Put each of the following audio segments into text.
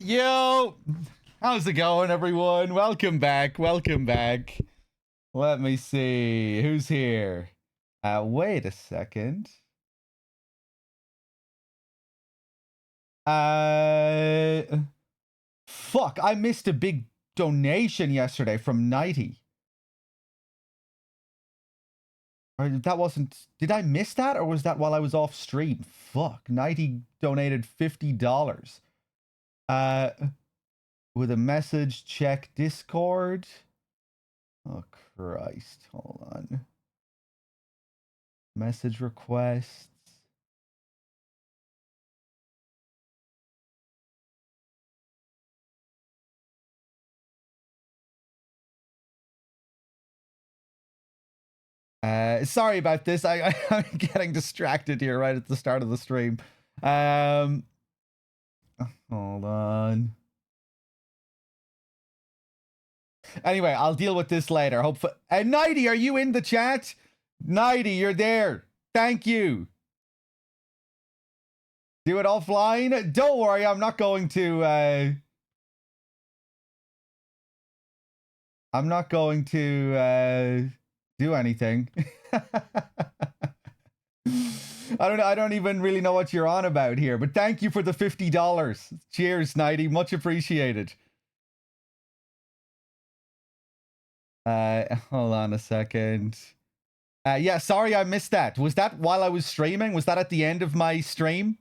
Yo, how's it going, everyone? Welcome back. Welcome back. Let me see who's here. Wait a second. Uh, Fuck! I missed a big donation yesterday from Nighty. Or that wasn't. Did I miss that, or was that while I was off stream? Fuck! Nighty donated $50. Uh, with a message. Check Discord. Oh Christ! Hold on. Message requests. Sorry about this. I'm getting distracted here right at the start of the stream. Hold on. Anyway, I'll deal with this later. Hopefully, Nighty, are you in the chat? Nighty, you're there. Thank you. Do it offline. Don't worry, I'm not going to. I'm not going to do anything. I don't even really know what you're on about here, but thank you for the $50. Cheers, Nighty. Much appreciated. Hold on a second. Yeah, sorry I missed that. Was that while I was streaming? Was that at the end of my stream?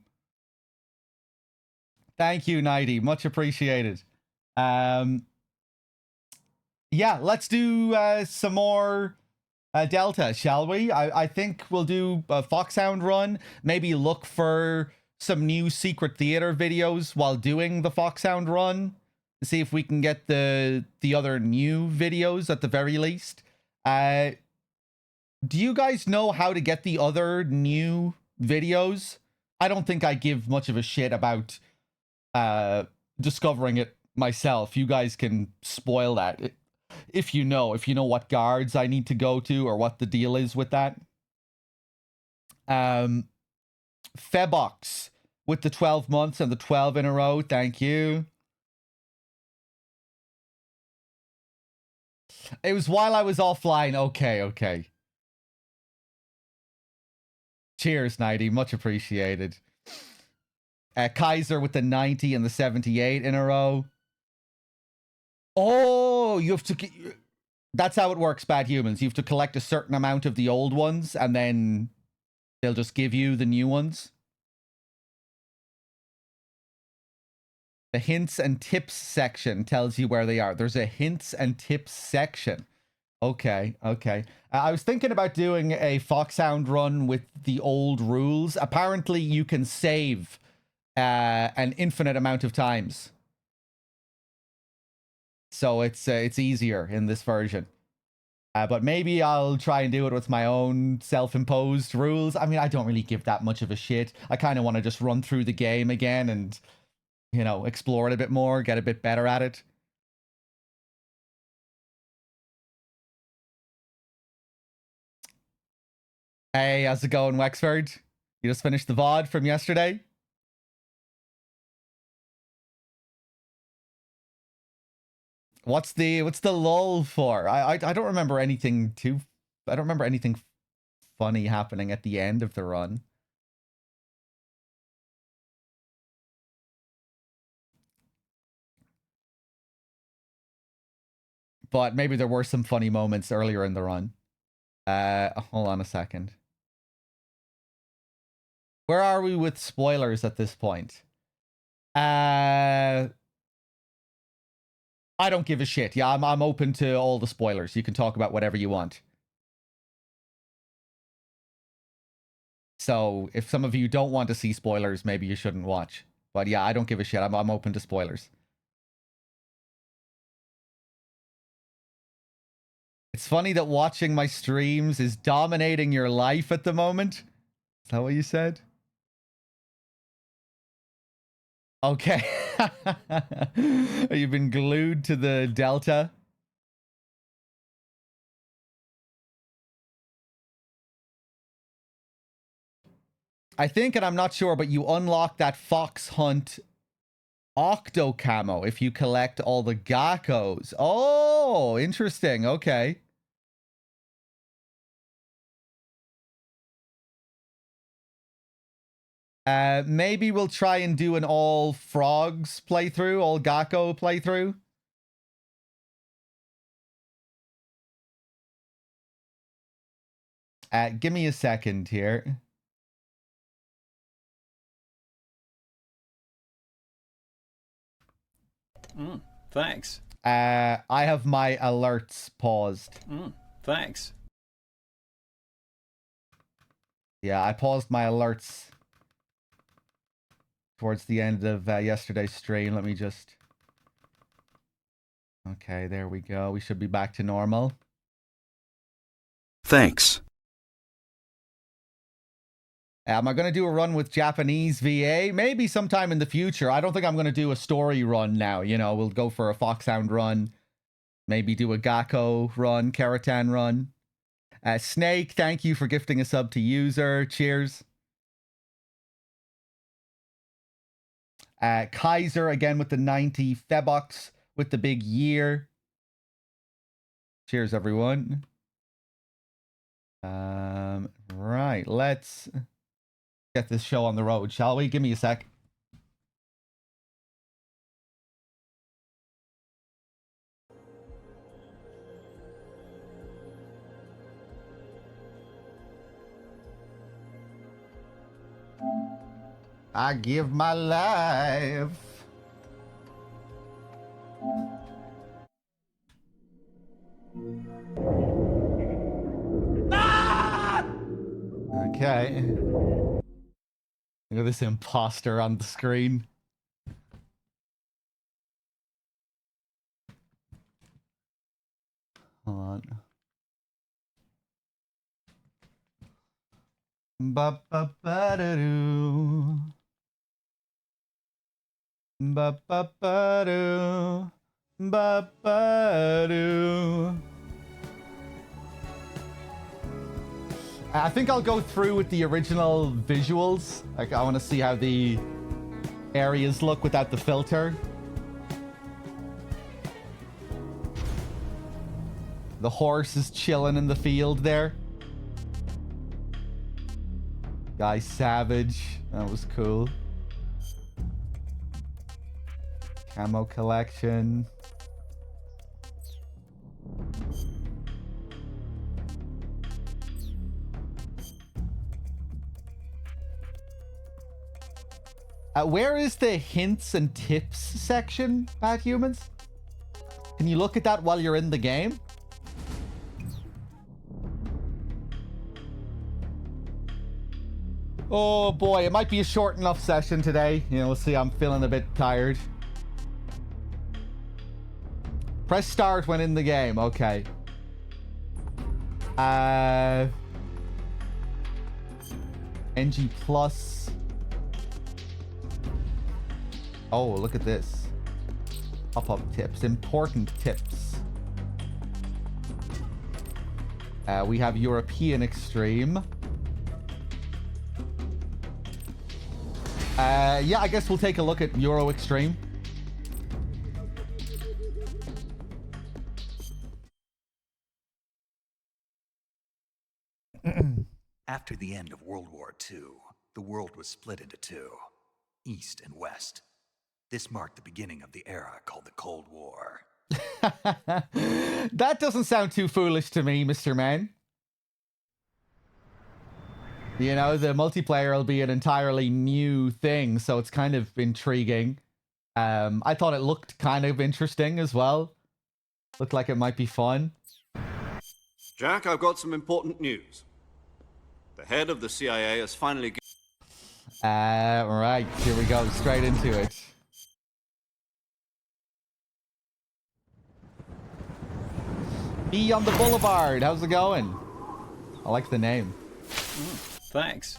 Thank you, Nighty. Much appreciated. Yeah, let's do some more Delta, shall we? I think we'll do a Foxhound run. Maybe look for some new Secret Theater videos while doing the Foxhound run. See if we can get the other new videos at the very least. Do you guys know how to get the other new videos? I don't think I give much of a shit about discovering it myself. You guys can spoil that if you know what guards I need to go to or what the deal is with that. Febox with the 12 months and the 12 in a row. Thank you. It was while I was offline. Okay. Cheers, Nighty. Much appreciated. Kaiser with the 90 and the 78 in a row. Oh, you have to... That's how it works, Bad Humans. You have to collect a certain amount of the old ones, and then they'll just give you the new ones. The hints and tips section tells you where they are. There's a hints and tips section. Okay. I was thinking about doing a Foxhound run with the old rules. Apparently, you can save an infinite amount of times. So it's easier in this version. But maybe I'll try and do it with my own self-imposed rules. I mean, I don't really give that much of a shit. I kind of want to just run through the game again and, explore it a bit more, get a bit better at it. Hey, how's it going, Wexford? You just finished the VOD from yesterday? What's the lull for? I don't remember anything I don't remember anything funny happening at the end of the run. But maybe there were some funny moments earlier in the run. Hold on a second. Where are we with spoilers at this point? I don't give a shit. Yeah, I'm open to all the spoilers. You can talk about whatever you want. So if some of you don't want to see spoilers, maybe you shouldn't watch. But yeah, I don't give a shit. I'm open to spoilers. It's funny that watching my streams is dominating your life at the moment. Is that what you said? Okay. You've been glued to the Delta. I think, and I'm not sure, but you unlock that fox hunt Octo camo if you collect all the Gakkos. Oh, interesting. Okay. Maybe we'll try and do an all frogs playthrough, all Gakko playthrough. Give me a second here. Thanks. I have my alerts paused. Thanks. Yeah, I paused my alerts towards the end of yesterday's stream. Let me just... Okay, there we go. We should be back to normal. Thanks. Am I going to do a run with Japanese VA? Maybe sometime in the future. I don't think I'm going to do a story run now. You know, we'll go for a Foxhound run. Maybe do a Gakko run, Keratan run. Snake, thank you for gifting a sub to user. Cheers. Kaiser, again with the 90. Febox with the big year. Cheers, everyone. Right, let's... get this show on the road, shall we? Give me a sec. I give my life. Ah! Okay. Look at this imposter on the screen. Hold on. Ba-ba-ba-da-doo. Ba-ba-ba-doo. Ba-ba-doo. I think I'll go through with the original visuals. Like, I want to see how the areas look without the filter. The horse is chilling in the field there. Guy Savage. That was cool. Camo collection. Where is the hints and tips section, Bad Humans? Can you look at that while you're in the game? Oh boy, it might be a short enough session today. You know, we'll see. I'm feeling a bit tired. Press start when in the game. Okay. NG Plus. Oh, look at this. Pop-up tips. Important tips. We have European Extreme. Yeah, I guess we'll take a look at Euro Extreme. After the end of World War II, the world was split into two, East and West. This marked the beginning of the era called the Cold War. That doesn't sound too foolish to me, Mr. Man. You know, the multiplayer will be an entirely new thing, so it's kind of intriguing. I thought it looked kind of interesting as well. Looked like it might be fun. Jack, I've got some important news. The head of the CIA has finally... Right, here we go, straight into it. Be on the Boulevard, how's it going? I like the name. Thanks.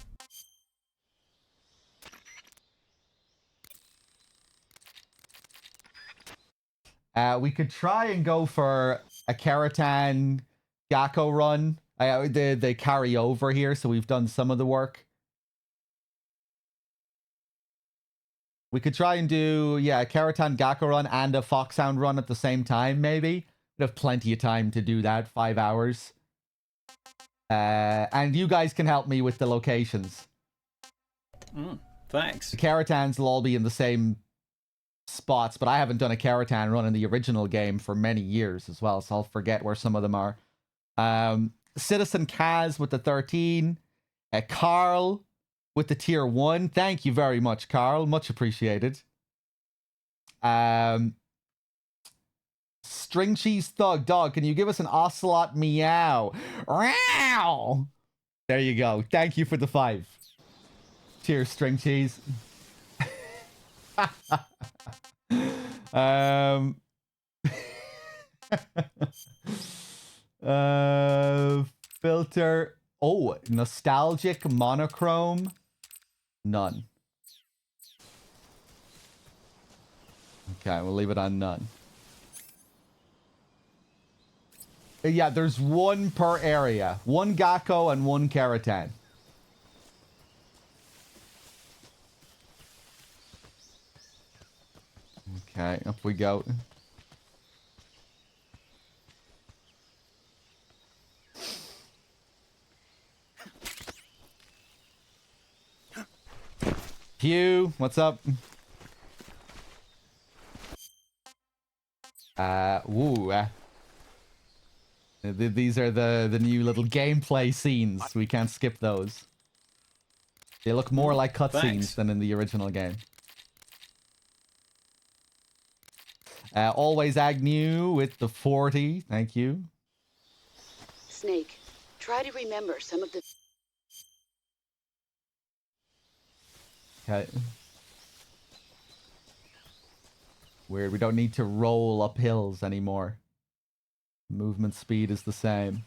We could try and go for a Keratan Gakko run. They carry over here, so we've done some of the work. We could try and do, yeah, a Keratan Gakko run and a Foxhound run at the same time, maybe. We'd have plenty of time to do that, 5 hours. And you guys can help me with the locations. Thanks. The Keratans will all be in the same spots, but I haven't done a Keratan run in the original game for many years as well, so I'll forget where some of them are. Citizen Kaz with the 13. Carl with the tier 1. Thank you very much, Carl. Much appreciated. String Cheese Thug Dog, can you give us an Ocelot meow? Meow! There you go. Thank you for the 5. Cheers, String Cheese. Filter. Oh, nostalgic monochrome. None. Okay, we'll leave it on none. Yeah, there's 1 per area. 1 Gakko and 1 Keratan. Okay, up we go. Pew, what's up? These are the new little gameplay scenes. We can't skip those. They look more like cutscenes than in the original game. Always Agnew with the 40. Thank you. Snake, try to remember some of the... Okay. Weird, we don't need to roll up hills anymore. Movement speed is the same.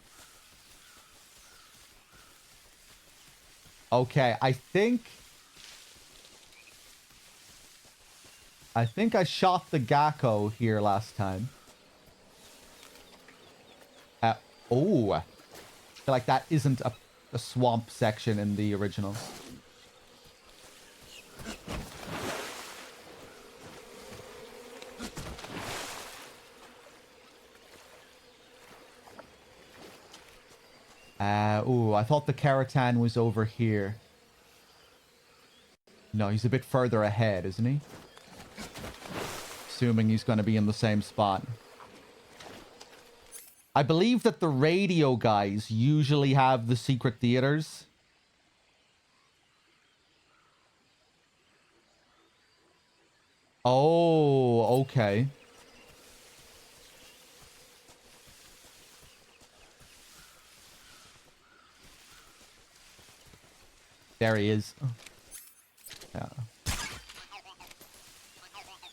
Okay, I think I shot the Gakko here last time. Oh, I feel like that isn't a swamp section in the original. I thought the Keratan was over here. No, he's a bit further ahead, isn't he? Assuming he's going to be in the same spot. I believe that the radio guys usually have the secret theaters. Oh, okay. There he is. Yeah.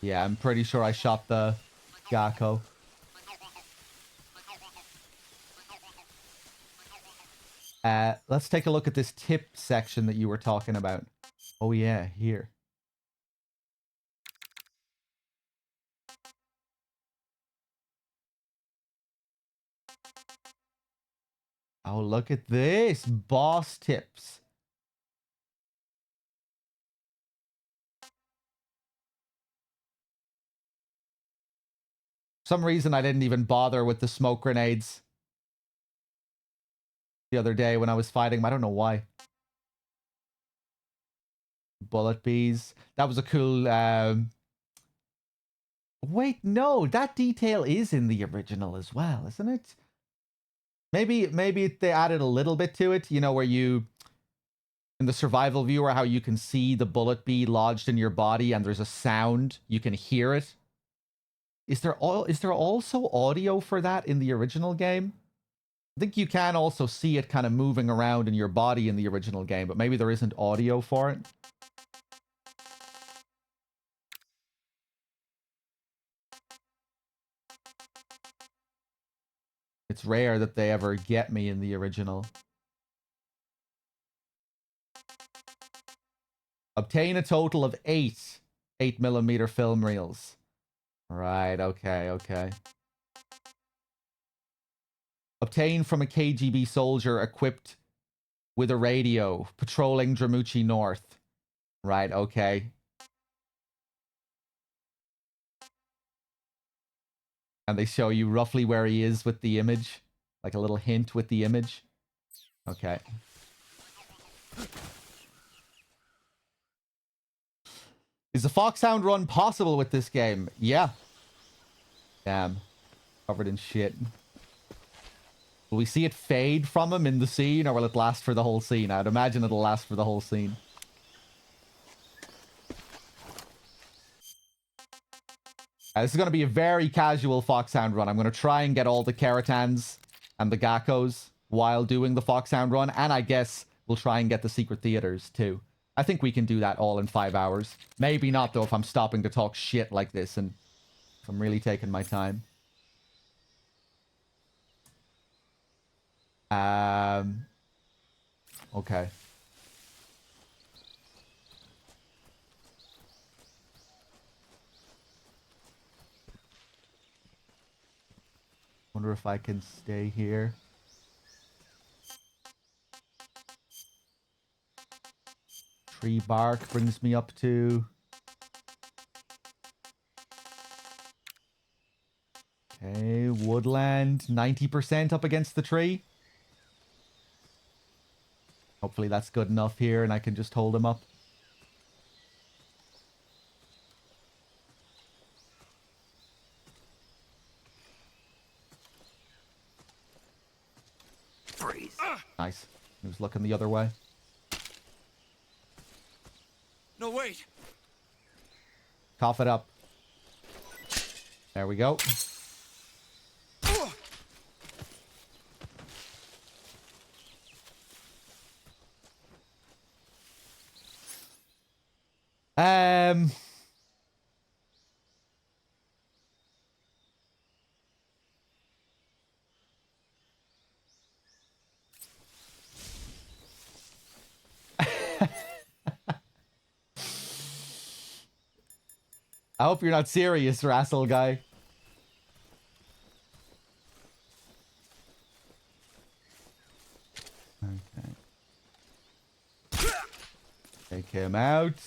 Yeah, I'm pretty sure I shot the Gakko. Let's take a look at this tip section that you were talking about. Oh yeah, here. Oh, look at this. Boss tips. For some reason, I didn't even bother with the smoke grenades the other day when I was fighting him. I don't know why. Bullet bees. That was a cool... Wait, no. That detail is in the original as well, isn't it? Maybe they added a little bit to it. You know, where you... In the survival viewer, how you can see the bullet bee lodged in your body and there's a sound. You can hear it. Is there also audio for that in the original game? I think you can also see it kind of moving around in your body in the original game, but maybe there isn't audio for it. It's rare that they ever get me in the original. Obtain a total of 8 8mm film reels. Right, okay. Obtain from a KGB soldier equipped with a radio, patrolling Dramuchi North. Right, okay. And they show you roughly where he is with the image. Like a little hint with the image. Okay. Is the Foxhound run possible with this game? Yeah. Damn. Covered in shit. Will we see it fade from him in the scene, or will it last for the whole scene? I'd imagine it'll last for the whole scene. This is going to be a very casual Foxhound run. I'm going to try and get all the Keratans and the Gakkos while doing the Foxhound run. And I guess we'll try and get the secret theaters too. I think we can do that all in 5 hours. Maybe not, though, if I'm stopping to talk shit like this and if I'm really taking my time. Okay. Wonder if I can stay here. Tree bark brings me up to... Okay, woodland, 90% up against the tree. Hopefully that's good enough here and I can just hold him up. Freeze. Nice. He was looking the other way. No, wait. Cough it up. There we go. I hope you're not serious, Rassel guy. Okay. Take him out.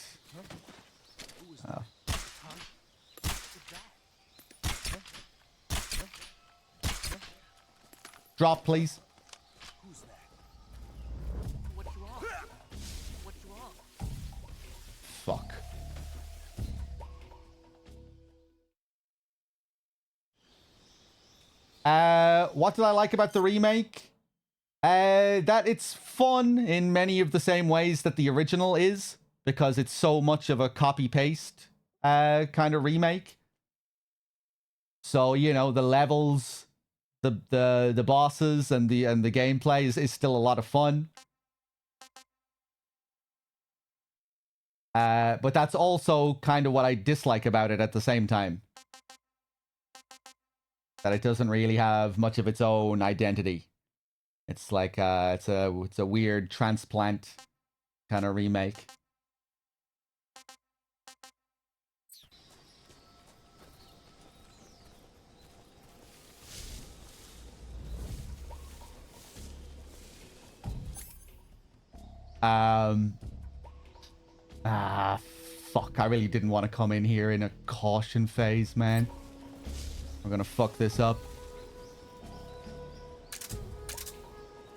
Oh. Drop, please. Fuck. What did I like about the remake? That it's fun in many of the same ways that the original is, because it's so much of a copy-paste kind of remake. So, you know, the levels, the bosses and the gameplay is still a lot of fun. But that's also kind of what I dislike about it at the same time. That it doesn't really have much of its own identity. It's like it's a weird transplant kind of remake. Fuck, I really didn't want to come in here in a caution phase, man. I'm gonna fuck this up.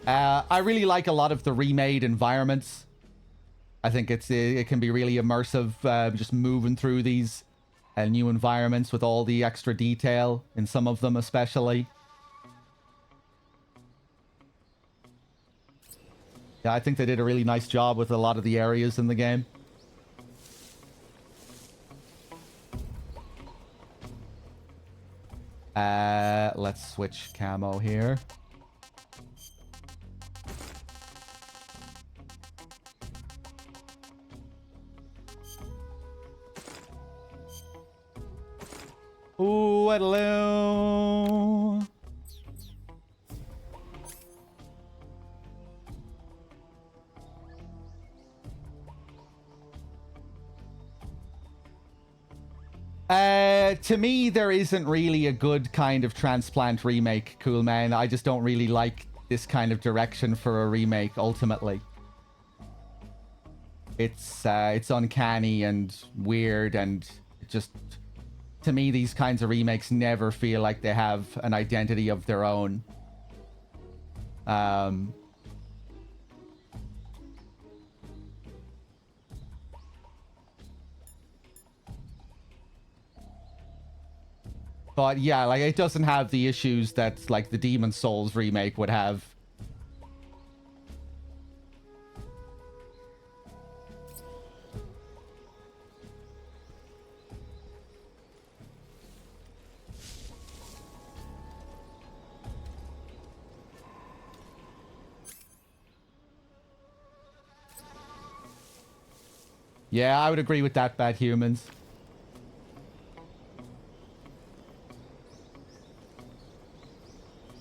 I really like a lot of the remade environments. I think it can be really immersive, just moving through these new environments with all the extra detail in some of them, especially. Yeah, I think they did a really nice job with a lot of the areas in the game. Let's switch camo here. Ooh, hello. To me, there isn't really a good kind of transplant remake, cool man. I just don't really like this kind of direction for a remake, ultimately. It's uncanny and weird, and it just to me, these kinds of remakes never feel like they have an identity of their own. But yeah, like, it doesn't have the issues that, like, the Demon's Souls remake would have. Yeah, I would agree with that, Bad Humans.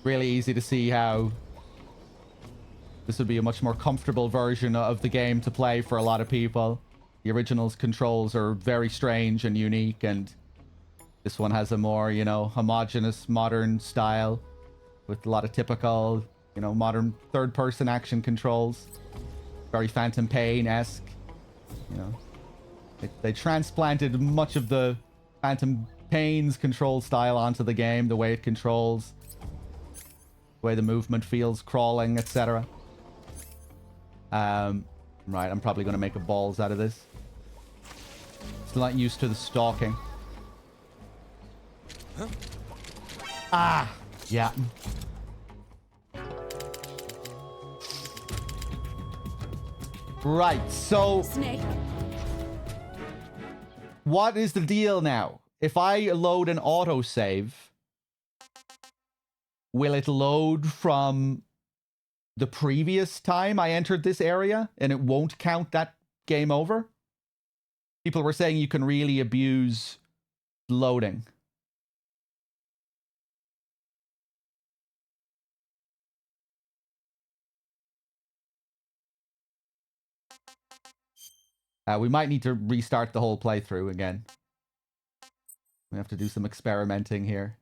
Really easy to see how this would be a much more comfortable version of the game to play for a lot of people. The original's controls are very strange and unique, and this one has a more, you know, homogeneous, modern style with a lot of typical, you know, modern third-person action controls. Very Phantom Pain-esque, you know. They transplanted much of the Phantom Pain's control style onto the game, the way it controls, the way the movement feels, crawling, etc. Right, I'm probably going to make a balls out of this. Still not used to the stalking. Huh? Ah! Yeah. Right, so... Snake. What is the deal now? If I load an autosave, will it load from the previous time I entered this area and it won't count that game over? People were saying you can really abuse loading. We might need to restart the whole playthrough again. We have to do some experimenting here.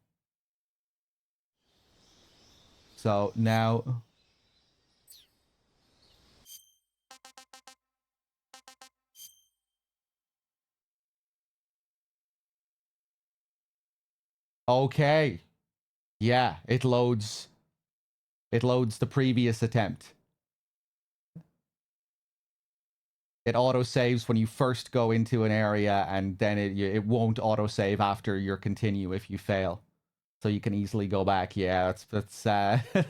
So now... Okay. Yeah, it loads the previous attempt. It autosaves when you first go into an area, and then it won't autosave after your continue if you fail. So you can easily go back. Yeah, that's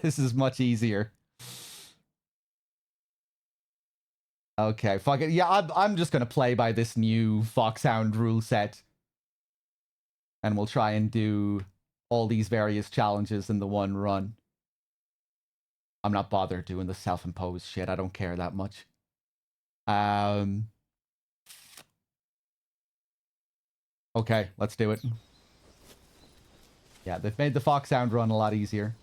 this is much easier. Okay, fuck it. Yeah, I'm just gonna play by this new Foxhound rule set. And we'll try and do all these various challenges in the one run. I'm not bothered doing the self-imposed shit. I don't care that much. Okay, let's do it. Yeah, they've made the Foxhound run a lot easier.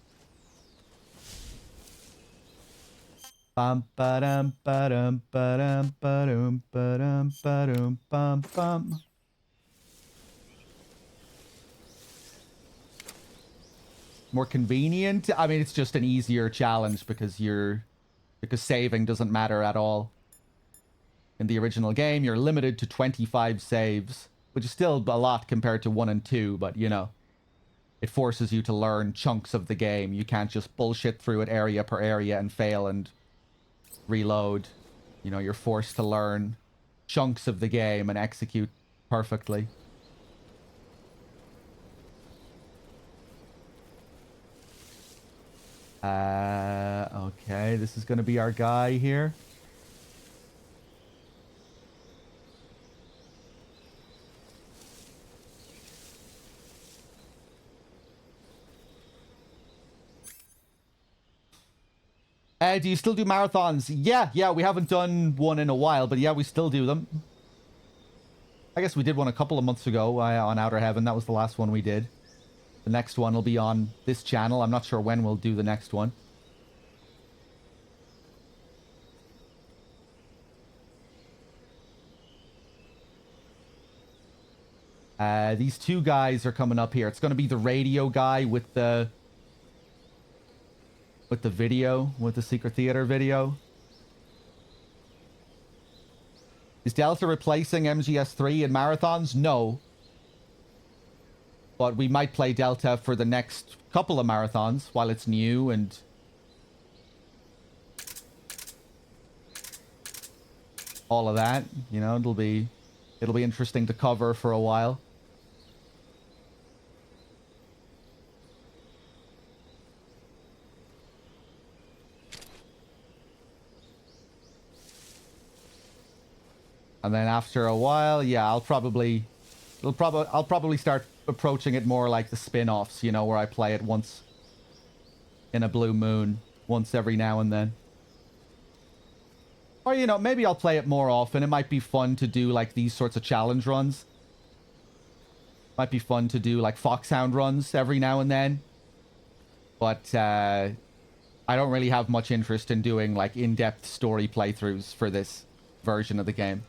Bum ba-dum ba-dum ba-dum ba-dum ba-dum ba-dum bum bum. More convenient. I mean, it's just an easier challenge because saving doesn't matter at all. In the original game, you're limited to 25 saves, which is still a lot compared to 1 and 2, but you know, it forces you to learn chunks of the game. You can't just bullshit through it area per area and fail and reload. You know, you're forced to learn chunks of the game and execute perfectly. Okay, this is going to be our guy here. Do you still do marathons? Yeah, we haven't done one in a while, but yeah, we still do them. I guess we did one a couple of months ago on Outer Heaven. That was the last one we did. The next one will be on this channel. I'm not sure when we'll do the next one. These two guys are coming up here. It's going to be the radio guy with the video, with the Secret Theater video. Is Delta replacing MGS3 in marathons? No. But we might play Delta for the next couple of marathons while it's new and all of that. You know, it'll be interesting to cover for a while. And then after a while, yeah, I'll probably start approaching it more like the spin-offs, you know, where I play it once in a blue moon, once every now and then. Or, you know, maybe I'll play it more often. It might be fun to do, like, these sorts of challenge runs. Might be fun to do, like, Foxhound runs every now and then. But, I don't really have much interest in doing, like, in-depth story playthroughs for this version of the game.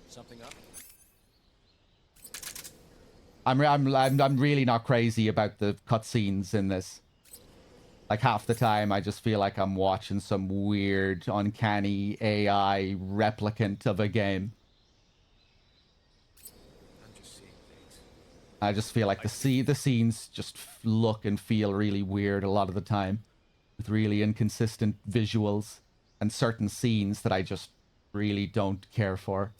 Something up? I'm really not crazy about the cutscenes in this. Like, half the time, I just feel like I'm watching some weird, uncanny AI replicant of a game. I'm just seeing things. I just feel like the scenes just look and feel really weird a lot of the time, with really inconsistent visuals and certain scenes that I just really don't care for.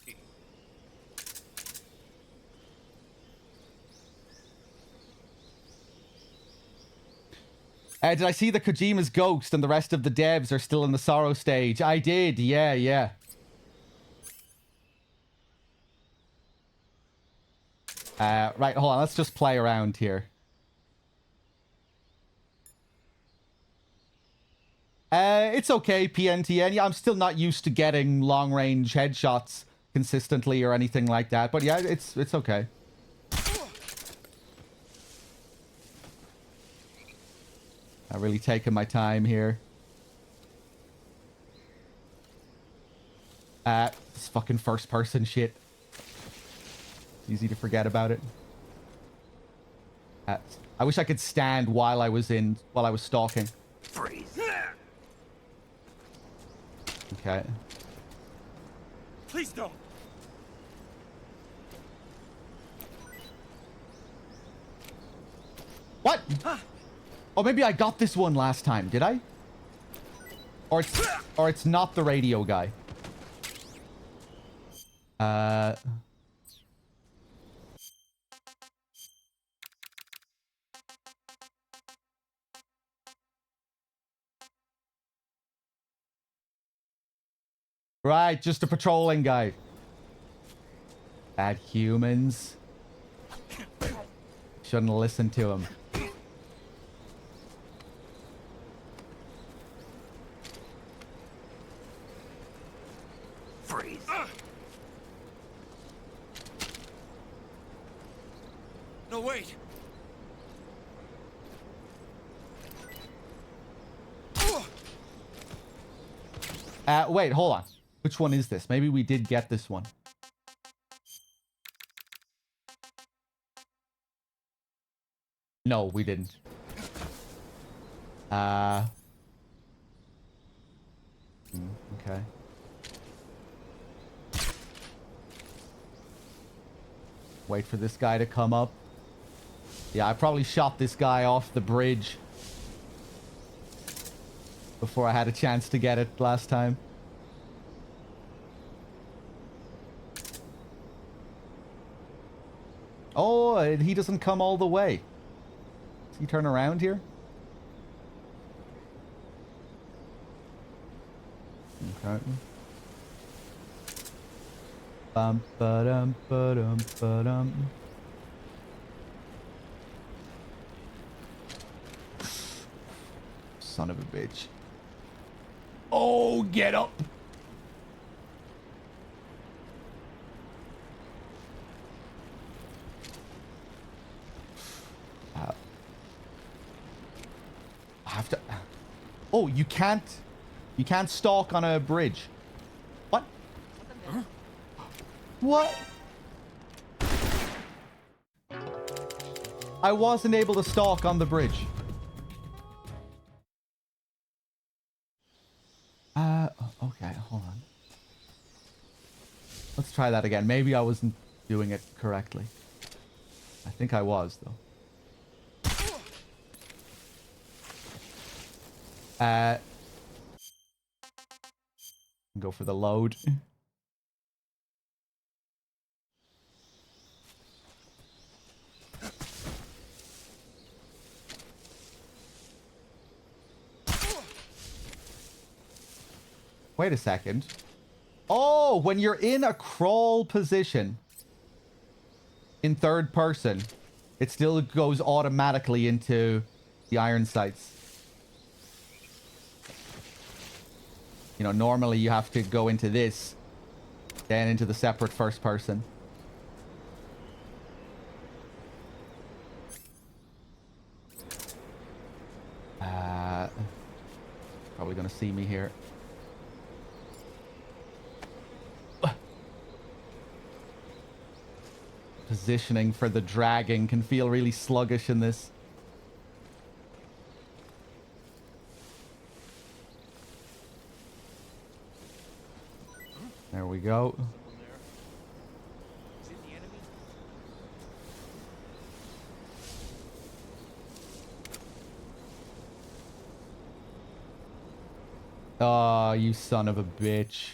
Did I see the Kojima's ghost and the rest of the devs are still in the sorrow stage? I did, yeah, yeah. Right, hold on, let's just play around here. It's okay, PNTN. Yeah, I'm still not used to getting long-range headshots consistently or anything like that. But yeah, it's okay. I'm really taking my time here. This fucking first-person shit. It's easy to forget about it. I wish I could stand while I was stalking. Freeze. Okay. Please don't. What? Oh, maybe I got this one last time. Did I? Or it's not the radio guy. Right, just a patrolling guy. Bad humans. Shouldn't listen to him. Freeze. No, wait. Wait, hold on. Which one is this? Maybe we did get this one. No, we didn't. Okay. Wait for this guy to come up. Yeah, I probably shot this guy off the bridge before I had a chance to get it last time. Oh, he doesn't come all the way. Does he turn around here? Okay. Bum ba-dum ba-dum ba-dum. Son of a bitch. Oh, get up! I have to... Oh, you can't stalk on a bridge. What? Huh? What? I wasn't able to stalk on the bridge. Okay, hold on. Let's try that again. Maybe I wasn't doing it correctly. I think I was, though. Go for the load. Wait a second. Oh, when you're in a crawl position in third person, it still goes automatically into the iron sights. You know, normally you have to go into this, then into the separate first person. Probably gonna see me here. Positioning for the dragging can feel really sluggish in this. There we go. Is it the enemy? Oh, you son of a bitch.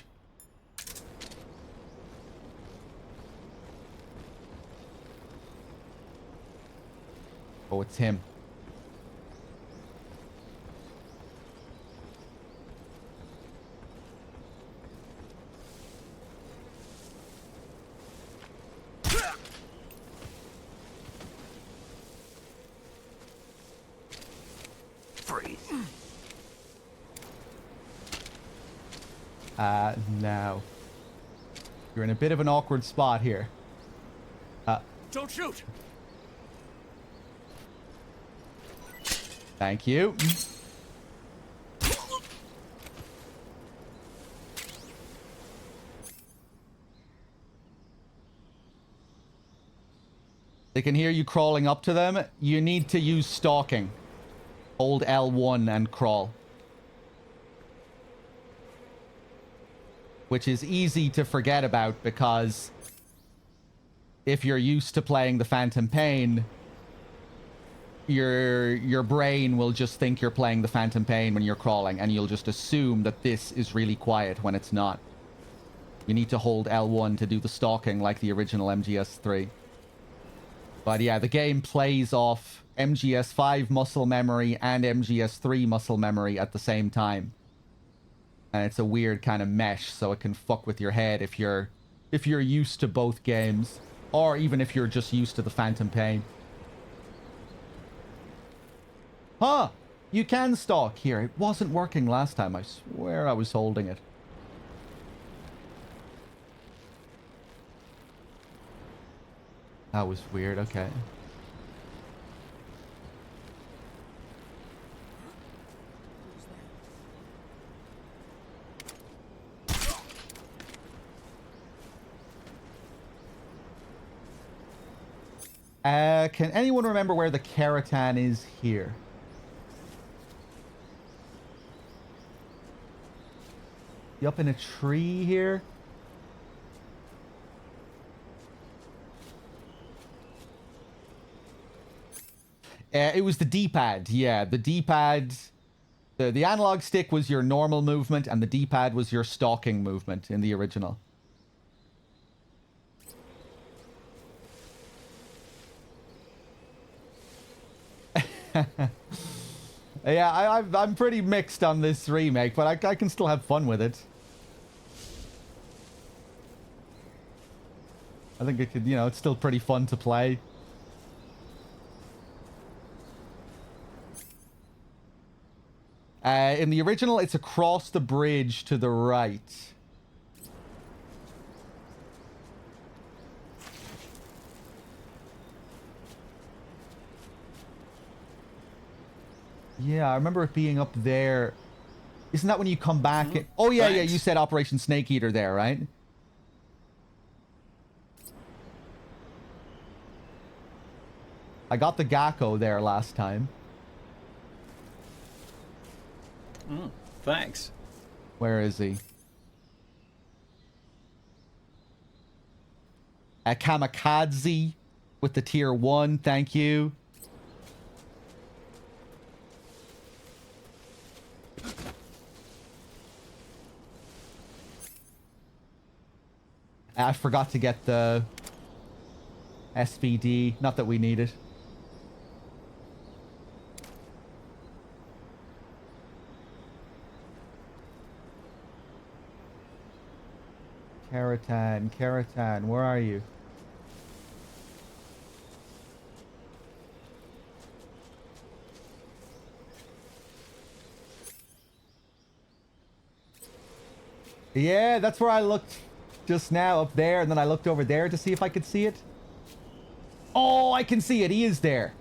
Oh, it's him. Freeze. Now. You're in a bit of an awkward spot here. Don't shoot! Thank you. They can hear you crawling up to them. You need to use stalking. Hold L1 and crawl. Which is easy to forget about because if you're used to playing the Phantom Pain, your brain will just think you're playing the Phantom Pain when you're crawling, and you'll just assume that this is really quiet when it's not. You need to hold L1 to do the stalking like the original MGS3. But yeah, the game plays off MGS5 muscle memory and MGS3 muscle memory at the same time. And it's a weird kind of mesh, so it can fuck with your head if you're used to both games, or even if you're just used to the Phantom Pain. Huh! You can stalk here. It wasn't working last time. I swear I was holding it. That was weird. Okay. Can anyone remember where the Keratan is here? You up in a tree here? It was the D-pad. Yeah, the D-pad. The analog stick was your normal movement, and the D-pad was your stalking movement in the original. Yeah, I'm pretty mixed on this remake, but I can still have fun with it. I think it could, you know, it's still pretty fun to play. In the original, it's across the bridge to the right. Yeah, I remember it being up there. Isn't that when you come back? Oh, yeah, yeah, you said Operation Snake Eater there, right? I got the Gakko there last time. Thanks. Where is he? A Kamikaze. with the tier 1. Thank you. I forgot to get the SVD. Not that we need it. Keratin, where are you? Yeah, that's where I looked just now, up there, and then I looked over there to see if I could see it. Oh, I can see it. He is there.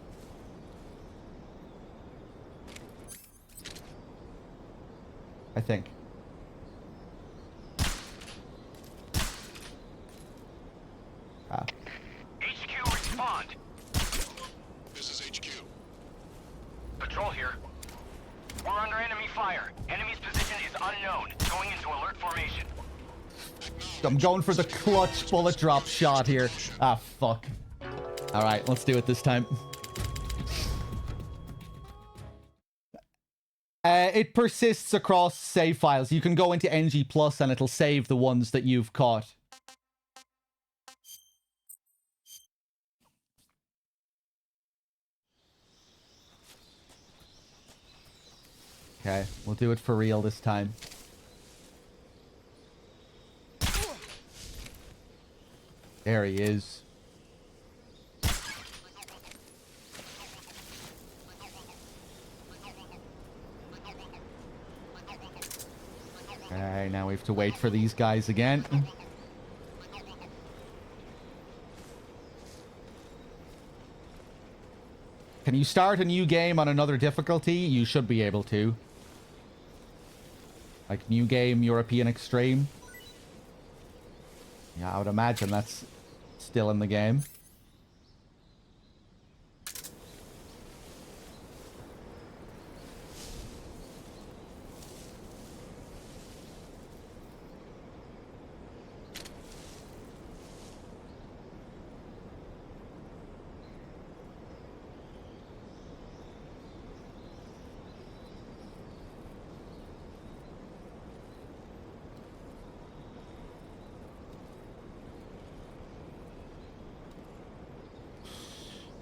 I think. Ah. HQ, respond. This is HQ. Patrol here. We're under enemy fire. Enemy's position is unknown. Going into alert formation. I'm going for the clutch bullet drop shot here. Ah, fuck. Alright, let's do it this time. It persists across save files. You can go into NG Plus and it'll save the ones that you've caught. Okay, we'll do it for real this time. There he is. Okay, now we have to wait for these guys again. Can you start a new game on another difficulty? You should be able to. Like new game, European Extreme. Yeah, I would imagine that's still in the game.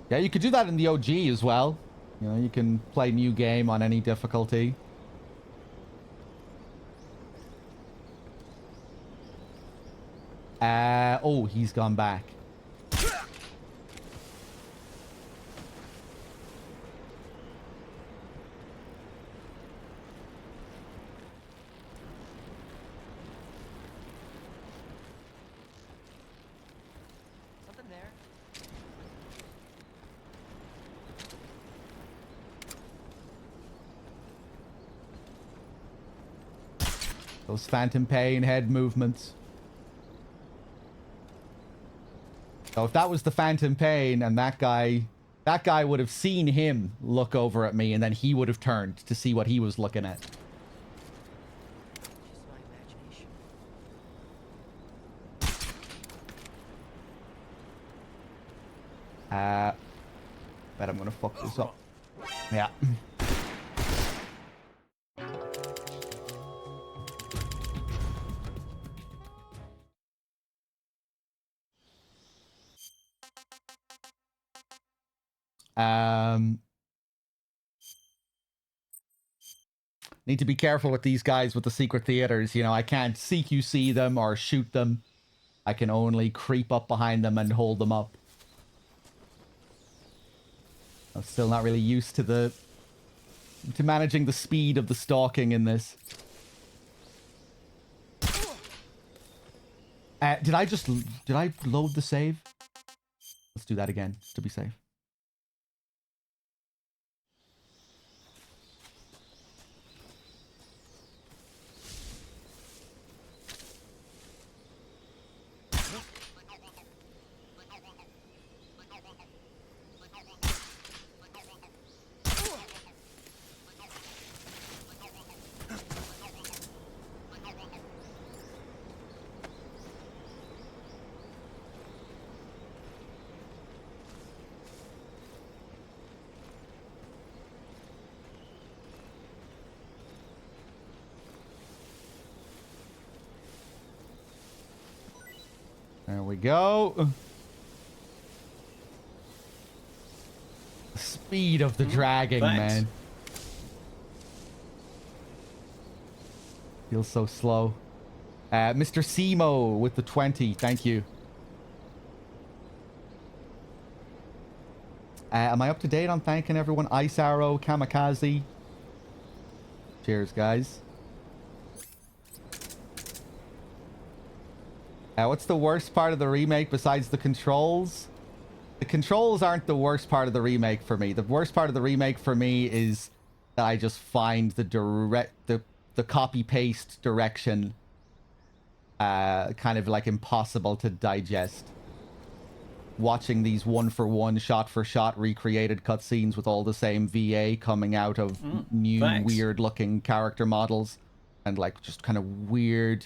Yeah, you could do that in the OG as well. You know, you can play new game on any difficulty. Oh, he's gone back. Something there. Those phantom pain head movements. So if that was the phantom pain and that guy would have seen him look over at me and then he would have turned to see what he was looking at. Just my imagination. Bet I'm gonna fuck this up. Yeah. Need to be careful with these guys with the secret theaters. You know, I can't CQC them or shoot them. I can only creep up behind them and hold them up. I'm still not really used to managing the speed of the stalking in this. Did I load the save? Let's do that again, just to be safe. we go. The speed of the dragging, thanks. man. Feels so slow. Mr. Simo with the 20. Thank you. Am I up to date on thanking everyone? Ice Arrow, Kamikaze. Cheers, guys. What's the worst part of the remake besides the controls? The controls aren't the worst part of the remake for me. The worst part of the remake for me is that I just find the copy paste direction kind of like impossible to digest. Watching these one-for-one, shot-for-shot recreated cutscenes with all the same VA coming out of new, weird-looking character models and, like, just kind of weird,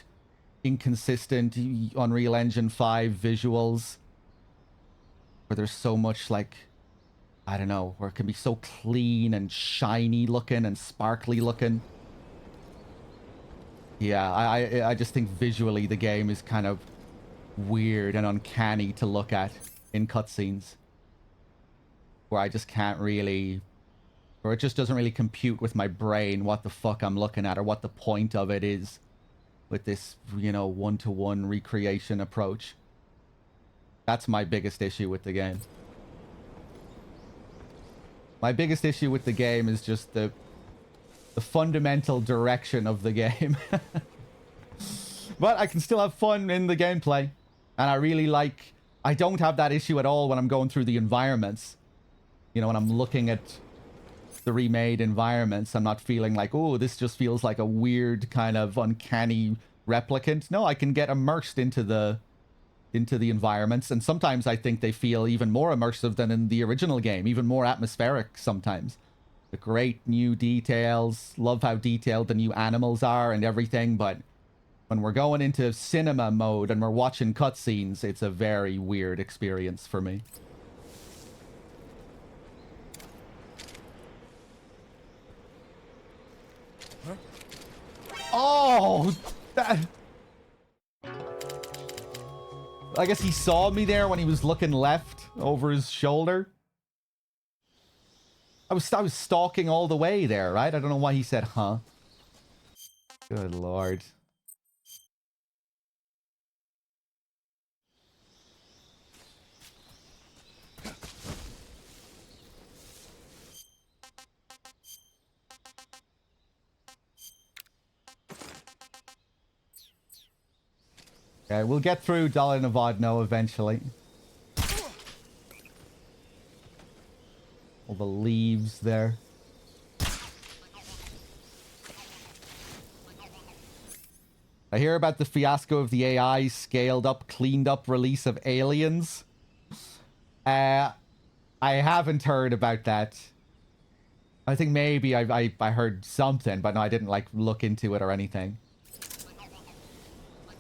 inconsistent Unreal Engine 5 visuals where there's so much, like, I don't know, where it can be so clean and shiny looking and sparkly looking. Yeah, I just think visually the game is kind of weird and uncanny to look at in cutscenes, where I just can't really, or it just doesn't really compute with my brain what the fuck I'm looking at or what the point of it is with this, you know, one-to-one recreation approach. That's my biggest issue with the game. My biggest issue with the game is just the fundamental direction of the game. But I can still have fun in the gameplay. And I really like... I don't have that issue at all when I'm going through the environments. You know, when I'm looking at the remade environments, I'm not feeling like, oh, this just feels like a weird kind of uncanny replicant. No, I can get immersed into the environments. And sometimes I think they feel even more immersive than in the original game. Even more atmospheric sometimes. The great new details. Love how detailed the new animals are and everything, but when we're going into cinema mode and we're watching cutscenes, it's a very weird experience for me. Huh? Oh! I guess he saw me there when he was looking left over his shoulder. I was stalking all the way there, right? I don't know why he said, huh? Good lord. Okay, we'll get through Dolinovodno eventually. All the leaves there. I hear about the fiasco of the AI scaled up, cleaned up release of Aliens. I haven't heard about that. I think maybe I heard something, but no, I didn't like look into it or anything.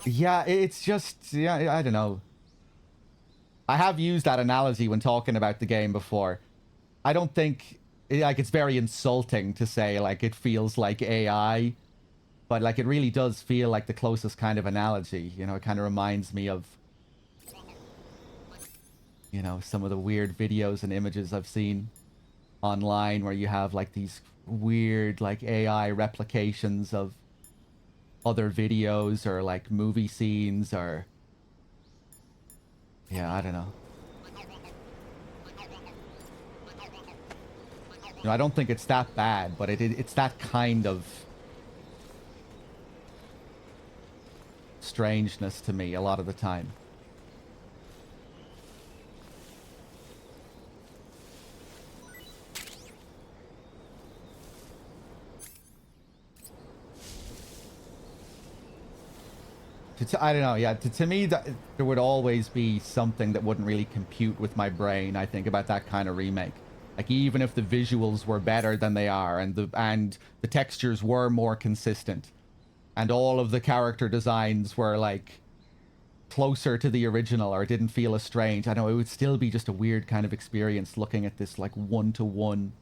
Yeah, it's just, yeah, I don't know. I have used that analogy when talking about the game before. I don't think, like, it's very insulting to say, like, it feels like AI. But, like, it really does feel like the closest kind of analogy. You know, it kind of reminds me of, you know, some of the weird videos and images I've seen online where you have, like, these weird, like, AI replications of other videos or, like, movie scenes or... Yeah, I don't know. You know, I don't think it's that bad, but it's that kind of strangeness to me a lot of the time. I don't know, yeah, to me, that there would always be something that wouldn't really compute with my brain, I think, about that kind of remake. Like, even if the visuals were better than they are, and the textures were more consistent, and all of the character designs were, like, closer to the original, or didn't feel as strange, I know it would still be just a weird kind of experience looking at this, like, one-to-one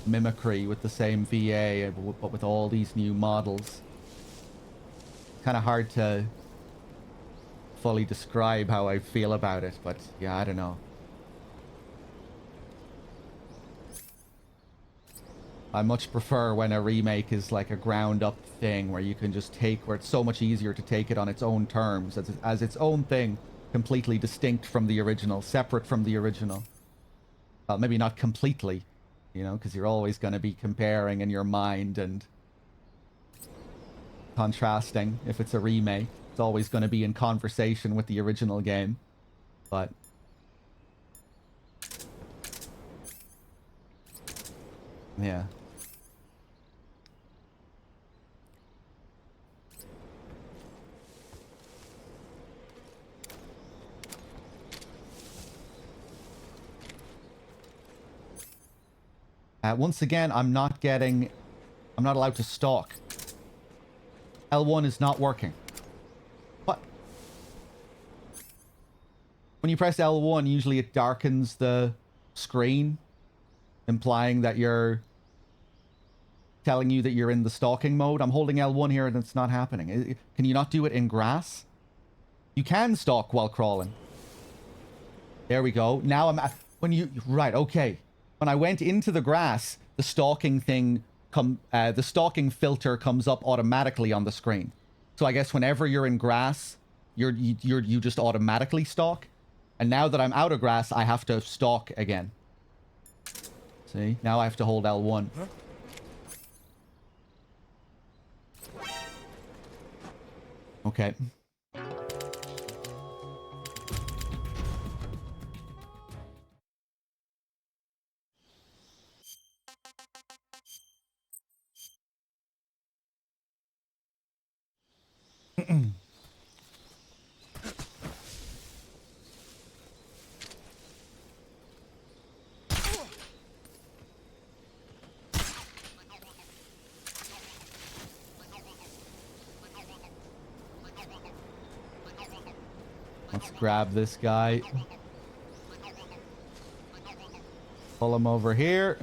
mimicry with the same VA, but with all these new models. Kind of hard to fully describe how I feel about it, but yeah, I don't know. I much prefer when a remake is like a ground up thing where you can just take, where it's so much easier to take it on its own terms as its own thing, completely distinct from the original, separate from the original. Well, maybe not completely, you know, because you're always going to be comparing in your mind and contrasting. If it's a remake, it's always going to be in conversation with the original game. But yeah. Once again, I'm not allowed to stalk. L1 is not working. What? When you press L1, usually it darkens the screen, implying that telling you that you're in the stalking mode. I'm holding L1 here and it's not happening. Can you not do it in grass? You can stalk while crawling. There we go. Now I'm at, right, okay. When I went into the grass, the stalking thing the stalking filter comes up automatically on the screen. So I guess whenever you're in grass, you just automatically stalk. And now that I'm out of grass, I have to stalk again. See? Now I have to hold L1. Okay. Let's grab this guy. Pull him over here.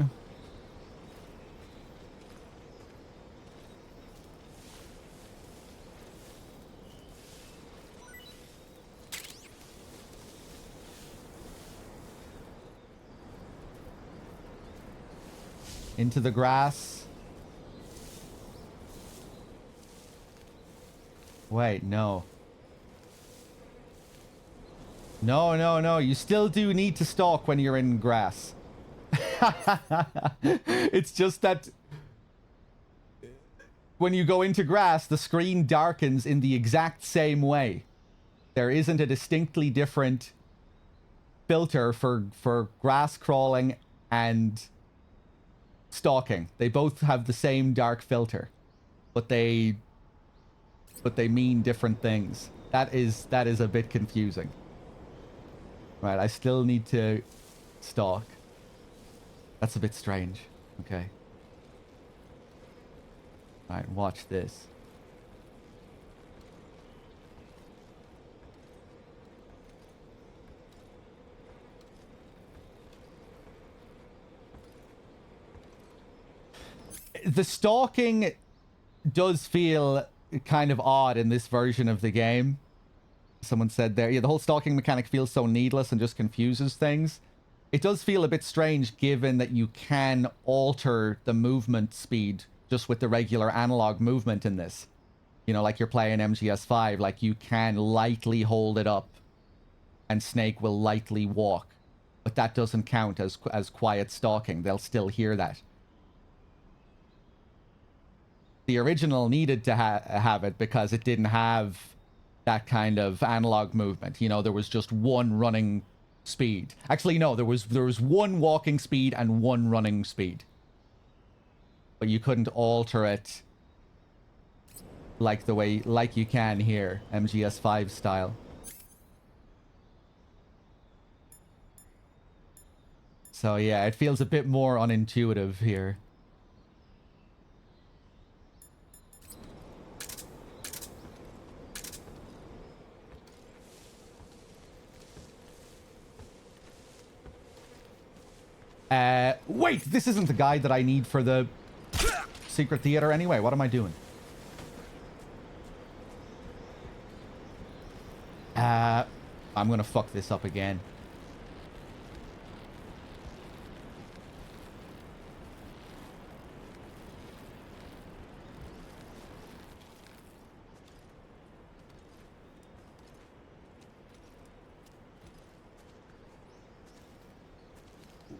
Into the grass. Wait, no. No, no, no. You still do need to stalk when you're in grass. It's just that when you go into grass, the screen darkens in the exact same way. There isn't a distinctly different filter for grass crawling and stalking. They both have the same dark filter, but they mean different things. That is a bit confusing. Right, I still need to stalk. That's a bit strange. Okay. Alright, watch this. The stalking does feel kind of odd in this version of the game. Someone said there, yeah, the whole stalking mechanic feels so needless and just confuses things. It does feel a bit strange given that you can alter the movement speed just with the regular analog movement in this. You know, like you're playing MGS5, like you can lightly hold it up and Snake will lightly walk. But that doesn't count as quiet stalking. They'll still hear that. The original needed to have it because it didn't have that kind of analog movement. You know, there was just one running speed. Actually, no, there was one walking speed and one running speed. But you couldn't alter it like you can here, MGS5 style. So yeah, it feels a bit more unintuitive here. Wait, this isn't the guide that I need for the secret theater anyway. What am I doing? I'm gonna fuck this up again.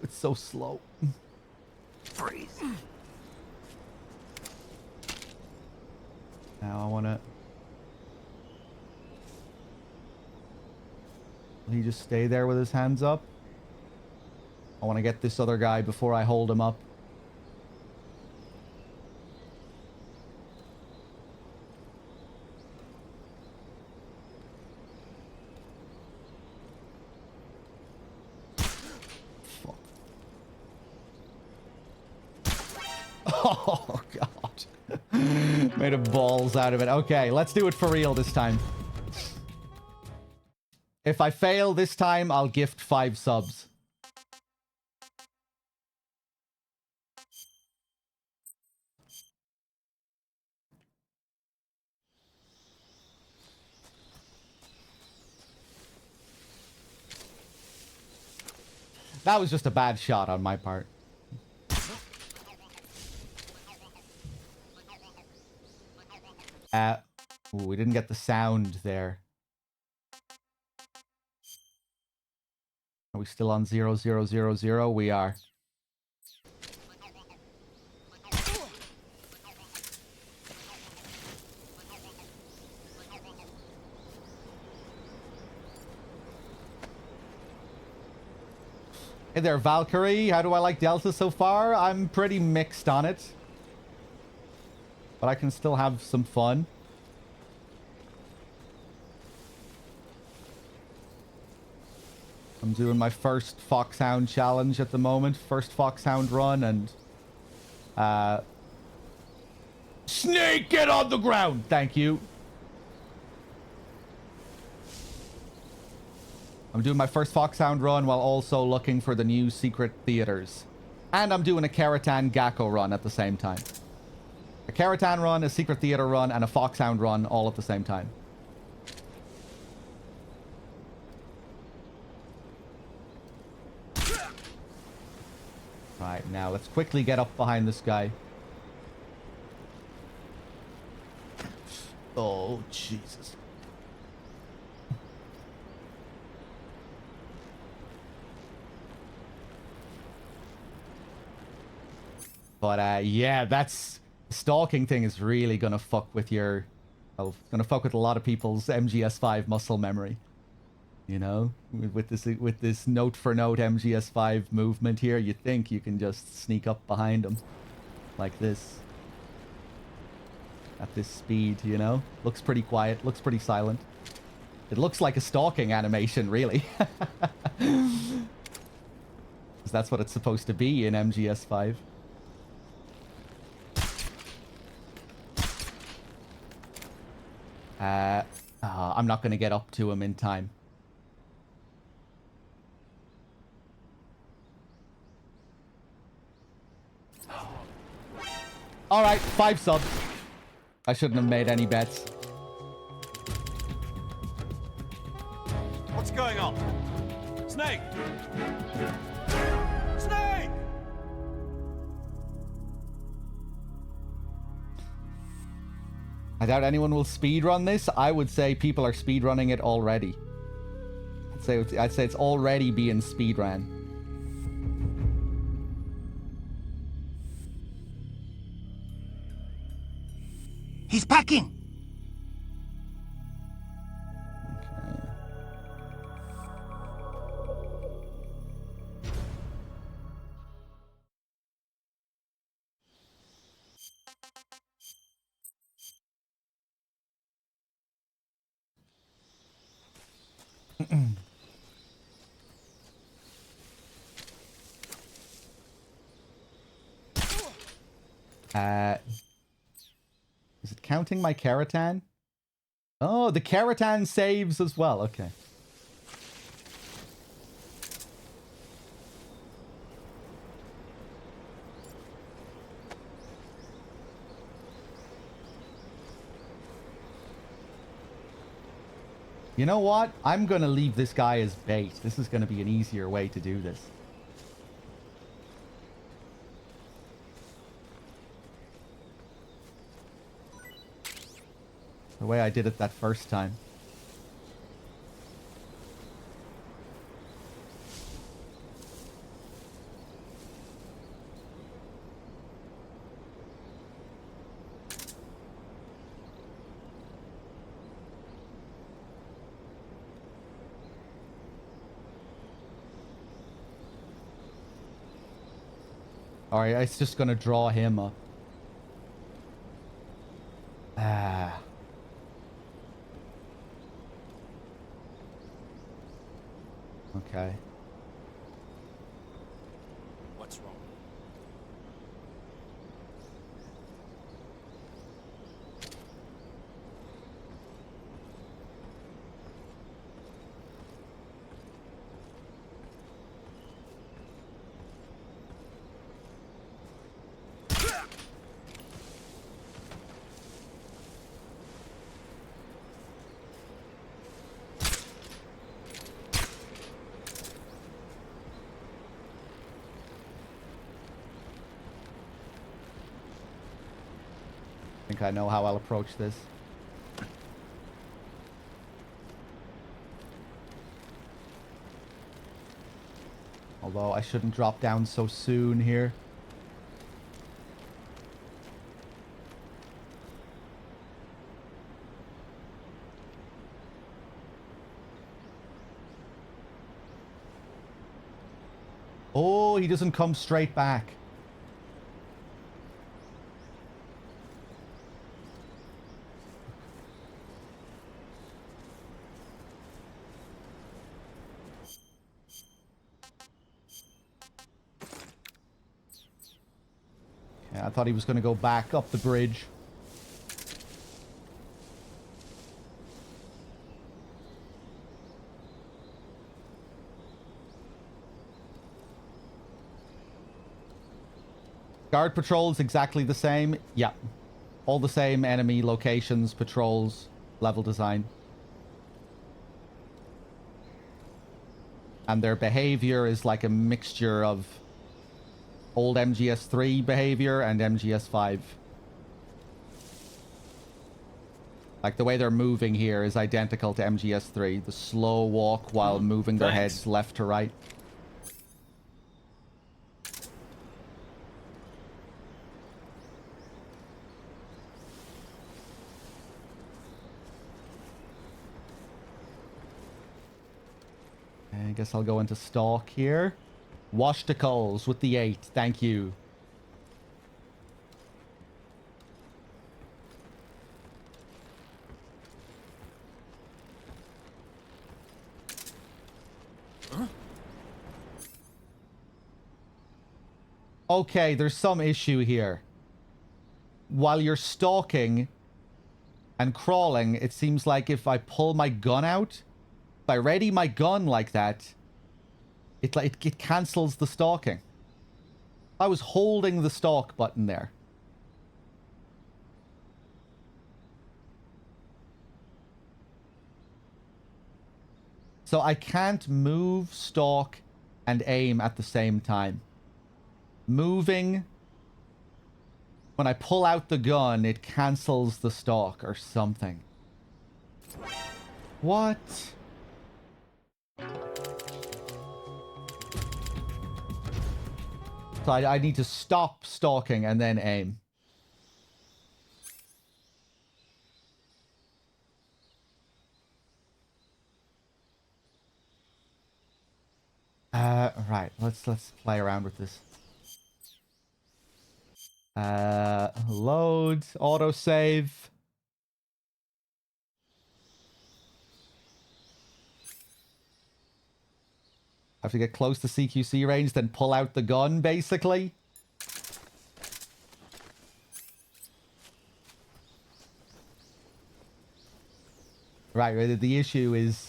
It's so slow. Freeze. Now I wanna... Will he just stay there with his hands up? I want to get this other guy before I hold him up. Fuck. Oh, God. Made a balls out of it. Okay, let's do it for real this time. If I fail this time, I'll gift 5 subs. That was just a bad shot on my part. Ooh, we didn't get the sound there. Are we still on 0000? We are. Hey there, Valkyrie. How do I like Delta so far? I'm pretty mixed on it. But I can still have some fun. I'm doing my first Foxhound challenge at the moment. First Foxhound run, and... Snake, get on the ground! Thank you. I'm doing my first Foxhound run while also looking for the new secret theaters. And I'm doing a Keratan Gakko run at the same time. A Keratan run, a secret theater run, and a Foxhound run all at the same time. Right, now let's quickly get up behind this guy. Oh, Jesus. But, yeah, that's... Stalking thing is really gonna fuck with your... Well, gonna fuck with a lot of people's MGS5 muscle memory. You know? With this note-for-note MGS5 movement here, you think you can just sneak up behind them. Like this. At this speed, you know? Looks pretty quiet, looks pretty silent. It looks like a stalking animation, really. Because that's what it's supposed to be in MGS5. I'm not going to get up to him in time. Alright, 5 subs. I shouldn't have made any bets. What's going on? Snake! Snake! I doubt anyone will speedrun this. I would say people are speedrunning it already. I'd say it's already being speedrun. He's packing! Is it counting my Keratan? Oh, the Keratan saves as well. Okay. You know what? I'm going to leave this guy as bait. This is going to be an easier way to do this. The way I did it that first time. Alright, it's just gonna draw him up. Ah. Okay. What's wrong? I think I know how I'll approach this. Although I shouldn't drop down so soon here. Oh, he doesn't come straight back. Yeah, I thought he was going to go back up the bridge. Guard patrols exactly the same. Yeah. All the same enemy locations, patrols, level design. And their behavior is like a mixture of old MGS3 behavior and MGS5. Like the way they're moving here is identical to MGS3. The slow walk while moving their heads left to right. I guess I'll go into stalk here. Wash the coals with the 8. Thank you. Huh? Okay, there's some issue here. While you're stalking and crawling, it seems like if I pull my gun out, if I ready my gun like that, it cancels the stalking. I was holding the stalk button there. So I can't move, stalk, and aim at the same time. Moving, when I pull out the gun, it cancels the stalk or something. What? So I need to stop stalking and then aim. Right. Let's play around with this. Load, autosave. I have to get close to CQC range, then pull out the gun, basically. Right, the issue is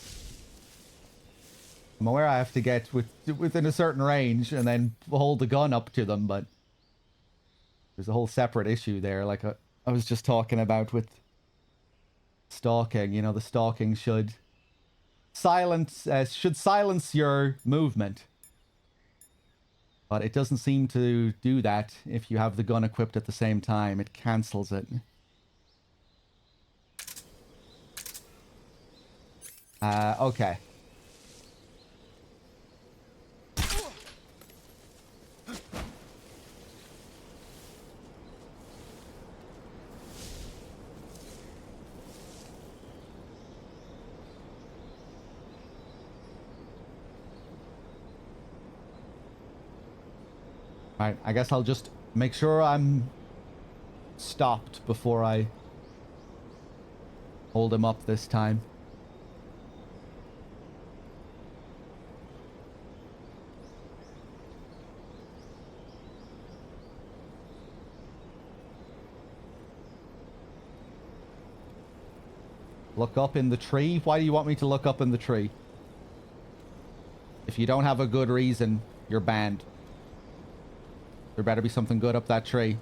I'm aware I have to get within a certain range and then hold the gun up to them, but there's a whole separate issue there, like I was just talking about with stalking. You know, the stalking should should silence your movement. But it doesn't seem to do that if you have the gun equipped at the same time. It cancels it. Okay. Alright, I guess I'll just make sure I'm stopped before I hold him up this time. Look up in the tree? Why do you want me to look up in the tree? If you don't have a good reason, you're banned. There better be something good up that tree.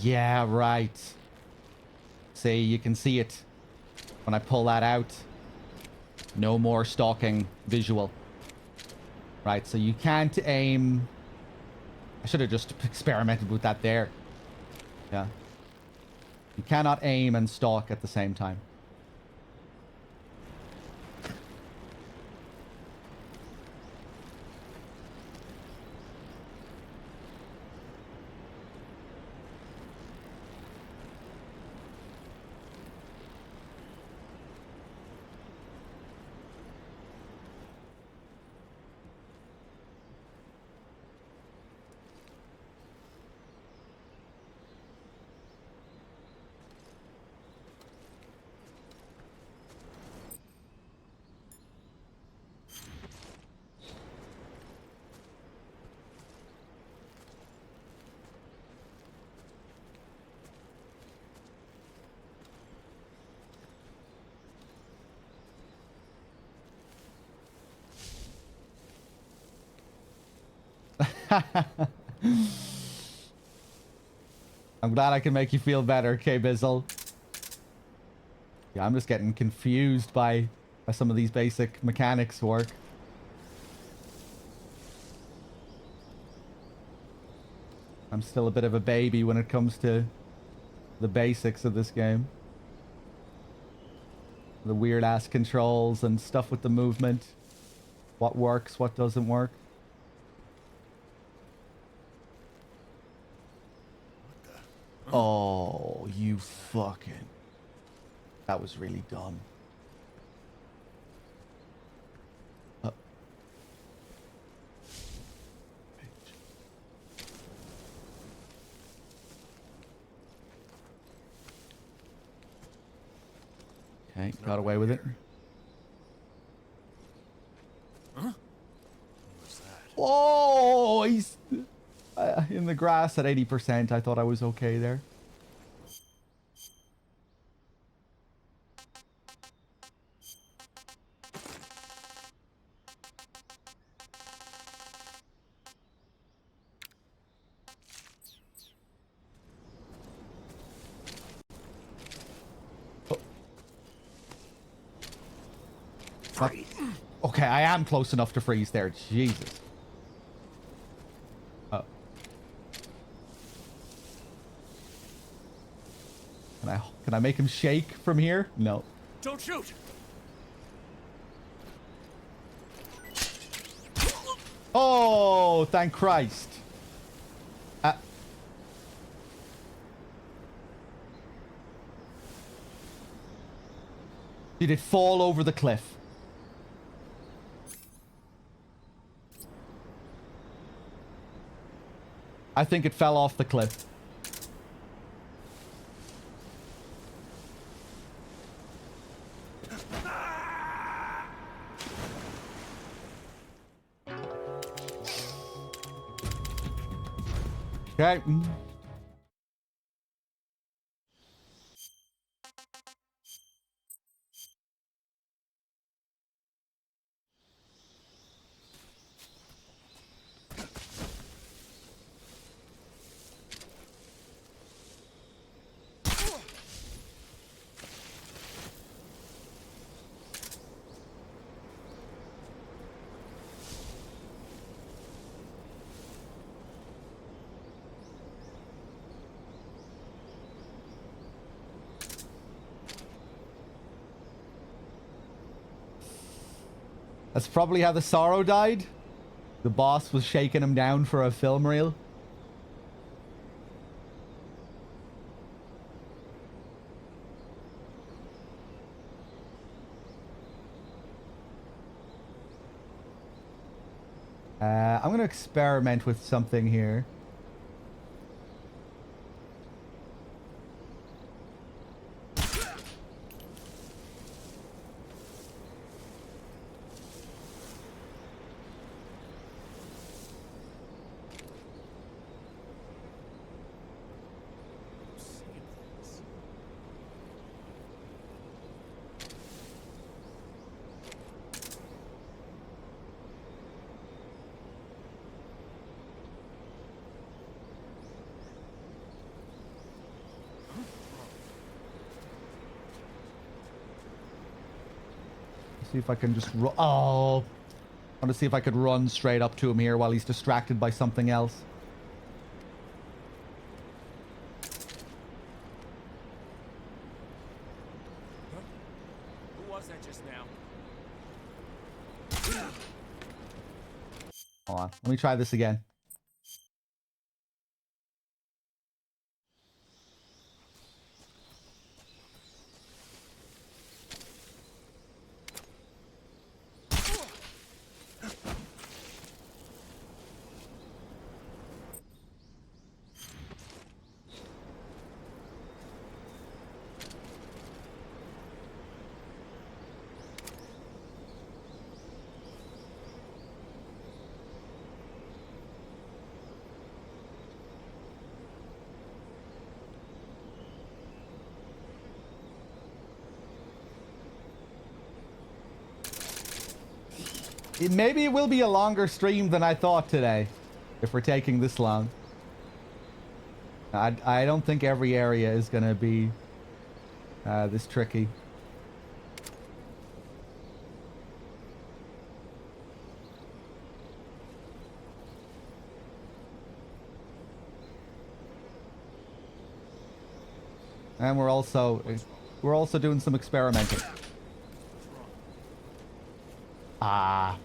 Yeah, right. See, you can see it when I pull that out. No more stalking visual. Right, so you can't aim. I should have just experimented with that there. Yeah. You cannot aim and stalk at the same time. I'm glad I can make you feel better, K-Bizzle. Yeah, I'm just getting confused by how some of these basic mechanics work. I'm still a bit of a baby when it comes to the basics of this game. The weird-ass controls and stuff with the movement. What works, what doesn't work. Oh, you fucking... That was really dumb. Okay, got away with it. Huh? What's that? Oh, he's in the grass at 80%. I thought I was okay there. Freeze. Okay, I am close enough to freeze there. Jesus. Oh. Can I make him shake from here? No. Don't shoot! Oh, thank Christ. Did it fall over the cliff? I think it fell off the cliff. Okay. That's probably how the Sorrow died. The boss was shaking him down for a film reel. I'm going to experiment with something here. See if I can just run. Oh, I want to see if I could run straight up to him here while he's distracted by something else. Who was that just now? Hold on. Let me try this again. Maybe it will be a longer stream than I thought today, if we're taking this long. I don't think every area is going to be this tricky. And we're also doing some experimenting. Ah.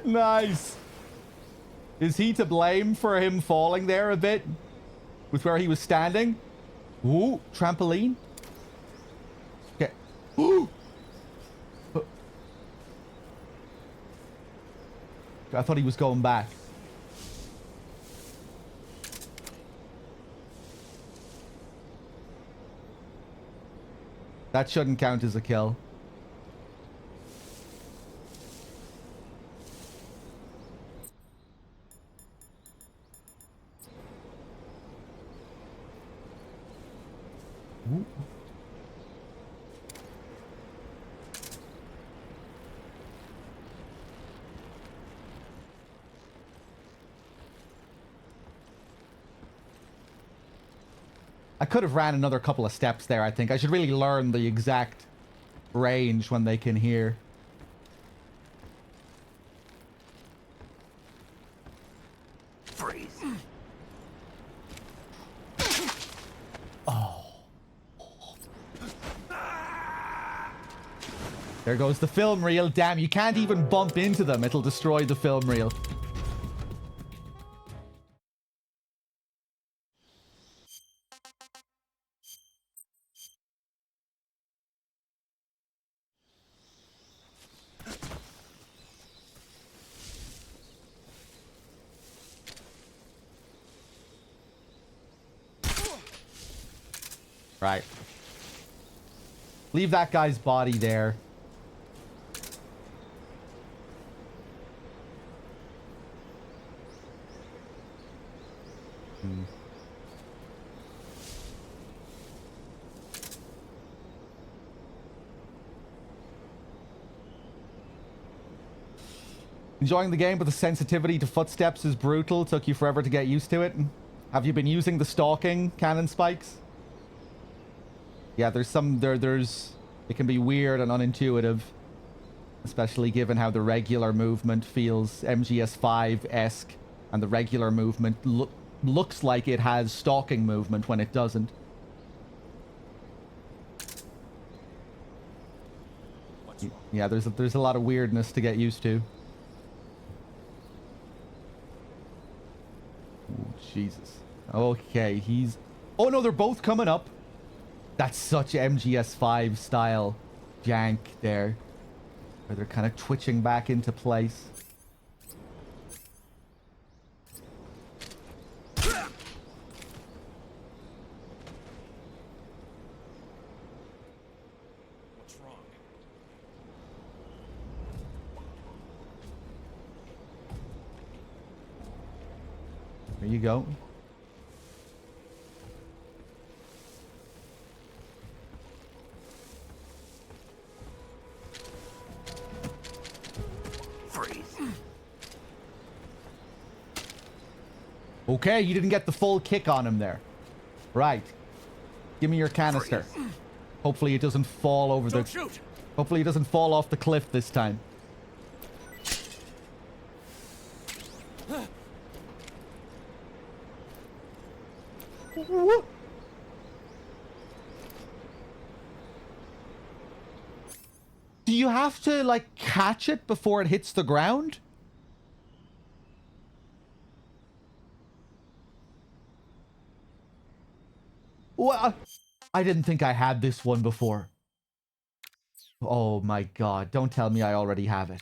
Nice. Is he to blame for him falling there a bit with where he was standing? Ooh, trampoline. Okay. Ooh. I thought he was going back. That shouldn't count as a kill. Ooh. I could have ran another couple of steps there, I think. I should really learn the exact range when they can hear. Freeze. Oh. There goes the film reel. Damn, you can't even bump into them. It'll destroy the film reel. Right. Leave that guy's body there. Enjoying the game, but the sensitivity to footsteps is brutal. Took you forever to get used to it. Have you been using the stalking cannon spikes? Yeah, there's it can be weird and unintuitive, especially given how the regular movement feels MGS5-esque, and the regular movement looks like it has stalking movement when it doesn't. Yeah, there's a lot of weirdness to get used to. Ooh, Jesus. Okay, he's... Oh, no, they're both coming up. That's such MGS5 style jank there. Where they're kind of twitching back into place. What's wrong? There you go. Okay, you didn't get the full kick on him there. Right. Give me your canister. Hopefully it doesn't fall over the... Don't shoot! Hopefully it doesn't fall off the cliff this time. Do you have to, like, catch it before it hits the ground? Well, I didn't think I had this one before. Oh my god, don't tell me I already have it.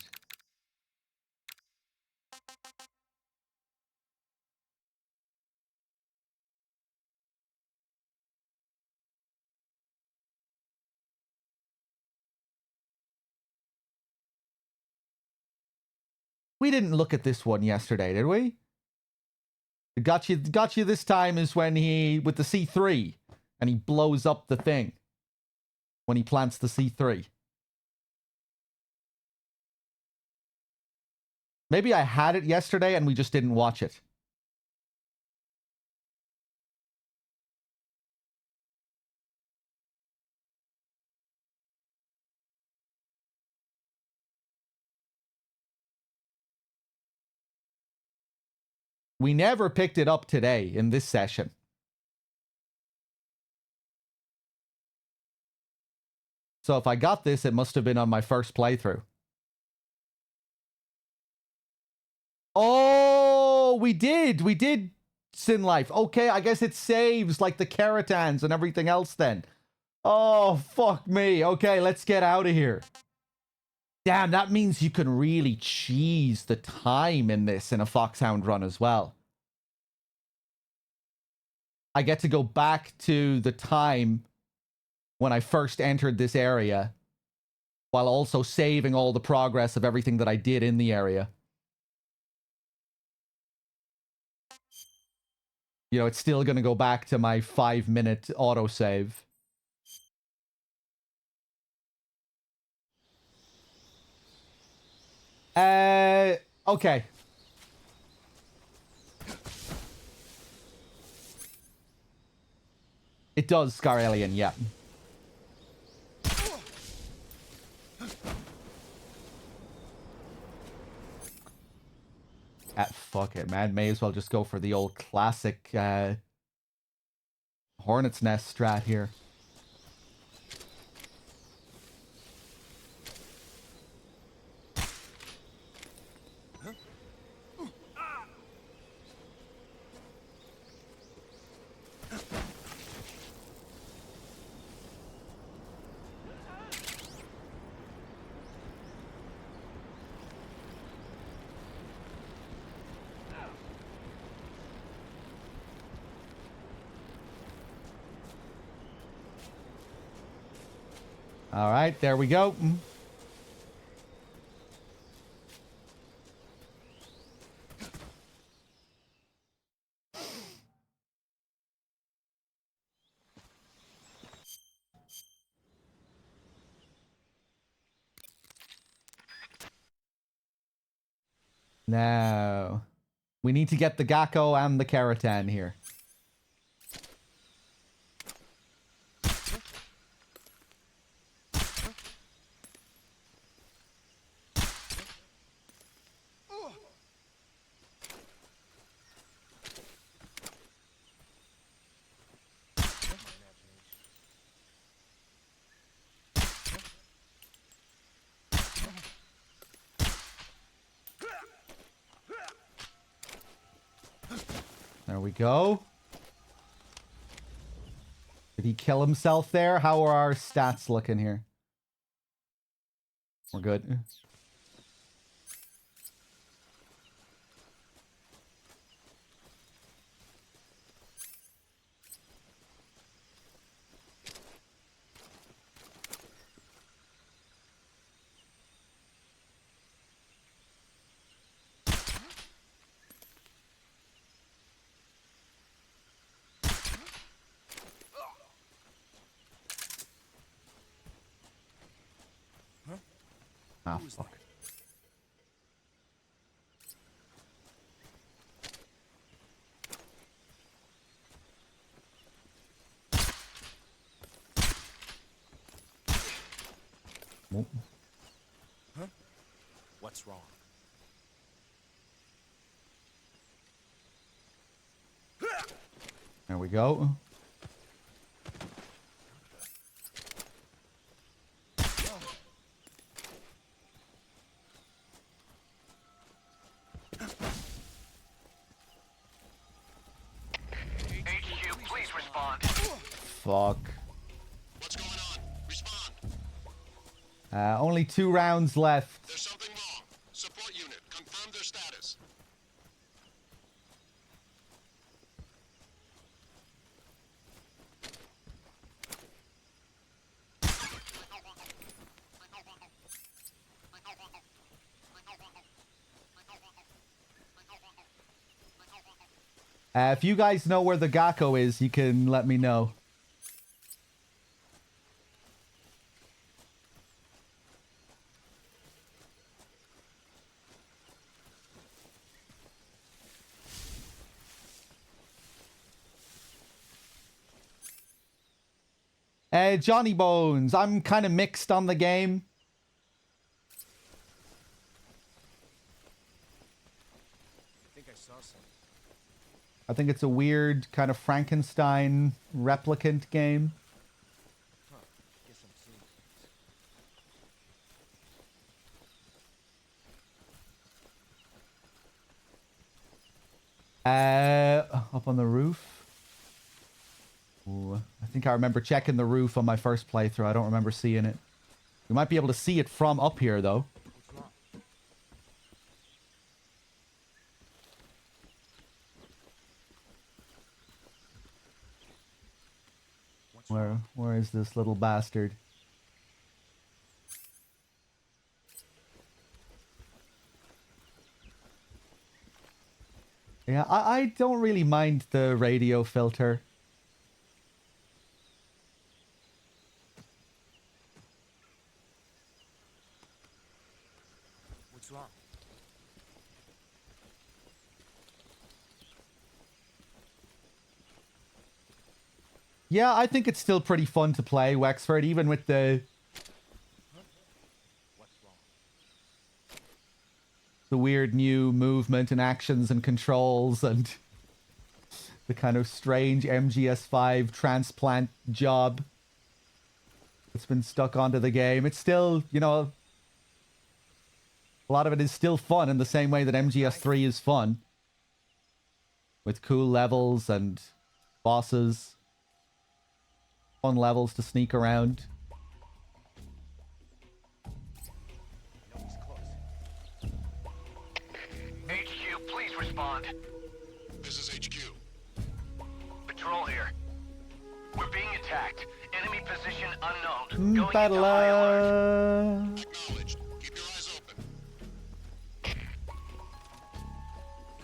We didn't look at this one yesterday, did we? Got you this time is when he, with the C3, and he blows up the thing. When he plants the C3. Maybe I had it yesterday and we just didn't watch it. We never picked it up today in this session. So if I got this, it must have been on my first playthrough. Oh, we did Sin Life. Okay, I guess it saves like the Keratans and everything else then. Oh, fuck me. Okay, let's get out of here. Damn, that means you can really cheese the time in this in a Foxhound run as well. I get to go back to the time when I first entered this area while also saving all the progress of everything that I did in the area. You know, it's still going to go back to my 5-minute autosave. Okay. It does, Scar Alien, yeah. Fuck it, man. May as well just go for the old classic Hornet's Nest strat here. All right, there we go. Now, we need to get the Gakko and the Keratan here. There we go. Did he kill himself there? How are our stats looking here? We're good. Ah, fuck. Nope. Huh? What's wrong? There we go. HQ, please respond. Fuck. What's going on? Respond. Only 2 rounds left. There's something wrong. Support unit, confirm their status. If you guys know where the Gakko is, you can let me know. Johnny Bones, I'm kind of mixed on the game. I think I saw something. I think it's a weird kind of Frankenstein replicant game. Huh. Guess I'm seeing things. Up on the roof. Ooh, I think I remember checking the roof on my first playthrough. I don't remember seeing it. We might be able to see it from up here, though. What's wrong? Where is this little bastard? Yeah, I don't really mind the radio filter. What's wrong? Yeah, I think it's still pretty fun to play Wexford, even with the What's wrong? weird new movement and actions and controls and the kind of strange MGS5 transplant job that's been stuck onto the game. It's still, you know, a lot of it is still fun in the same way that MGS3 is fun. With cool levels and bosses. Fun levels to sneak around. No, he's close. HQ, please respond. This is HQ. Patrol here. We're being attacked. Enemy position unknown. Going Battle. into high alert. Acknowledged. Keep your eyes open.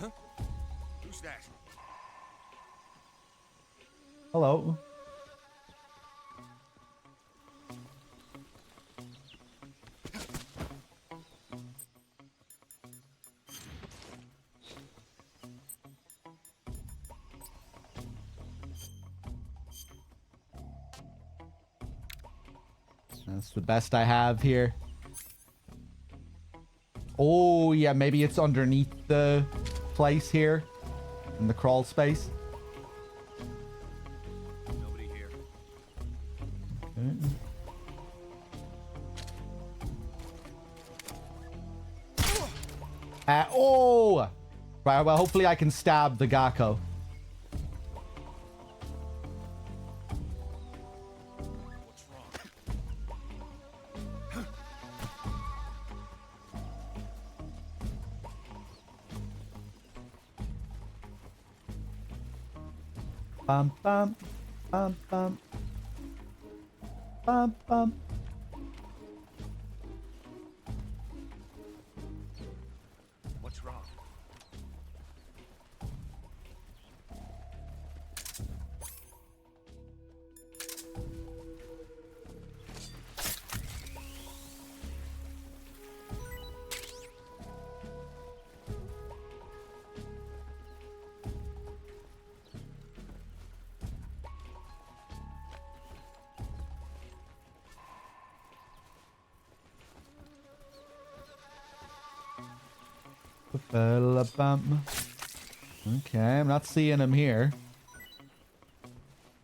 Huh? Who's that? Hello. That's the best I have here. Oh, yeah, maybe it's underneath the place here. In the crawl space. Nobody here. Oh! Right, well, hopefully I can stab the Gakko. Bum bum bum bum bum bum. What's wrong? Ba-ba-la-bum. Okay, I'm not seeing him here.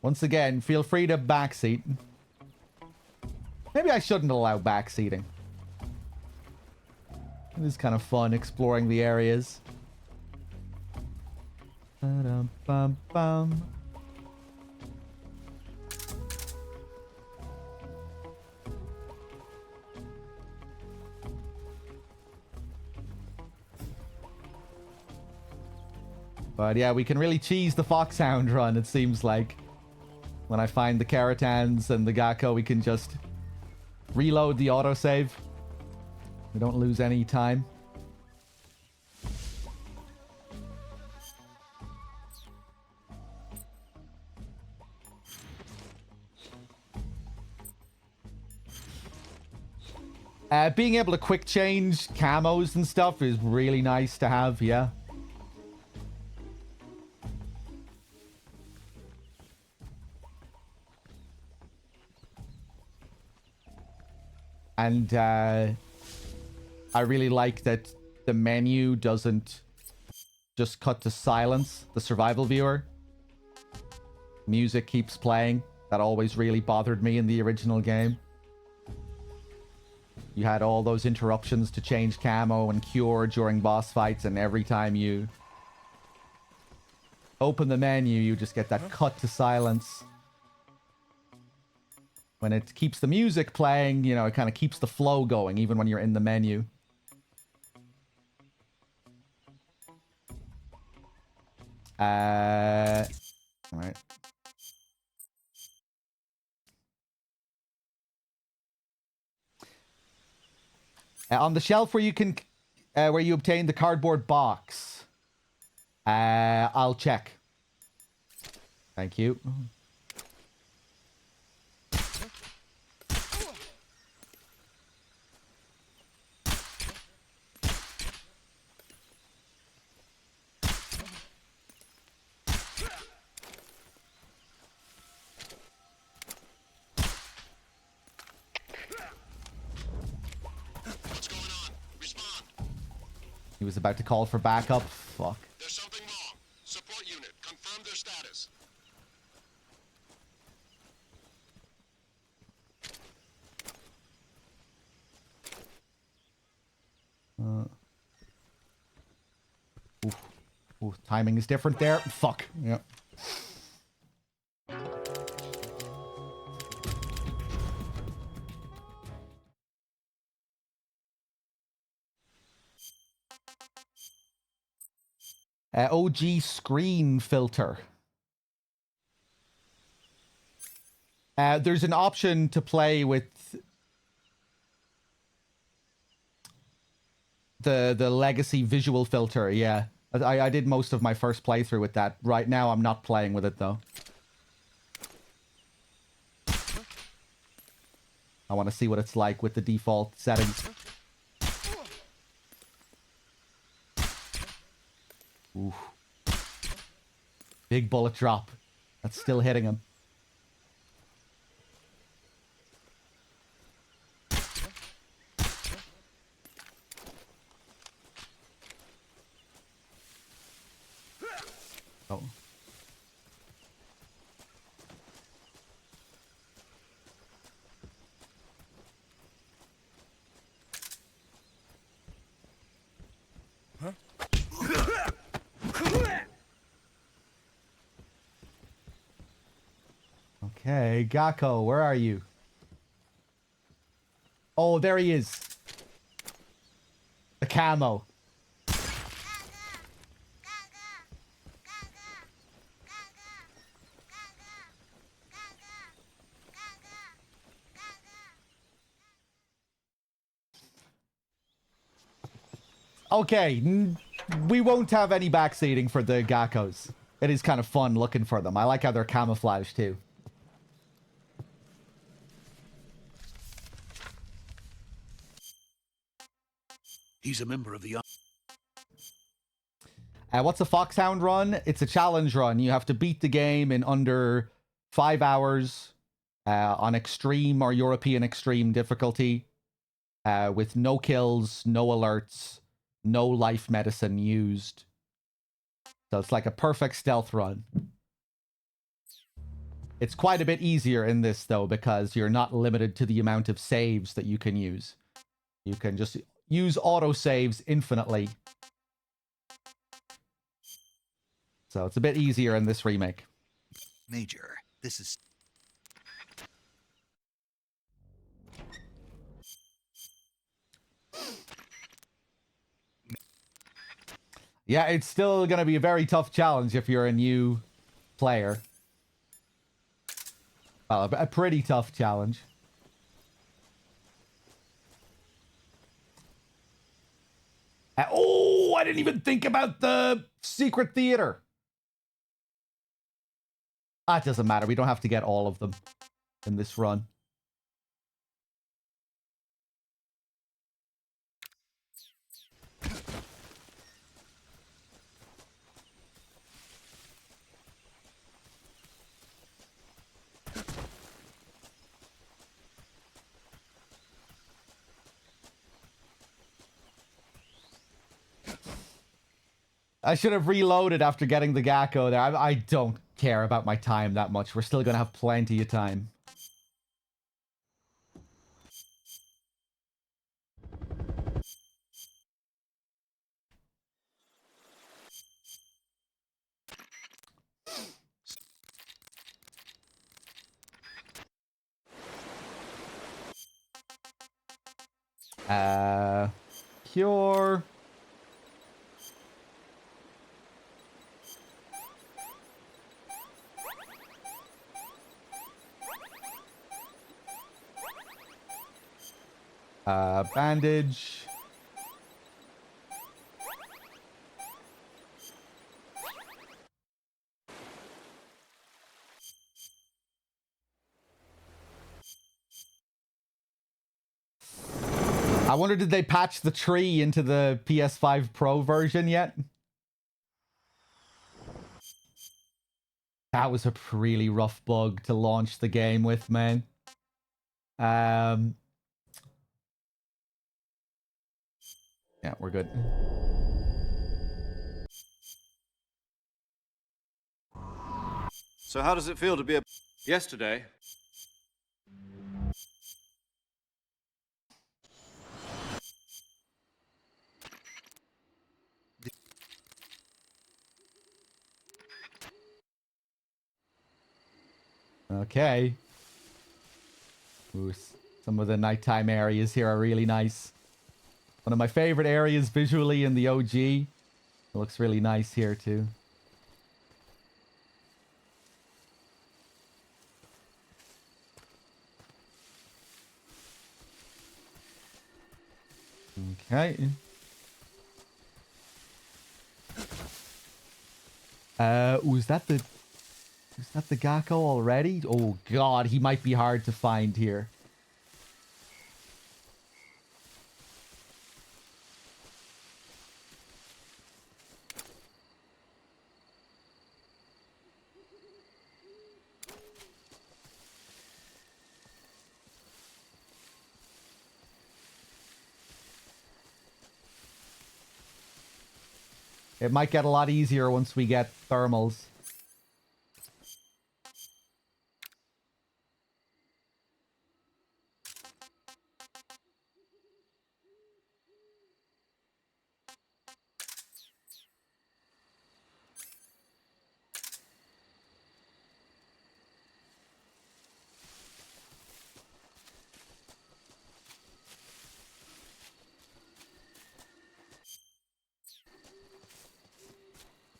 Once again, feel free to backseat. Maybe I shouldn't allow backseating. It is kind of fun exploring the areas. Ba-dum-bum-bum. But yeah, we can really cheese the Foxhound run, it seems like. When I find the Keratans and the Gakko, we can just reload the autosave. We don't lose any time. Being able to quick change camos and stuff is really nice to have, yeah. And I really like that the menu doesn't just cut to silence the survival viewer. Music keeps playing. That always really bothered me in the original game. You had all those interruptions to change camo and cure during boss fights, and every time you open the menu, you just get that cut to silence. When it keeps the music playing, you know, it kind of keeps the flow going, even when you're in the menu. Alright. On the shelf where you can, where you obtain the cardboard box. I'll check. Thank you. He was about to call for backup. Fuck. There's something wrong. Support unit, confirm their status. Ooh, timing is different there. Fuck. Yep. OG screen filter. There's an option to play with the legacy visual filter, yeah. I did most of my first playthrough with that. Right now, I'm not playing with it, though. I want to see what it's like with the default settings. Ooh. Big bullet drop. That's still hitting him. Oh. Okay, Gakko, where are you? Oh, there he is. The camo. Okay, we won't have any backseating for the geckos. It is kind of fun looking for them. I like how they're camouflaged too. He's a member of the... What's a Foxhound run? It's a challenge run. You have to beat the game in under 5 hours on extreme or European extreme difficulty with no kills, no alerts, no life medicine used. So it's like a perfect stealth run. It's quite a bit easier in this, though, because you're not limited to the amount of saves that you can use. You can just use autosaves infinitely. So it's a bit easier in this remake. Major, this is... Yeah, it's still going to be a very tough challenge if you're a new player. Well, a pretty tough challenge. Oh, I didn't even think about the secret theater. Ah, it doesn't matter. We don't have to get all of them in this run. I should have reloaded after getting the Gecko there. I don't care about my time that much. We're still going to have plenty of time. Cure. Bandage. I wonder, did they patch the tree into the PS5 Pro version yet? That was a really rough bug to launch the game with, man. Yeah, we're good. So how does it feel to be a... Yesterday, Okay. Ooh, some of the nighttime areas here are really nice. One of my favorite areas visually in the OG. It looks really nice here too. Okay. Was that the... Is that the Gecko already? Oh god, he might be hard to find here. It might get a lot easier once we get thermals.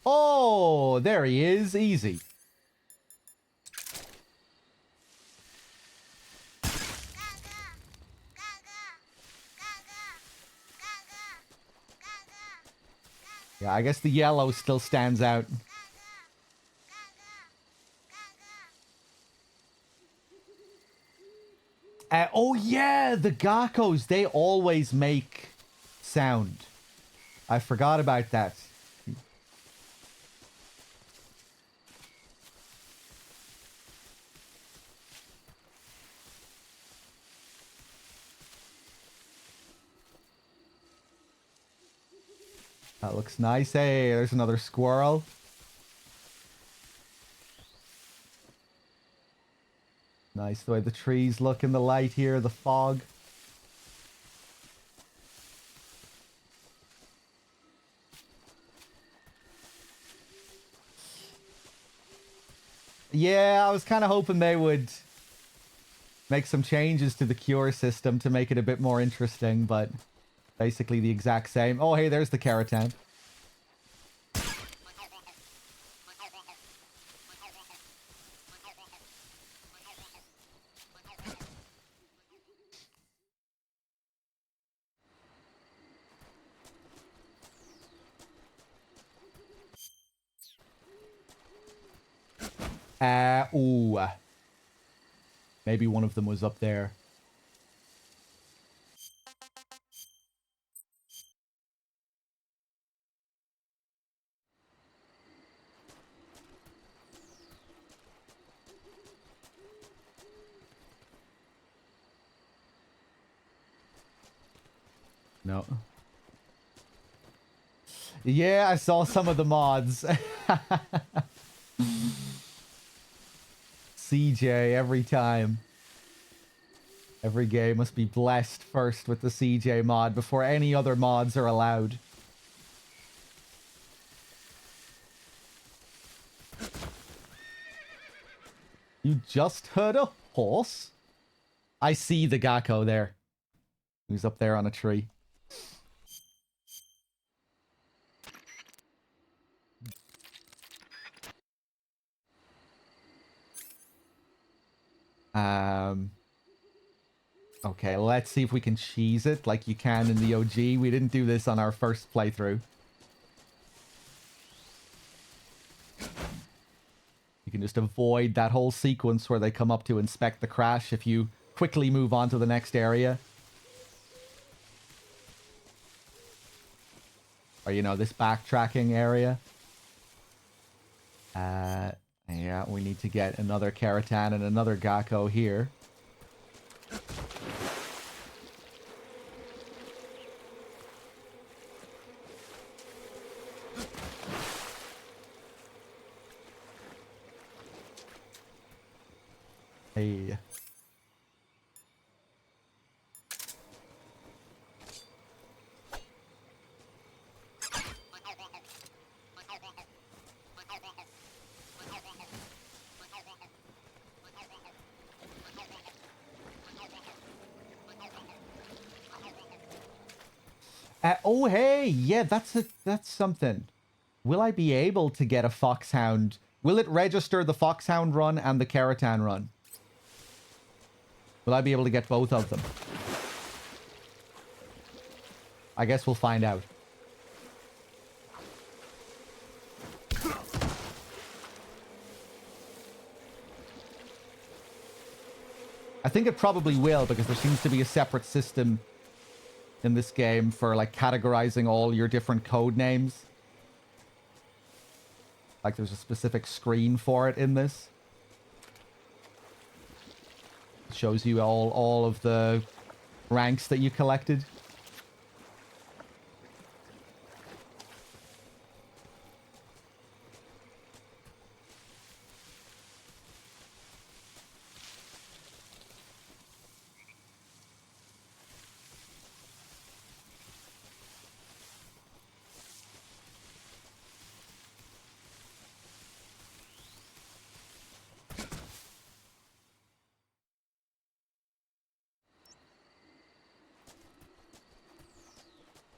Oh, there he is. Easy. Yeah, I guess the yellow still stands out. Oh yeah, the geckos, they always make sound. I forgot about that. That looks nice. Hey, there's another squirrel. Nice the way the trees look in the light here, the fog. Yeah, I was kind of hoping they would make some changes to the cure system to make it a bit more interesting, but basically the exact same. Oh, hey, there's the keratin. Ooh. Maybe one of them was up there. No. Yeah, I saw some of the mods. CJ every time. Every game must be blessed first with the CJ mod before any other mods are allowed. You just heard a horse? I see the gecko there. He's up there on a tree. Okay, let's see if we can cheese it like you can in the OG. We didn't do this on our first playthrough. You can just avoid that whole sequence where they come up to inspect the crash if you quickly move on to the next area. Or, you know, this backtracking area. Yeah, we need to get another keratin and another gecko here. Hey. Oh, hey, yeah, that's something. Will I be able to get a foxhound? Will it register the foxhound run and the keratin run? Will I be able to get both of them? I guess we'll find out. I think it probably will, because there seems to be a separate system in this game for, like, categorizing all your different code names. Like, there's a specific screen for it in this. It shows you all of the ranks that you collected.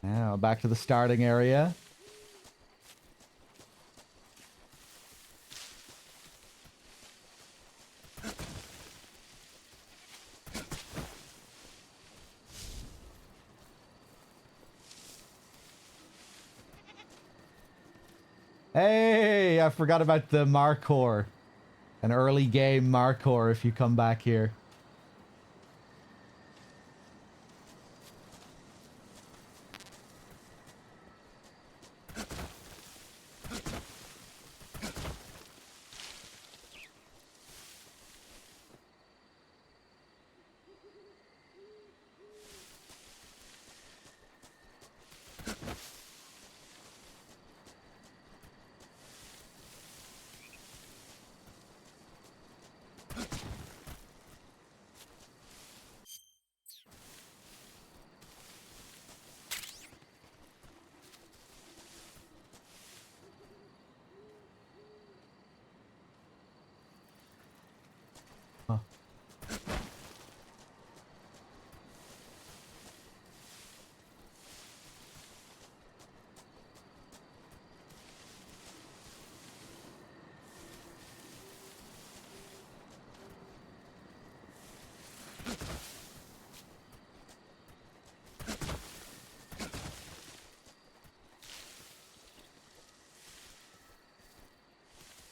Now, back to the starting area. Hey, I forgot about the Marcor. An early game Marcor if you come back here. Huh.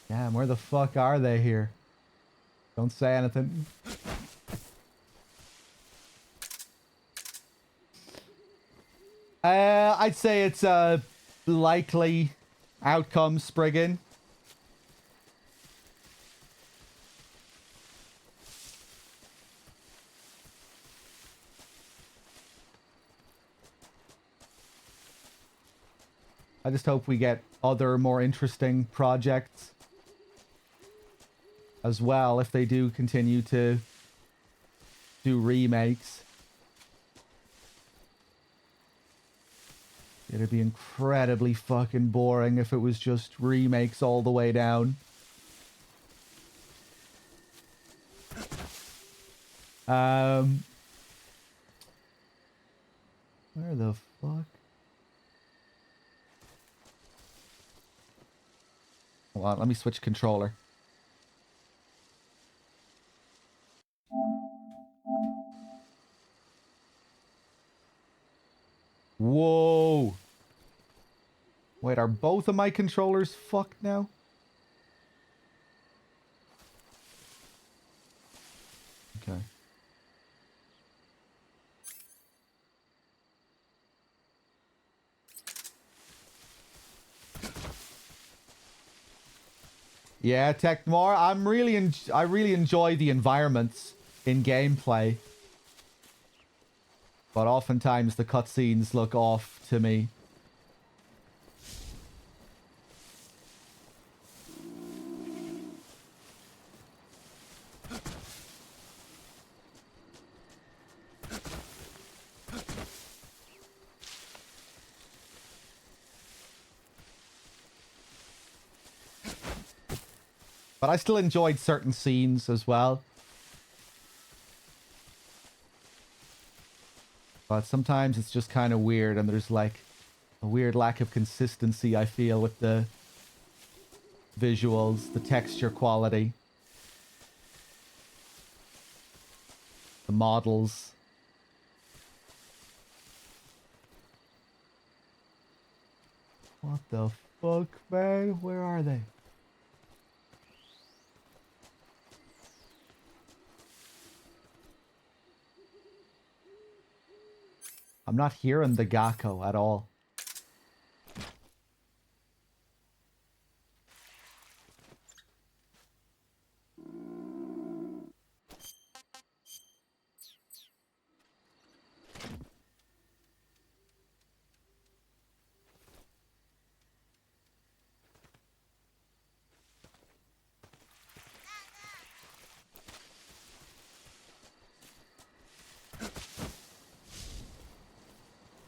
Damn, where the fuck are they here? Don't say anything. I'd say it's a likely outcome, Spriggan. I just hope we get other more interesting projects as well if they do continue to do remakes. It'd be incredibly fucking boring if it was just remakes all the way down. Where the fuck? Hold on, let me switch controller. Whoa. Wait, are both of my controllers fucked now? Okay. Yeah, Techmore, I really enjoy the environments in gameplay. But oftentimes the cutscenes look off to me. But I still enjoyed certain scenes as well. But sometimes it's just kind of weird, and there's like a weird lack of consistency, I feel, with the visuals, the texture quality, the models. What the fuck, man? Where are they? I'm not hearing the Gakko at all.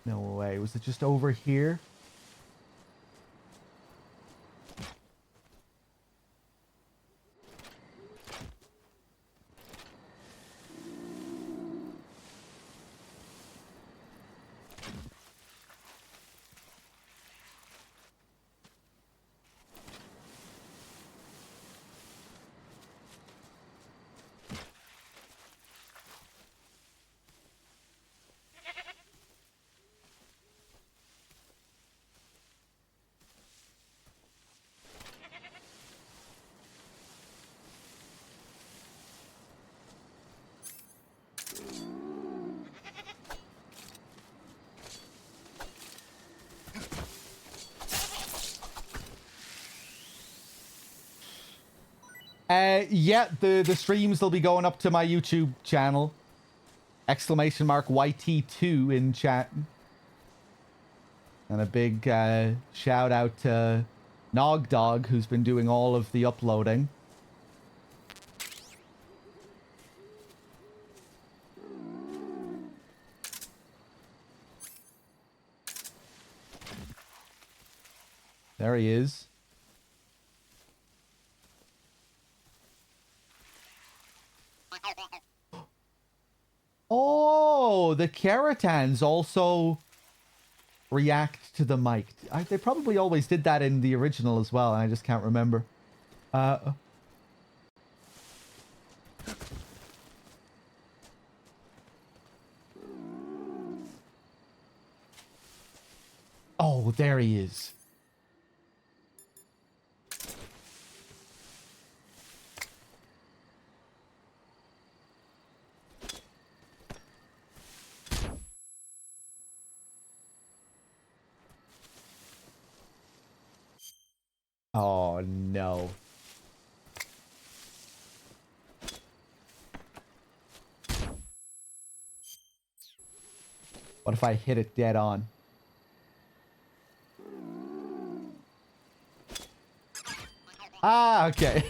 No way. Was it just over here? Yeah, the streams will be going up to my YouTube channel. Exclamation mark YT2 in chat. And a big shout out to Threedogg, who's been doing all of the uploading. There he is. Oh, the Keratans also react to the mic. They probably always did that in the original as well, and I just can't remember. Oh, there he is. Oh, no. What if I hit it dead on? Ah, okay.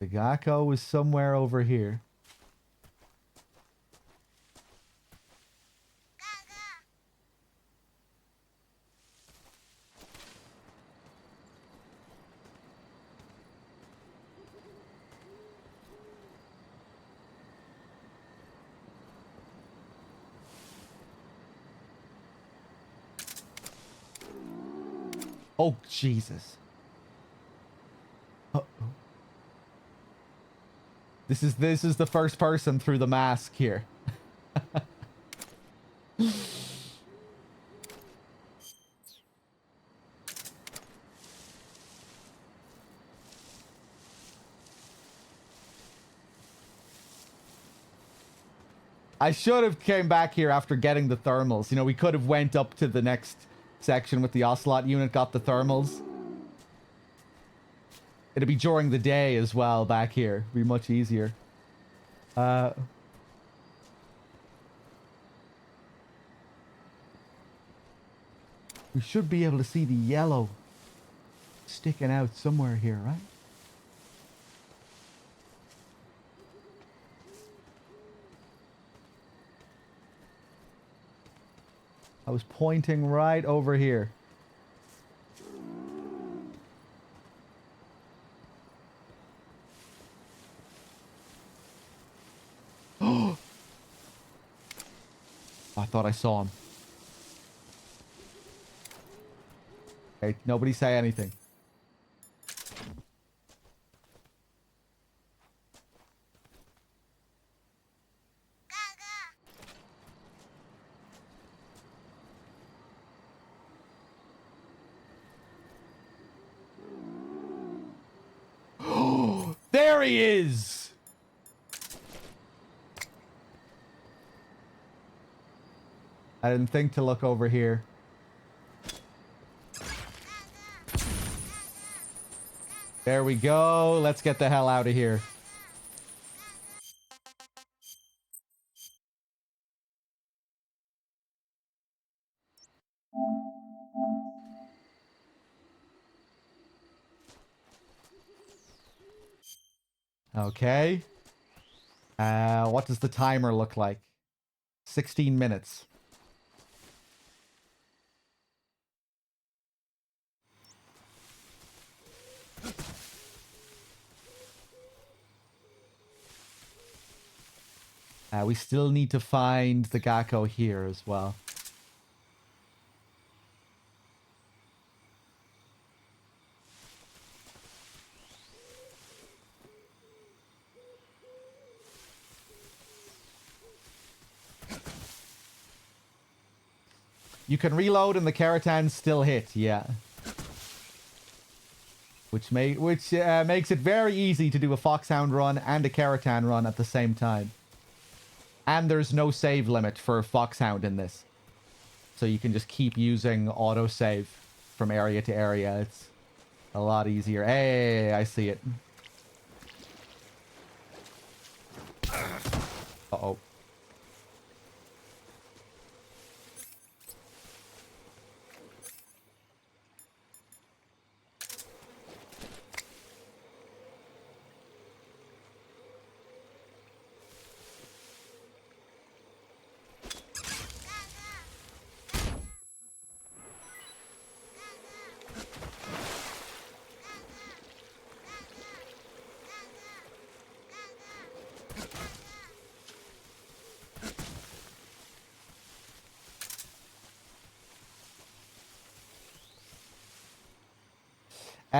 The Gakko is somewhere over here. Oh, Jesus. Uh-oh. This is the first person through the mask here. I should have came back here after getting the thermals. You know, we could have went up to the next section with the Ocelot unit, got the thermals. It'd be during the day as well back here. It'd be much easier. We should be able to see the yellow sticking out somewhere here, right? I was pointing right over here. Oh! I thought I saw him. Okay, nobody say anything. There he is! I didn't think to look over here. There we go. Let's get the hell out of here. Okay. What does the timer look like? 16 minutes. We still need to find the Gakko here as well. You can reload and the Keratans still hit, yeah. Which makes it very easy to do a Foxhound run and a Keratan run at the same time. And there's no save limit for Foxhound in this. So you can just keep using autosave from area to area. It's a lot easier. Hey, I see it. Uh-oh.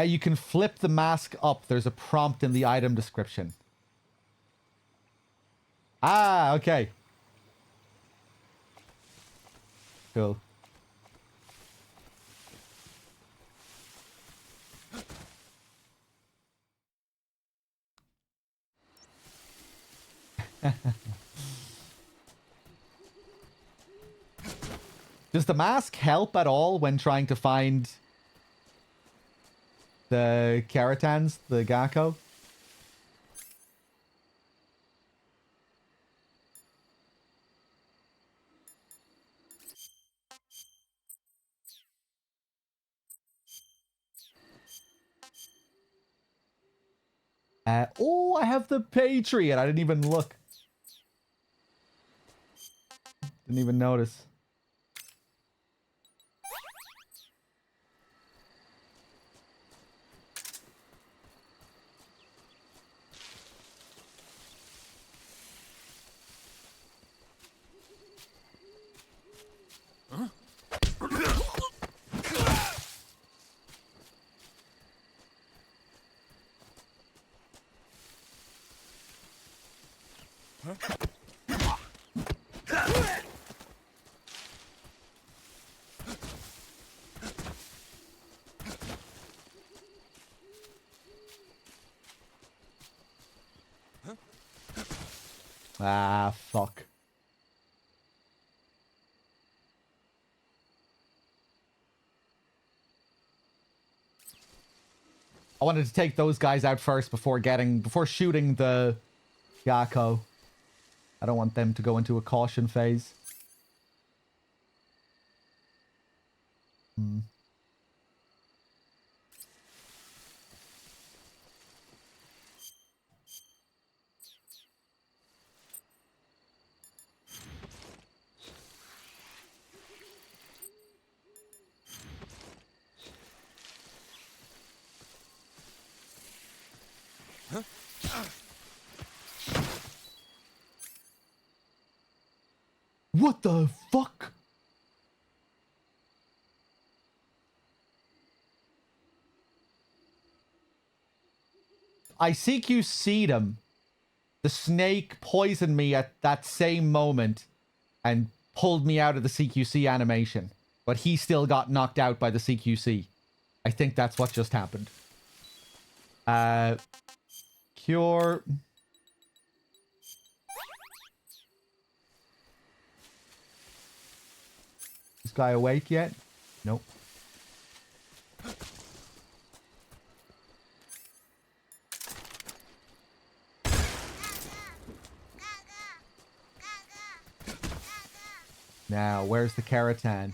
You can flip the mask up. There's a prompt in the item description. Ah, okay. Cool. Does the mask help at all when trying to find the Keratans, the Gakko? Oh, I have the Patriot. I didn't even look. Didn't even notice. Ah, fuck. I wanted to take those guys out first before shooting the Gakko. I don't want them to go into a caution phase. Hmm. What the fuck? I CQC'd him. The snake poisoned me at that same moment and pulled me out of the CQC animation. But he still got knocked out by the CQC. I think that's what just happened. Cure. This guy awake yet? Nope. Now, where's the Keratan?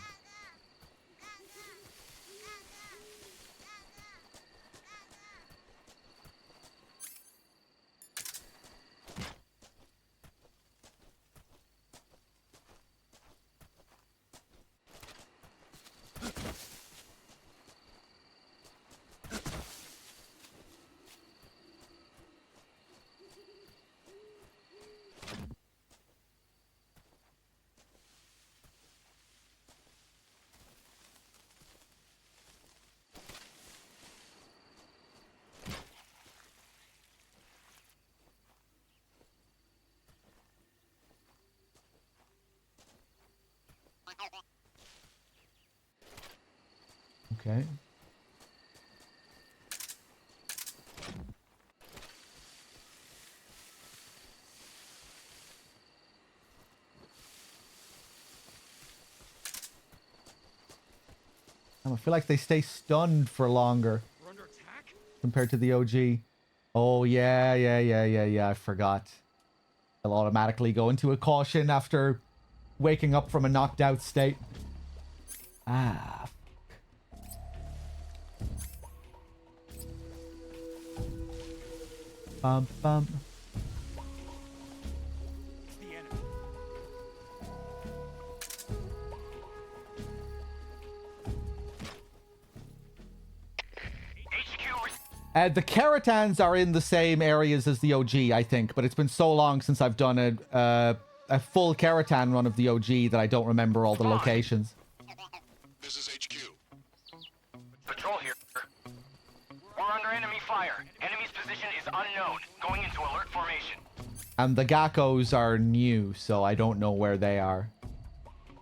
Okay. I feel like they stay stunned for longer compared to the OG. Oh, yeah. I forgot. They'll automatically go into a caution after waking up from a knocked out state. Ah. Bum, bum. The Keratans are in the same areas as the OG, I think, but it's been so long since I've done a full Keratan run of the OG that I don't remember all the locations. This is HQ. Patrol here. We're under enemy fire. Enemy's position is unknown. Going into alert formation. And the Gakkos are new, so I don't know where they are.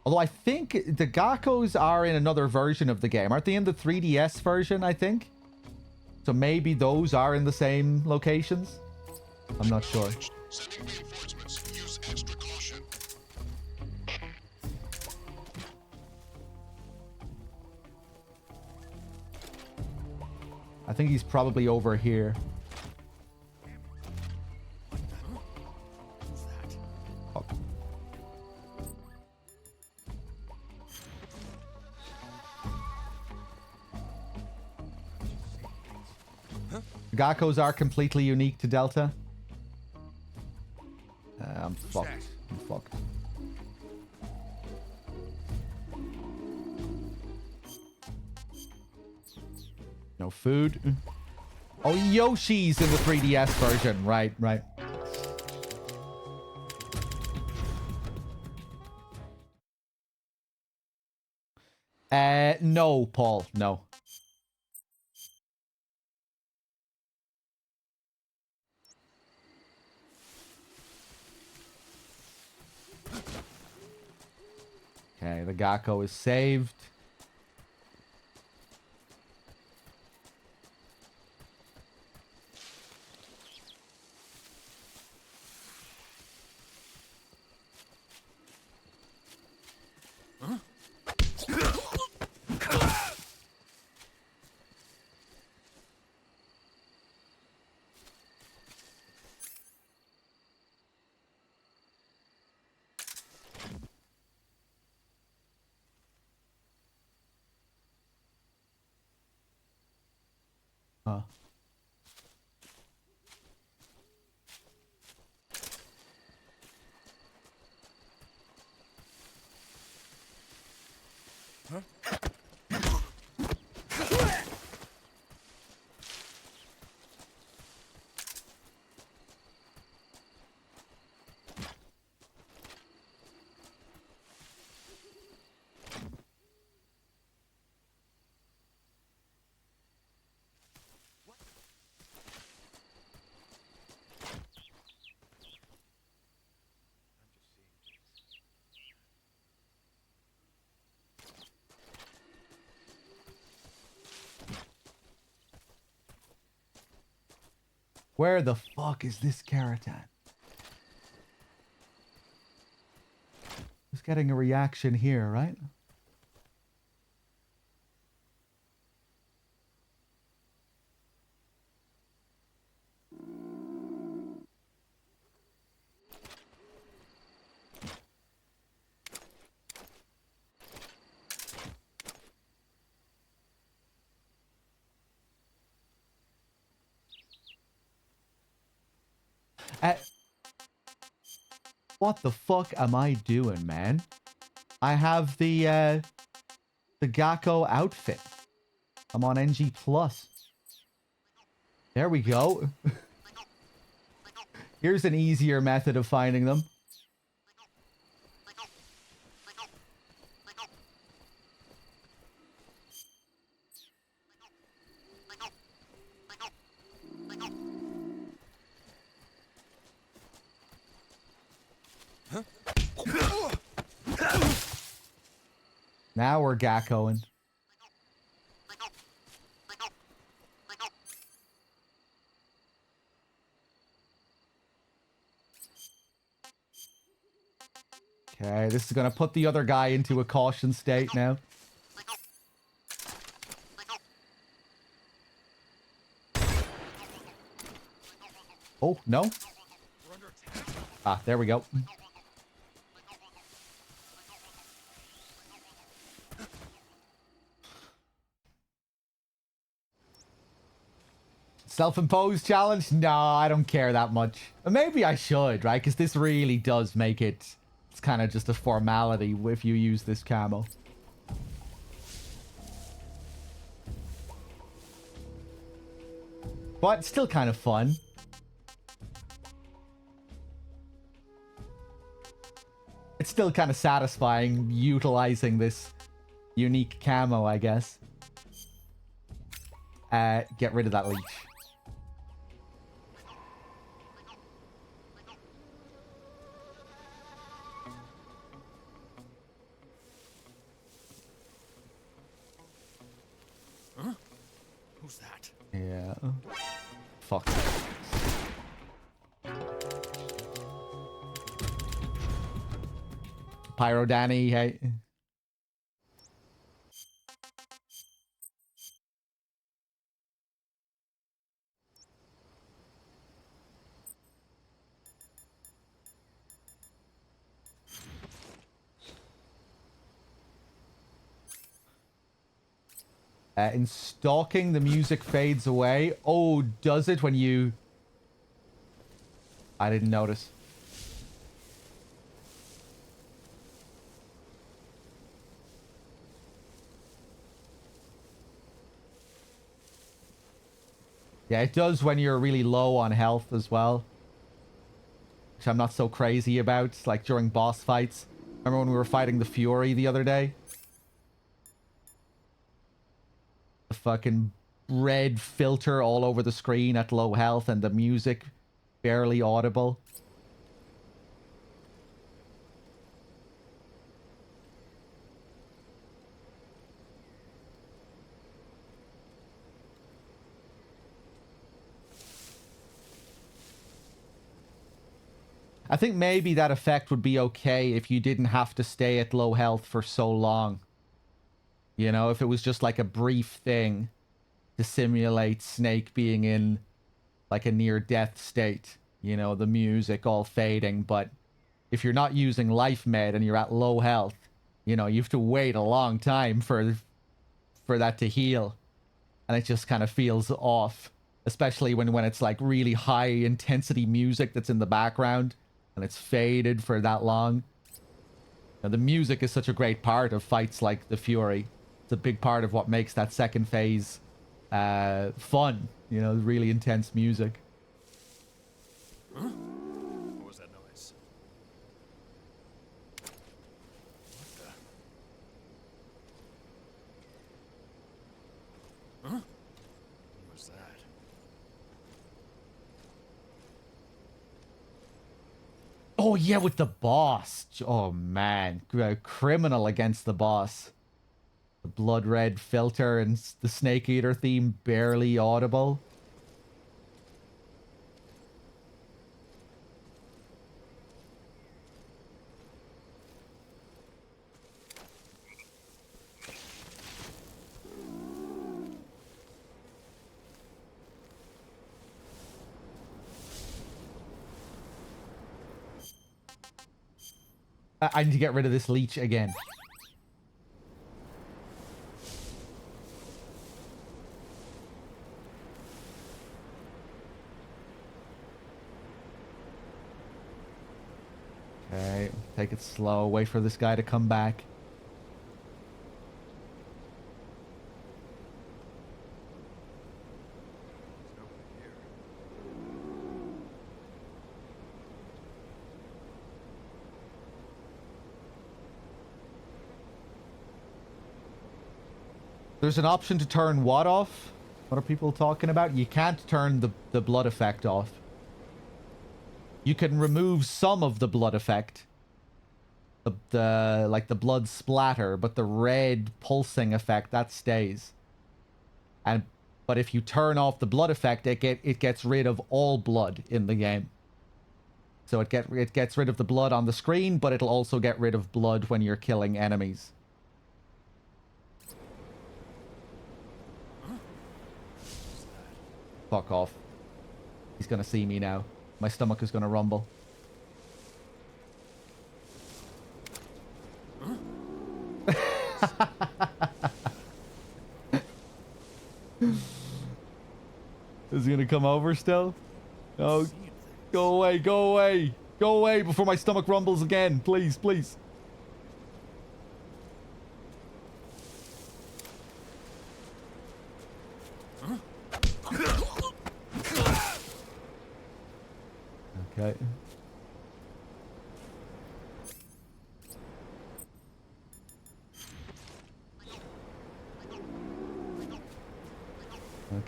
Although I think the Gakkos are in another version of the game. Aren't they in the 3DS version, I think? So maybe those are in the same locations? I'm not sure. Sending reinforcements. Use extra caution. I think he's probably over here. Oh. The Gakkos are completely unique to Delta. I'm fucked. I'm fucked. No food. Oh, Yoshi's in the 3DS version. Right. No, Paul. No. Okay, the Gakko is saved. Huh. Where the fuck is this Keratan? Who's getting a reaction here, right? What the fuck am I doing, man? I have the Gakko outfit. I'm on NG+. There we go. Here's an easier method of finding them. Now we're Gakkoing. Okay, this is gonna put the other guy into a caution state now. Oh, no. Ah, there we go. Self-imposed challenge? No, I don't care that much. Maybe I should, right? Because this really does make it... It's kind of just a formality if you use this camo. But it's still kind of fun. It's still kind of satisfying utilizing this unique camo, I guess. Get rid of that leech. Huh? Who's that? Yeah. Fuck. Pyro Danny, hey. In stalking, the music fades away. Oh, does it when you... I didn't notice. Yeah, it does when you're really low on health as well. Which I'm not so crazy about, like during boss fights. Remember when we were fighting the Fury the other day? The fucking red filter all over the screen at low health and the music barely audible. I think maybe that effect would be okay if you didn't have to stay at low health for so long. You know, if it was just like a brief thing to simulate Snake being in like a near-death state. You know, the music all fading, but if you're not using life med and you're at low health, you know, you have to wait a long time for that to heal. And it just kind of feels off. Especially when it's like really high intensity music that's in the background and it's faded for that long. Now, the music is such a great part of fights like the Fury. It's a big part of what makes that second phase fun. You know, really intense music. Huh? What was that noise? What the? Huh? What was that? Oh, yeah, with the boss. Oh, man. Criminal against the boss. The blood red filter and the Snake Eater theme barely audible. I need to get rid of this leech again. Okay, take it slow. Wait for this guy to come back. There's an option to turn what off? What are people talking about? You can't turn the blood effect off. You can remove some of the blood effect. Like the blood splatter, but the red pulsing effect, that stays. But if you turn off the blood effect, it gets rid of all blood in the game. So it gets rid of the blood on the screen, but it'll also get rid of blood when you're killing enemies. Fuck off. He's gonna see me now. My stomach is gonna rumble. Is he gonna come over still? Oh, go away, go away. Go away before my stomach rumbles again. Please, please. Okay.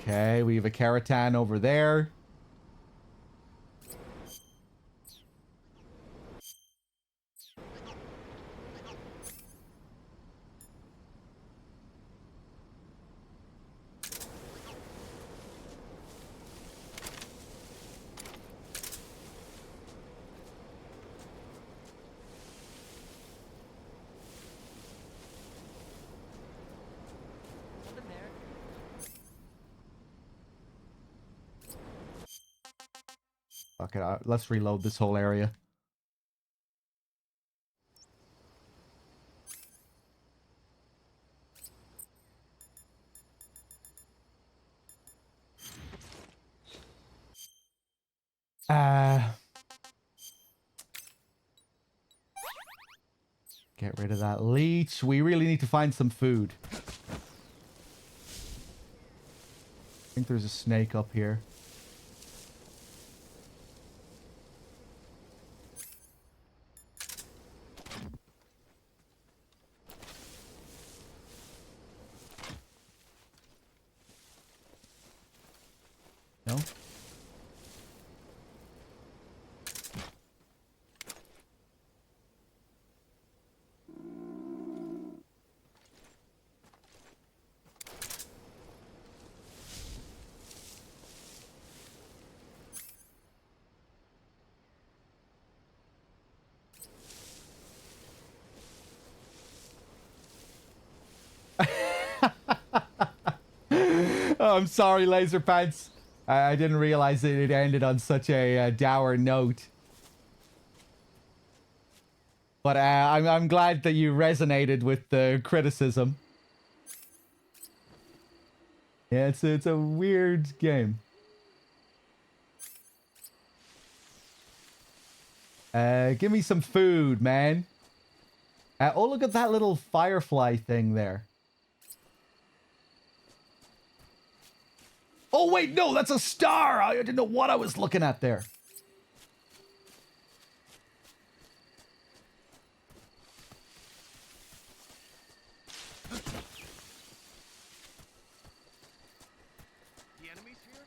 Okay, we have a Keratin over there. Something there. Fuck it, let's reload this whole area. Get rid of that leech. We really need to find some food. I think there's a snake up here. No? Oh, I'm sorry, Laser Pants. I didn't realize that it ended on such a dour note. But I'm glad that you resonated with the criticism. Yeah, it's a weird game. Give me some food, man. Oh, look at that little firefly thing there. Oh, wait, no, that's a star. I didn't know what I was looking at there. The enemies here?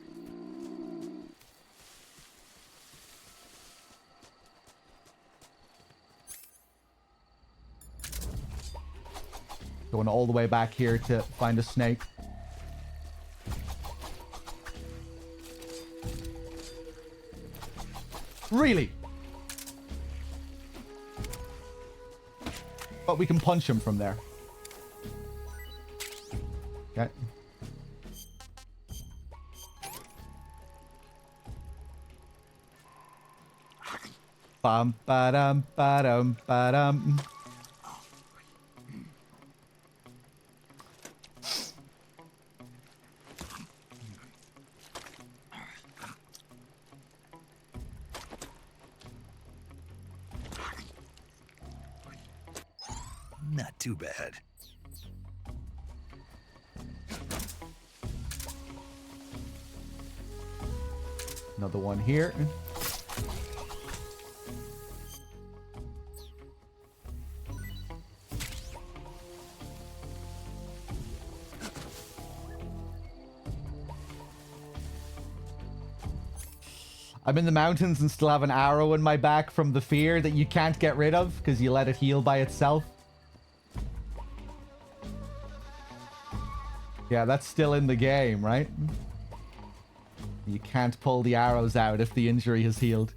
Going all the way back here to find a snake. Really? But we can punch him from there. Okay. Bum ba dum ba dum ba dum. Not too bad. Another one here. I'm in the mountains and still have an arrow in my back from the fear that you can't get rid of because you let it heal by itself. Yeah, that's still in the game, right? You can't pull the arrows out if the injury has healed.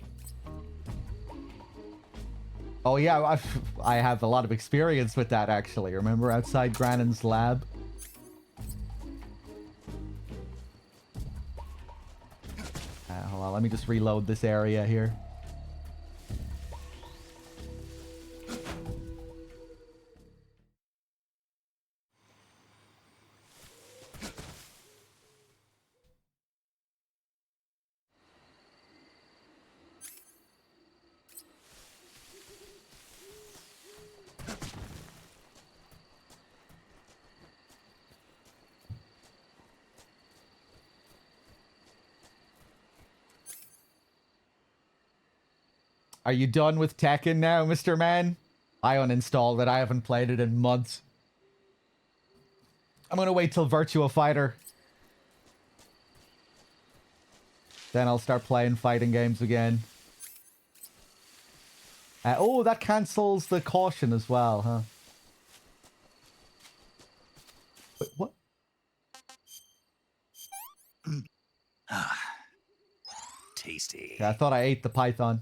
Oh yeah, I have a lot of experience with that actually. Remember outside Grannon's lab? Hold on, let me just reload this area here. Are you done with Tekken now, Mr. Man? I uninstalled it. I haven't played it in months. I'm gonna wait till Virtua Fighter. Then I'll start playing fighting games again. Oh, that cancels the caution as well, huh? Wait, what? Tasty. Yeah, I thought I ate the python.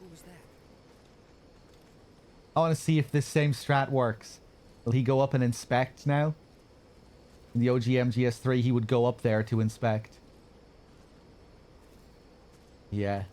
Who was that? I want to see if this same strat works. Will he go up and inspect now? In the OG MGS3, he would go up there to inspect. Yeah.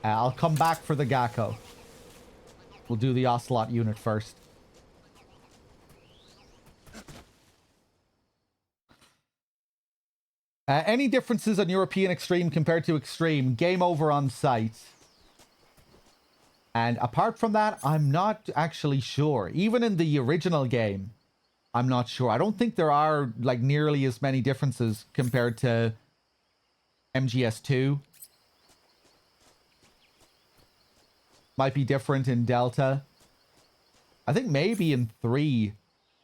I'll come back for the Gakko. We'll do the Ocelot unit first. Any differences on European Extreme compared to Extreme? Game over on site. And apart from that, I'm not actually sure. Even in the original game, I'm not sure. I don't think there are like nearly as many differences compared to MGS2. Might be different in Delta. I think maybe in 3.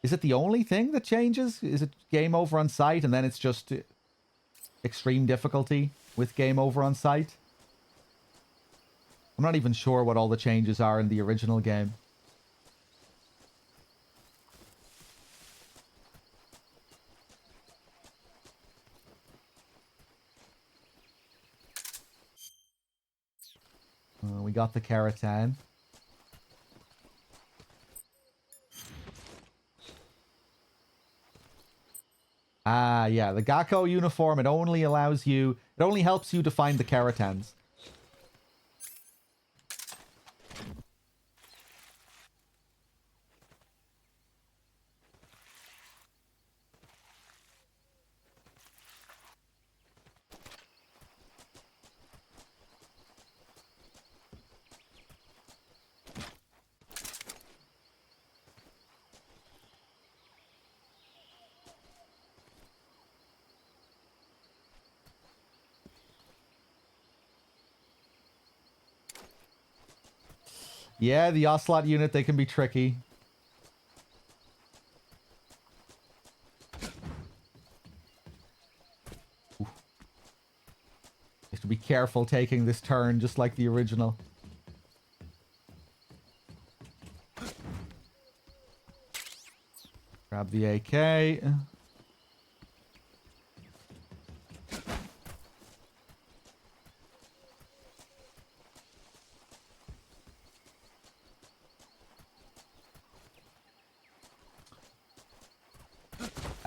Is it the only thing that changes? Is it game over on site and then it's just extreme difficulty with game over on site? I'm not even sure what all the changes are in the original game. We got the Keratin. Ah, yeah, the Gakko uniform, it only allows you... It only helps you to find the Keratans. Yeah, the Ocelot unit, they can be tricky. Oof. You have to be careful taking this turn, just like the original. Grab the AK.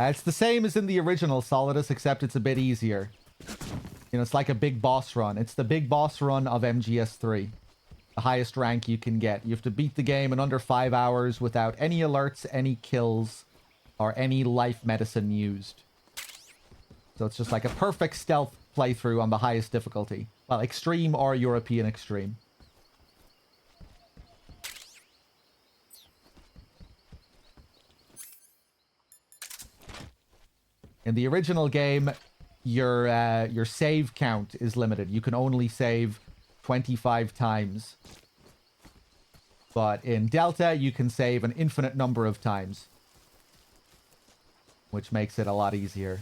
It's the same as in the original Solidus, except it's a bit easier. You know, it's like a big boss run. It's the big boss run of MGS3. The highest rank you can get. You have to beat the game in under 5 hours without any alerts, any kills, or any life medicine used. So it's just like a perfect stealth playthrough on the highest difficulty. Well, extreme or European extreme. In the original game, your save count is limited. You can only save 25 times. But in Delta, you can save an infinite number of times. Which makes it a lot easier.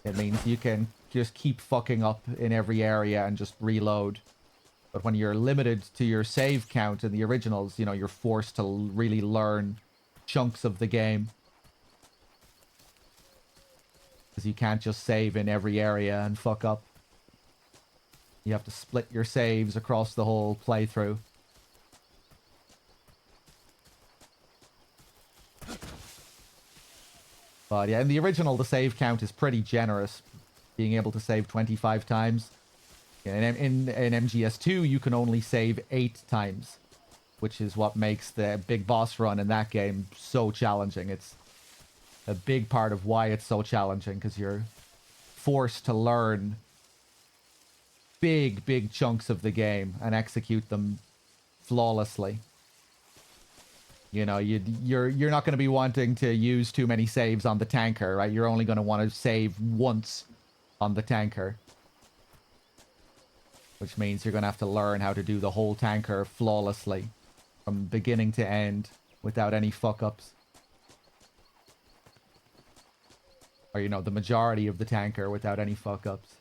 It means you can just keep fucking up in every area and just reload. But when you're limited to your save count in the originals, you know, you're forced to really learn chunks of the game. Because you can't just save in every area and fuck up. You have to split your saves across the whole playthrough. But yeah, in the original, the save count is pretty generous. Being able to save 25 times. In MGS2, you can only save 8 times. Which is what makes the big boss run in that game so challenging. It's a big part of why it's so challenging, because you're forced to learn big chunks of the game and execute them flawlessly. You know, you're not going to be wanting to use too many saves on the tanker, right? You're only going to want to save once on the tanker. Which means you're going to have to learn how to do the whole tanker flawlessly from beginning to end without any fuck-ups. Or, you know, the majority of the tanker without any fuck-ups.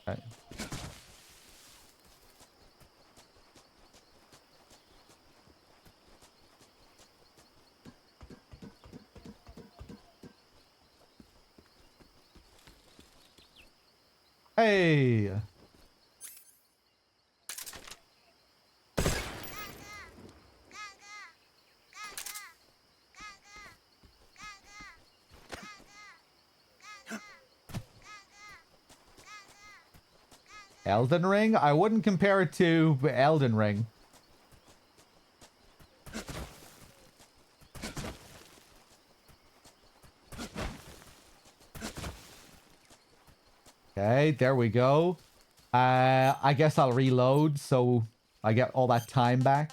Okay. Hey! Elden Ring? I wouldn't compare it to Elden Ring. Okay, there we go. I guess I'll reload so I get all that time back.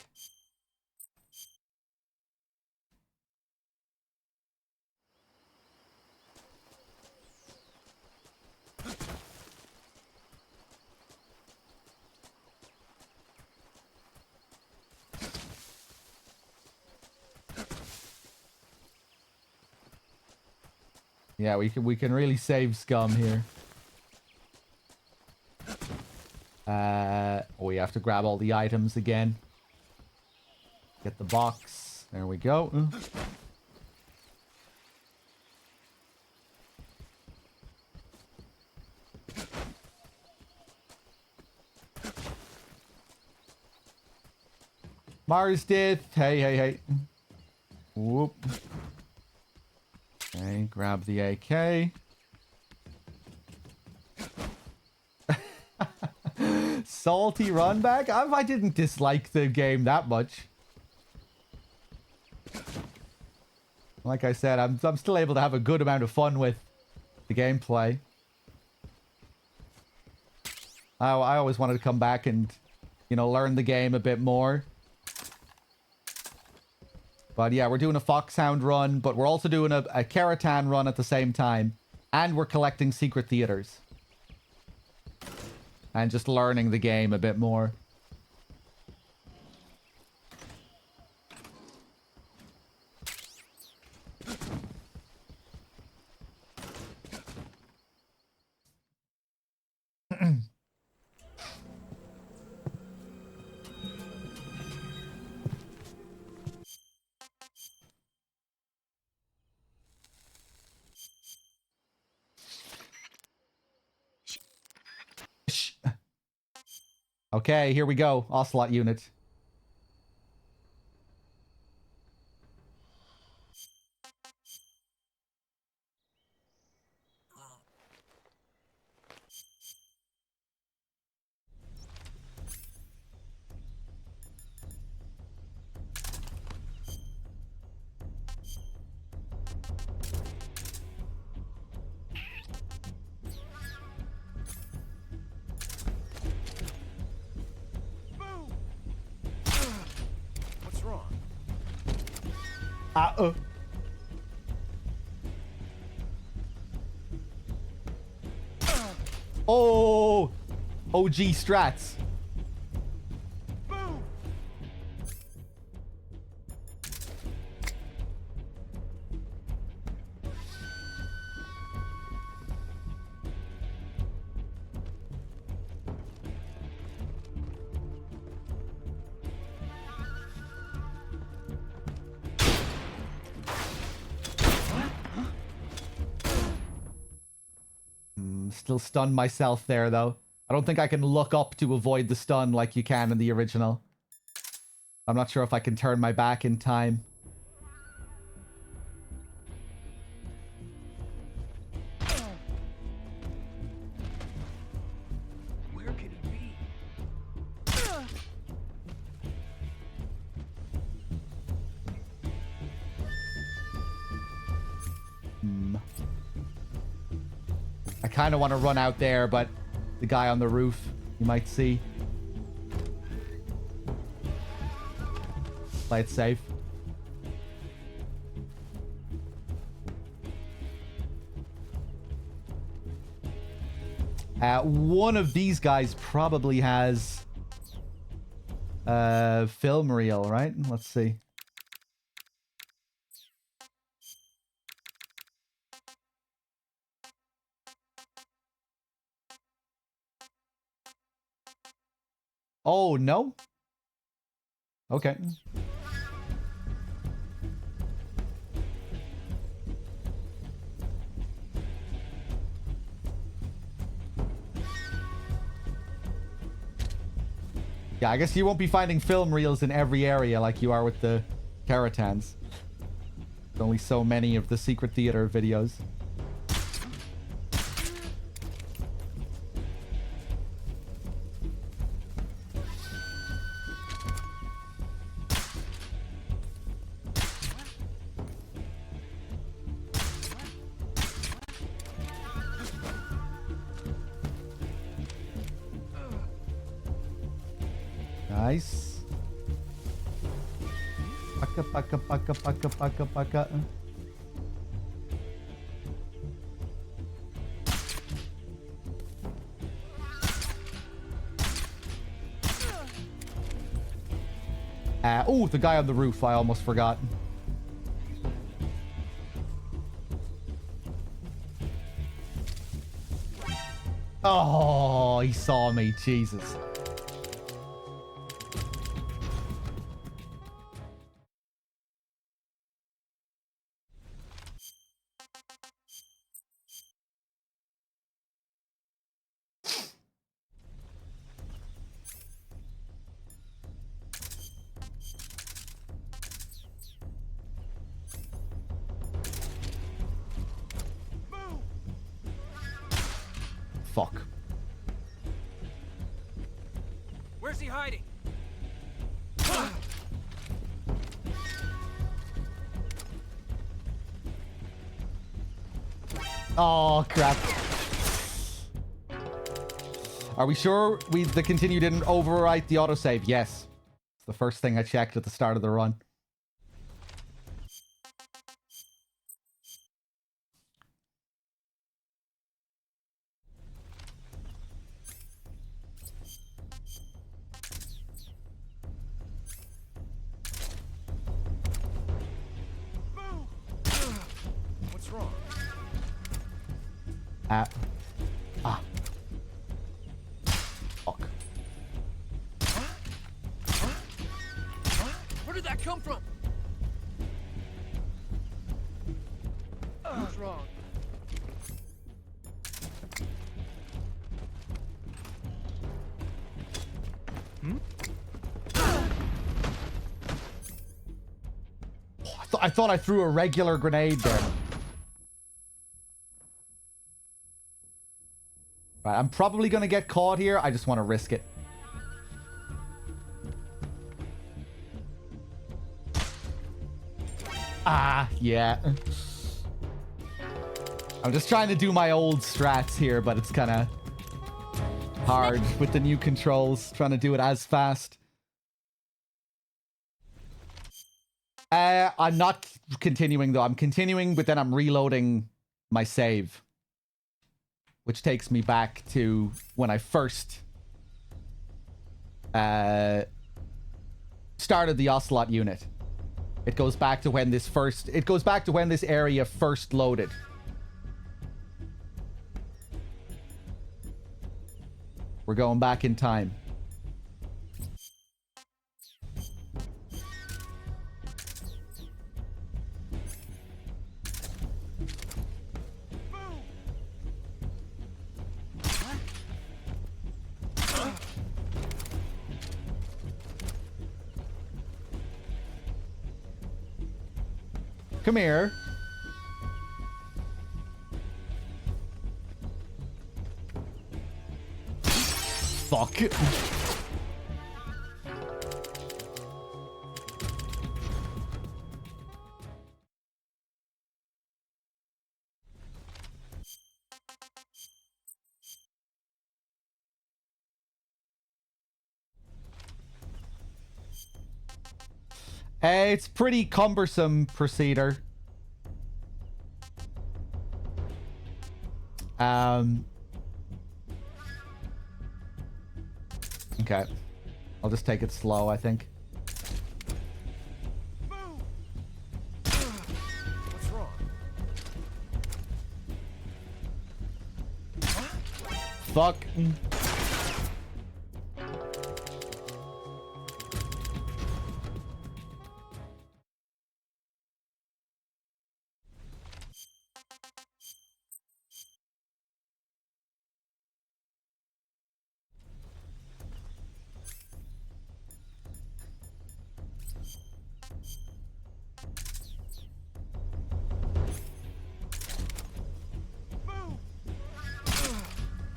Yeah, we can really save scum here. We have to grab all the items again. Get the box. There we go. Mars did. Hey. Whoop. Okay, grab the AK. Salty run back? I didn't dislike the game that much. Like I said, I'm still able to have a good amount of fun with the gameplay. I always wanted to come back and, you know, learn the game a bit more. But yeah, we're doing a Foxhound run, but we're also doing a Keratan run at the same time. And we're collecting secret theaters. And just learning the game a bit more. Okay, here we go. Ocelot unit. What's wrong? Oh! OG strats. Still stunned myself there, though. I don't think I can look up to avoid the stun like you can in the original. I'm not sure if I can turn my back in time. Where could he be? I kind of want to run out there, but the guy on the roof, you might see. Play it safe. One of these guys probably has film reel, right? Let's see. Oh, no? Okay. Yeah, I guess you won't be finding film reels in every area like you are with the Keratans. There's only so many of the secret theater videos. Nice. Paka paka paka paka paka paka. Oh, the guy on the roof. I almost forgot. Oh, he saw me. Jesus. Fuck. Where's he hiding? Oh, crap. Are we sure the continue didn't overwrite the autosave? Yes. It's the first thing I checked at the start of the run. wrong? Ah. Fuck. Where did that come from? What's wrong? I thought I threw a regular grenade there. Right, I'm probably going to get caught here. I just want to risk it. Ah, yeah. I'm just trying to do my old strats here, but it's kind of hard with the new controls. Trying to do it as fast. I'm not continuing, though. I'm continuing, but then I'm reloading my save. Which takes me back to when I first started the Ocelot unit. It goes back to when this area first loaded. We're going back in time. Come here. Fuck. It's pretty cumbersome procedure. Okay. I'll just take it slow, I think. What's wrong? Fuck.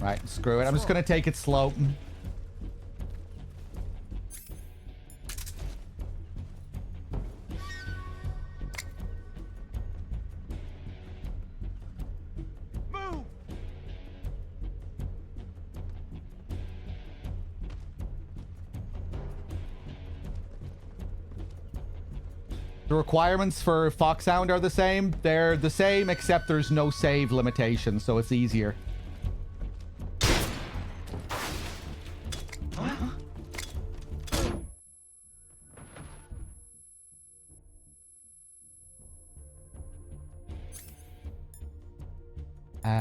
Right, screw it. I'm just gonna take it slow. The requirements for Foxhound are the same. They're the same, except there's no save limitation, so it's easier.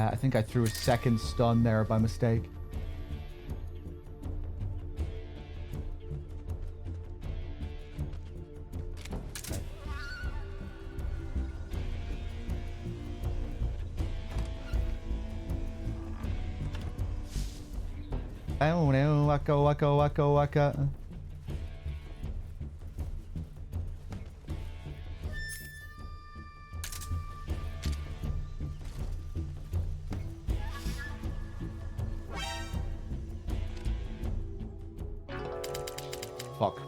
I think I threw a second stun there by mistake. Oh no, waka waka waka waka. Fuck.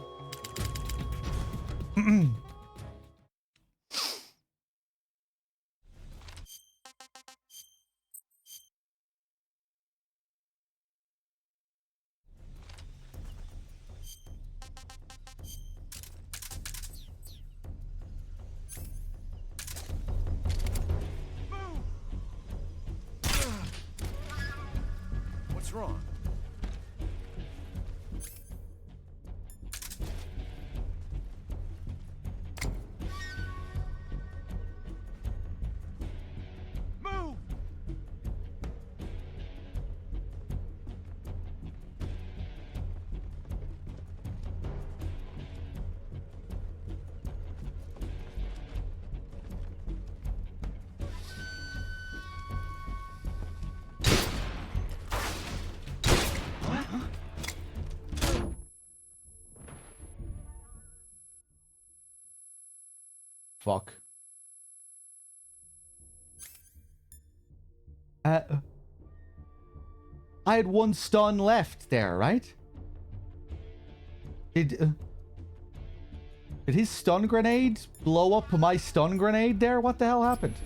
What's wrong? Fuck. I had one stun left there, right? Did his stun grenade blow up my stun grenade there? What the hell happened?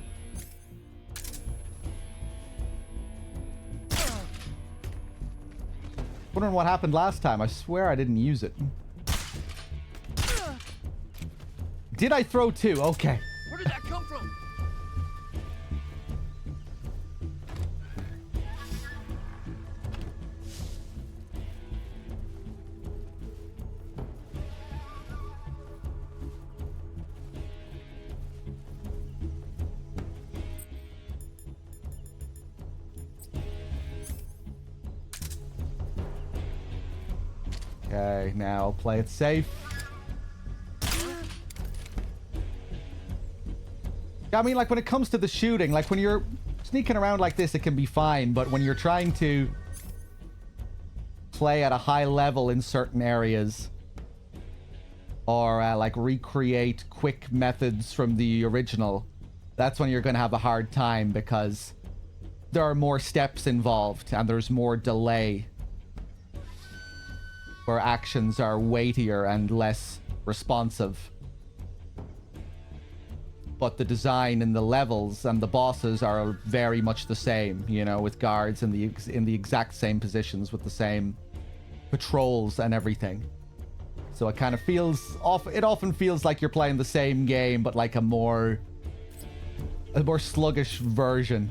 Wondering what happened last time. I swear I didn't use it. Did I throw two? Okay. Where did that come from? Okay, now I'll play it safe. I mean, like, when it comes to the shooting, like, when you're sneaking around like this, it can be fine, but when you're trying to play at a high level in certain areas, or, like, recreate quick methods from the original, that's when you're going to have a hard time, because there are more steps involved, and there's more delay, where actions are weightier and less responsive. But the design and the levels and the bosses are very much the same, you know, with guards in the exact same positions with the same patrols and everything. So it kind of feels off. It often feels like you're playing the same game, but like a more sluggish version.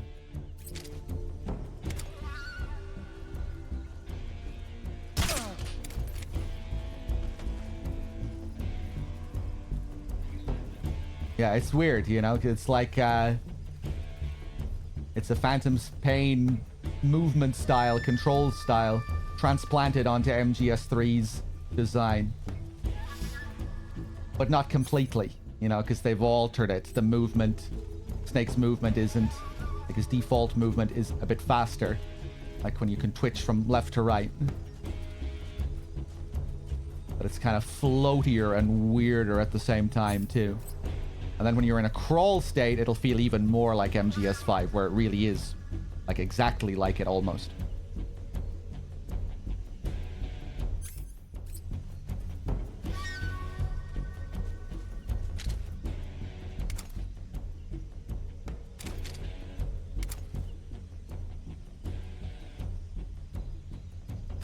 Yeah, it's weird, you know? It's like, it's a Phantom's Pain movement style, control style, transplanted onto MGS3's design. But not completely, you know, because they've altered it. The movement, Snake's movement isn't, like his default movement is a bit faster. Like when you can twitch from left to right. But it's kind of floatier and weirder at the same time, too. And then when you're in a crawl state, it'll feel even more like MGS5, where it really is, like, exactly like it almost.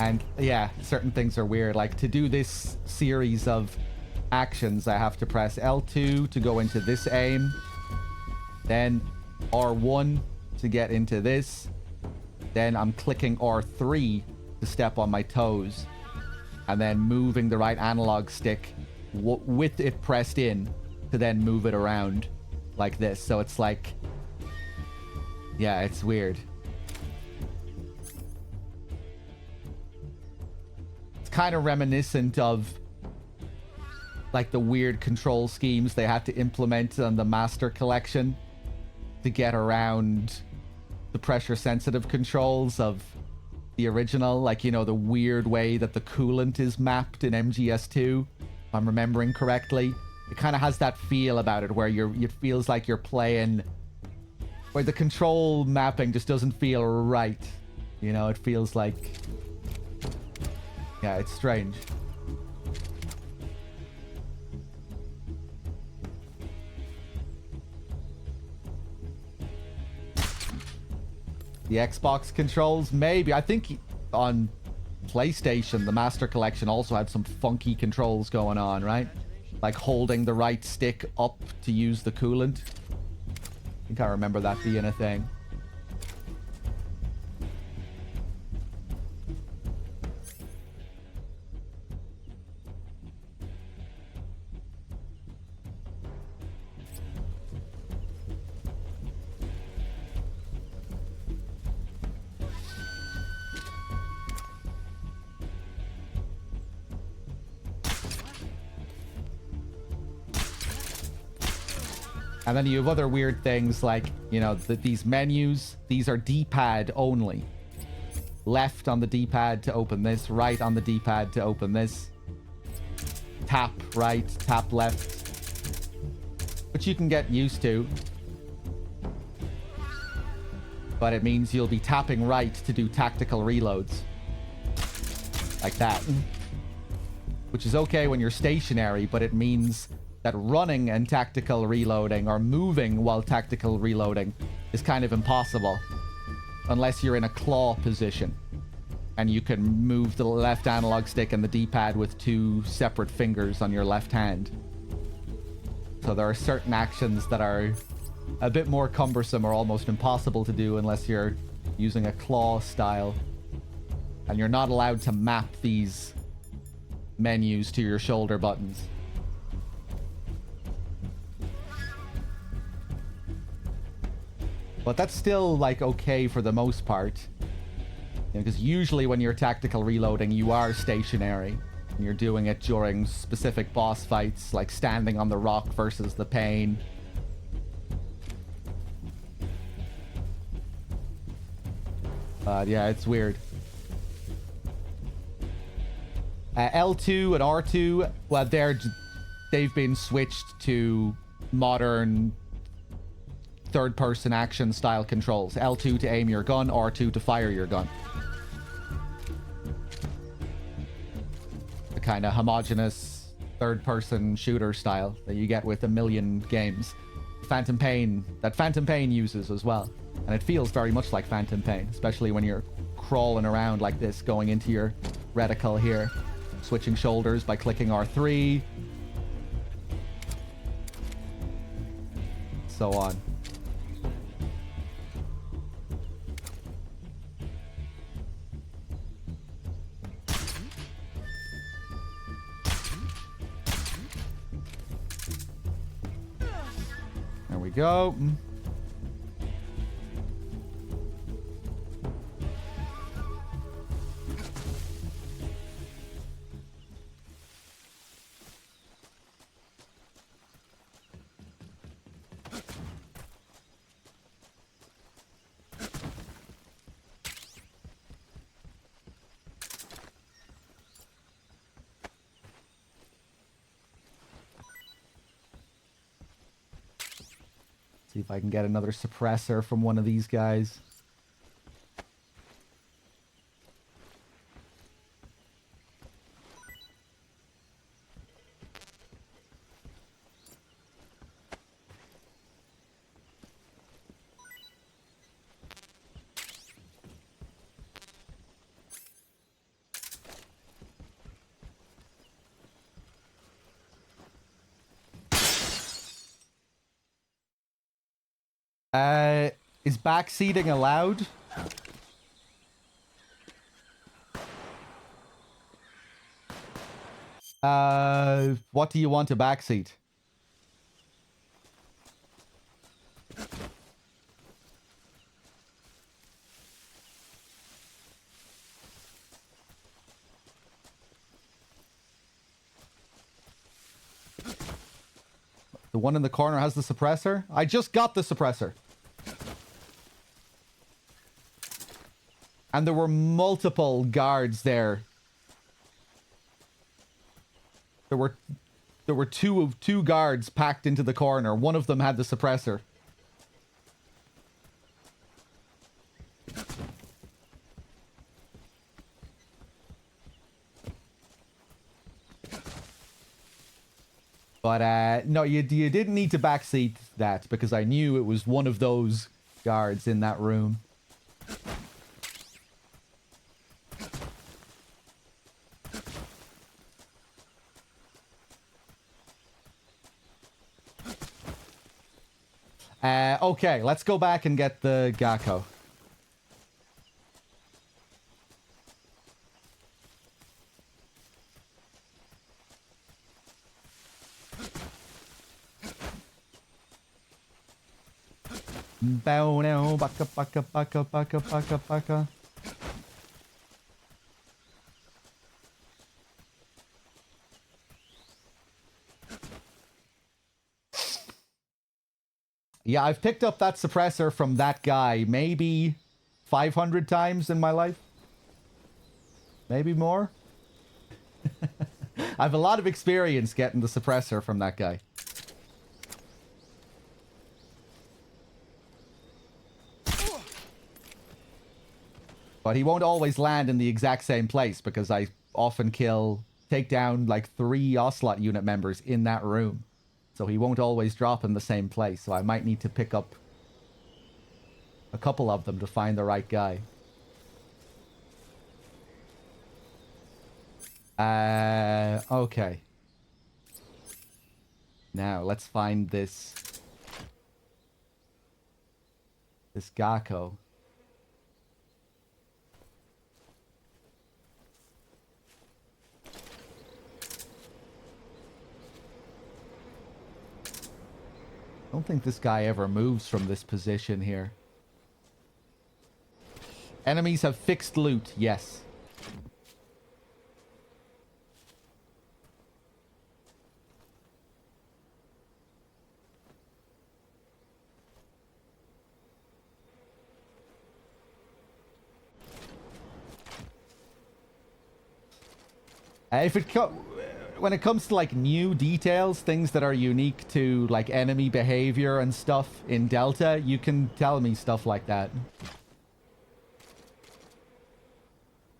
And yeah, certain things are weird. Like, to do this series of actions, I have to press L2 to go into this aim, then R1 to get into this, then I'm clicking R3 to step on my toes, and then moving the right analog stick with it pressed in to then move it around like this. So it's like, yeah, it's weird. It's kind of reminiscent of like the weird control schemes they had to implement on the Master Collection to get around the pressure sensitive controls of the original. Like, you know, the weird way that the coolant is mapped in MGS2, if I'm remembering correctly. It kind of has that feel about it where it feels like you're playing, where the control mapping just doesn't feel right. You know, it feels like, yeah, it's strange. The Xbox controls, maybe. I think on PlayStation, the Master Collection also had some funky controls going on, right? Like holding the right stick up to use the coolant. I think I remember that being a thing. And then you have other weird things like, you know, these menus, these are D-pad only. Left on the D-pad to open this, right on the D-pad to open this. Tap right, tap left. which you can get used to. But it means you'll be tapping right to do tactical reloads. Like that. Which is okay when you're stationary, but it means that running and tactical reloading, or moving while tactical reloading, is kind of impossible. Unless you're in a claw position. And you can move the left analog stick and the D-pad with 2 separate fingers on your left hand. So there are certain actions that are a bit more cumbersome or almost impossible to do unless you're using a claw style. And you're not allowed to map these menus to your shoulder buttons. But that's still, like, okay for the most part. Because usually when you're tactical reloading, you are stationary. And you're doing it during specific boss fights, like standing on the rock versus the pain. Yeah, it's weird. L2 and R2, well, they've been switched to modern third-person action style controls. L2 to aim your gun, R2 to fire your gun. The kind of homogeneous third-person shooter style that you get with a million games. Phantom Pain, that Phantom Pain uses as well. And it feels very much like Phantom Pain, especially when you're crawling around like this, going into your reticle here. Switching shoulders by clicking R3. So on. There we go. See if I can get another suppressor from one of these guys. Is backseating allowed? What do you want to backseat? The one in the corner has the suppressor? I just got the suppressor. And there were multiple guards there. There were two guards packed into the corner. One of them had the suppressor. But no, you didn't need to backseat that because I knew it was one of those guards in that room. Okay, let's go back and get the Gakko. Bow now, baka baka baka baka baka baka. Yeah, I've picked up that suppressor from that guy maybe 500 times in my life. Maybe more. I have a lot of experience getting the suppressor from that guy. But he won't always land in the exact same place because I often take down like 3 Ocelot unit members in that room. So he won't always drop in the same place. So I might need to pick up a couple of them to find the right guy. Okay. Now, let's find this Gakko. I don't think this guy ever moves from this position here. Enemies have fixed loot, yes. When it comes to like new details, things that are unique to like enemy behavior and stuff in Delta, you can tell me stuff like that.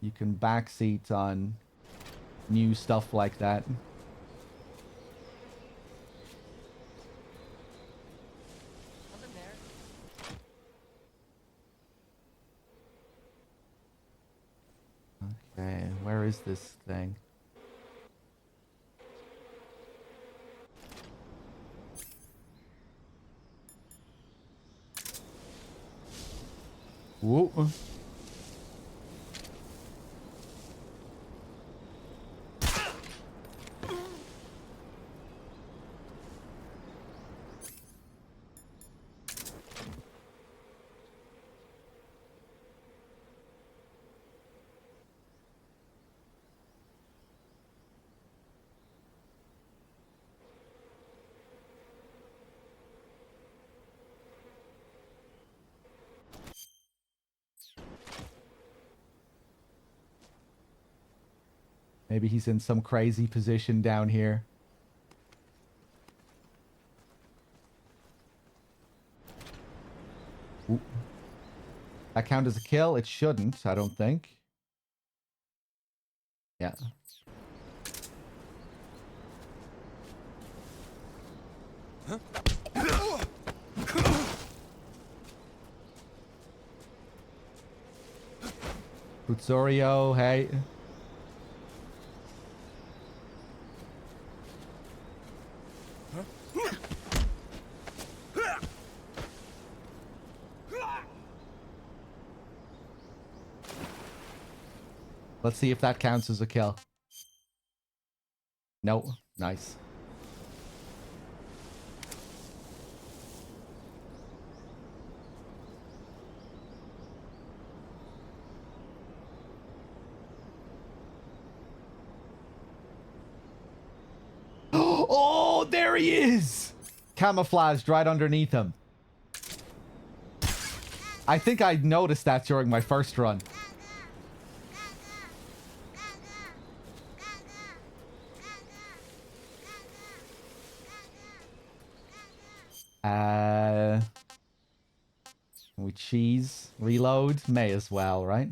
You can backseat on new stuff like that. Nothing there. Okay, where is this thing? Whoa. Maybe he's in some crazy position down here. Ooh. That count as a kill? It shouldn't, I don't think. Yeah. Utsurio, hey. Let's see if that counts as a kill. Nope. Nice. Oh, there he is! Camouflaged right underneath him. I think I noticed that during my first run. We cheese reload, may as well, right?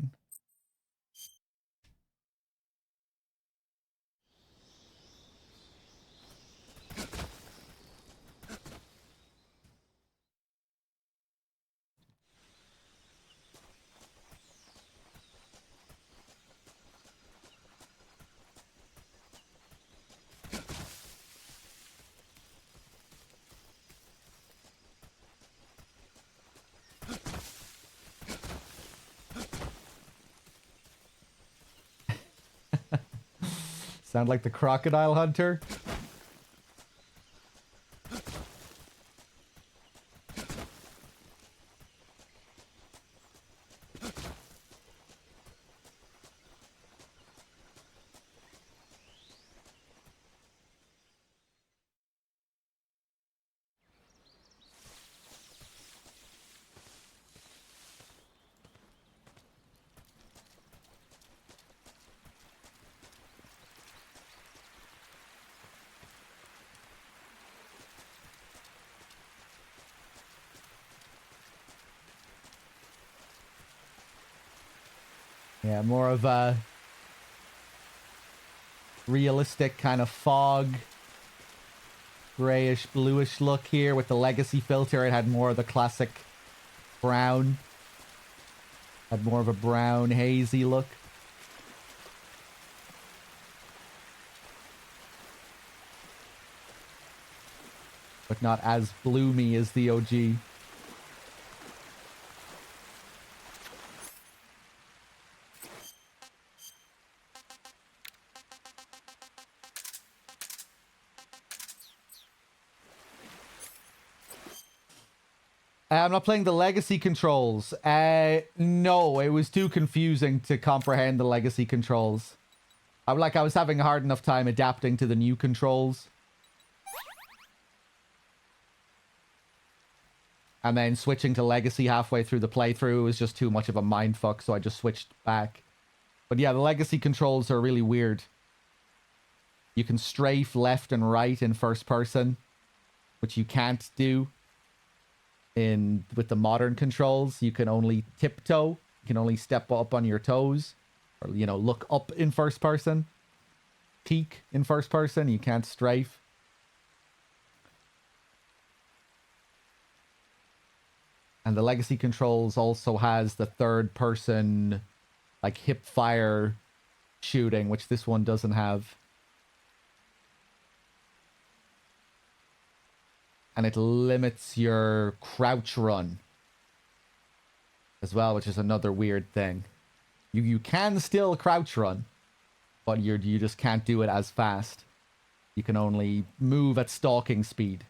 Sound like the crocodile hunter? Yeah, more of a realistic kind of fog, grayish, bluish look here with the legacy filter. It had more of the classic brown. Had more of a brown, hazy look. But not as bloomy as the OG. I'm not playing the legacy controls. No, it was too confusing to comprehend the legacy controls. I was having a hard enough time adapting to the new controls. And then switching to legacy halfway through the playthrough was just too much of a mindfuck, so I just switched back. But yeah, the legacy controls are really weird. You can strafe left and right in first person, which you can't do with the modern controls. You can only tiptoe. You can only step up on your toes, or, you know, look up in first person. Peek in first person. You can't strafe. And the legacy controls also has the third person, like, hip fire shooting, which this one doesn't have. And it limits your crouch run as well, which is another weird thing. You can still crouch run, but you just can't do it as fast. You can only move at stalking speed.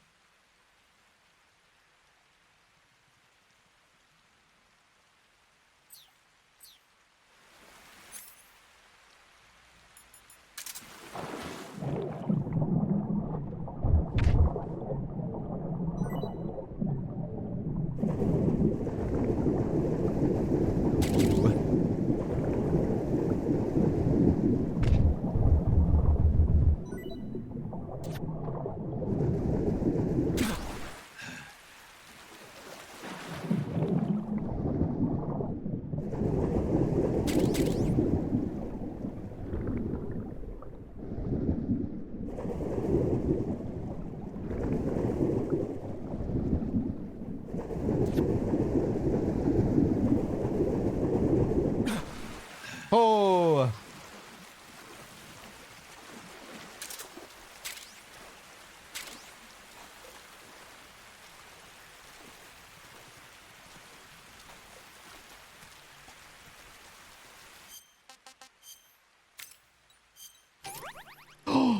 Oh!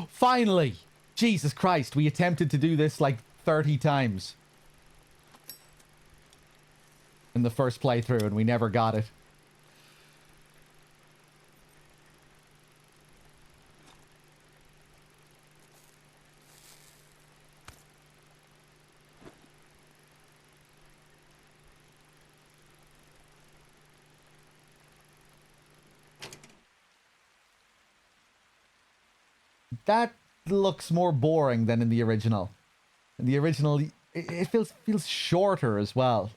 Finally! Jesus Christ, we attempted to do this like 30 times in the first playthrough and we never got it. That looks more boring than in the original. In the original, it feels shorter as well.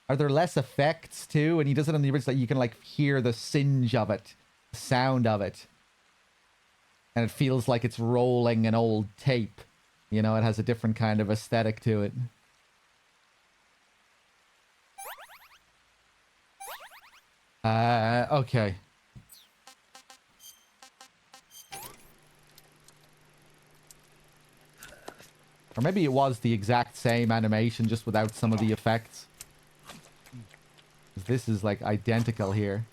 Are there less effects too? And he does it in the original, you can like hear the singe of it, the sound of it. And it feels like it's rolling an old tape. You know, it has a different kind of aesthetic to it. Okay. Or maybe it was the exact same animation, just without some of the effects. This is, like, identical here.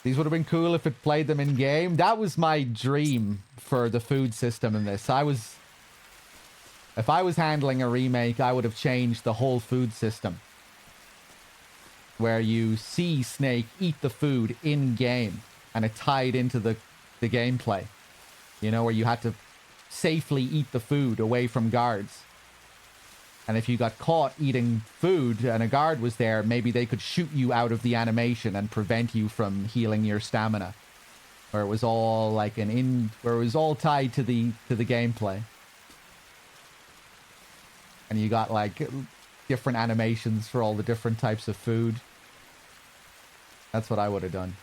These would have been cool if it played them in game. That was my dream for the food system in this. If I was handling a remake, I would have changed the whole food system. Where you see Snake eat the food in game and it tied into the gameplay. You know, where you had to safely eat the food away from guards. And if you got caught eating food and a guard was there, maybe they could shoot you out of the animation and prevent you from healing your stamina. Where it was all like where it was all tied to the gameplay. And you got like different animations for all the different types of food. That's what I would have done.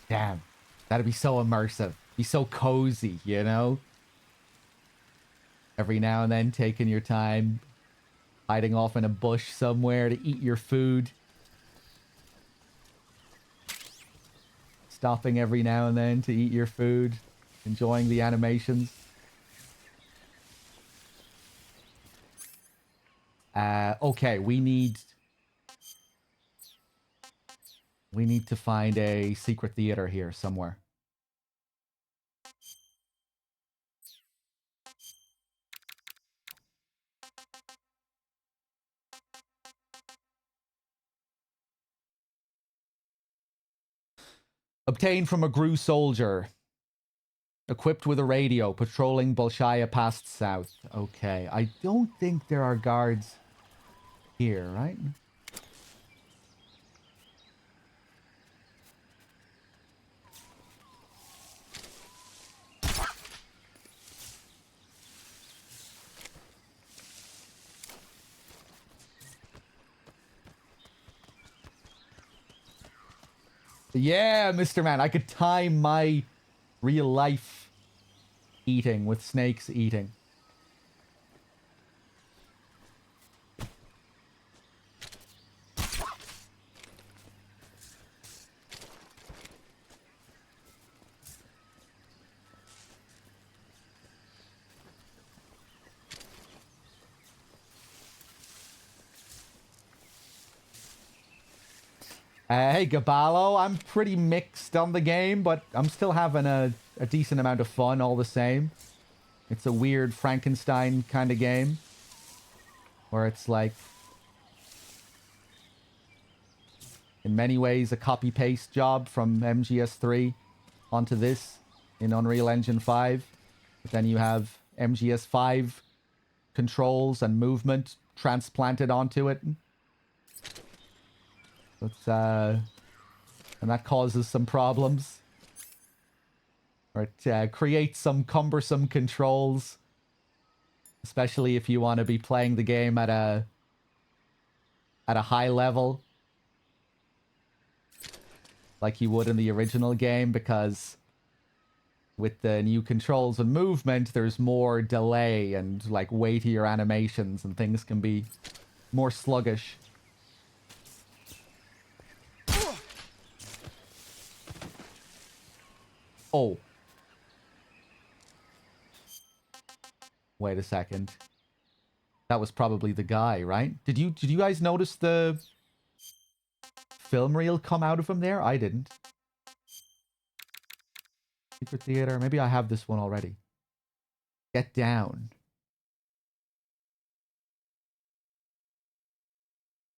Damn, that'd be so immersive. Be so cozy, you know? Every now and then taking your time, hiding off in a bush somewhere to eat your food. Stopping every now and then to eat your food. Enjoying the animations. Okay, we need to find a secret theater here somewhere. Obtained from a Gru soldier. Equipped with a radio, patrolling Bolshaya Pass south. Okay, I don't think there are guards here, right? Yeah, Mr. Man, I could time my real life eating with snakes eating. Hey, Gaballo, I'm pretty mixed on the game, but I'm still having a decent amount of fun all the same. It's a weird Frankenstein kind of game. Where it's like, in many ways, a copy-paste job from MGS3 onto this in Unreal Engine 5. But then you have MGS5 controls and movement transplanted onto it. It's, and that causes some problems. Or it creates some cumbersome controls. Especially if you want to be playing the game at a high level. Like you would in the original game, because with the new controls and movement, there's more delay and like weightier animations and things can be more sluggish. Oh. Wait a second. That was probably the guy, right? Did you guys notice the film reel come out of him there? I didn't. Secret theater. Maybe I have this one already. Get down.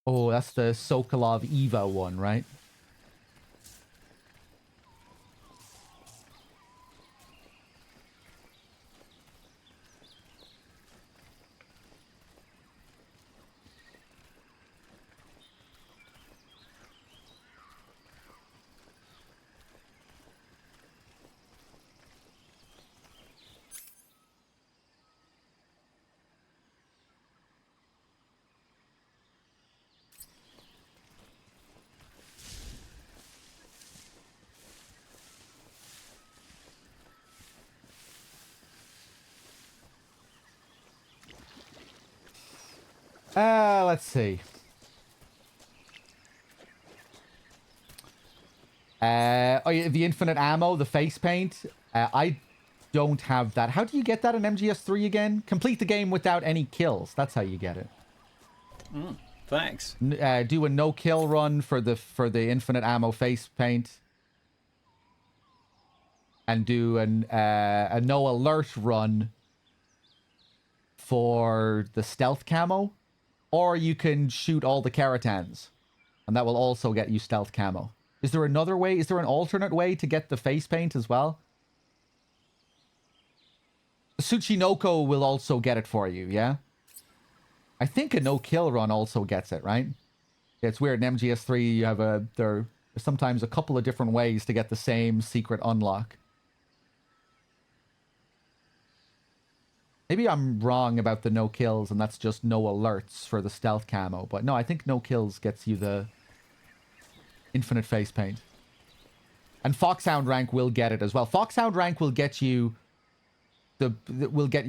Oh, that's the Sokolov Eva one, right? Let's see. Oh yeah, the infinite ammo, the face paint. I don't have that. How do you get that in MGS3 again? Complete the game without any kills. That's how you get it. Thanks. Do a no-kill run for the infinite ammo face paint. And do a no alert run for the stealth camo. Or you can shoot all the Keratans. And that will also get you stealth camo. Is there another way? Is there an alternate way to get the face paint as well? Tsuchinoko will also get it for you, yeah? I think a no-kill run also gets it, right? Yeah, it's weird. In MGS3, you have there's sometimes a couple of different ways to get the same secret unlock. Maybe I'm wrong about the no kills and that's just no alerts for the stealth camo. But no, I think no kills gets you the infinite face paint. And Foxhound rank will get it as well. Foxhound rank will get you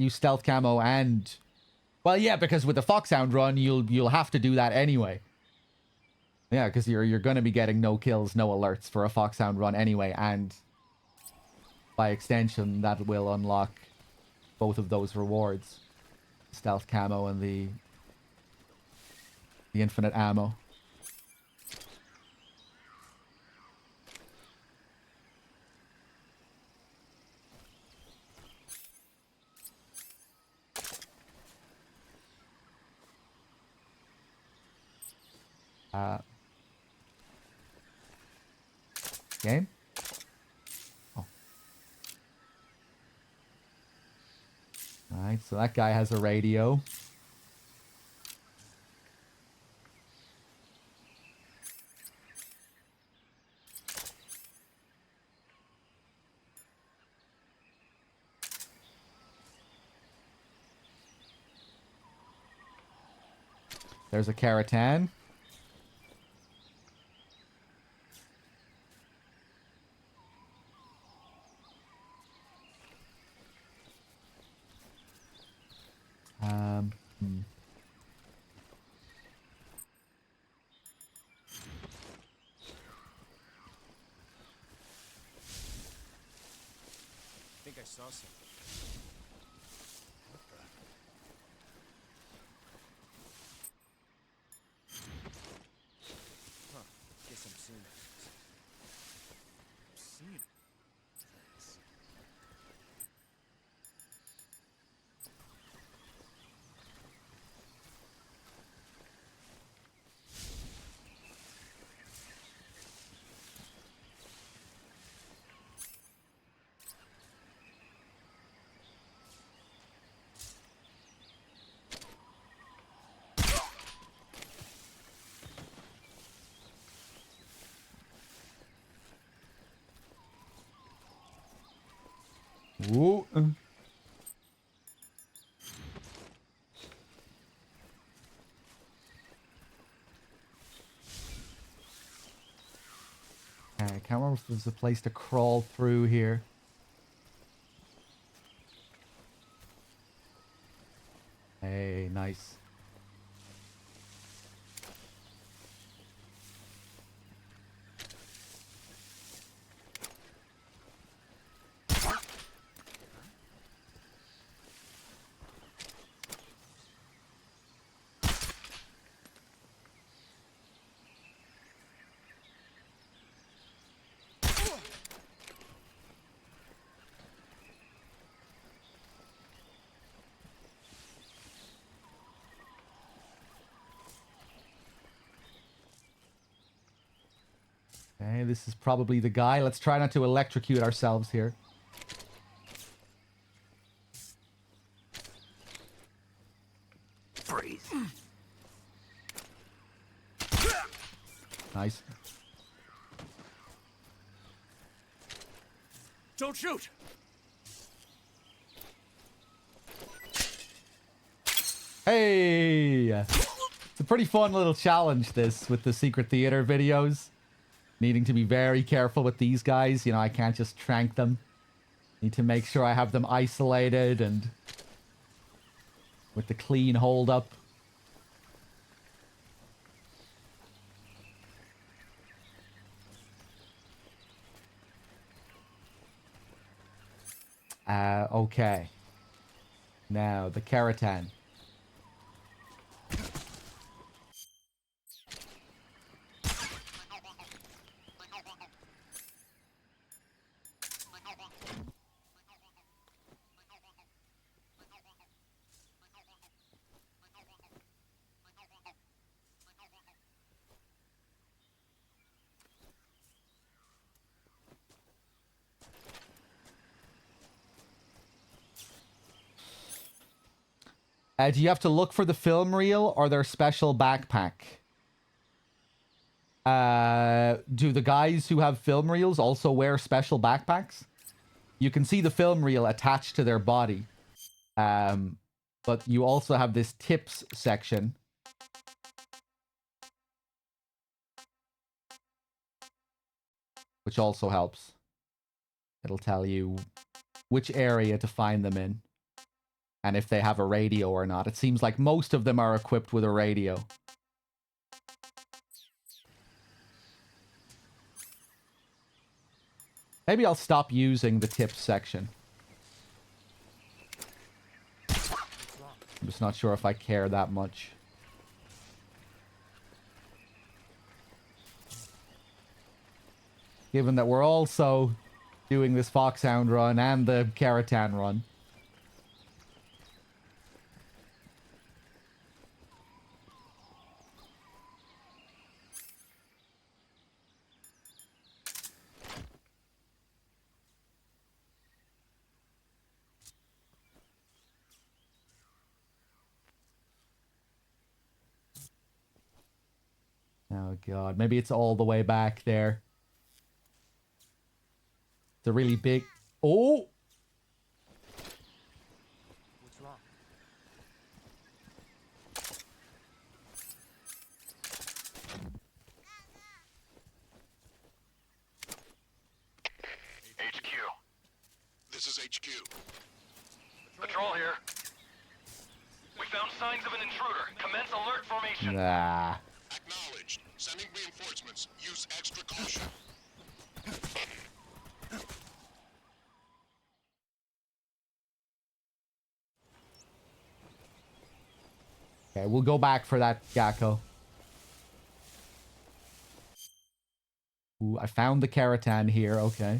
stealth camo and, well, yeah, because with the Foxhound run, you'll have to do that anyway. Yeah, because you're going to be getting no kills, no alerts for a Foxhound run anyway, and by extension, that will unlock both of those rewards, stealth camo and the infinite ammo. Game? Oh. Alright, so that guy has a radio. There's a Keratan. I think I saw something. What the? Huh. Guess I'm seeing things. I'm seeing things. Ooh. I can't remember if there's a place to crawl through here. Hey, nice. Okay, this is probably the guy. Let's try not to electrocute ourselves here. Freeze. Nice. Don't shoot! Hey! It's a pretty fun little challenge, this, with the secret theater videos. Needing to be very careful with these guys. You know, I can't just trank them. Need to make sure I have them isolated and with the clean hold up. Okay. Now, the Keratin. Do you have to look for the film reel or their special backpack? Do the guys who have film reels also wear special backpacks? You can see the film reel attached to their body. But you also have this tips section. Which also helps. It'll tell you which area to find them in. And if they have a radio or not. It seems like most of them are equipped with a radio. Maybe I'll stop using the tips section. I'm just not sure if I care that much. Given that we're also doing this Foxhound run and the Keratin run. Oh god, maybe it's all the way back there. It's a really big... Oh! What's wrong? HQ. This is HQ. Patrol here. We found signs of an intruder. Commence alert formation. Nah. Acknowledged. Sending reinforcements. Use extra caution. Okay, we'll go back for that Gakko. Ooh, I found the Keratin here, okay.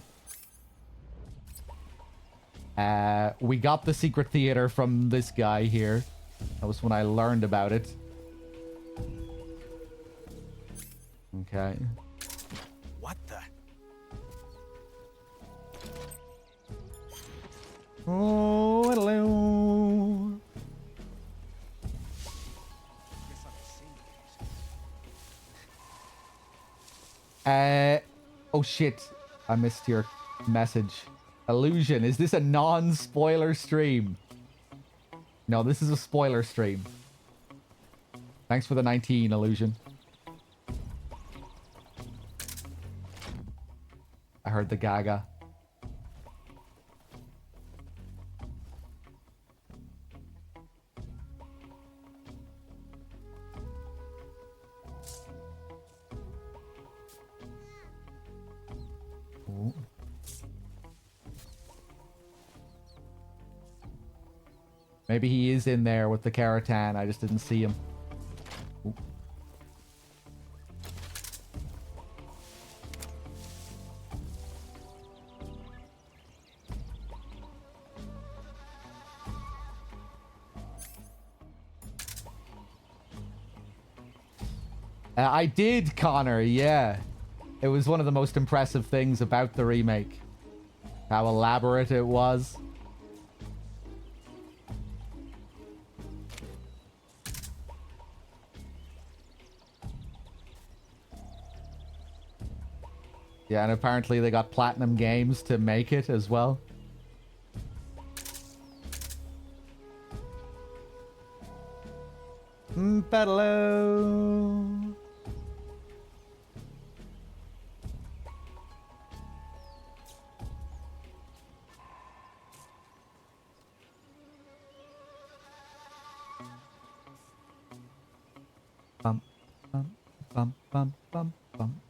We got the secret theater from this guy here. That was when I learned about it. Okay. What the? Oh, hello. Oh shit. I missed your message. Illusion, is this a non-spoiler stream? No, this is a spoiler stream. Thanks for the 19, Illusion. I heard the Gaga. Ooh. Maybe he is in there with the Keratin. I just didn't see him. Ooh. I did, Connor, yeah. It was one of the most impressive things about the remake. How elaborate it was. Yeah, and apparently they got Platinum Games to make it as well. Hello. Bum, bum, bum, bum, bum, bum.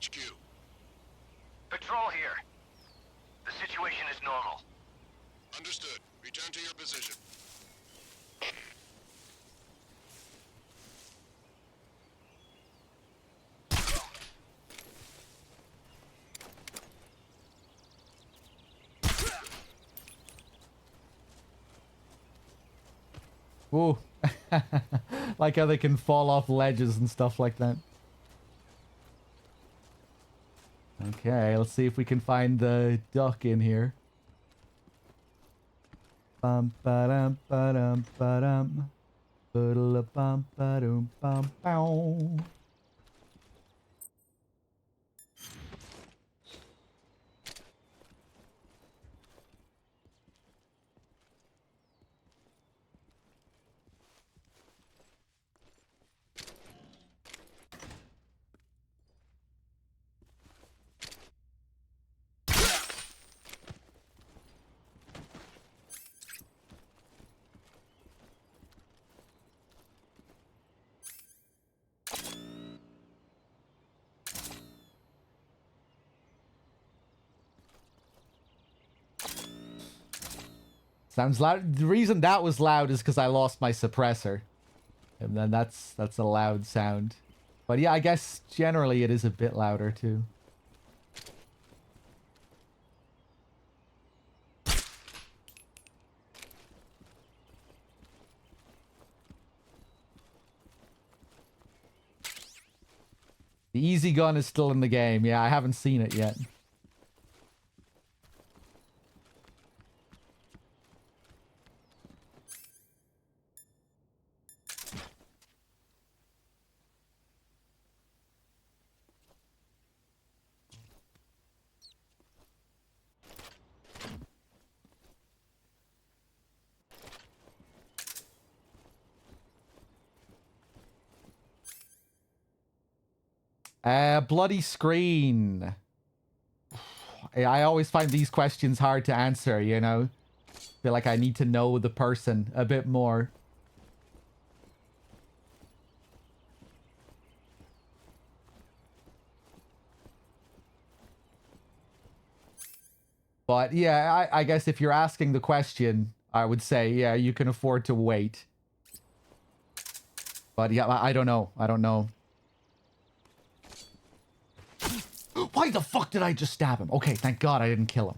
HQ. Patrol here. The situation is normal. Understood. Return to your position. Ooh. Like how they can fall off ledges and stuff like that. Okay, let's see if we can find the duck in here. Bum ba-dum ba-dum ba-dum. Ba-da-la-bum ba-dum bum bow. Sounds loud. The reason that was loud is because I lost my suppressor. And then that's a loud sound. But yeah, I guess generally it is a bit louder too. The easy gun is still in the game. Yeah, I haven't seen it yet. Bloody screen. I always find these questions hard to answer, you know? Feel like I need to know the person a bit more. But yeah, I guess if you're asking the question, I would say, yeah, you can afford to wait. But yeah, I don't know. I don't know. Why the fuck did I just stab him? Okay, thank God I didn't kill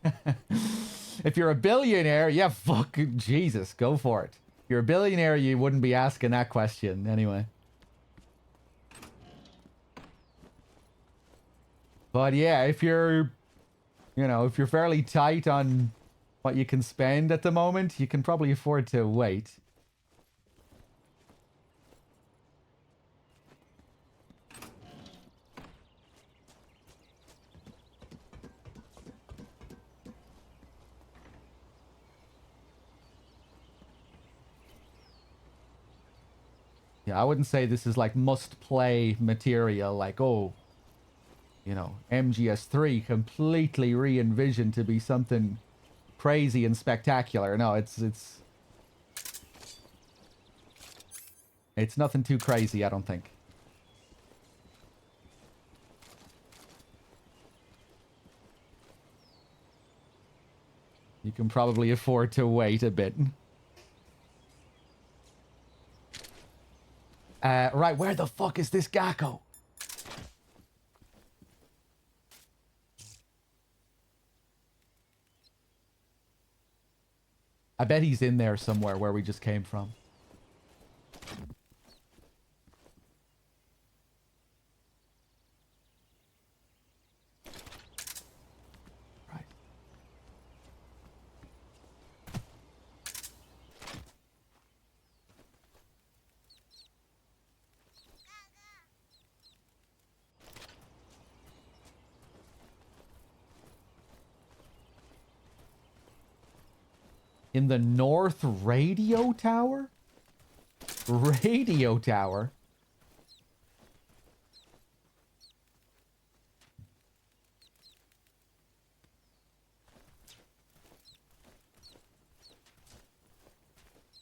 him. If you're a billionaire, yeah, fuck Jesus, go for it. If you're a billionaire, you wouldn't be asking that question anyway. But yeah, if you're, you know, if you're fairly tight on what you can spend at the moment, you can probably afford to wait. Yeah, I wouldn't say this is like must-play material, like, oh, you know, MGS3 completely re-envisioned to be something crazy and spectacular. No, it's nothing too crazy, I don't think. You can probably afford to wait a bit. Right, where the fuck is this Gakko? I bet he's in there somewhere where we just came from. Right. In the North Radio Tower? Radio Tower?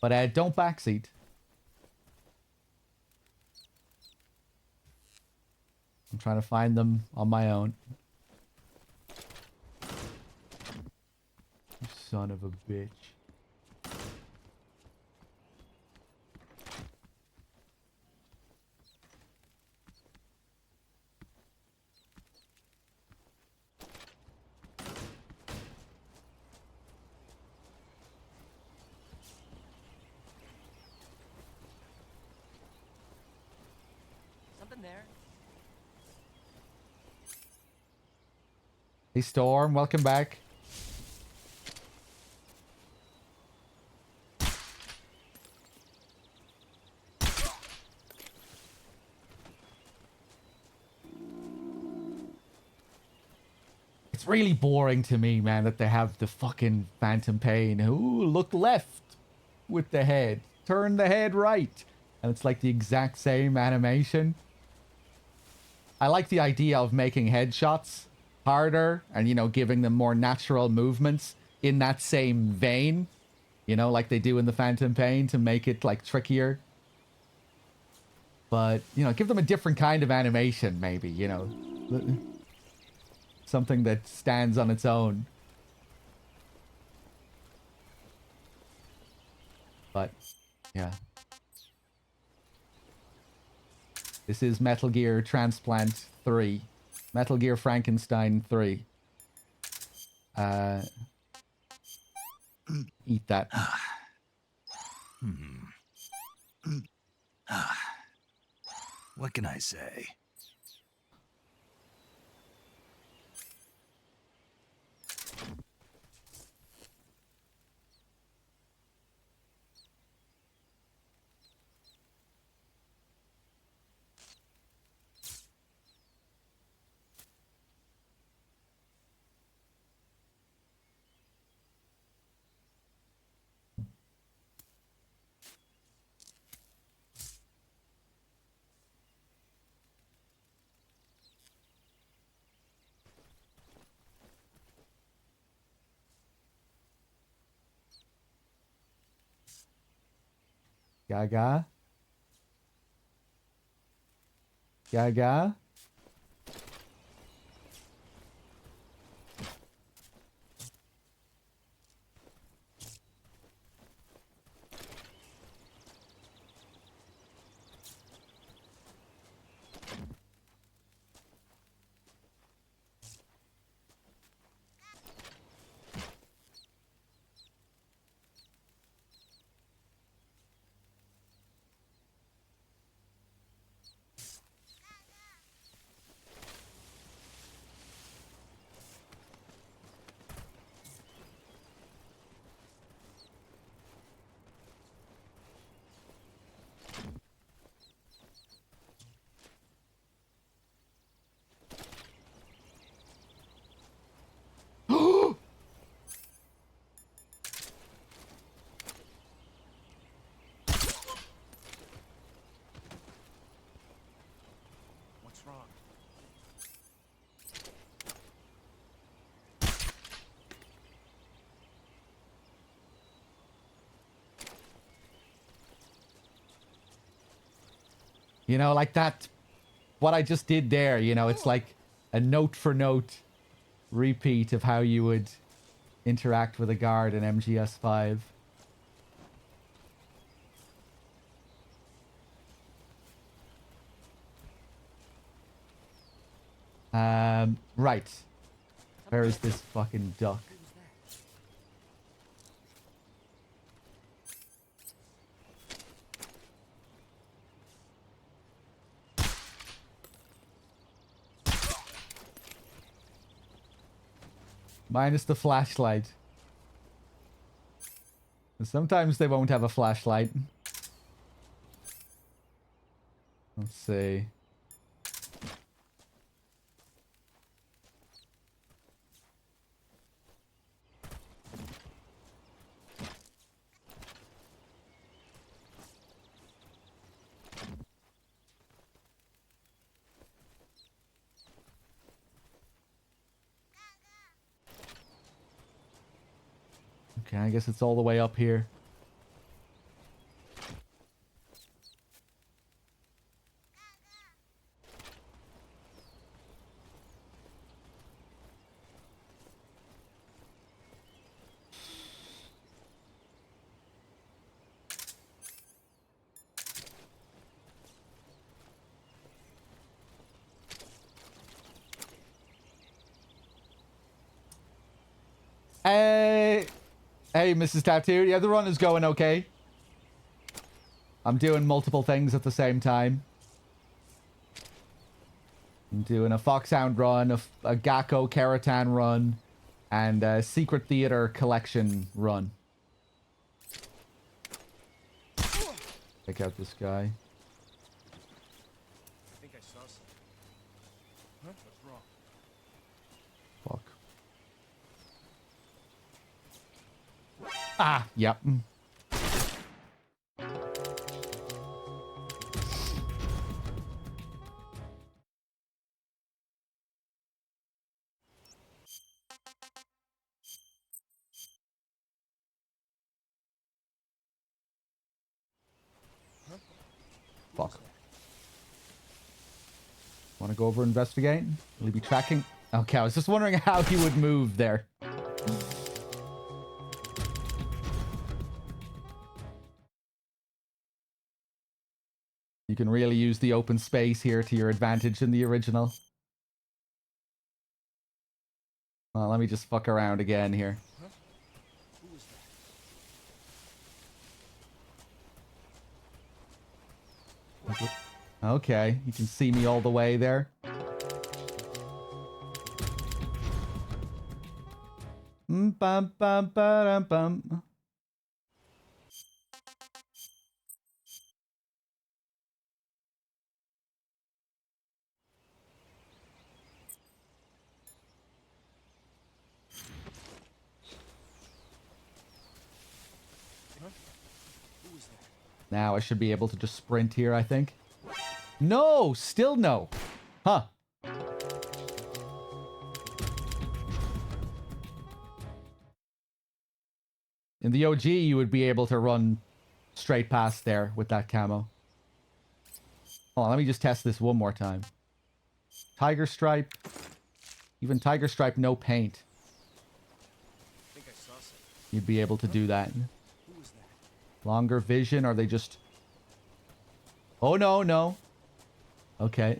But don't backseat. I'm trying to find them on my own. You son of a bitch. Something there. Hey Storm, welcome back. It's really boring to me, man, that they have the fucking phantom pain. Ooh, look left with the head. Turn the head right. And it's like the exact same animation. I like the idea of making headshots harder and, you know, giving them more natural movements in that same vein. You know, like they do in the phantom pain to make it, like, trickier. But, you know, give them a different kind of animation, maybe, you know. Something that stands on its own. But, yeah. This is Metal Gear Transplant 3. Metal Gear Frankenstein 3. Eat that. What can I say? Gaga. Gaga. What's wrong? You know, like that. What I just did there, you know, it's like a note for note repeat of how you would interact with a guard in MGS5. Right. Where is this fucking duck? Who was that? Minus the flashlight. Sometimes they won't have a flashlight. Let's see. Okay, I guess it's all the way up here. Hey, Mrs. Tattoo. Yeah, the run is going okay. I'm doing multiple things at the same time. I'm doing a Foxhound run, a Gakko Keratan run, and a Secret Theater collection run. Check out this guy. I think I saw something. Huh? What's wrong? Fuck. Ah, yep. Fuck. Want to go over and investigate? Will he be tracking? Okay, I was just wondering how he would move there. You can really use the open space here to your advantage in the original. Well, let me just fuck around again here. Huh? Who was that? Okay, you can see me all the way there. Bum bum ba bum. Huh? Who was that? Now I should be able to just sprint here, I think. No! Still no! Huh. In the OG, you would be able to run straight past there with that camo. Hold on, let me just test this one more time. Tiger Stripe. Even Tiger Stripe, no paint. I think I saw something. You'd be able to do that. Who was that? Longer vision, or they just... Oh, no, no. Okay.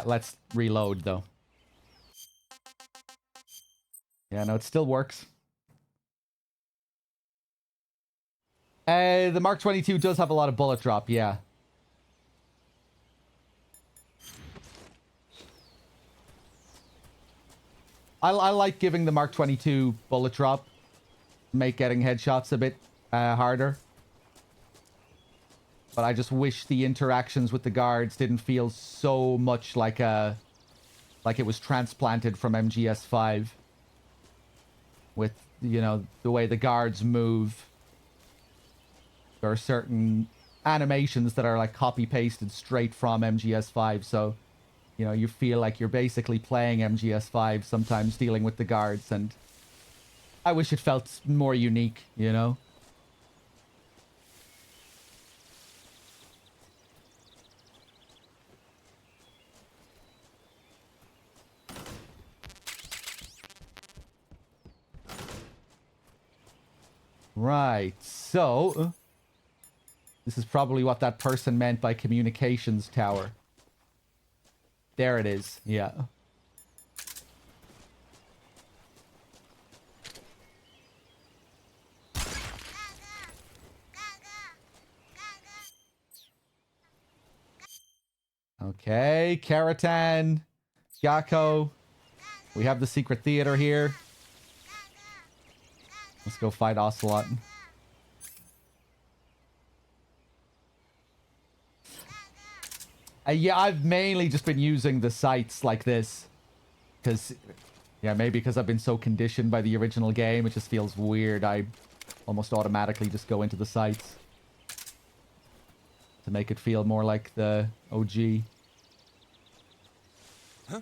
Let's reload, though. Yeah, no, it still works. The Mark 22 does have a lot of bullet drop, yeah. I like giving the Mark 22 bullet drop. Make getting headshots a bit harder. But I just wish the interactions with the guards didn't feel so much like it was transplanted from MGS5. With, you know, the way the guards move. There are certain animations that are like copy-pasted straight from MGS5, so, you know, you feel like you're basically playing MGS5 sometimes dealing with the guards, and I wish it felt more unique, you know? Right, so... This is probably what that person meant by communications tower. There it is, yeah. Okay, Keratan, Gakko. We have the secret theater here. Let's go fight Ocelot. Yeah, I've mainly just been using the sights like this. Because, yeah, maybe because I've been so conditioned by the original game, it just feels weird. I almost automatically just go into the sights. To make it feel more like the OG. Huh?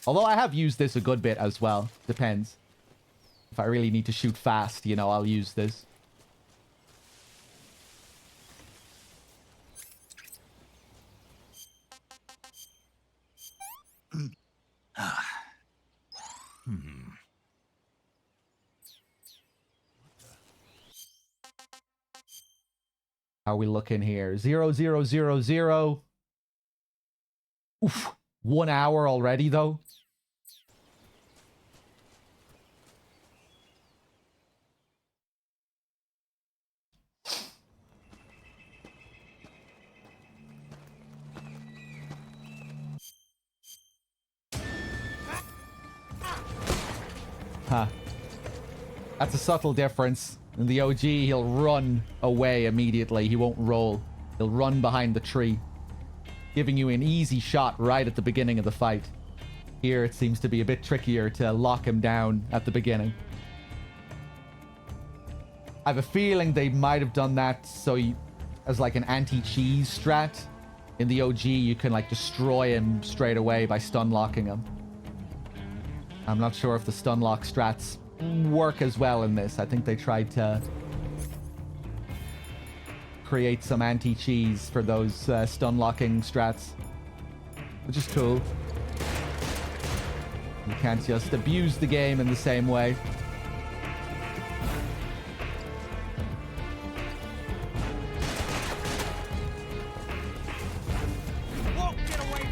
Although I have used this a good bit as well. Depends. If I really need to shoot fast, you know, I'll use this. How are we looking here? 0000. Oof. 1 hour already, though. Huh. That's a subtle difference. In the OG, he'll run away immediately. He won't roll. He'll run behind the tree, giving you an easy shot right at the beginning of the fight. Here, it seems to be a bit trickier to lock him down at the beginning. I have a feeling they might have done that so you, as like an anti-cheese strat. In the OG, you can like destroy him straight away by stun locking him. I'm not sure if the stun lock strats work as well in this. I think they tried to create some anti-cheese for those stun locking strats, which is cool. You can't just abuse the game in the same way. Whoa, get away!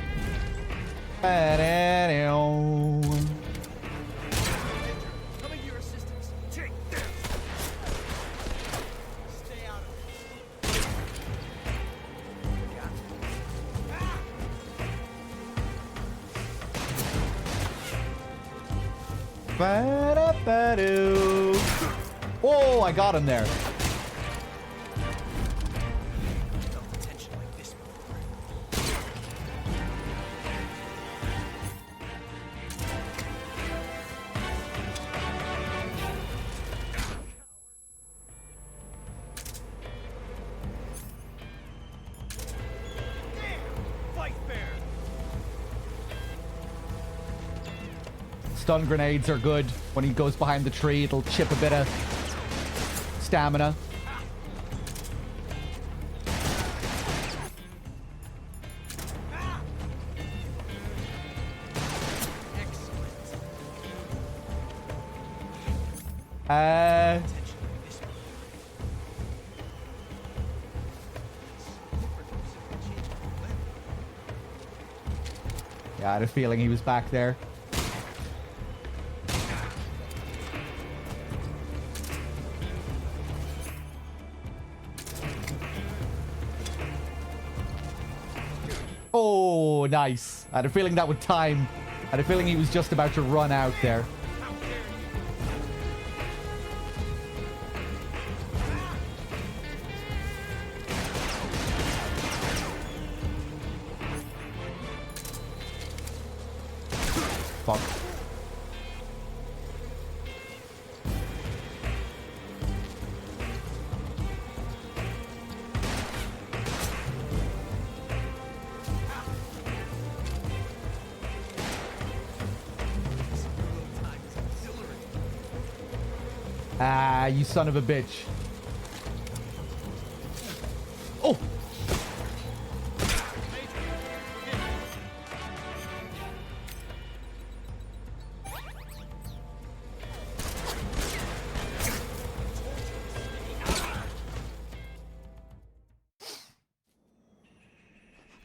Coming to your assistance. Take this! Stay out of it. Ba-da-ba-doo. Oh, I got him there. Felt tension like this before. Fight fair! Stun grenades are good. When he goes behind the tree, it'll chip a bit of stamina. Yeah, I had a feeling he was back there. Oh, nice. I had a feeling that would time. I had a feeling he was just about to run out there. Fuck. Ah, you son of a bitch. Oh!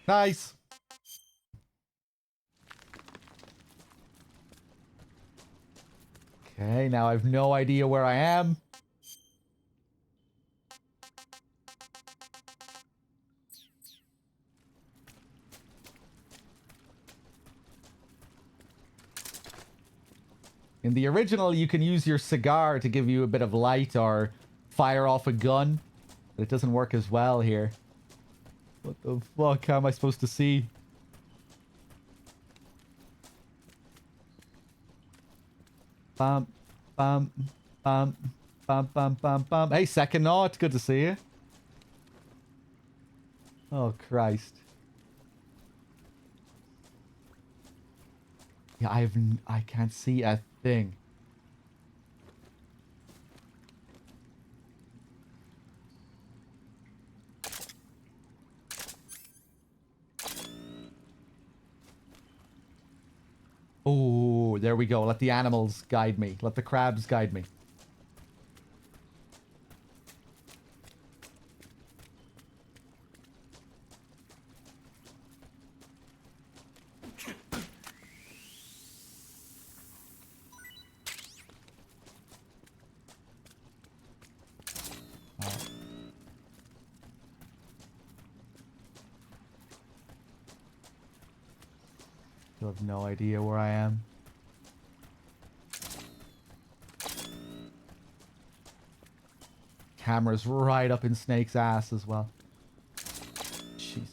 Nice. Okay, now I have no idea where I am. In the original, you can use your cigar to give you a bit of light or fire off a gun, but it doesn't work as well here. What the fuck? How am I supposed to see? Bum, bum, bum, bum, bum, bum, bum. Hey, second Naw, it's good to see you. Oh, Christ. Yeah, I can't see a thing. Oh, there we go. Let the animals guide me. Let the crabs guide me. Still have no idea where I am. Camera's right up in Snake's ass as well. Jesus.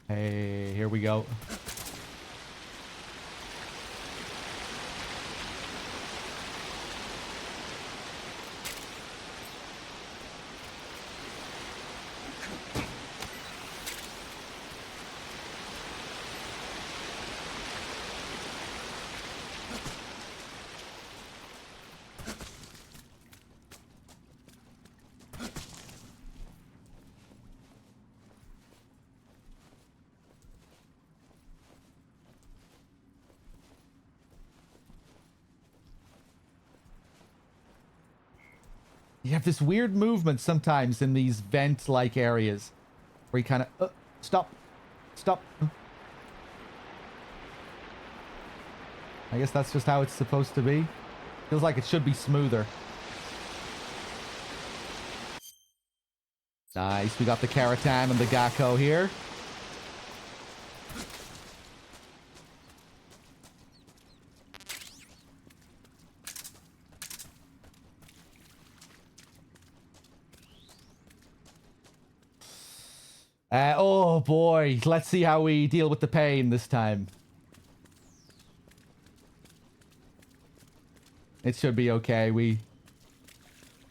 Hey, here we go. You have this weird movement sometimes in these vent-like areas where you kind of stop. I guess that's just how it's supposed to be. Feels like it should be smoother. Nice, we got the Karatan and the Gakko here. Oh boy, let's see how we deal with the pain this time. It should be okay. We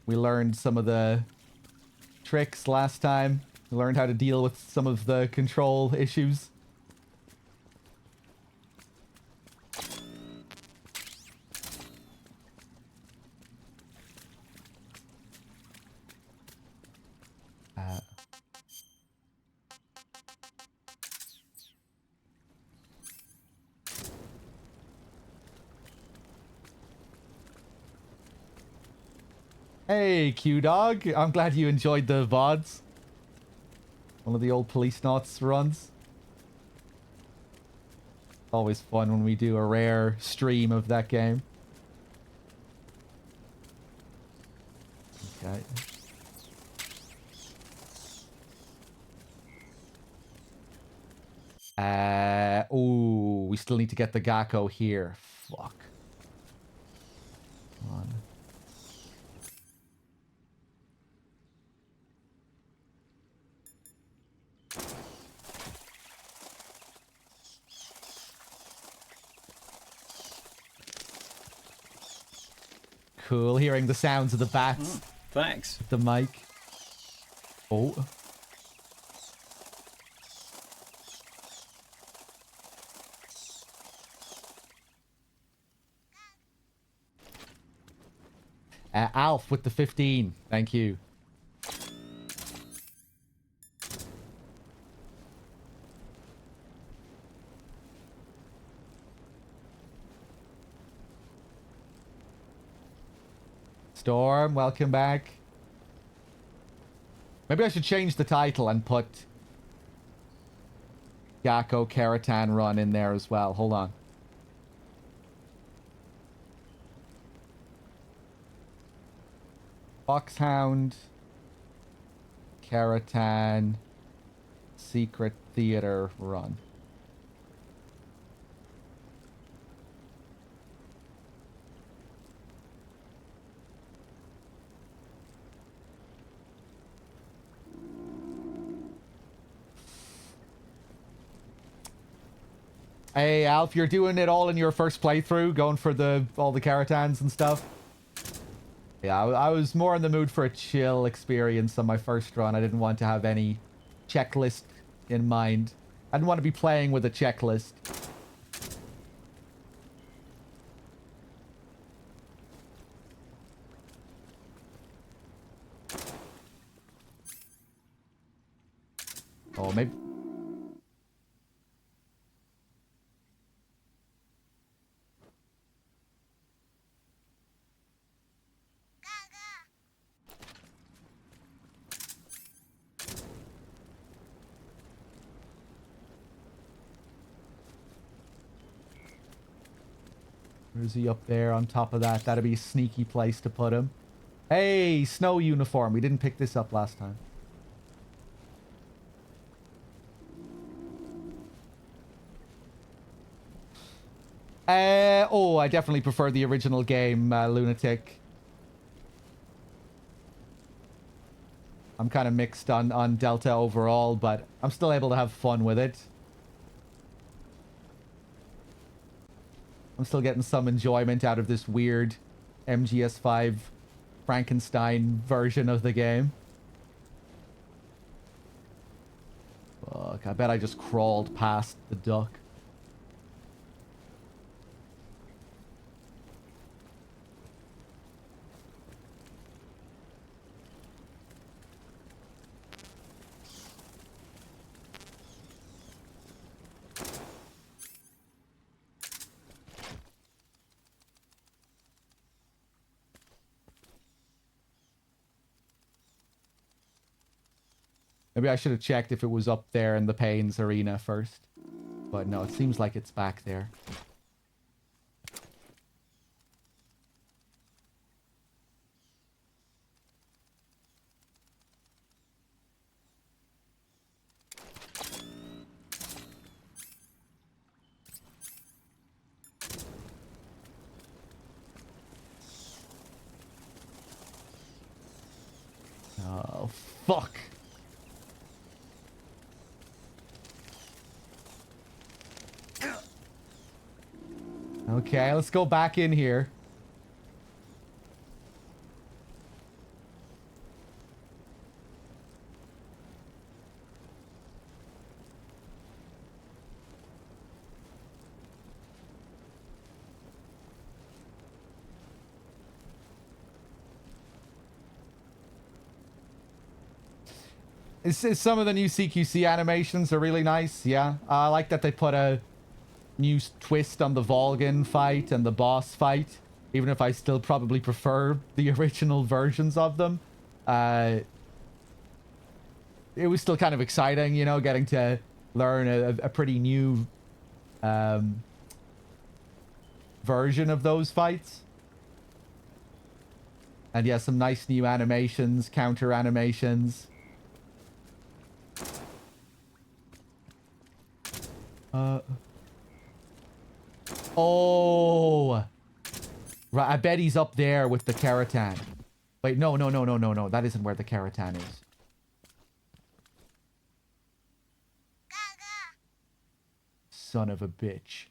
learned some of the tricks last time. We learned how to deal with some of the control issues. Hey, Q-Dog. I'm glad you enjoyed the VODs. One of the old Police Knots runs. Always fun when we do a rare stream of that game. Okay. Ooh, we still need to get the Gakko here. Fuck. Come on. Cool, hearing the sounds of the bats. Thanks. With the mic. Oh. Alf with the 15. Thank you. Storm, welcome back. Maybe I should change the title and put Gakko Karatan Run in there as well. Hold on. Foxhound, Karatan, Secret Theater Run. Hey, Alf, you're doing it all in your first playthrough, going for all the Karatans and stuff. Yeah, I was more in the mood for a chill experience on my first run. I didn't want to have any checklist in mind. I didn't want to be playing with a checklist. Oh, maybe... Or is he up there on top of that? That'd be a sneaky place to put him. Hey, snow uniform. We didn't pick this up last time. Oh, I definitely prefer the original game, Lunatic. I'm kind of mixed on Delta overall, but I'm still able to have fun with it. I'm still getting some enjoyment out of this weird MGS5 Frankenstein version of the game. Fuck, I bet I just crawled past the duck. Maybe I should have checked if it was up there in the Pains arena first. But no, it seems like it's back there. Oh, fuck. Okay, let's go back in here. Some of the new CQC animations are really nice, yeah. I like that they put a new twist on the Volgan fight and the boss fight, even if I still probably prefer the original versions of them. It was still kind of exciting, you know, getting to learn a pretty new version of those fights. And yeah, some nice new animations, counter animations. Oh, right. I bet he's up there with the Keratan. Wait, no. That isn't where the Keratan is. Son of a bitch.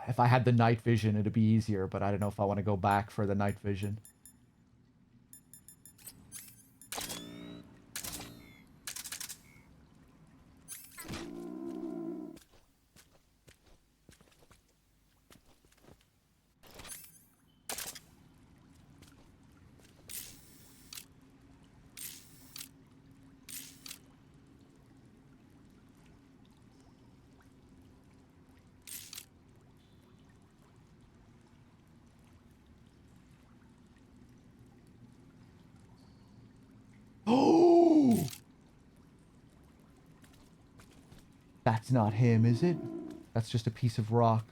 If I had the night vision, it'd be easier, but I don't know if I want to go back for the night vision. Oh! That's not him, is it? That's just a piece of rock.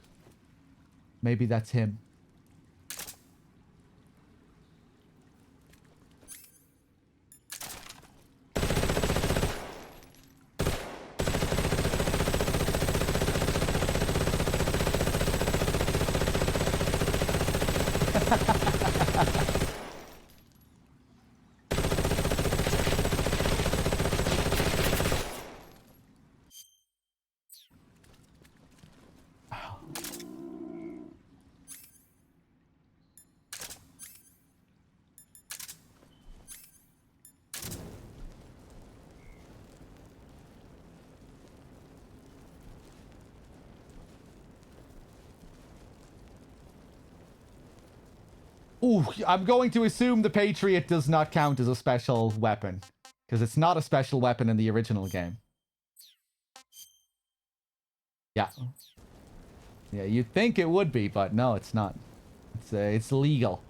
Maybe that's him. Ooh, I'm going to assume the Patriot does not count as a special weapon. Because it's not a special weapon in the original game. Yeah. Yeah, you'd think it would be, but no, it's not. It's legal.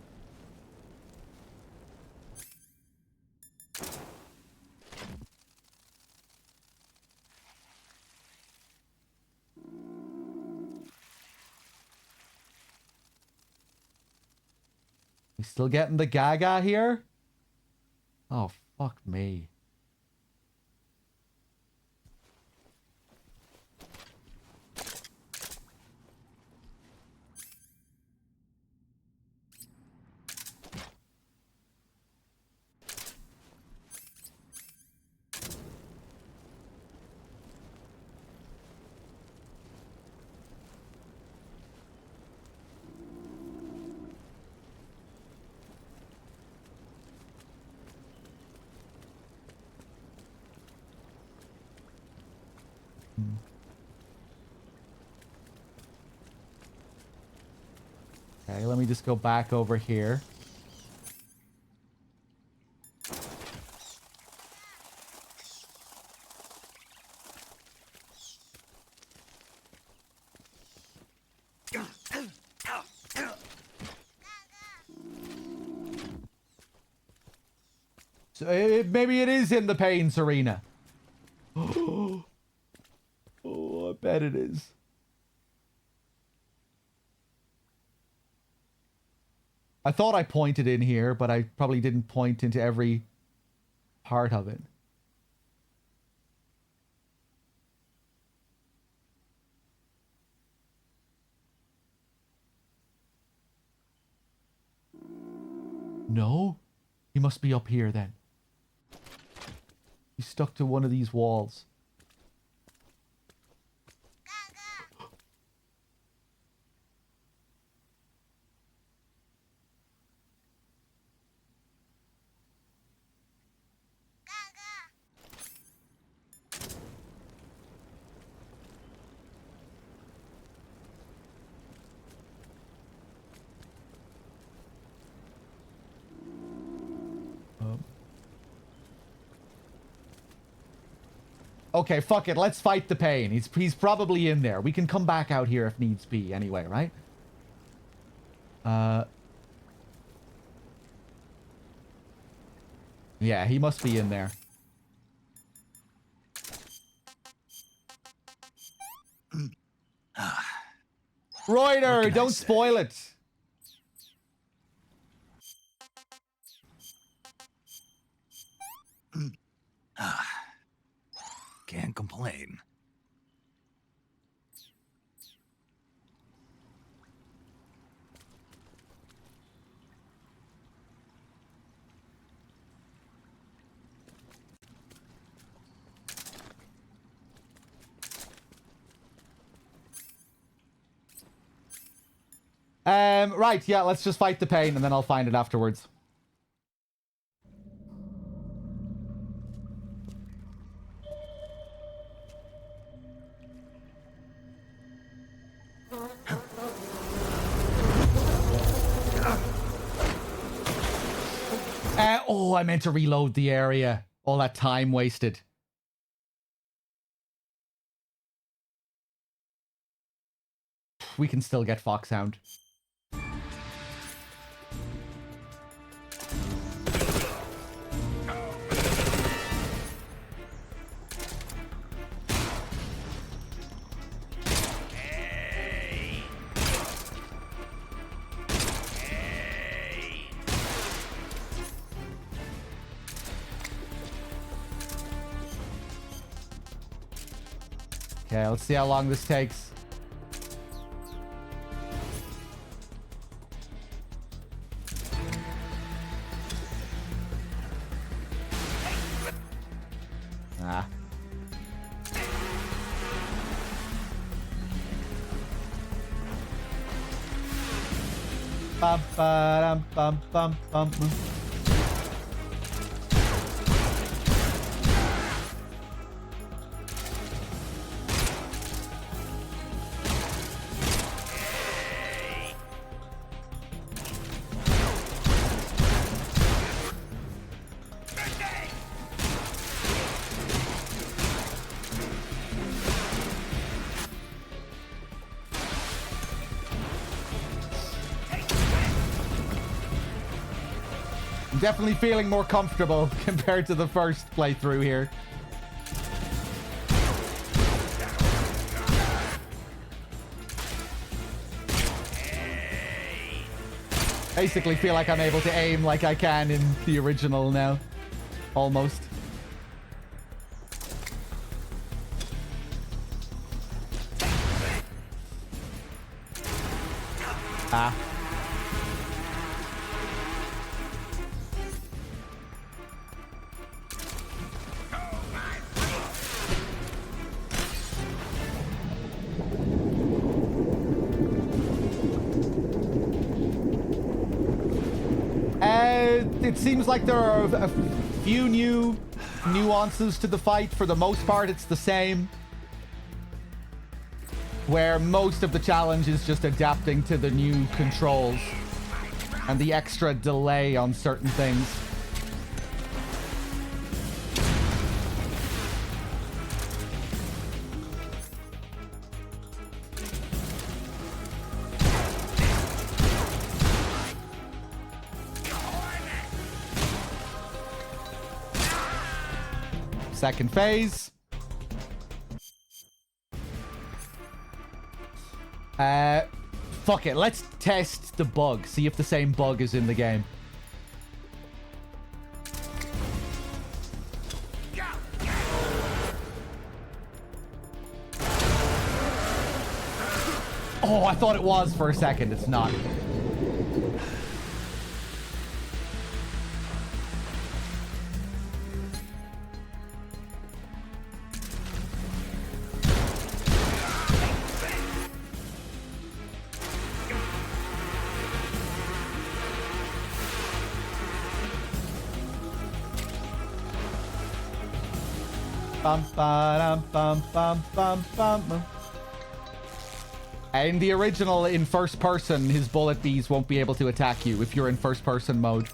We still getting the gaga here? Oh, fuck me. Okay, let me just go back over here. So maybe it is in the pain, Serena. Oh, I bet it is. I thought I pointed in here, but I probably didn't point into every part of it. No? He must be up here then. He's stuck to one of these walls. Okay, fuck it. Let's fight the pain. He's probably in there. We can come back out here if needs be anyway, right? Yeah, he must be in there. Reuter, don't spoil it. Can't complain. Right, yeah, let's just fight the pain and then I'll find it afterwards. Oh, I meant to reload the area. All that time wasted. We can still get Foxhound. Okay, let's see how long this takes. Ah. Bum, ba, bum, bum, bum, bum. I'm definitely feeling more comfortable compared to the first playthrough here. Basically feel like I'm able to aim like I can in the original now. Almost. Ah. It seems like there are a few new nuances to the fight. For the most part, it's the same. Where most of the challenge is just adapting to the new controls and the extra delay on certain things. Second phase. Fuck it. Let's test the bug. See if the same bug is in the game. Oh, I thought it was for a second. It's not. Bum, ba-dum, bum, bum, bum, bum. In the original, in first person, his bullet bees won't be able to attack you if you're in first person mode.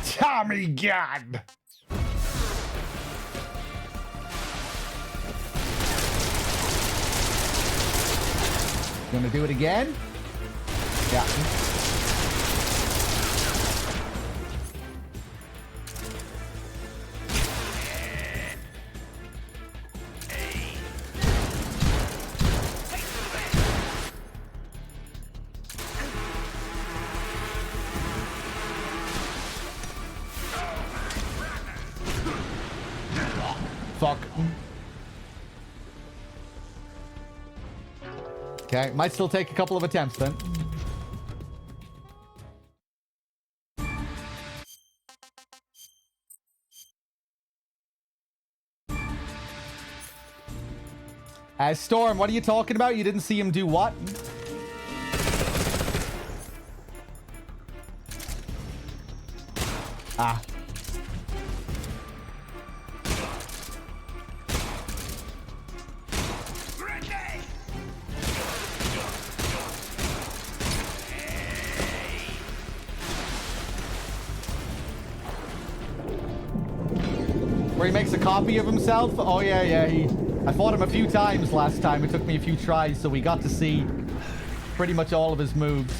Tommy gun! Gonna do it again? Yeah. Fuck. Okay, might still take a couple of attempts then. Storm, what are you talking about? You didn't see him do what? Ah. Where he makes a copy of himself? Oh, yeah. I fought him a few times last time. It took me a few tries, so we got to see pretty much all of his moves.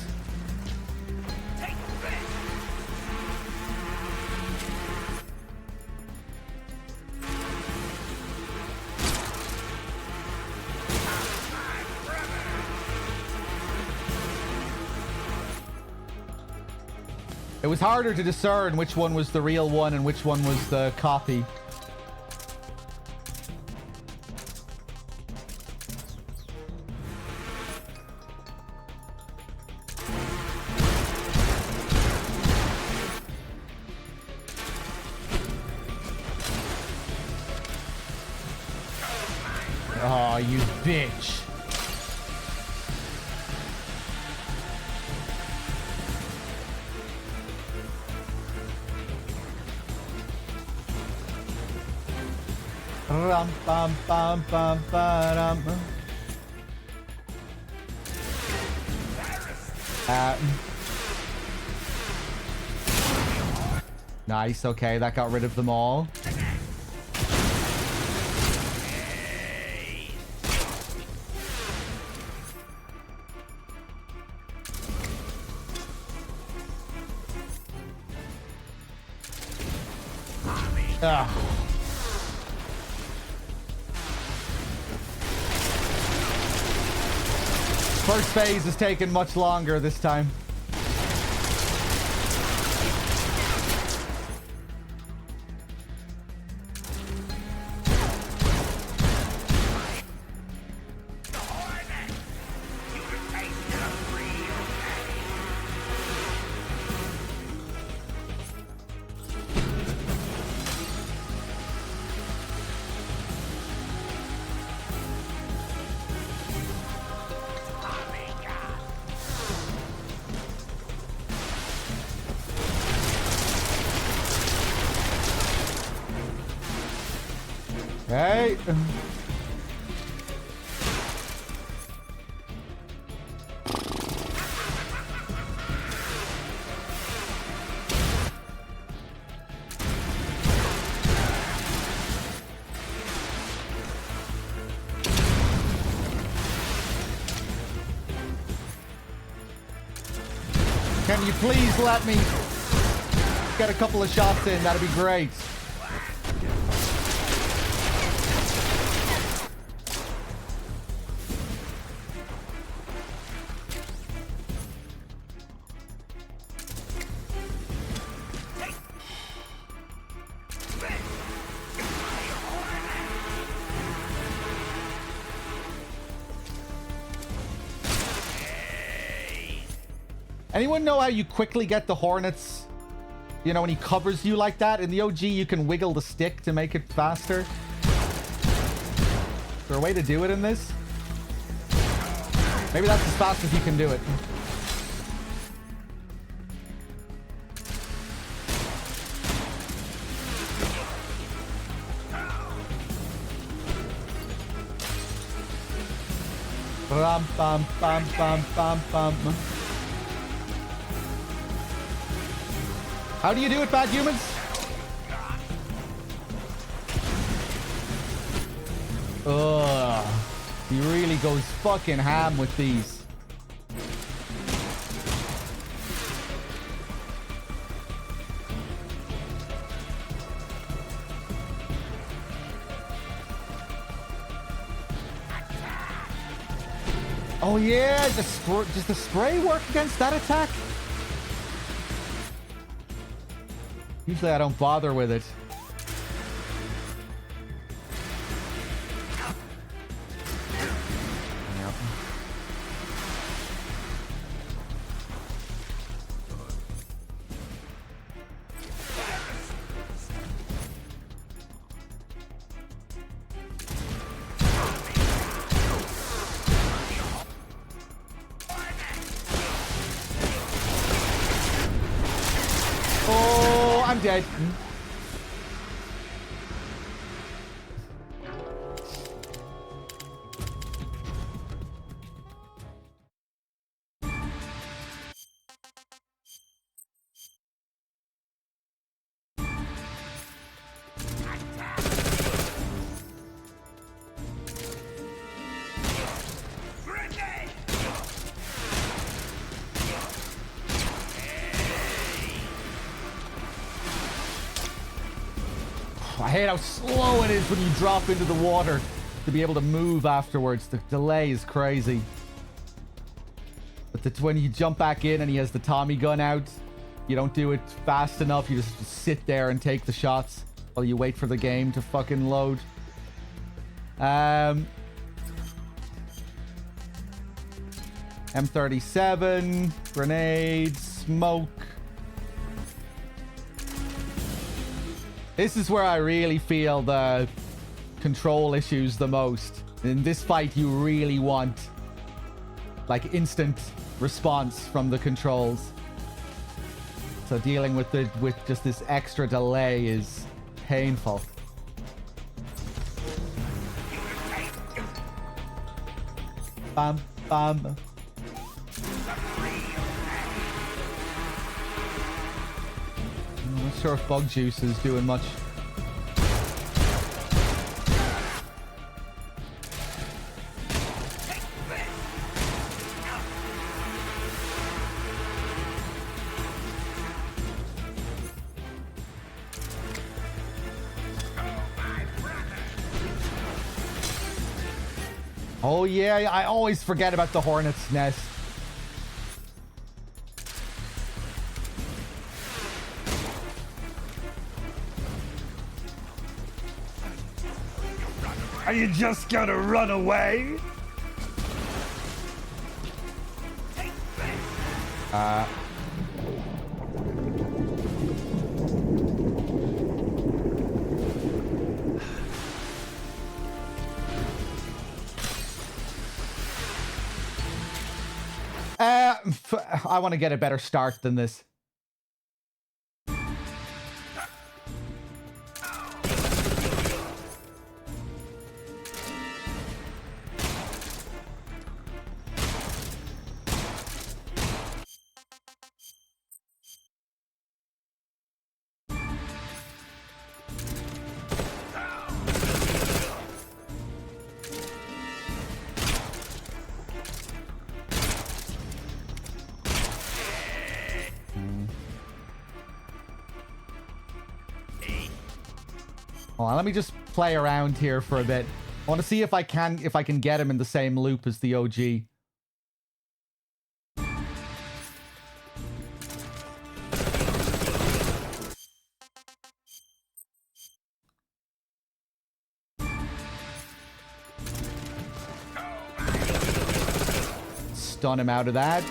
It was harder to discern which one was the real one and which one was the copy. Oh, you bitch. Rum, bum, bum, bum, ba-dum. Nice, okay, that got rid of them all. Ugh. First phase is taking much longer this time. Hey. Can you please let me get a couple of shots in? That'd be great. Anyone know how you quickly get the Hornets? You know, when he covers you like that? In the OG, you can wiggle the stick to make it faster. Is there a way to do it in this? Maybe that's as fast as you can do it. Bam, bam, bam, bam, bam, bam. How do you do it, bad humans? Ugh. He really goes fucking ham with these. Oh yeah, does the spray work against that attack? Usually I don't bother with it. Yep. Oh, I'm dead. I hate how slow it is when you drop into the water to be able to move afterwards. The delay is crazy. But when you jump back in and he has the Tommy gun out, you don't do it fast enough. You just sit there and take the shots while you wait for the game to fucking load. M37, grenades, smoke. This is where I really feel the control issues the most. In this fight, you really want like instant response from the controls. So dealing with just this extra delay is painful. Bam, bam. I'm not sure if bug juice is doing much. Oh, yeah. I always forget about the hornet's nest. Are you just gonna run away? I want to get a better start than this. Hold on, let me just play around here for a bit. I want to see if I can get him in the same loop as the OG. Stun him out of that.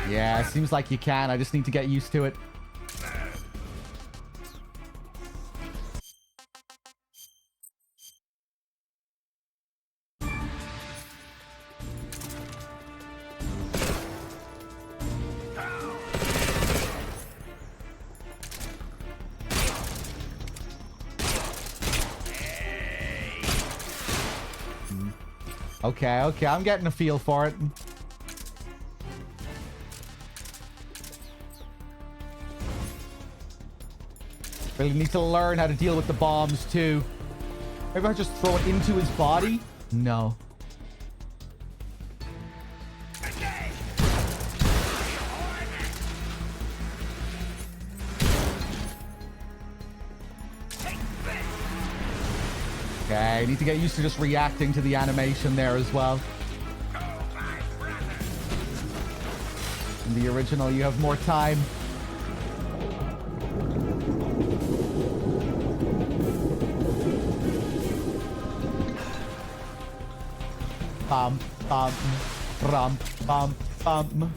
Yeah, seems like you can. I just need to get used to it. Okay, okay, I'm getting a feel for it. Really need to learn how to deal with the bombs too. Maybe I just throw it into his body? No. Okay, I need to get used to just reacting to the animation there as well. In the original, you have more time. Bum, bum, rum, bum, bum.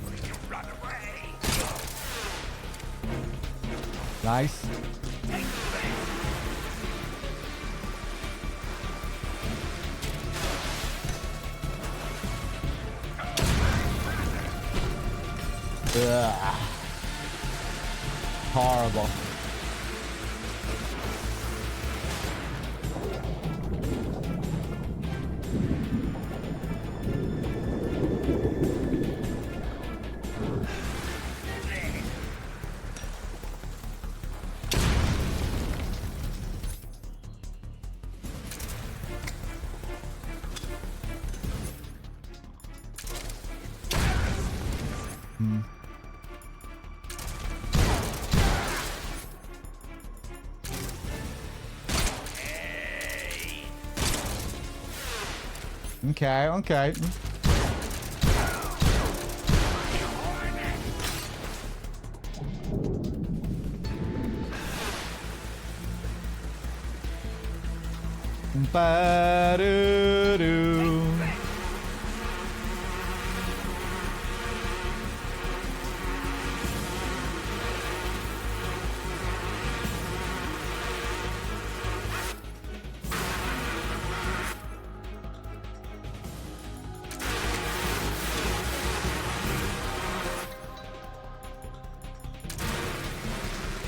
Nice. Ugh. Horrible. Okay, okay. Ba-do-do.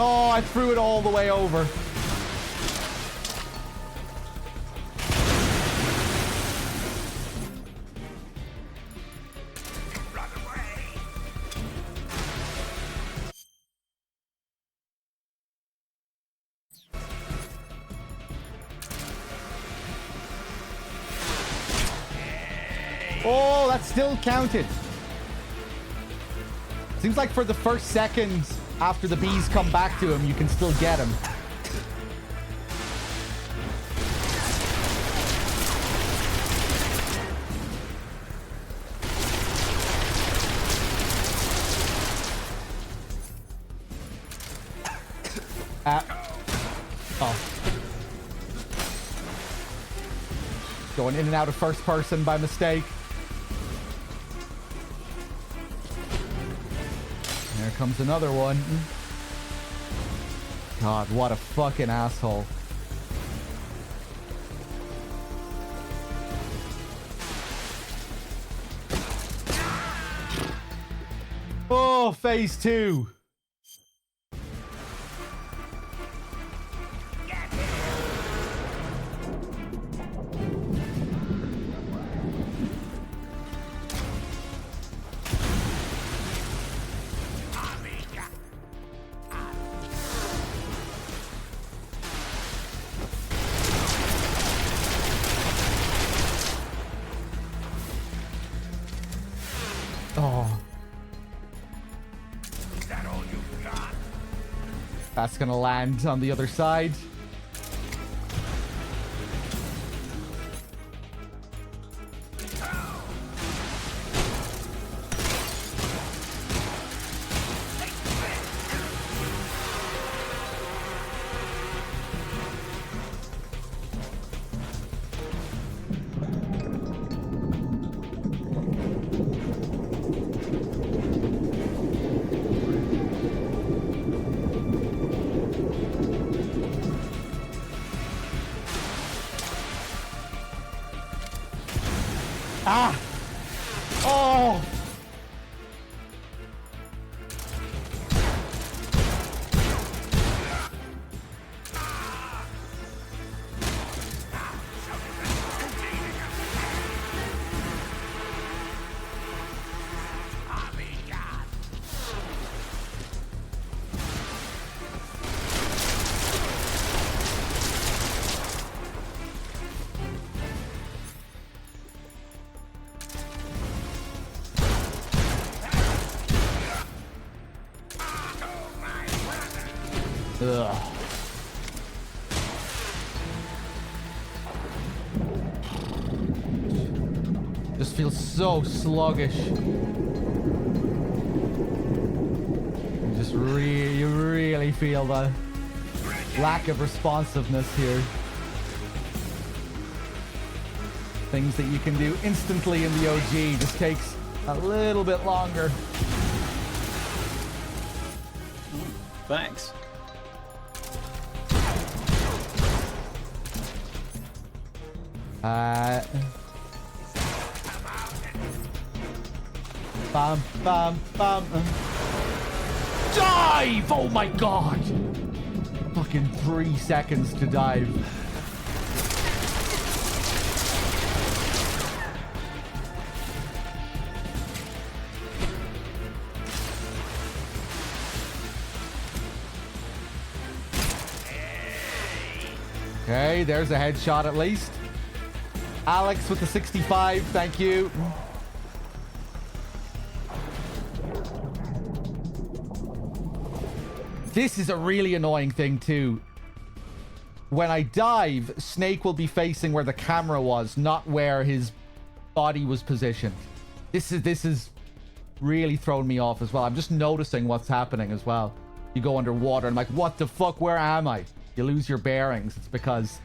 Oh, I threw it all the way over. Oh, that still counted. Seems like for the first seconds after the bees come back to him, you can still get him. going in and out of first person by mistake. There comes another one. God, what a fucking asshole. Oh, phase 2. Oh. Is that all you've got? That's gonna land on the other side. Ah! Oh! Ugh. Just feels so sluggish. You just you really feel the lack of responsiveness here. Things that you can do instantly in the OG just takes a little bit longer. Thanks. Bam, bam, bam. Dive! Oh my god! Fucking 3 seconds to dive. Okay, there's a headshot at least. Alex with the 65, thank you. This is a really annoying thing too. When I dive, Snake will be facing where the camera was, not where his body was positioned. This is really thrown me off as well. I'm just noticing what's happening as well. You go underwater and I'm like, what the fuck, where am I? You lose your bearings. It's because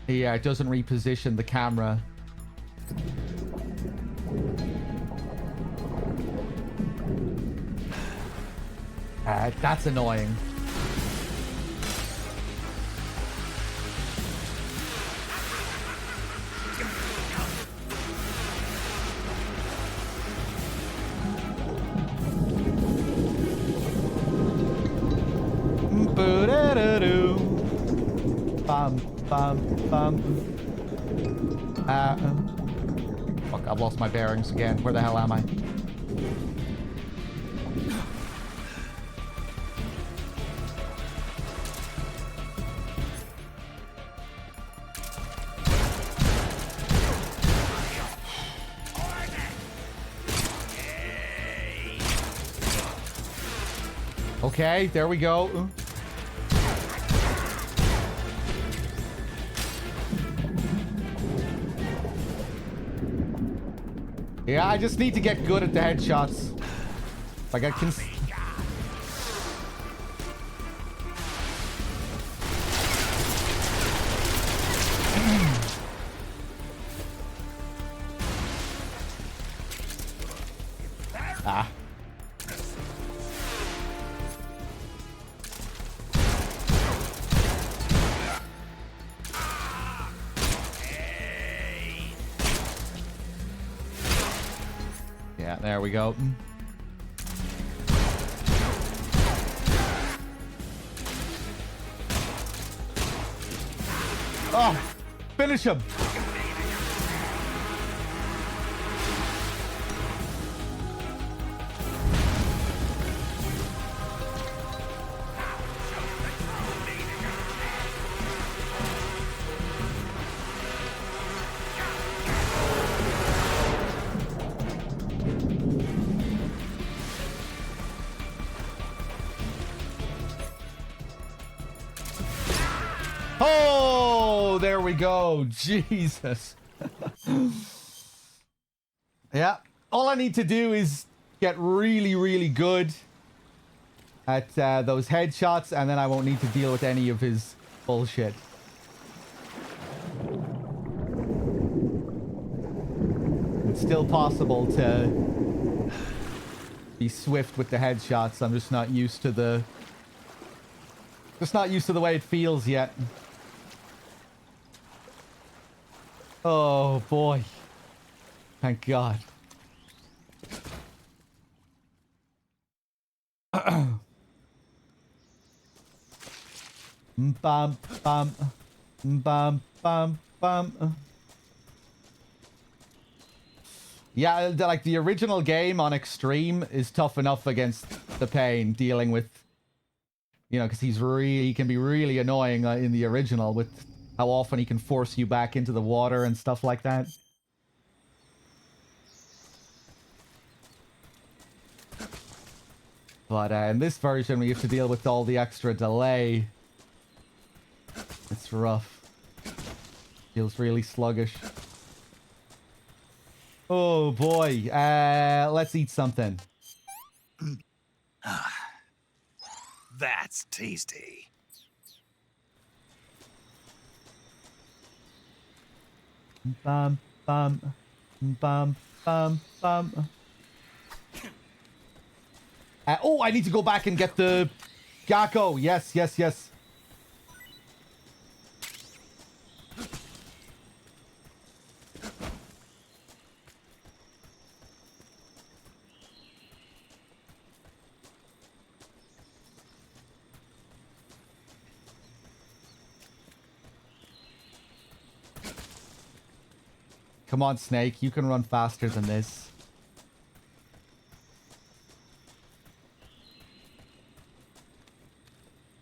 it doesn't reposition the camera. That's annoying. Bam, bam, bam. Fuck, I've lost my bearings again. Where the hell am I? Okay, there we go. Yeah, I just need to get good at the headshots. Like I can... Ah. Yeah, there we go. Oh, finish him. Oh, there we go. Jesus. Yeah. All I need to do is get really, really good at those headshots, and then I won't need to deal with any of his bullshit. It's still possible to be swift with the headshots. I'm just not used to the... Just not used to the way it feels yet. Oh, boy. Thank God. Bum, bum, bum, bum, bum. Yeah, like the original game on Extreme is tough enough against the Pain, dealing with, you know, because he can be really annoying in the original with how often he can force you back into the water and stuff like that. But in this version, we have to deal with all the extra delay. It's rough. Feels really sluggish. Oh boy. Let's eat something. That's tasty. Bum, bum, bum, bum, bum. Oh, I need to go back and get the Gakko. Yes, yes, yes. Come on, Snake. You can run faster than this.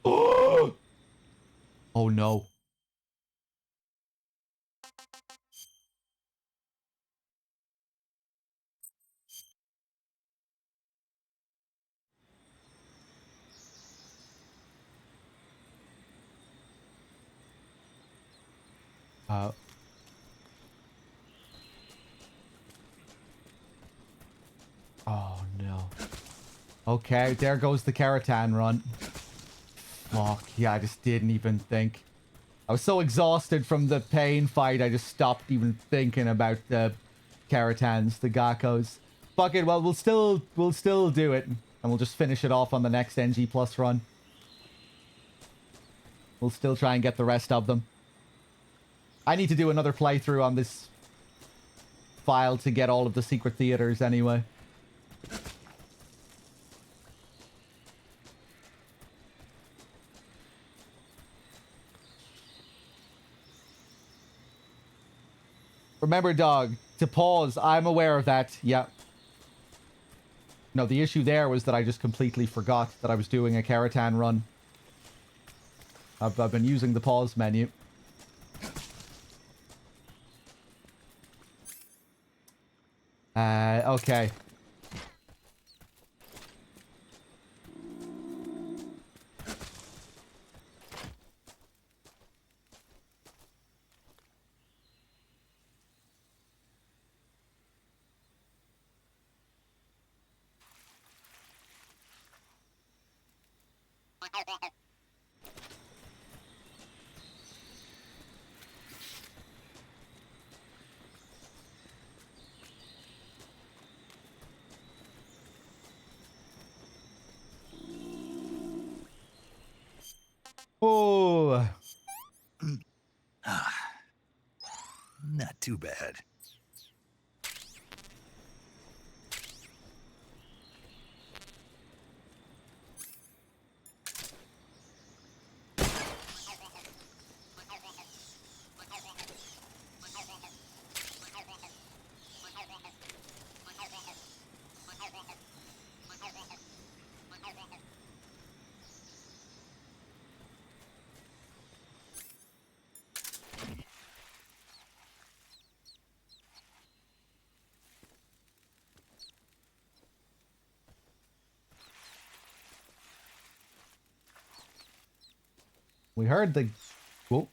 Oh, oh no. Oh no. Okay, there goes the Keratin run. Fuck, yeah, I just didn't even think. I was so exhausted from the Pain fight, I just stopped even thinking about the Keratans, the Gakkos. Fuck it, well, we'll still do it, and we'll just finish it off on the next NG Plus run. We'll still try and get the rest of them. I need to do another playthrough on this file to get all of the secret theaters anyway. Remember, dog, to pause. I'm aware of that. Yeah. No, the issue there was that I just completely forgot that I was doing a Keratin run. I've been using the pause menu. Okay. Oh, Not too bad. we heard the. Whoa.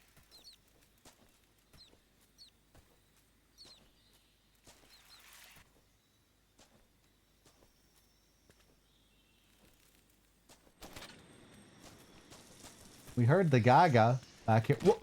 We heard the Gaga back here. Whoa.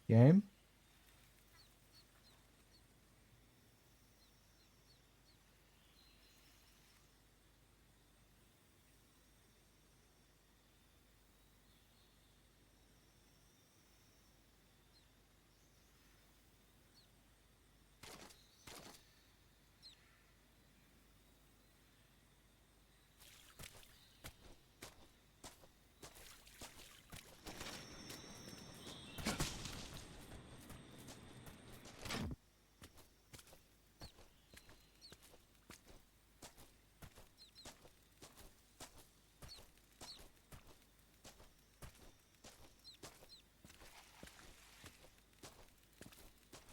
Game.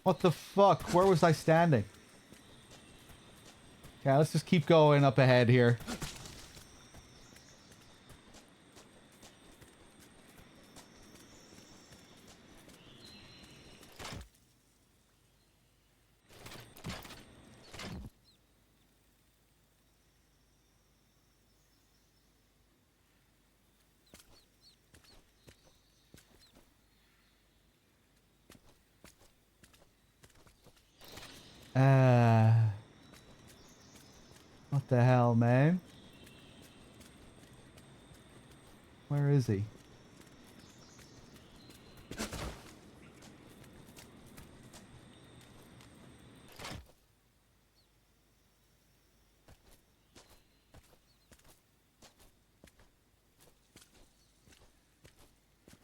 What the fuck? Where was I standing? Yeah, let's just keep going up ahead here. What the hell, man? Where is he?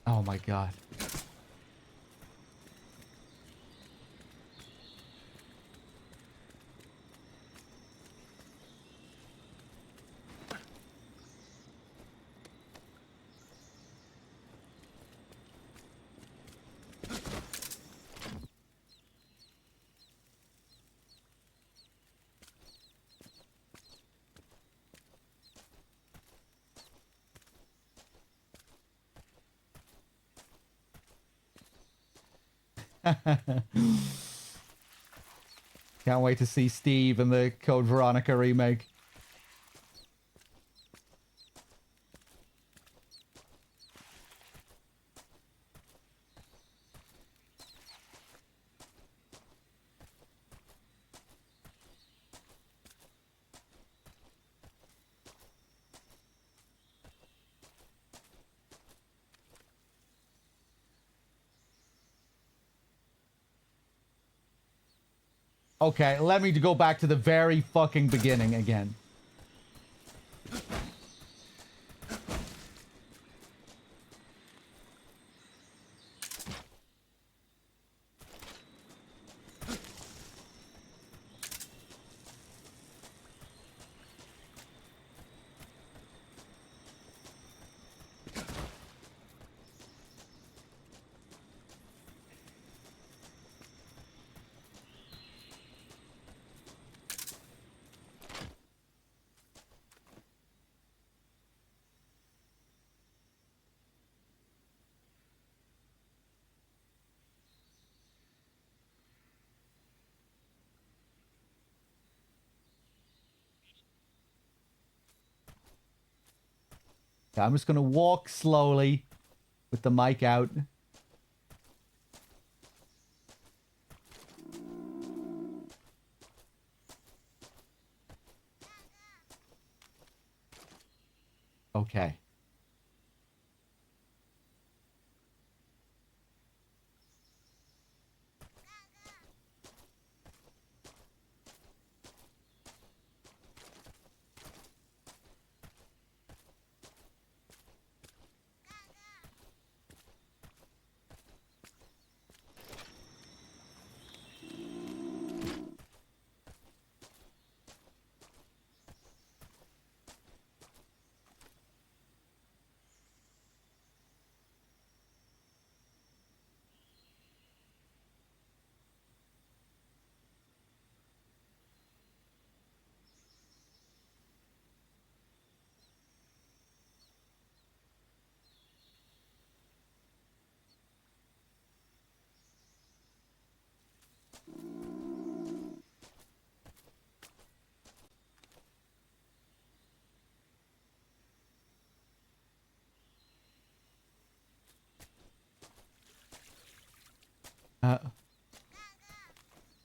Oh my god. Can't wait to see Steve in the Code Veronica remake. Okay, let me go back to the very fucking beginning again. I'm just going to walk slowly with the mic out. Okay.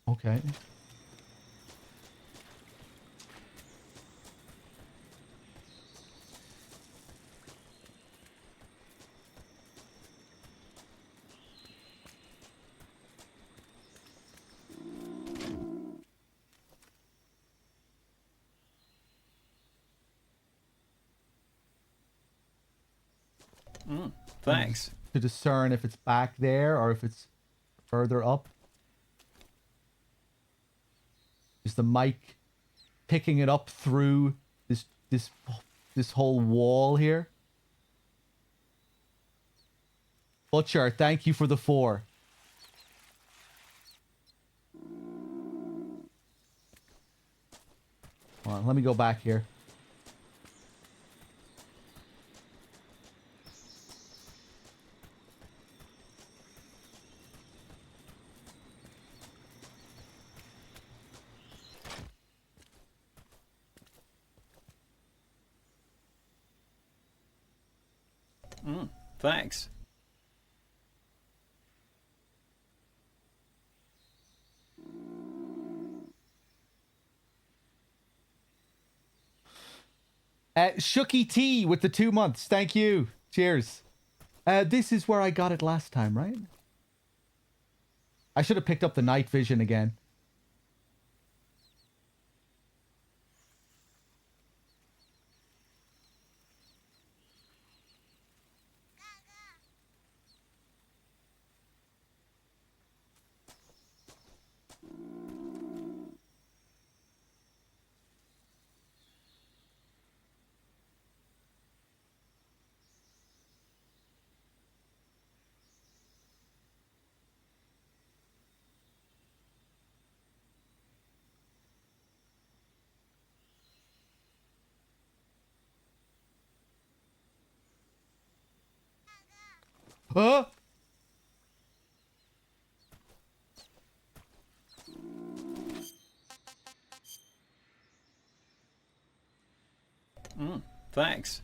Okay. Thanks. To discern if it's back there or if it's further up. Is the mic picking it up through this whole wall here? Butcher, thank you for the 4. Hold on, let me go back here. Thanks. Shooky T with the 2 months. Thank you. Cheers. This is where I got it last time, right? I should have picked up the night vision again. Huh? Thanks.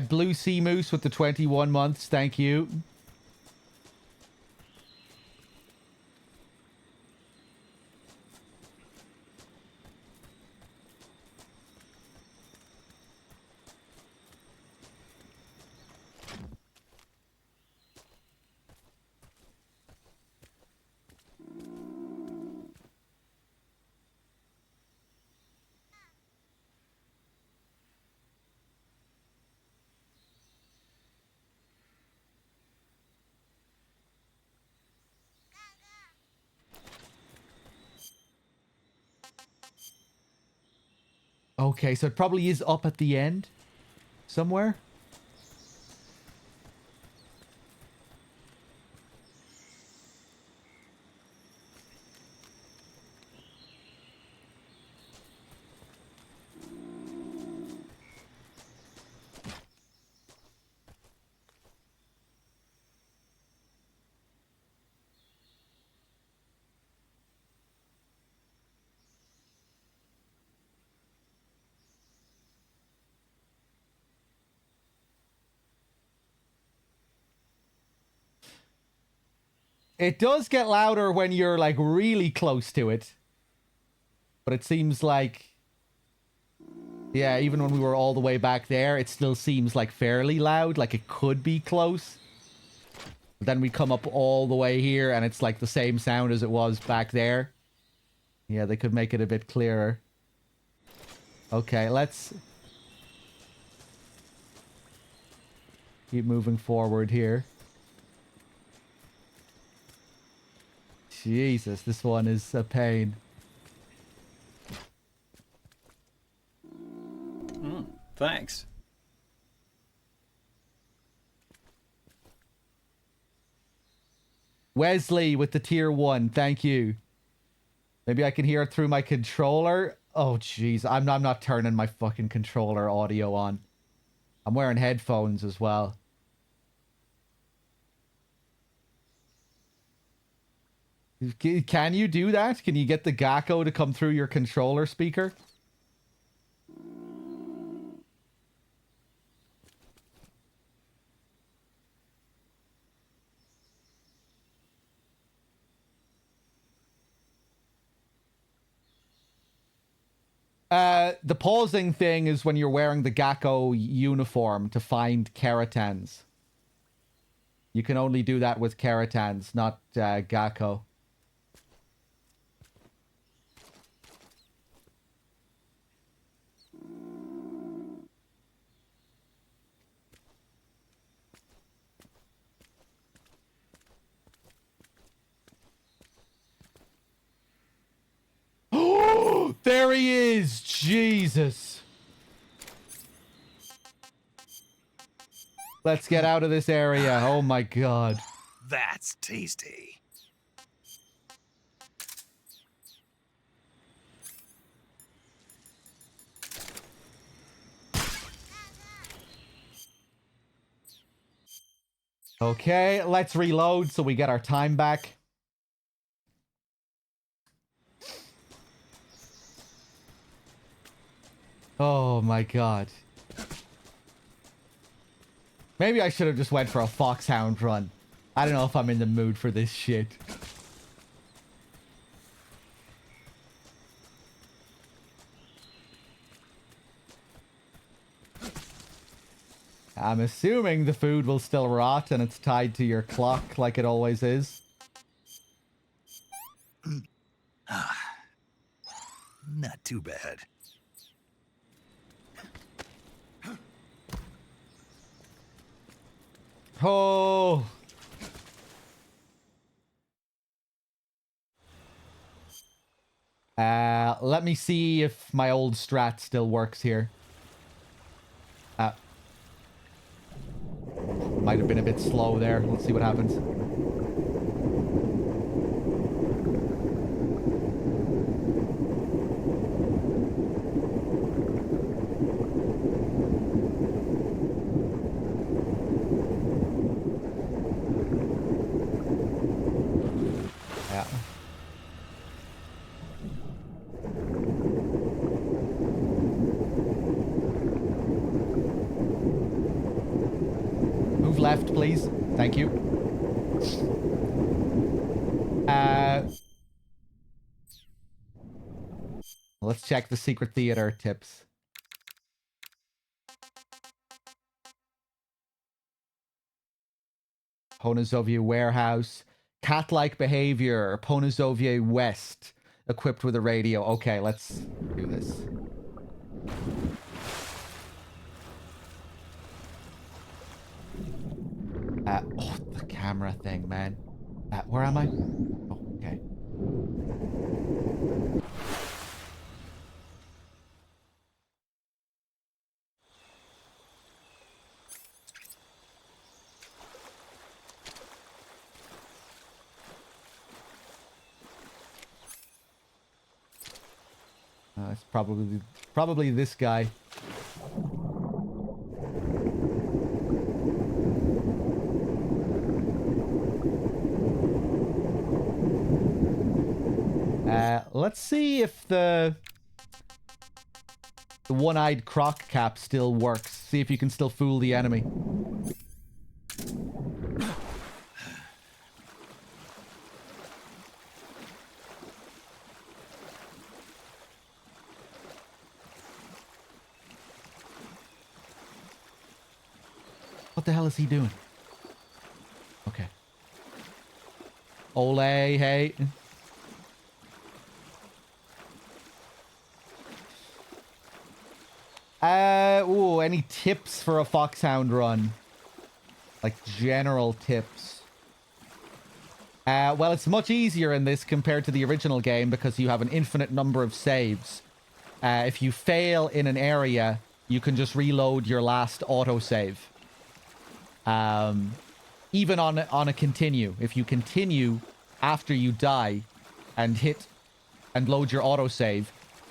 Blue Sea Moose with the 21 months. Thank you. Okay, so it probably is up at the end somewhere. It does get louder when you're, like, really close to it. But it seems like... Yeah, even when we were all the way back there, it still seems, like, fairly loud. Like, it could be close. But then we come up all the way here, and it's, like, the same sound as it was back there. Yeah, they could make it a bit clearer. Okay, let's... keep moving forward here. Jesus, this one is a pain. Thanks. Wesley with the tier 1, thank you. Maybe I can hear it through my controller. Oh, jeez, I'm not turning my fucking controller audio on. I'm wearing headphones as well. Can you do that? Can you get the Gakko to come through your controller speaker? The pausing thing is when you're wearing the Gakko uniform to find Keratans. You can only do that with Keratans, not Gakko. There he is! Jesus! Let's get out of this area. Oh my god. That's tasty. Okay, let's reload so we get our time back. Oh my god. Maybe I should have just went for a foxhound run. I don't know if I'm in the mood for this shit. I'm assuming the food will still rot and it's tied to your clock like it always is. Not too bad. Oh. Let me see if my old strat still works here. Might have been a bit slow there. Let's see what happens. Yeah. Move left, please. Thank you. Let's check the secret theater tips. Ponazovia warehouse. Cat-like behavior. Ponazovia West. Equipped with a radio. Okay, let's do this. Oh, the camera thing, man. Where am I? Oh, okay. It's probably this guy. Let's see if the one-eyed croc cap still works. See if you can still fool the enemy. What the hell is he doing? Okay. Ole, hey. Ooh, any tips for a Foxhound run? Like general tips. Well, it's much easier in this compared to the original game because you have an infinite number of saves. If you fail in an area, you can just reload your last autosave. Even on a continue. If you continue after you die and hit and load your autosave,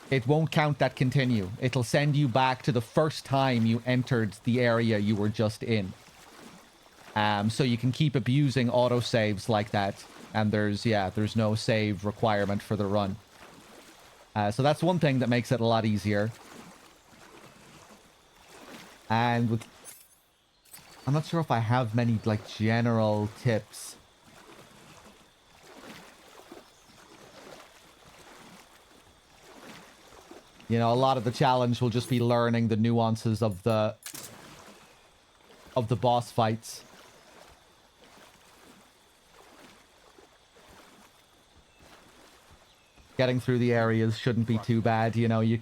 it won't count that continue. It'll send you back to the first time you entered the area you were just in. So you can keep abusing autosaves like that. And there's no save requirement for the run. So that's one thing that makes it a lot easier. And with... I'm not sure if I have many, like, general tips. You know, a lot of the challenge will just be learning the nuances of the boss fights. Getting through the areas shouldn't be too bad, you know, you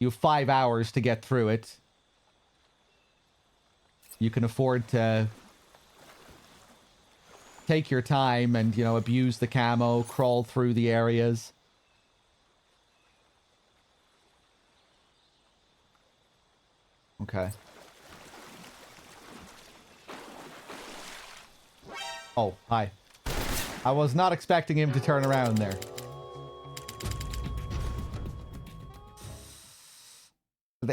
have 5 hours to get through it. You can afford to take your time and, you know, abuse the camo, crawl through the areas. Okay. Oh, hi. I was not expecting him to turn around there.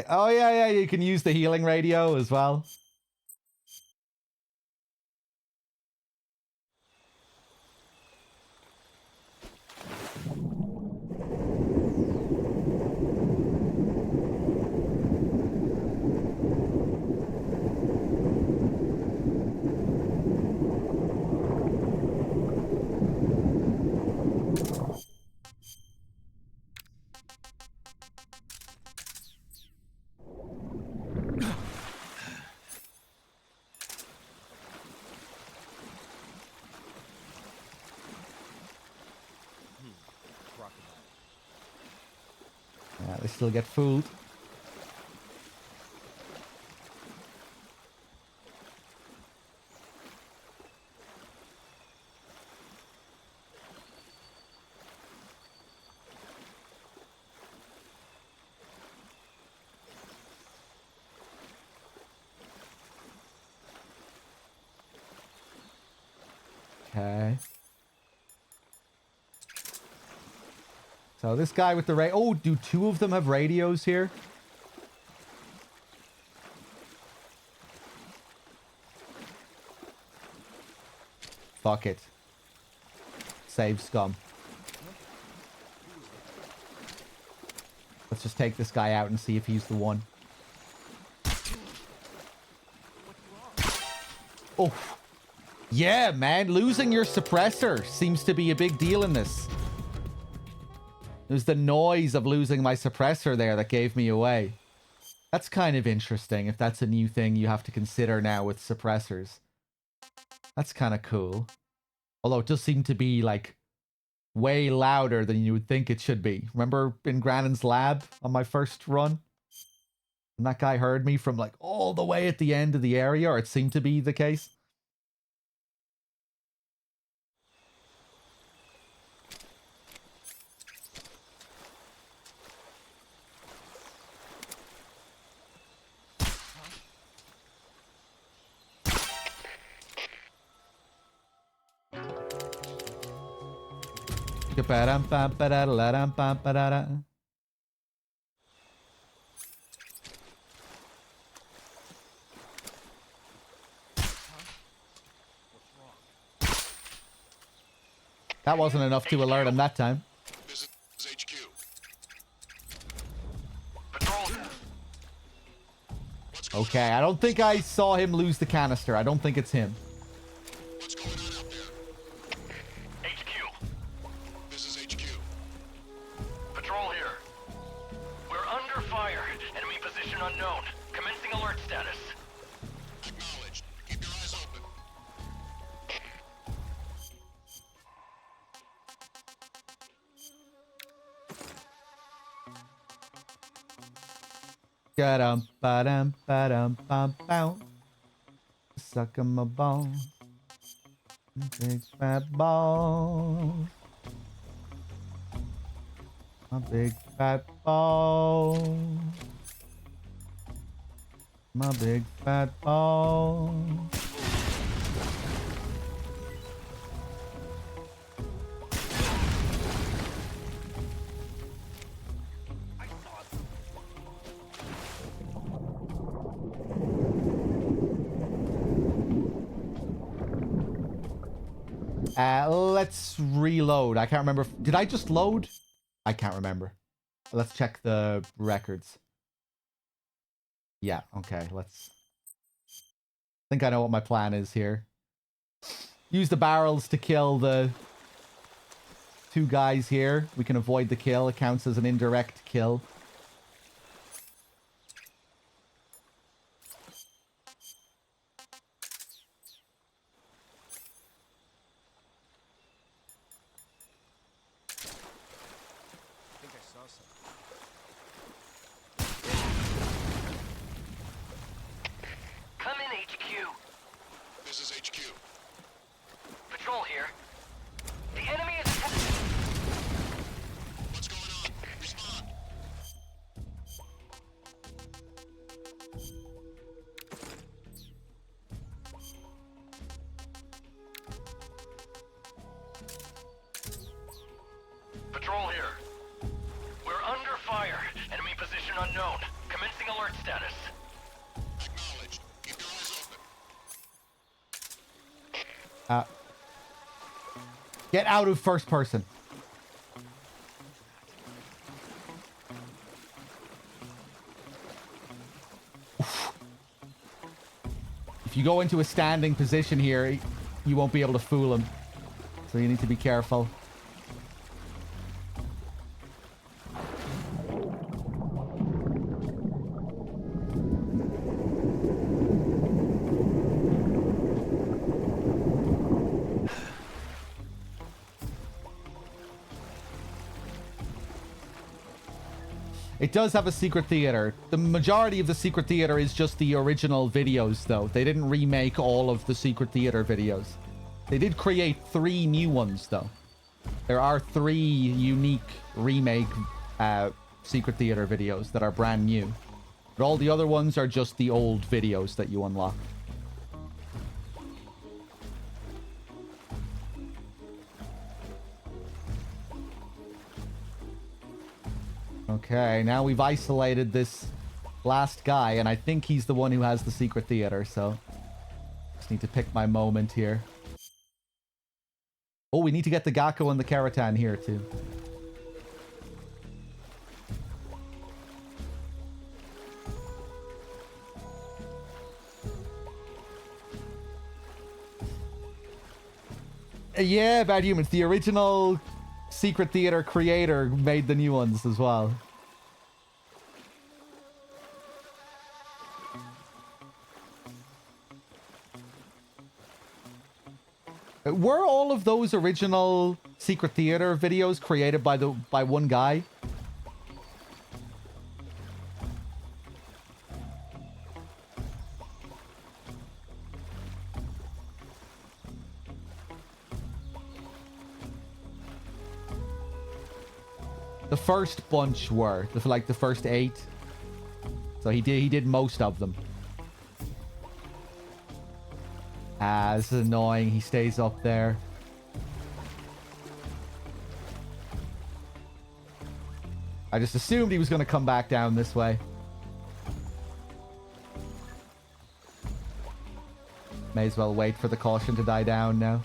Oh, yeah, you can use the healing radio as well. Yeah, they still get fooled. Okay. So this guy with the oh, do two of them have radios here? Fuck it. Save scum. Let's just take this guy out and see if he's the one. Oh. Yeah, man. Losing your suppressor seems to be a big deal in this. It was the noise of losing my suppressor there that gave me away. That's kind of interesting if that's a new thing you have to consider now with suppressors. That's kind of cool. Although it does seem to be, like, way louder than you would think it should be. Remember in Grannon's lab on my first run? And that guy heard me from, like, all the way at the end of the area, or it seemed to be the case. That wasn't enough to alert him that time. This is HQ. Okay, I don't think I saw him lose the canister. I don't think it's him. What's going on out there? HQ. This is HQ. Patrol here. We're under fire. Enemy position unknown. Commencing alert status. Ga-dum, ba-dum, ba-dum, bum, bow. Suck 'em a ball. Big fat ball. A big fat ball. My big fat ball. Let's reload. I can't remember. Did I just load? I can't remember. Let's check the records. Yeah, okay, let's... I think I know what my plan is here. Use the barrels to kill the two guys here. We can avoid the kill. It counts as an indirect kill. I think I saw something. Come in, HQ. This is HQ. Patrol here. The enemy is... What's going on? Respond. Patrol here. We're under fire. Enemy position unknown. Commencing alert status. Acknowledged. Keep your eyes open. Get out of first person. Oof. If you go into a standing position here, you won't be able to fool him. So you need to be careful. It does have a secret theater. The majority of the secret theater is just the original videos, though. They didn't remake all of the secret theater videos. They did create 3 new ones, though. There are 3 unique remake secret theater videos that are brand new. But all the other ones are just the old videos that you unlock. Okay, now we've isolated this last guy, and I think he's the one who has the secret theater, so... Just need to pick my moment here. Oh, we need to get the Gakko and the Keratan here, too. Yeah, Bad Humans. The original secret theater creator made the new ones as well. Were all of those original secret theater videos created by one guy? The first bunch were, like the first 8. So he did most of them. Ah, this is annoying. He stays up there. I just assumed he was going to come back down this way. May as well wait for the caution to die down now.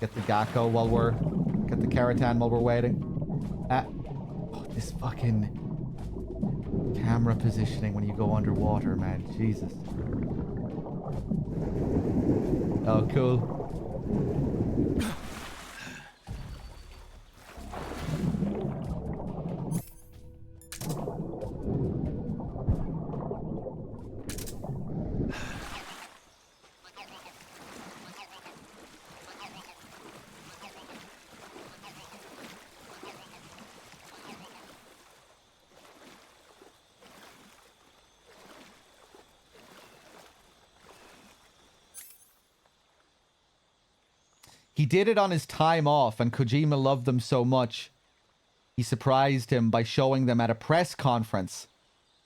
Get the Gakko while we're... Get the Keratan while we're waiting. Oh, this fucking... camera positioning when you go underwater, man. Jesus. Oh, cool. He did it on his time off, and Kojima loved them so much, he surprised him by showing them at a press conference.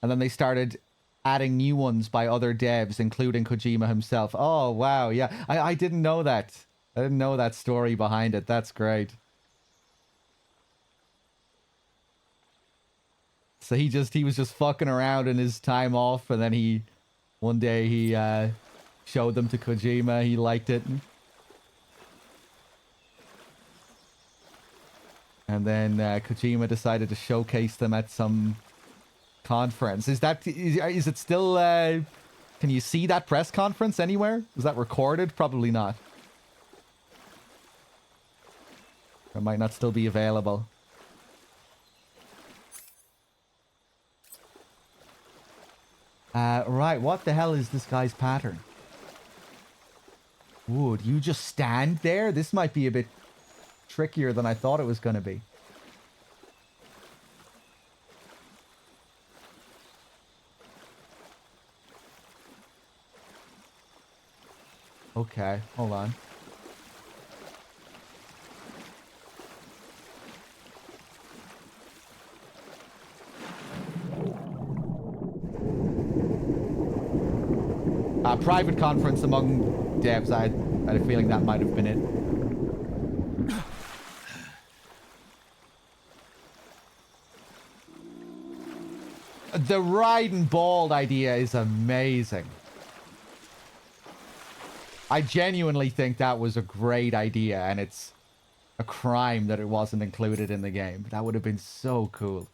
And then they started adding new ones by other devs, including Kojima himself. Oh, wow. Yeah, I didn't know that. I didn't know that story behind it. That's great. So he was just fucking around in his time off, and then one day he showed them to Kojima. He liked it. And then Kojima decided to showcase them at some conference. Is it still... can you see that press conference anywhere? Was that recorded? Probably not. It might not still be available. Right, what the hell is this guy's pattern? Would you just stand there? This might be a bit trickier than I thought it was going to be. Okay, hold on. Private conference among devs. I had a feeling that might have been it. The Raiden bald idea is amazing. I genuinely think that was a great idea, and it's a crime that it wasn't included in the game. That would have been so cool.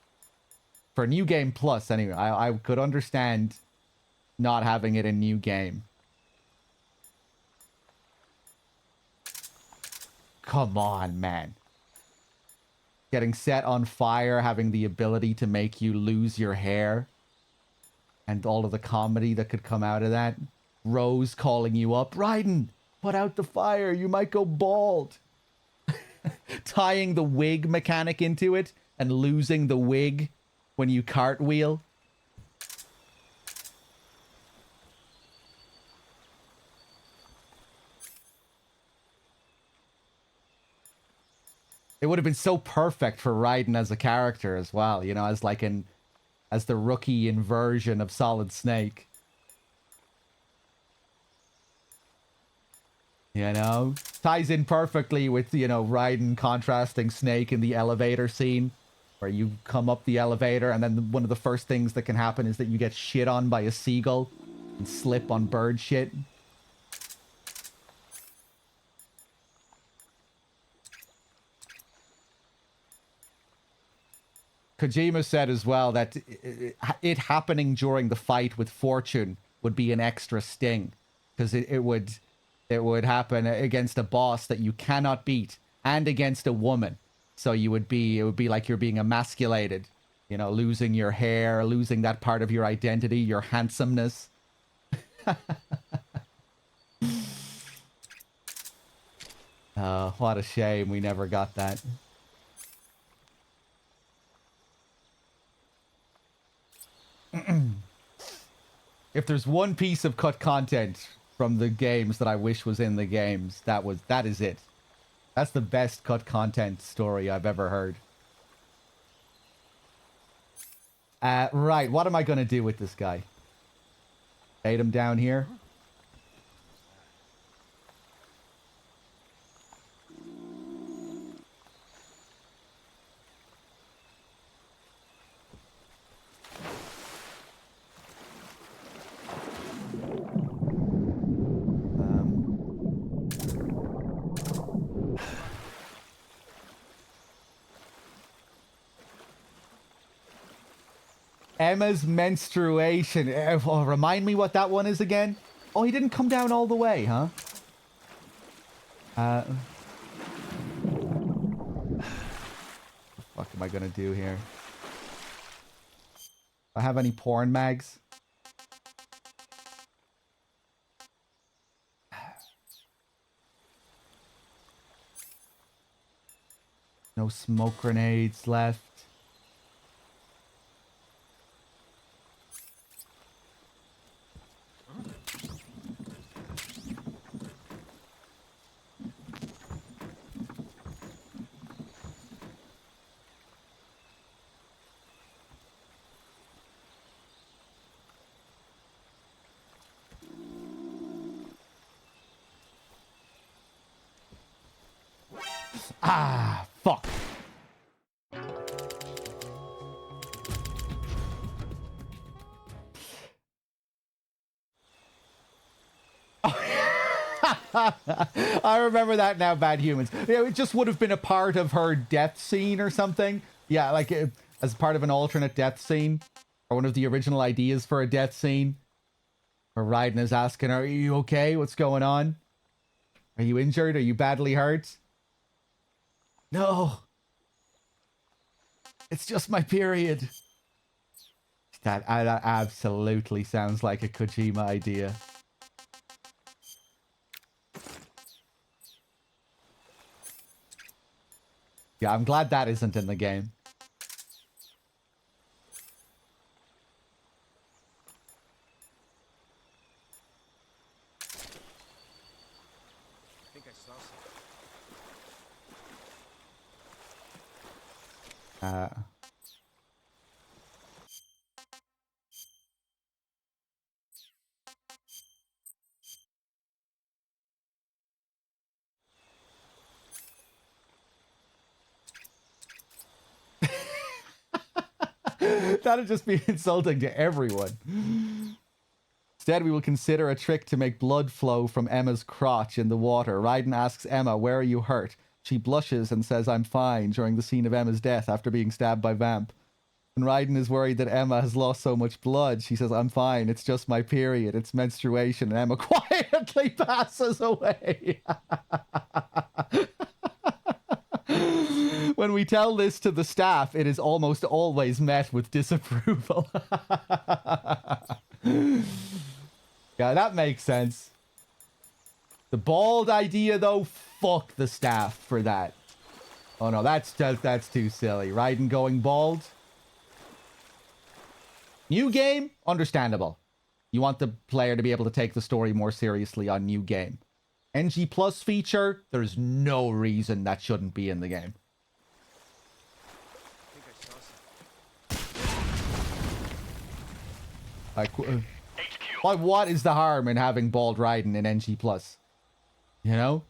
For New Game Plus, anyway. I could understand not having it in New Game. Come on, man. Getting set on fire, having the ability to make you lose your hair, and all of the comedy that could come out of that. Rose calling you up. Raiden, put out the fire. You might go bald. Tying the wig mechanic into it and losing the wig when you cartwheel. It would have been so perfect for Raiden as a character as well, you know, as the rookie inversion of Solid Snake. You know, ties in perfectly with, you know, Raiden contrasting Snake in the elevator scene, where you come up the elevator and then one of the first things that can happen is that you get shit on by a seagull and slip on bird shit. Kojima said as well that it happening during the fight with Fortune would be an extra sting, because it would happen against a boss that you cannot beat and against a woman. So it would be like you're being emasculated, you know, losing your hair, losing that part of your identity, your handsomeness. Oh, what a shame we never got that. If there's one piece of cut content from the games that I wish was in the games, that is it. That's the best cut content story I've ever heard. Right, what am I going to do with this guy? Bait him down here? Emma's menstruation. Oh, remind me what that one is again? Oh, he didn't come down all the way, huh? What the fuck am I gonna do here? Do I have any porn mags? No smoke grenades left. Ah, fuck. I remember that now, Bad Humans. Yeah, it just would have been a part of her death scene or something. Yeah, like as part of an alternate death scene. Or one of the original ideas for a death scene. Where Raiden is asking, are you okay? What's going on? Are you injured? Are you badly hurt? No. It's just my period. That absolutely sounds like a Kojima idea. Yeah, I'm glad that isn't in the game. I think I saw something. That'd just be insulting to everyone. Instead, we will consider a trick to make blood flow from Emma's crotch in the water. Raiden asks Emma, where are you hurt? She blushes and says, I'm fine, during the scene of Emma's death after being stabbed by Vamp. And Raiden is worried that Emma has lost so much blood. She says, I'm fine, it's just my period, it's menstruation. And Emma quietly passes away. When we tell this to the staff, it is almost always met with disapproval. Yeah, that makes sense. The bald idea, though, fuck the staff for that. Oh no, that's too silly. Raiden going bald. New game, understandable. You want the player to be able to take the story more seriously on new game. NG Plus feature, there's no reason that shouldn't be in the game. Like, what is the harm in having bald Raiden in NG Plus? You know?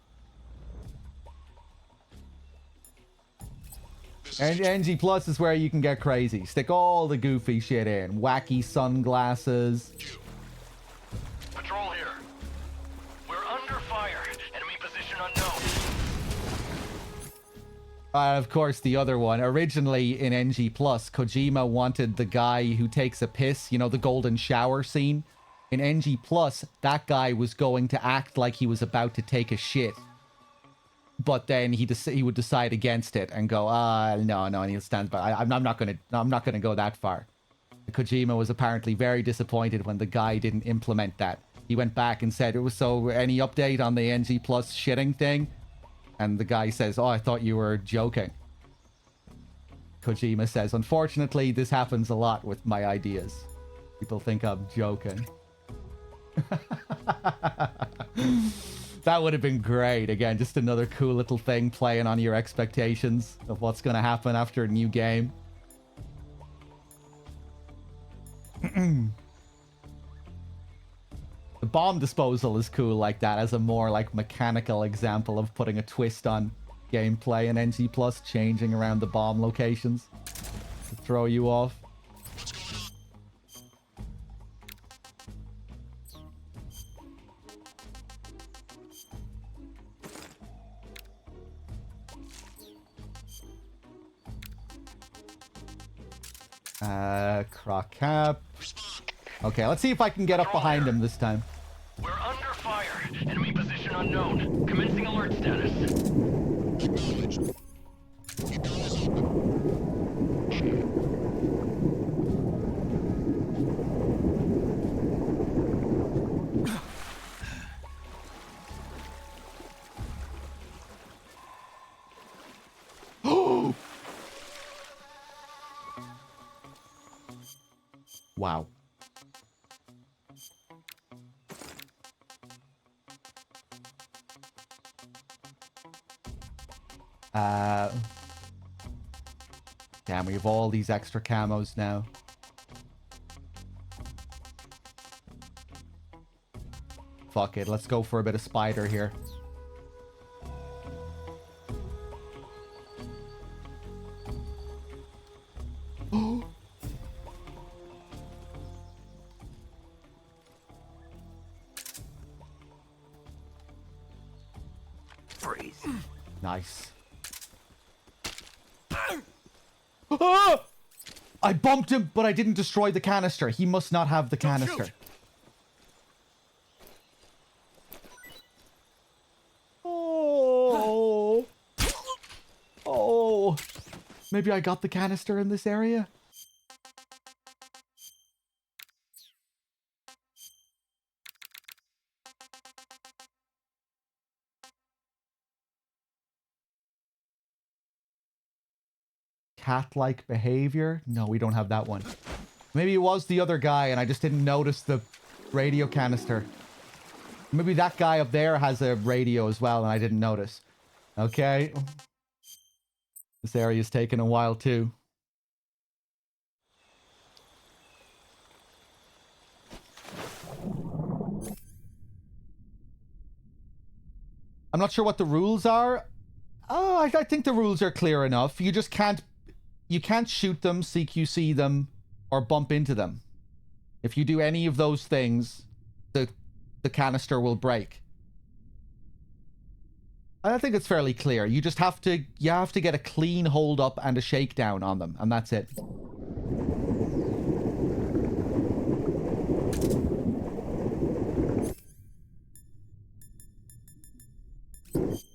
And NG Plus is where you can get crazy. Stick all the goofy shit in. Wacky sunglasses. Patrol here. We're under fire. Enemy position unknown. Of course, the other one. Originally in NG Plus, Kojima wanted the guy who takes a piss, you know, the golden shower scene. In NG Plus, that guy was going to act like he was about to take a shit. But then he would decide against it and go, no, and he'll stand by. I'm not gonna go that far. Kojima was apparently very disappointed when the guy didn't implement that. He went back and said, so any update on the NG Plus shitting thing? And the guy says, I thought you were joking. Kojima says, unfortunately, this happens a lot with my ideas. People think I'm joking. That would have been great. Again, just another cool little thing playing on your expectations of what's going to happen after a new game. The bomb disposal is cool like that as a more like mechanical example of putting a twist on gameplay in NG Plus, changing around the bomb locations to throw you off. Croc cap. Okay, let's see if I can get up behind him this time. We're under fire. Enemy position unknown. Commencing alert status. Acknowledged. Keep your eyes open. Wow. Damn, we have all these extra camos now. Fuck it, let's go for a bit of spider here. Nice. Ah! I bumped him, but I didn't destroy the canister. He must not have the canister. Oh. Oh. Maybe I got the canister in this area? Cat-like behavior? No, we don't have that one. Maybe it was the other guy and I just didn't notice the radio canister. Maybe that guy up there has a radio as well and I didn't notice. Okay. This area's taking a while too. I'm not sure what the rules are. Oh, I think the rules are clear enough. You just can't shoot them, CQC them, or bump into them. If you do any of those things, the canister will break. I think it's fairly clear. You just have to get a clean hold up and a shakedown on them, and that's it.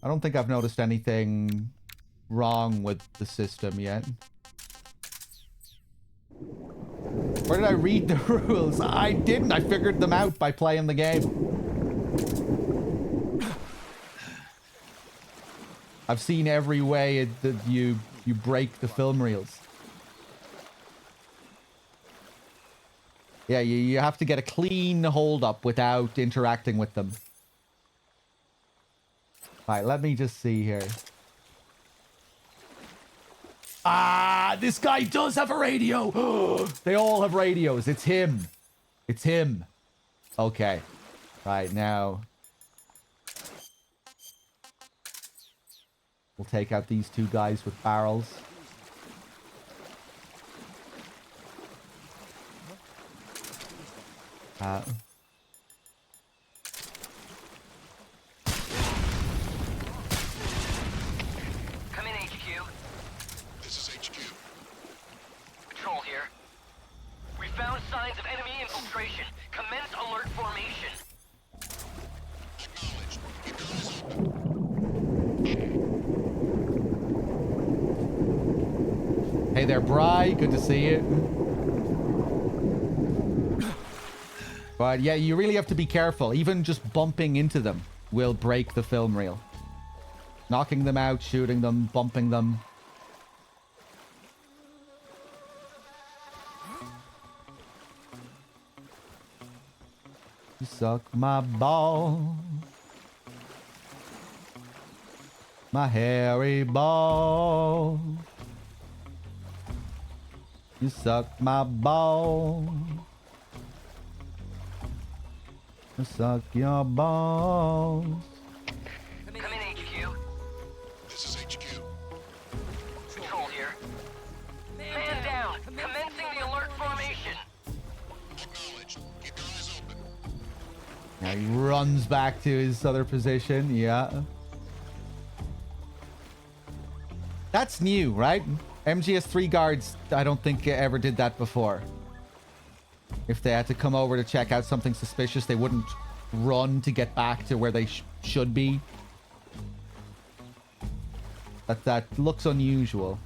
I don't think I've noticed anything wrong with the system yet. Where did I read the rules? I didn't. I figured them out by playing the game. I've seen every way that you break the film reels. Yeah, you have to get a clean hold up without interacting with them. Alright, let me just see here. Ah, this guy does have a radio. They all have radios. It's him. It's him. Okay. Right, now. We'll take out these two guys with barrels. Signs of enemy infiltration. Commence alert formation. Hey there, Bri. Good to see you. But yeah, you really have to be careful. Even just bumping into them will break the film reel. Knocking them out, shooting them, bumping them. You suck my ball. My hairy ball. You suck my ball. I suck your balls. Come in, HQ. This is HQ. Control here. Man down. Commencing the alert formation. Acknowledged. Keep your eyes open. Now he runs back to his other position. Yeah. That's new, right? MGS3 guards, I don't think ever did that before. If they had to come over to check out something suspicious, they wouldn't run to get back to where they should be. That looks unusual.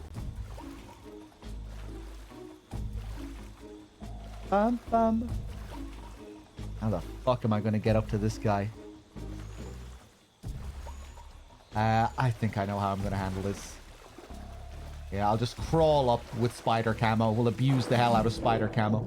Bum, bum. How the fuck am I going to get up to this guy? I think I know how I'm going to handle this. Yeah, I'll just crawl up with spider camo. We'll abuse the hell out of spider camo.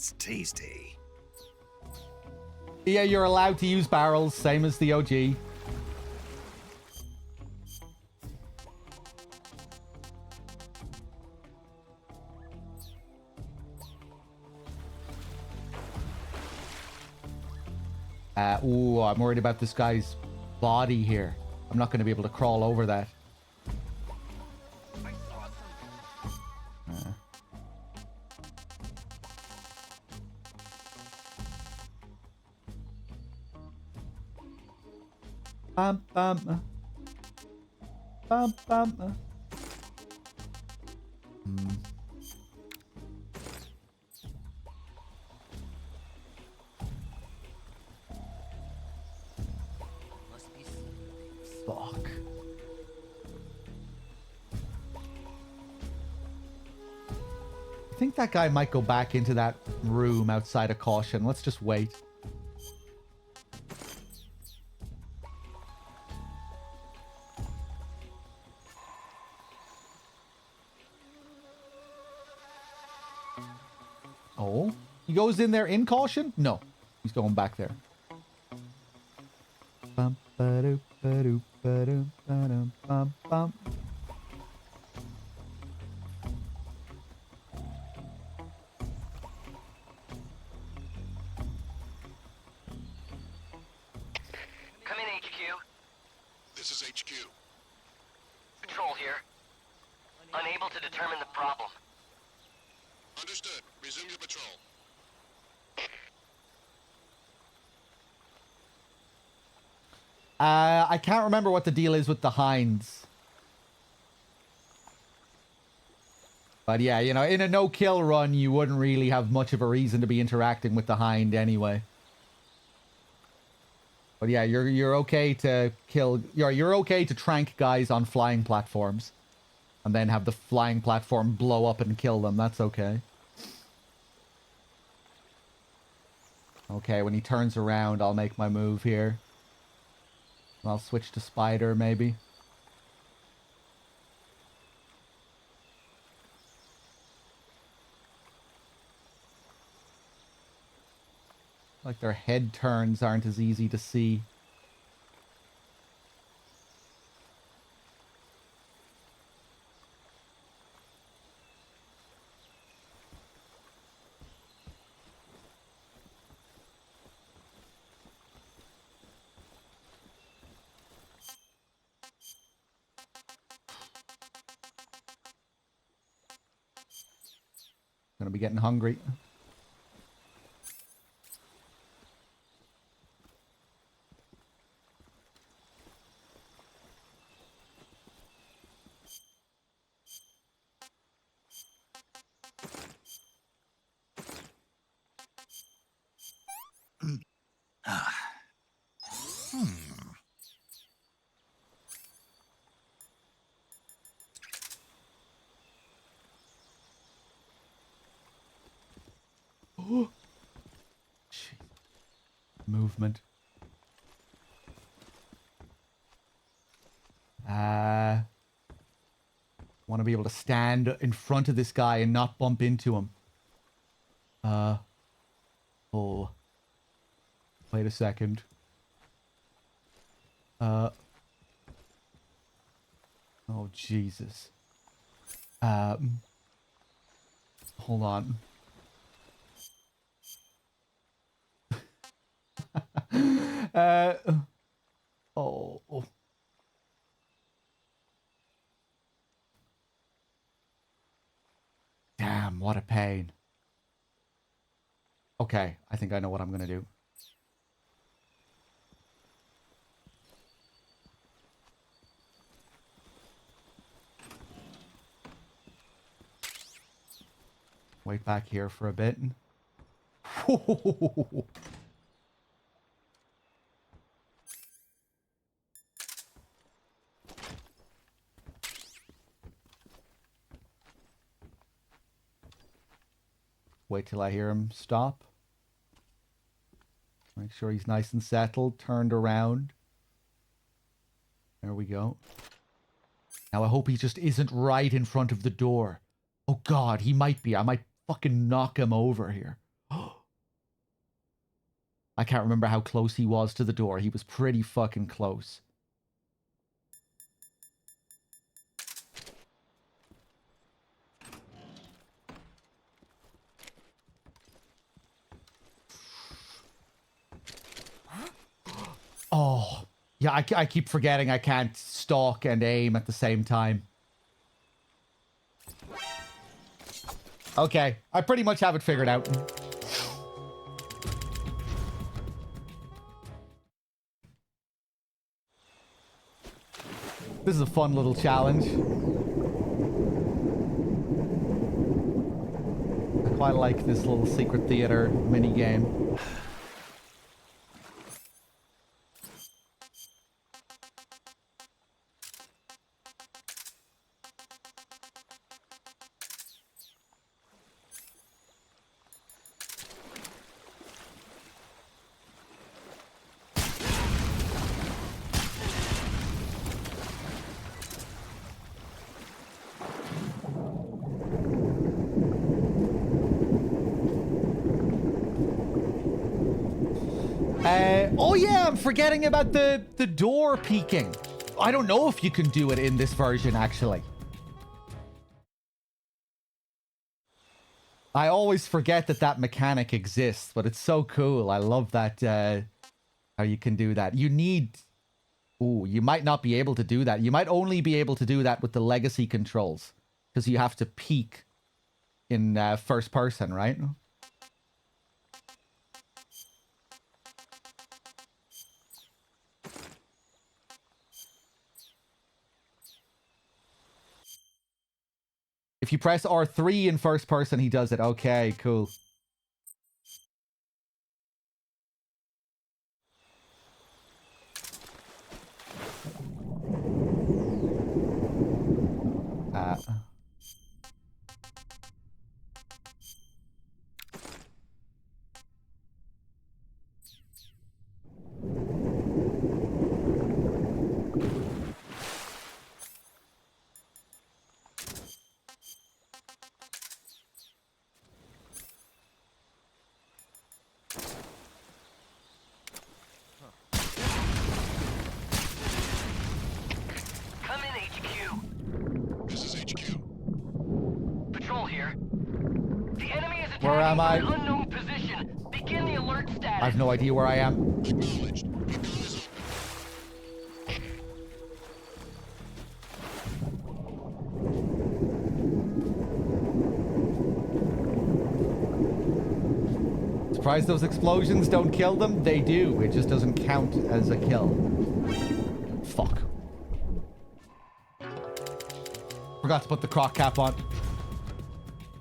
That's tasty. Yeah, you're allowed to use barrels, same as the OG. Ooh, I'm worried about this guy's body here. I'm not going to be able to crawl over that. Bum, bum, bum, bum. Must be some things. Fuck. I think that guy might go back into that room outside of caution. Let's just wait. Oh, he goes in there in caution? No, he's going back there. Bum, ba-doop, ba-doop, ba-doop, ba-dum, bum, bum. Come in, HQ. This is HQ. Patrol here. Unable to determine the problem. Understood. Resume your patrol. I can't remember what the deal is with the hinds. But yeah, you know, in a no-kill run, you wouldn't really have much of a reason to be interacting with the hind anyway. But yeah, you're okay to kill. You're okay to trank guys on flying platforms, and then have the flying platform blow up and kill them. That's okay. Okay, when he turns around, I'll make my move here. I'll switch to spider, maybe. Like their head turns aren't as easy to see. Gonna be getting hungry. Movement. Want to be able to stand in front of this guy and not bump into him. Oh. Wait a second. Oh, Jesus. Hold on. Oh. Damn, what a pain. Okay, I think I know what I'm gonna do. Wait back here for a bit. Wait till I hear him stop. Make sure he's nice and settled, turned around. There we go. Now I hope he just isn't right in front of the door. Oh God, he might be. I might fucking knock him over here. I can't remember how close he was to the door. He was pretty fucking close. Oh, yeah, I keep forgetting I can't stalk and aim at the same time. Okay, I pretty much have it figured out. This is a fun little challenge. I quite like this little secret theater mini game. Oh yeah, I'm forgetting about the door peeking. I don't know if you can do it in this version, actually. I always forget that that mechanic exists, but it's so cool. I love that, how you can do that. You need... Ooh, you might not be able to do that. You might only be able to do that with the legacy controls, because you have to peek in first person, right? If you press R3 in first person, he does it. Okay, cool. Come in, HQ. This is HQ. Patrol here. The enemy is attacking Where am I? from an unknown position. Begin the alert status. I have no idea where I am. Acknowledged. Recon is Surprised those explosions don't kill them? They do. It just doesn't count as a kill. Fuck. Forgot to put the croc cap on.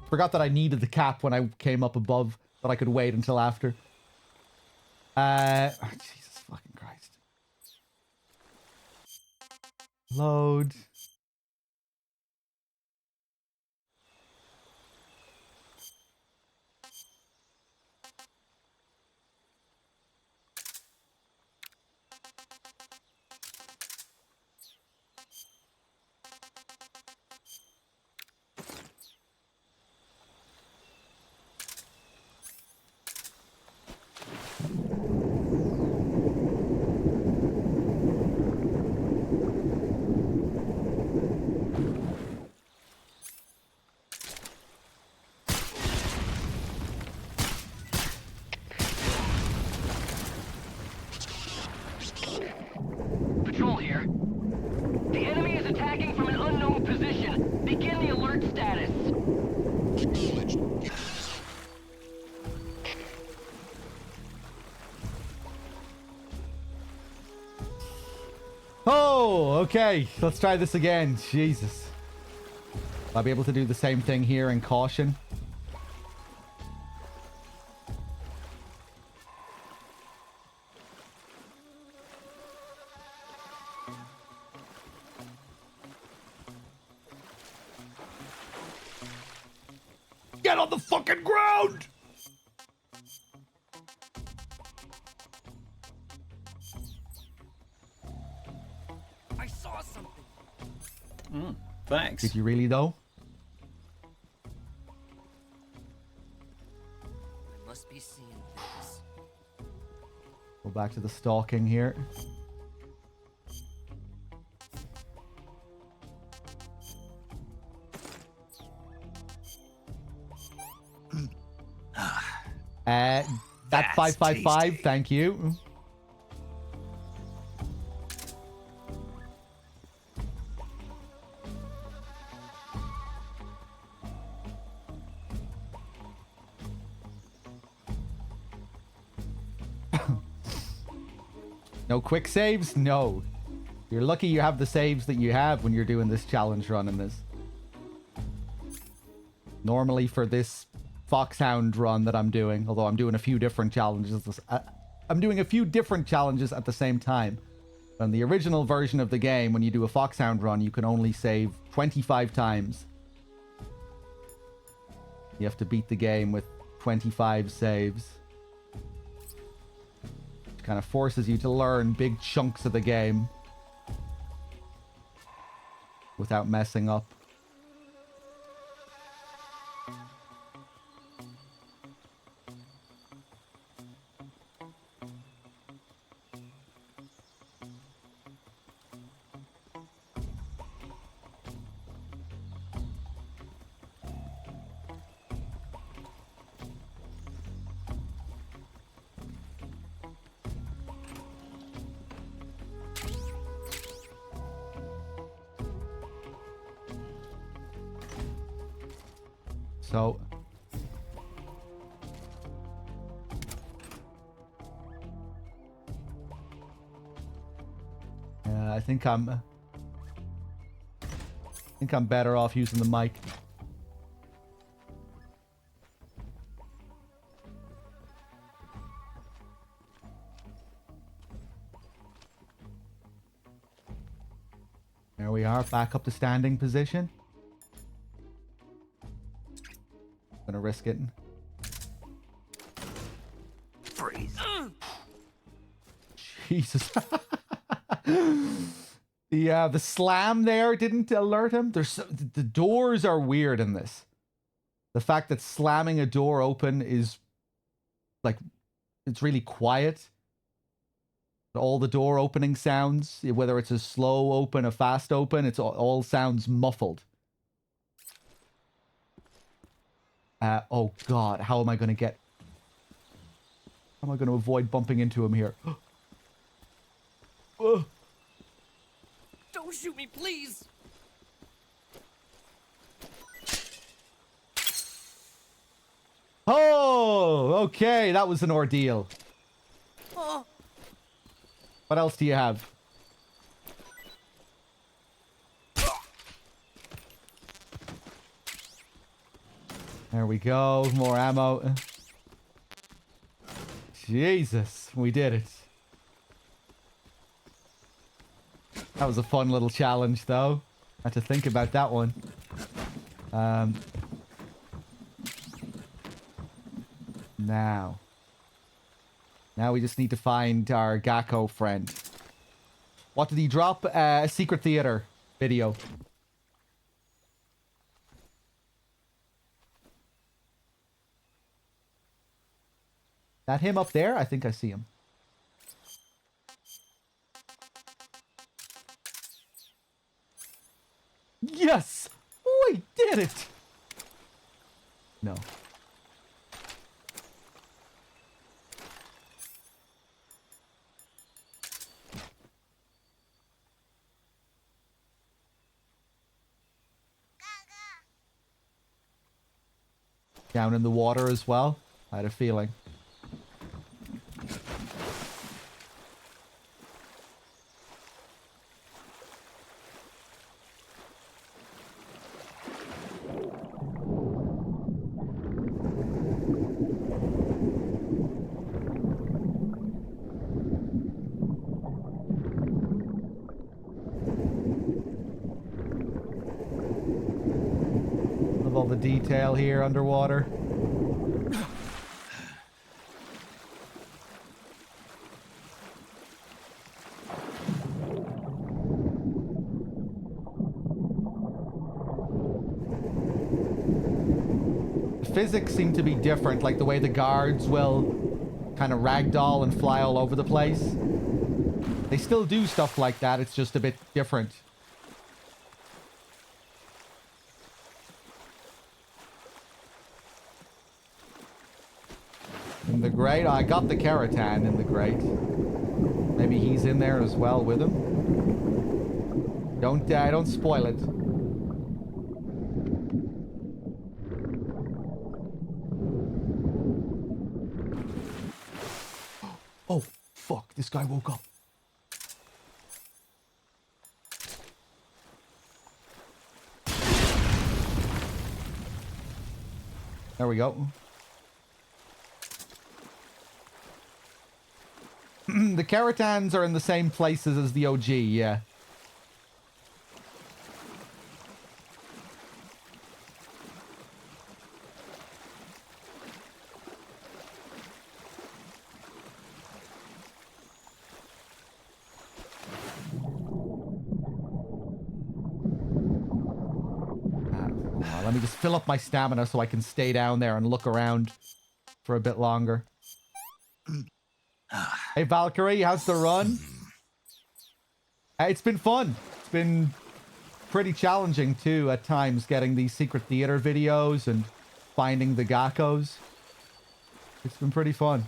Forgot that I needed the cap when I came up above, but I could wait until after. Oh, Jesus fucking Christ. Load. Patrol here. The enemy is attacking from an unknown position. Begin the alert status. acknowledged. Recon is Oh, okay. Let's try this again. Jesus. I'll be able to do the same thing here in caution. Get on the fucking ground! I saw something. Thanks. Did you really, though? I must be seeing things. Go back to the stalking here. That 555, tasty. thank you. No quick saves? No. You're lucky you have the saves that you have when you're doing this challenge run in this. Normally for this Foxhound run that I'm doing, although I'm doing a few different challenges. I'm doing a few different challenges at the same time. On the original version of the game, when you do a Foxhound run, you can only save 25 times. You have to beat the game with 25 saves. It kind of forces you to learn big chunks of the game without messing up. So I think I'm better off using the mic. There we are, back up to standing position. Gonna risk it. Freeze. Jesus. The slam there didn't alert him. The doors are weird in this. The fact that slamming a door open is like, it's really quiet. All the door opening sounds, whether it's a slow open, a fast open, it's all sounds muffled. Oh God, how am I going to avoid bumping into him here? Don't shoot me, please! Oh, okay, that was an ordeal. Oh. What else do you have? There we go, more ammo. Jesus, we did it. That was a fun little challenge, though. I had to think about that one. Now we just need to find our Gakko friend. What did he drop? A secret theater video. That him up there? I think I see him. Yes! We did it! No. Down in the water as well. I had a feeling. Love all the detail here underwater. Physics seem to be different, like the way the guards will kind of ragdoll and fly all over the place. They still do stuff like that. It's just a bit different. In the grate, I got the Keratin in the grate. Maybe he's in there as well with him. Don't spoil it. Oh, fuck, this guy woke up. There we go. The Keratans are in the same places as the OG, yeah. Let me just fill up my stamina so I can stay down there and look around for a bit longer. Hey, Valkyrie, how's the run? It's been fun. It's been pretty challenging, too, at times, getting these secret theater videos and finding the geckos. It's been pretty fun.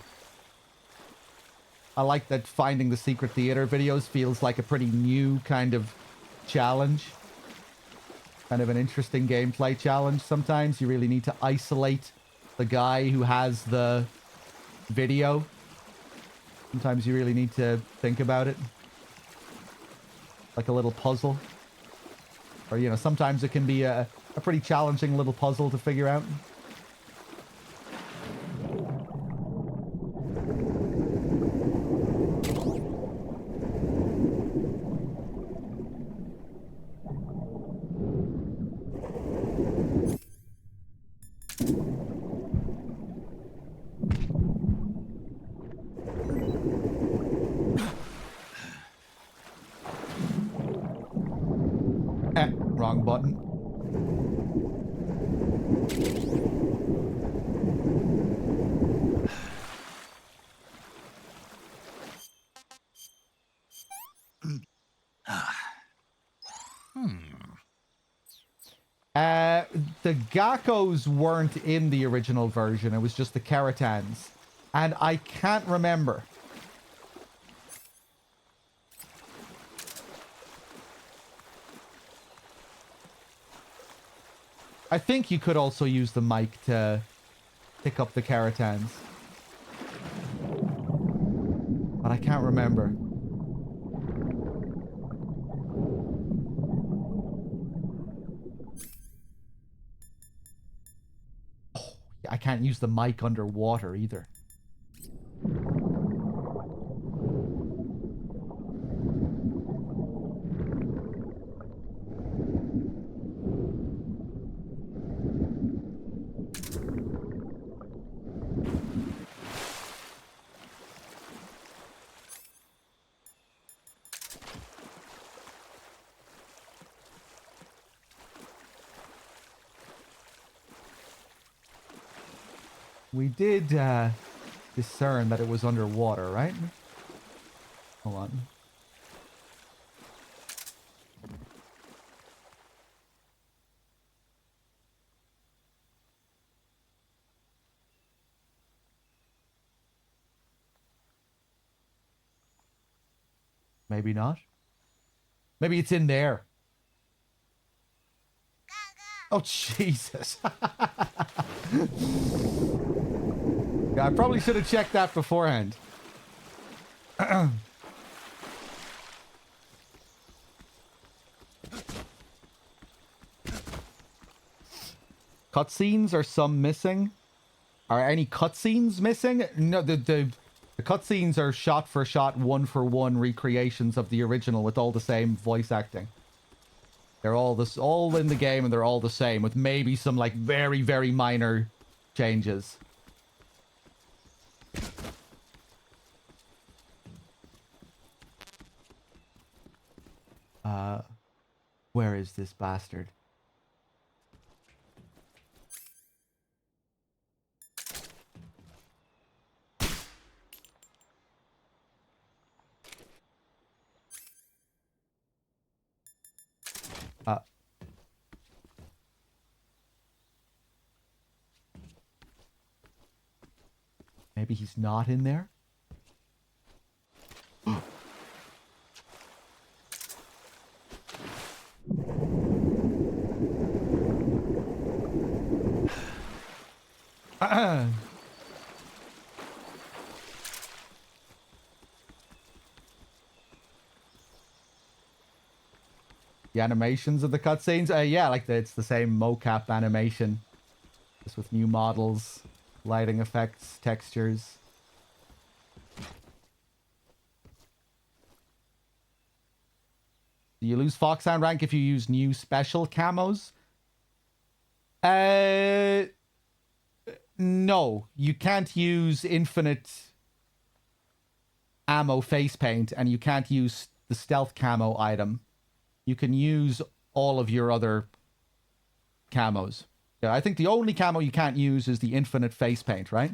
I like that finding the secret theater videos feels like a pretty new kind of challenge. Kind of an interesting gameplay challenge sometimes. You really need to isolate the guy who has the video. Sometimes you really need to think about it. Like a little puzzle. Or, you know, sometimes it can be a pretty challenging little puzzle to figure out. Wrong button. The geckos weren't in the original version. It was just the Keratans. And I can't remember. I think you could also use the mic to pick up the Keratans. But I can't remember. Oh, I can't use the mic underwater either. We did discern that it was underwater, right? Hold on. Maybe not. Maybe it's in there. Oh, Jesus. Yeah, I probably should have checked that beforehand. Cutscenes, are some missing? Are any cutscenes missing? No, the cutscenes are shot for shot, one for one recreations of the original with all the same voice acting. They're all in the game and they're all the same with maybe some like very, very minor changes. Where is this bastard? Maybe he's not in there. The animations of the cutscenes, yeah, like it's the same mocap animation, just with new models, lighting effects, textures. Do you lose Foxhound rank if you use new special camos? No, you can't use infinite ammo face paint, and you can't use the stealth camo item. You can use all of your other camos. Yeah, I think the only camo you can't use is the infinite face paint, right?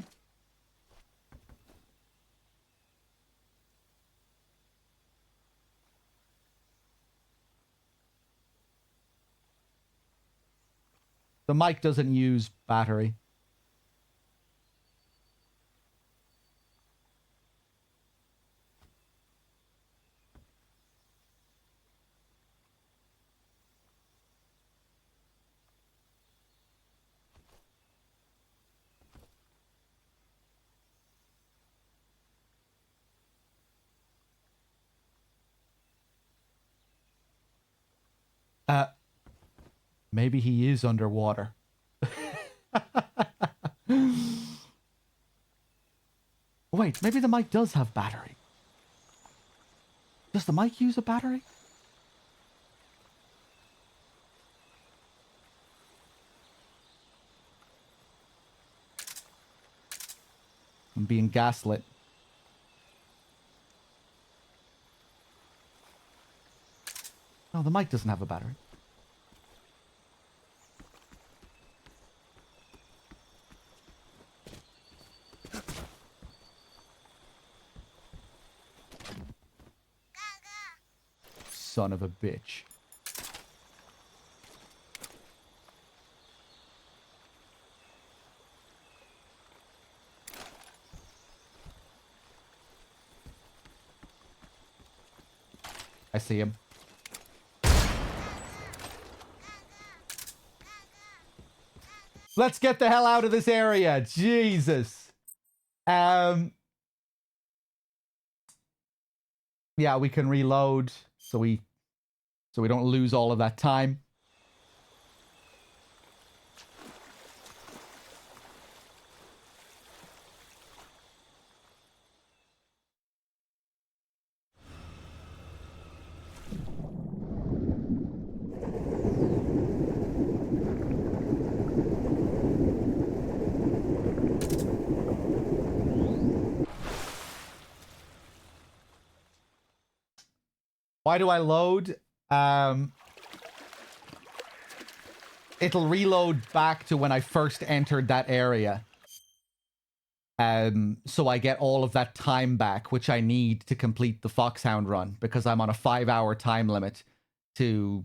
The mic doesn't use battery. Maybe he is underwater. Wait, maybe the mic does have battery. Does the mic use a battery? I'm being gaslit. No, the mic doesn't have a battery. Son of a bitch. I see him. Let's get the hell out of this area. Jesus. Yeah, we can reload so we don't lose all of that time. Why do I load? It'll reload back to when I first entered that area. So I get all of that time back, which I need to complete the Foxhound run, because I'm on a 5-hour time limit to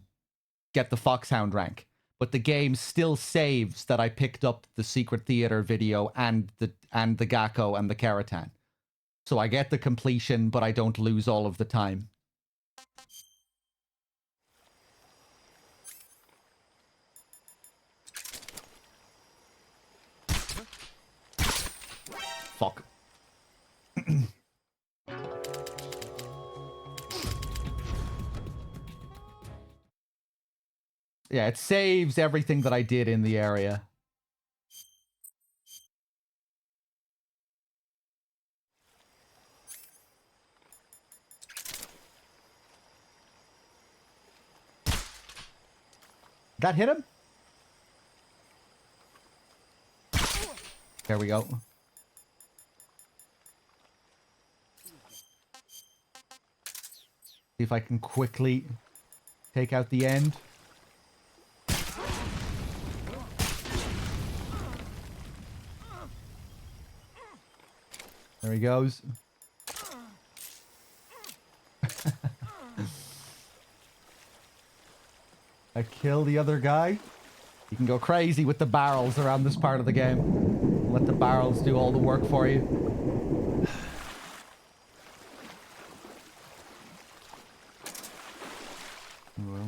get the Foxhound rank. But the game still saves that I picked up the Secret Theater video and the Gakko and the Keratan. So I get the completion, but I don't lose all of the time. Fuck. Yeah, it saves everything that I did in the area. That hit him? There we go. See if I can quickly take out the end. There he goes. I kill the other guy. You can go crazy with the barrels around this part of the game. Let the barrels do all the work for you.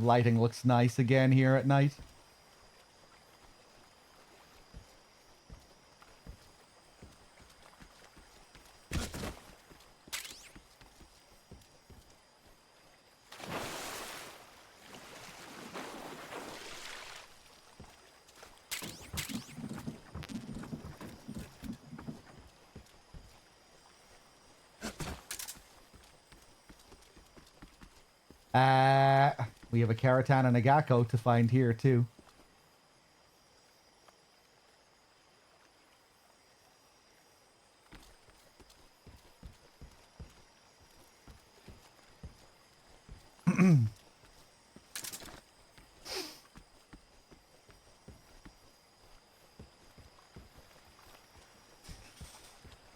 Lighting looks nice again here at night. We have a Karatan and a Gakko to find here too.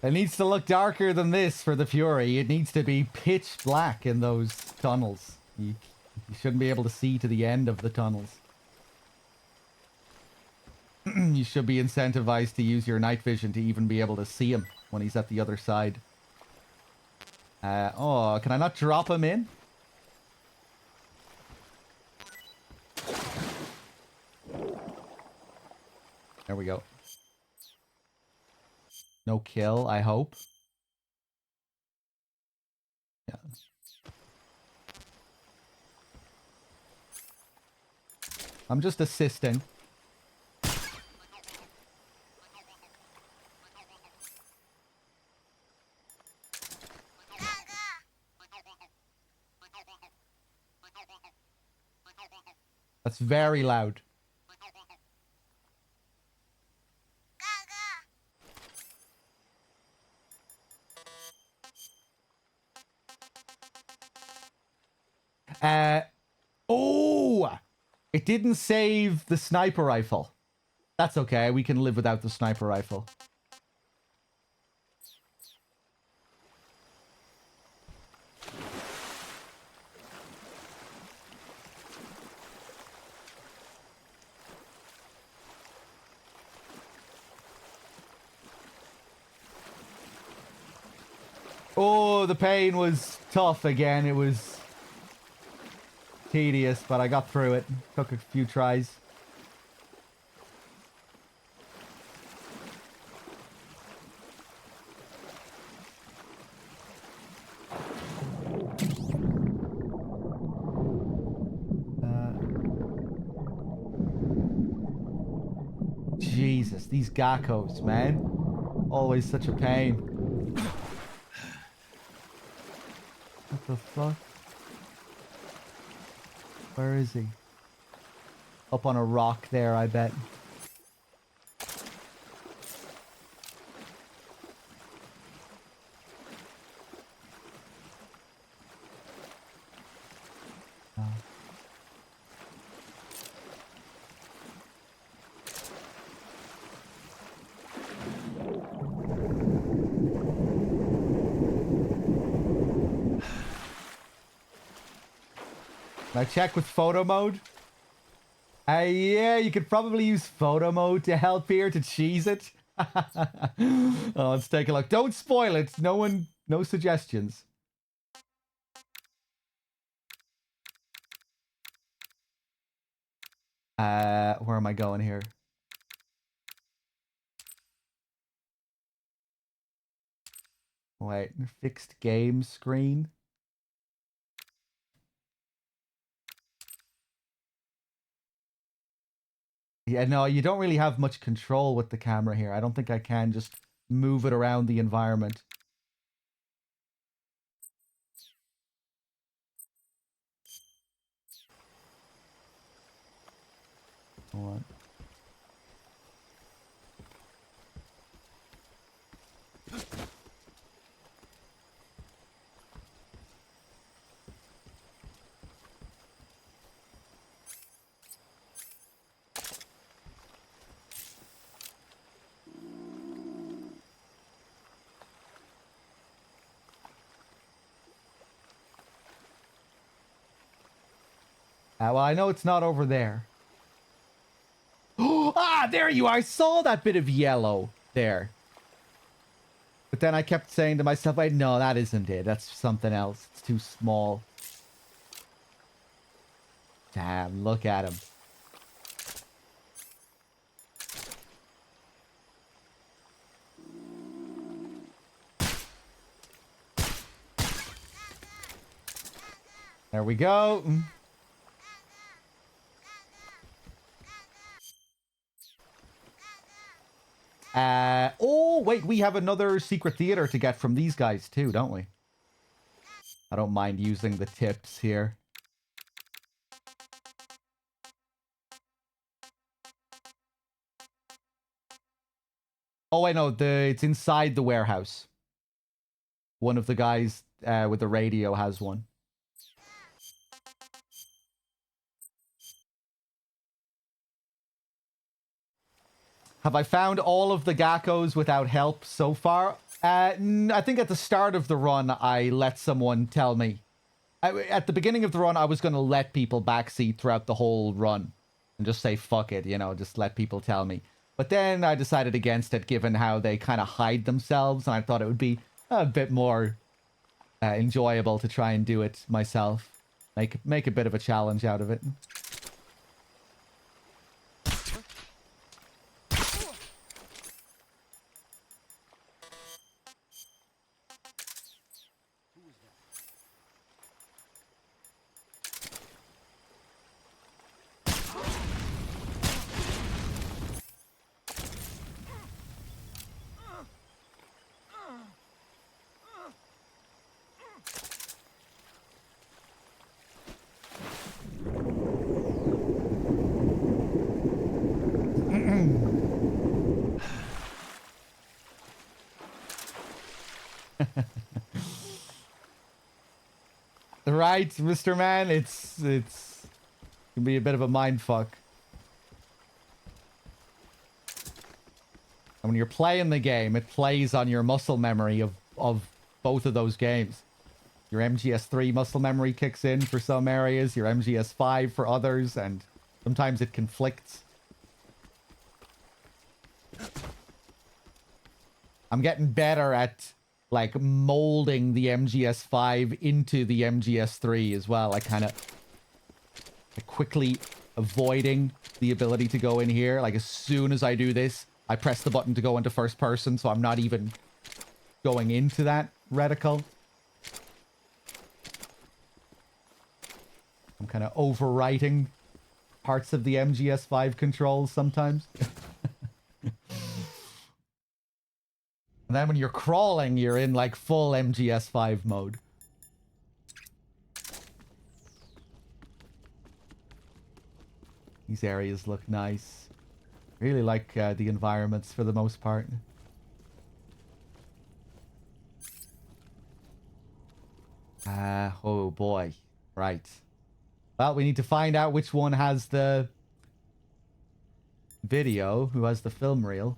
It needs to look darker than this for the Fury. It needs to be pitch black in those tunnels. You shouldn't be able to see to the end of the tunnels. You should be incentivized to use your night vision to even be able to see him when he's at the other side. Oh, can I not drop him in? There we go. No kill, I hope. Yeah. I'm just assisting. That's very loud. Oh! It didn't save the sniper rifle. That's okay, we can live without the sniper rifle. Oh, the pain was tough again. It was tedious, but I got through it. Took a few tries. Jesus, these Gakkos, man. Always such a pain. What the fuck? Where is he? Up on a rock there, I bet. Oh. Can I check with photo mode? Yeah, you could probably use photo mode to help here to cheese it. Oh, let's take a look. Don't spoil it. No suggestions. Where am I going here? Wait, fixed game screen. Yeah, no, you don't really have much control with the camera here. I don't think I can just move it around the environment. Hold on. Well, I know it's not over there. Ah, there you are. I saw that bit of yellow. there. But then I kept saying to myself, wait, no, that isn't it. That's something else. It's too small. Damn, look at him. There we go. Oh, wait, we have another secret theater to get from these guys too, don't we? I don't mind using the tips here. Oh, I know, it's inside the warehouse. One of the guys with the radio has one. Have I found all of the geckos without help so far? I think at the start of the run, I let someone tell me. At the beginning of the run, I was going to let people backseat throughout the whole run. And just say, fuck it, you know, just let people tell me. But then I decided against it, given how they kind of hide themselves. And I thought it would be a bit more enjoyable to try and do it myself. Make a bit of a challenge out of it. Right, Mr. Man? It's can be a bit of a mind fuck. And when you're playing the game, it plays on your muscle memory of both of those games. Your MGS3 muscle memory kicks in for some areas, your MGS5 for others, and sometimes it conflicts. I'm getting better at like molding the MGS5 into the MGS3 as well. I kind of quickly avoiding the ability to go in here. Like as soon as I do this, I press the button to go into first person, so I'm not even going into that reticle. I'm kind of overwriting parts of the MGS5 controls sometimes. And then when you're crawling, you're in like full MGS5 mode. These areas look nice. Really like the environments for the most part. Oh boy. Right. Well, we need to find out which one has the video, who has the film reel.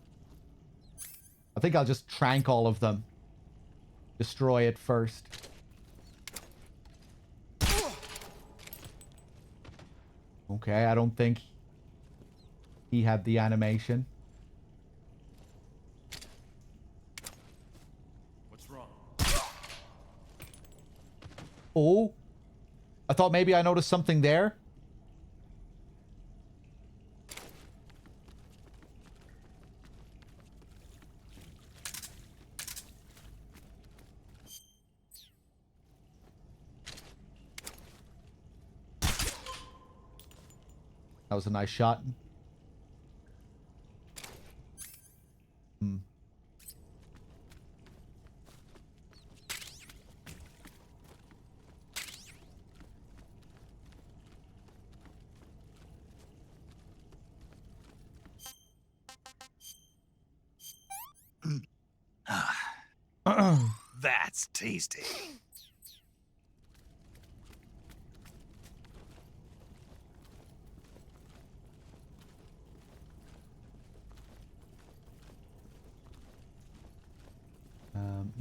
I think I'll just trank all of them. Destroy it first. Okay, I don't think he had the animation. What's wrong? Oh. I thought maybe I noticed something there. That was a nice shot. Hmm. That's tasty. Um.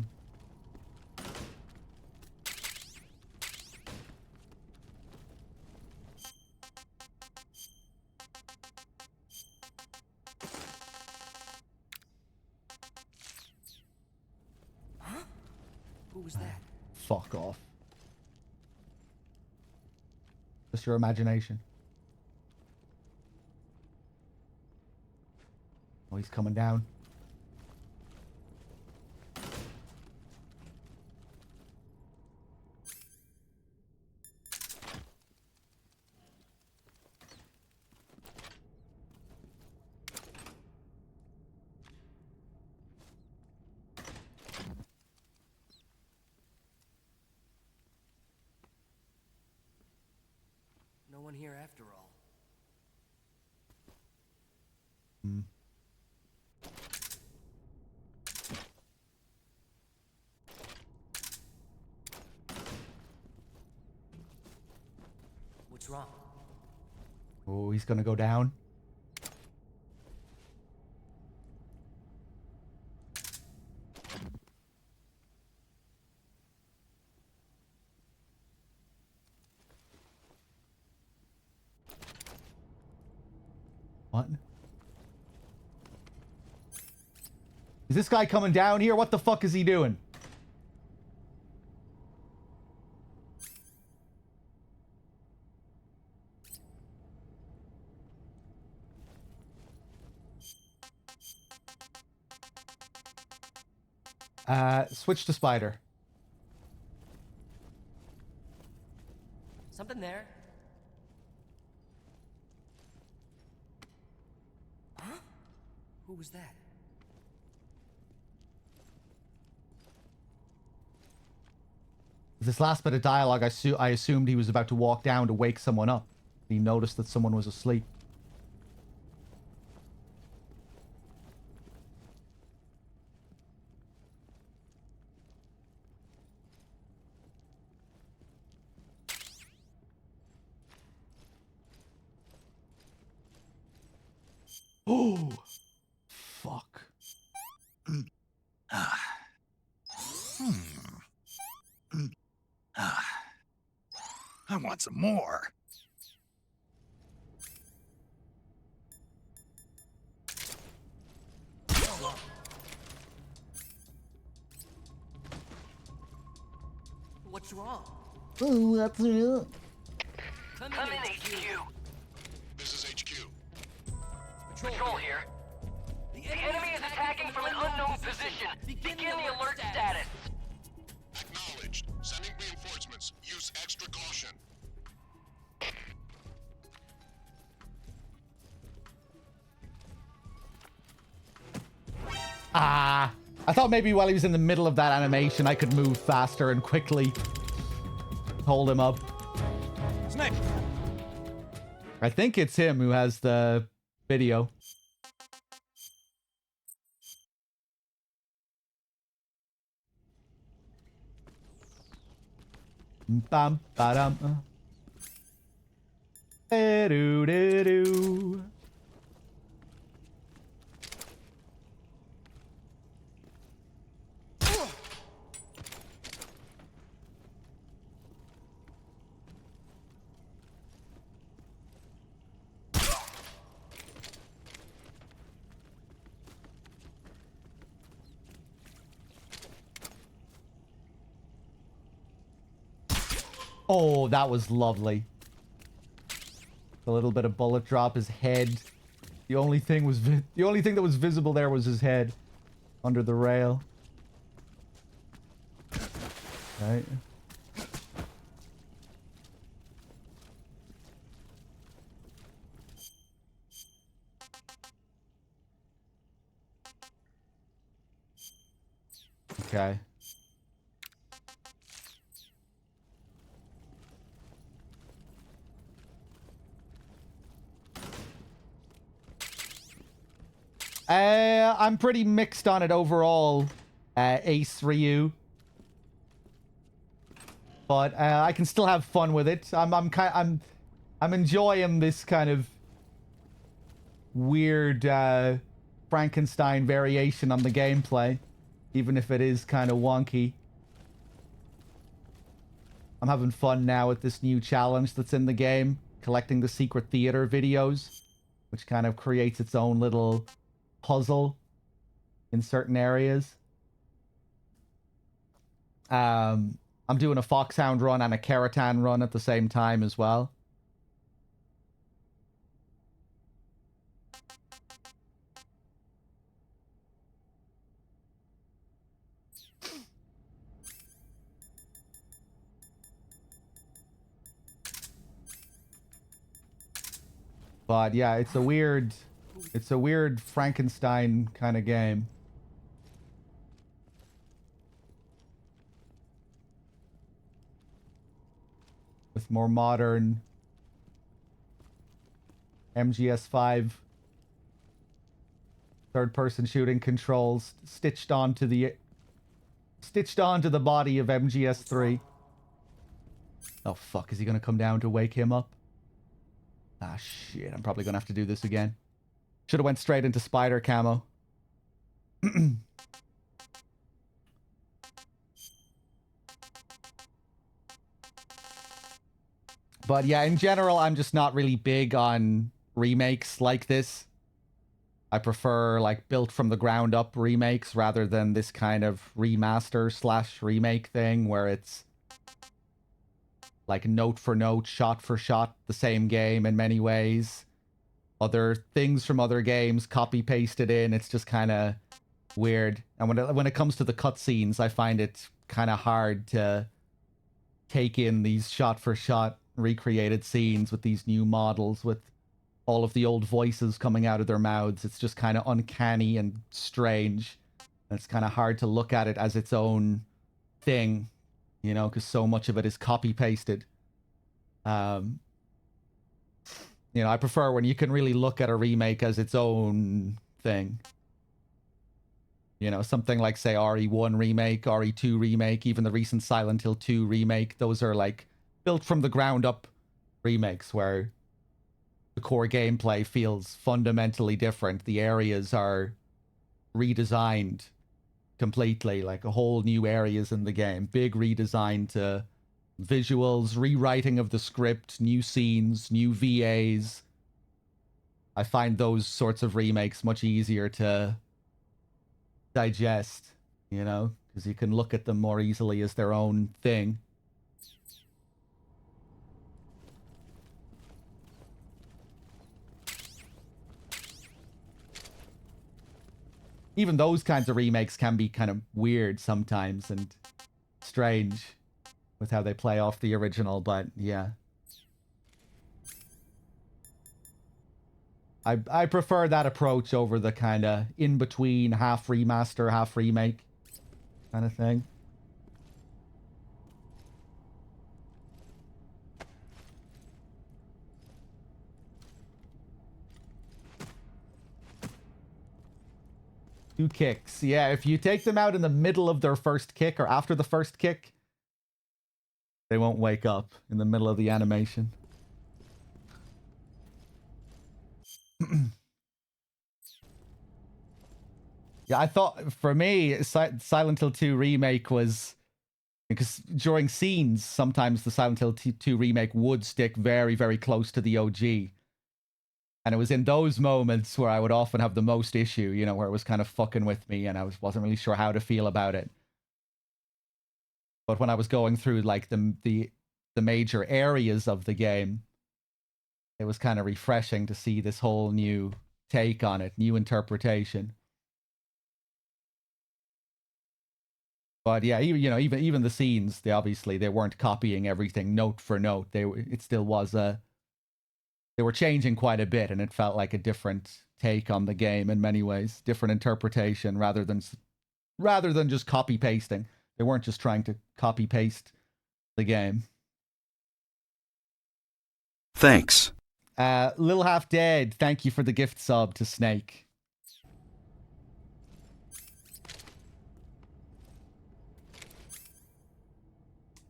Who was that? Fuck off. Just your imagination. Oh, he's coming down. No one here after all. Hmm. What's wrong? Oh, he's gonna go down. What? Is this guy coming down here? What the fuck is he doing? Switch to spider. Something there. Huh? Who was that? This last bit of dialogue, I assumed he was about to walk down to wake someone up. He noticed that someone was asleep. Oh, fuck. I want some more. What's wrong? Oh, that's real. Come in, HQ. This is HQ. Patrol here. The enemy is attacking from an unknown position. Begin the alert status. Acknowledged. Sending reinforcements. Use extra caution. Ah, I thought maybe while he was in the middle of that animation, I could move faster and quickly hold him up. Snake. I think it's him who has the video. Bam, ba-dum. Do-do-do. Oh, that was lovely. A little bit of bullet drop, his head. The only thing that was visible there was his head under the rail. Right. Okay. I'm pretty mixed on it overall, Ace Ryu. But I can still have fun with it. I'm enjoying this kind of weird Frankenstein variation on the gameplay, even if it is kind of wonky. I'm having fun now with this new challenge that's in the game, collecting the secret theater videos, which kind of creates its own little puzzle in certain areas. I'm doing a Foxhound run and a Keratan run at the same time as well. But yeah, it's a weird Frankenstein kind of game. With more modern MGS5 third-person shooting controls stitched onto the body of MGS3. Oh fuck, is he gonna come down to wake him up? Ah shit, I'm probably gonna have to do this again. Should have went straight into spider camo. But yeah, in general, I'm just not really big on remakes like this. I prefer like built from the ground up remakes rather than this kind of remaster slash remake thing where it's like note for note, shot for shot, the same game in many ways. Other things from other games copy pasted in. It's just kind of weird. And when it comes to the cutscenes, I find it kind of hard to take in these shot for shot recreated scenes with these new models with all of the old voices coming out of their mouths. It's just kind of uncanny and strange. And it's kind of hard to look at it as its own thing, you know, because so much of it is copy pasted. You know, I prefer when you can really look at a remake as its own thing. You know, something like, say, RE1 remake, RE2 remake, even the recent Silent Hill 2 remake. Those are like built from the ground up remakes where the core gameplay feels fundamentally different. The areas are redesigned completely, like a whole new areas in the game. Big redesign to visuals, rewriting of the script, new scenes, new VAs. I find those sorts of remakes much easier to digest, you know, because you can look at them more easily as their own thing. Even those kinds of remakes can be kind of weird sometimes and strange with how they play off the original, but yeah. I prefer that approach over the kind of in-between half remaster, half remake kind of thing. Two kicks. Yeah, if you take them out in the middle of their first kick or after the first kick, they won't wake up in the middle of the animation. Yeah, I thought, for me, Silent Hill 2 Remake was... Because during scenes, sometimes the Silent Hill 2 Remake would stick very, very close to the OG. And it was in those moments where I would often have the most issue, you know, where it was kind of fucking with me and I wasn't really sure how to feel about it. But when I was going through, like, the major areas of the game, it was kind of refreshing to see this whole new take on it, new interpretation. But yeah, even the scenes, they weren't copying everything note for note. It still was they were changing quite a bit, and it felt like a different take on the game in many ways, different interpretation rather than just copy pasting. They weren't just trying to copy paste the game. Thanks. Lil Half Dead, thank you for the gift sub to Snake.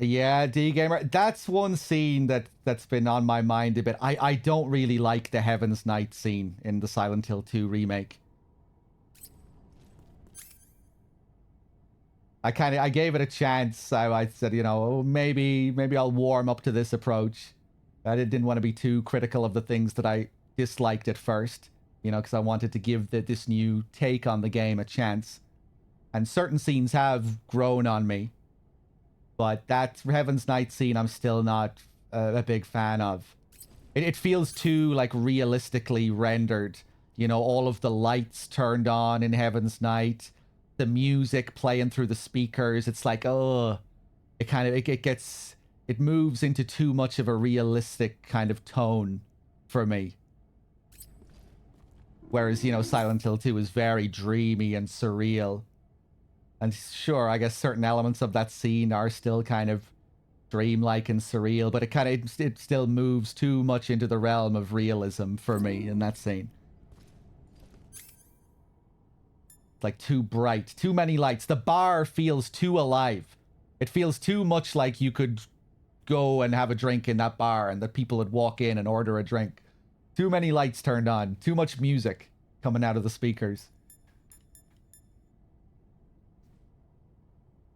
Yeah, D-Gamer. That's one scene that's been on my mind a bit. I don't really like the Heaven's Night scene in the Silent Hill 2 remake. I gave it a chance. So I said, you know, maybe I'll warm up to this approach. I didn't want to be too critical of the things that I disliked at first, you know, because I wanted to give this new take on the game a chance. And certain scenes have grown on me. But that Heaven's Night scene, I'm still not a big fan of. It feels too, like, realistically rendered. You know, all of the lights turned on in Heaven's Night, the music playing through the speakers. It's like, oh, it kind of, it moves into too much of a realistic kind of tone for me. Whereas, you know, Silent Hill 2 is very dreamy and surreal. And sure, I guess certain elements of that scene are still kind of dreamlike and surreal, but it still moves too much into the realm of realism for me in that scene. Like too bright, too many lights. The bar feels too alive. It feels too much like you could go and have a drink in that bar and that people would walk in and order a drink. Too many lights turned on, too much music coming out of the speakers.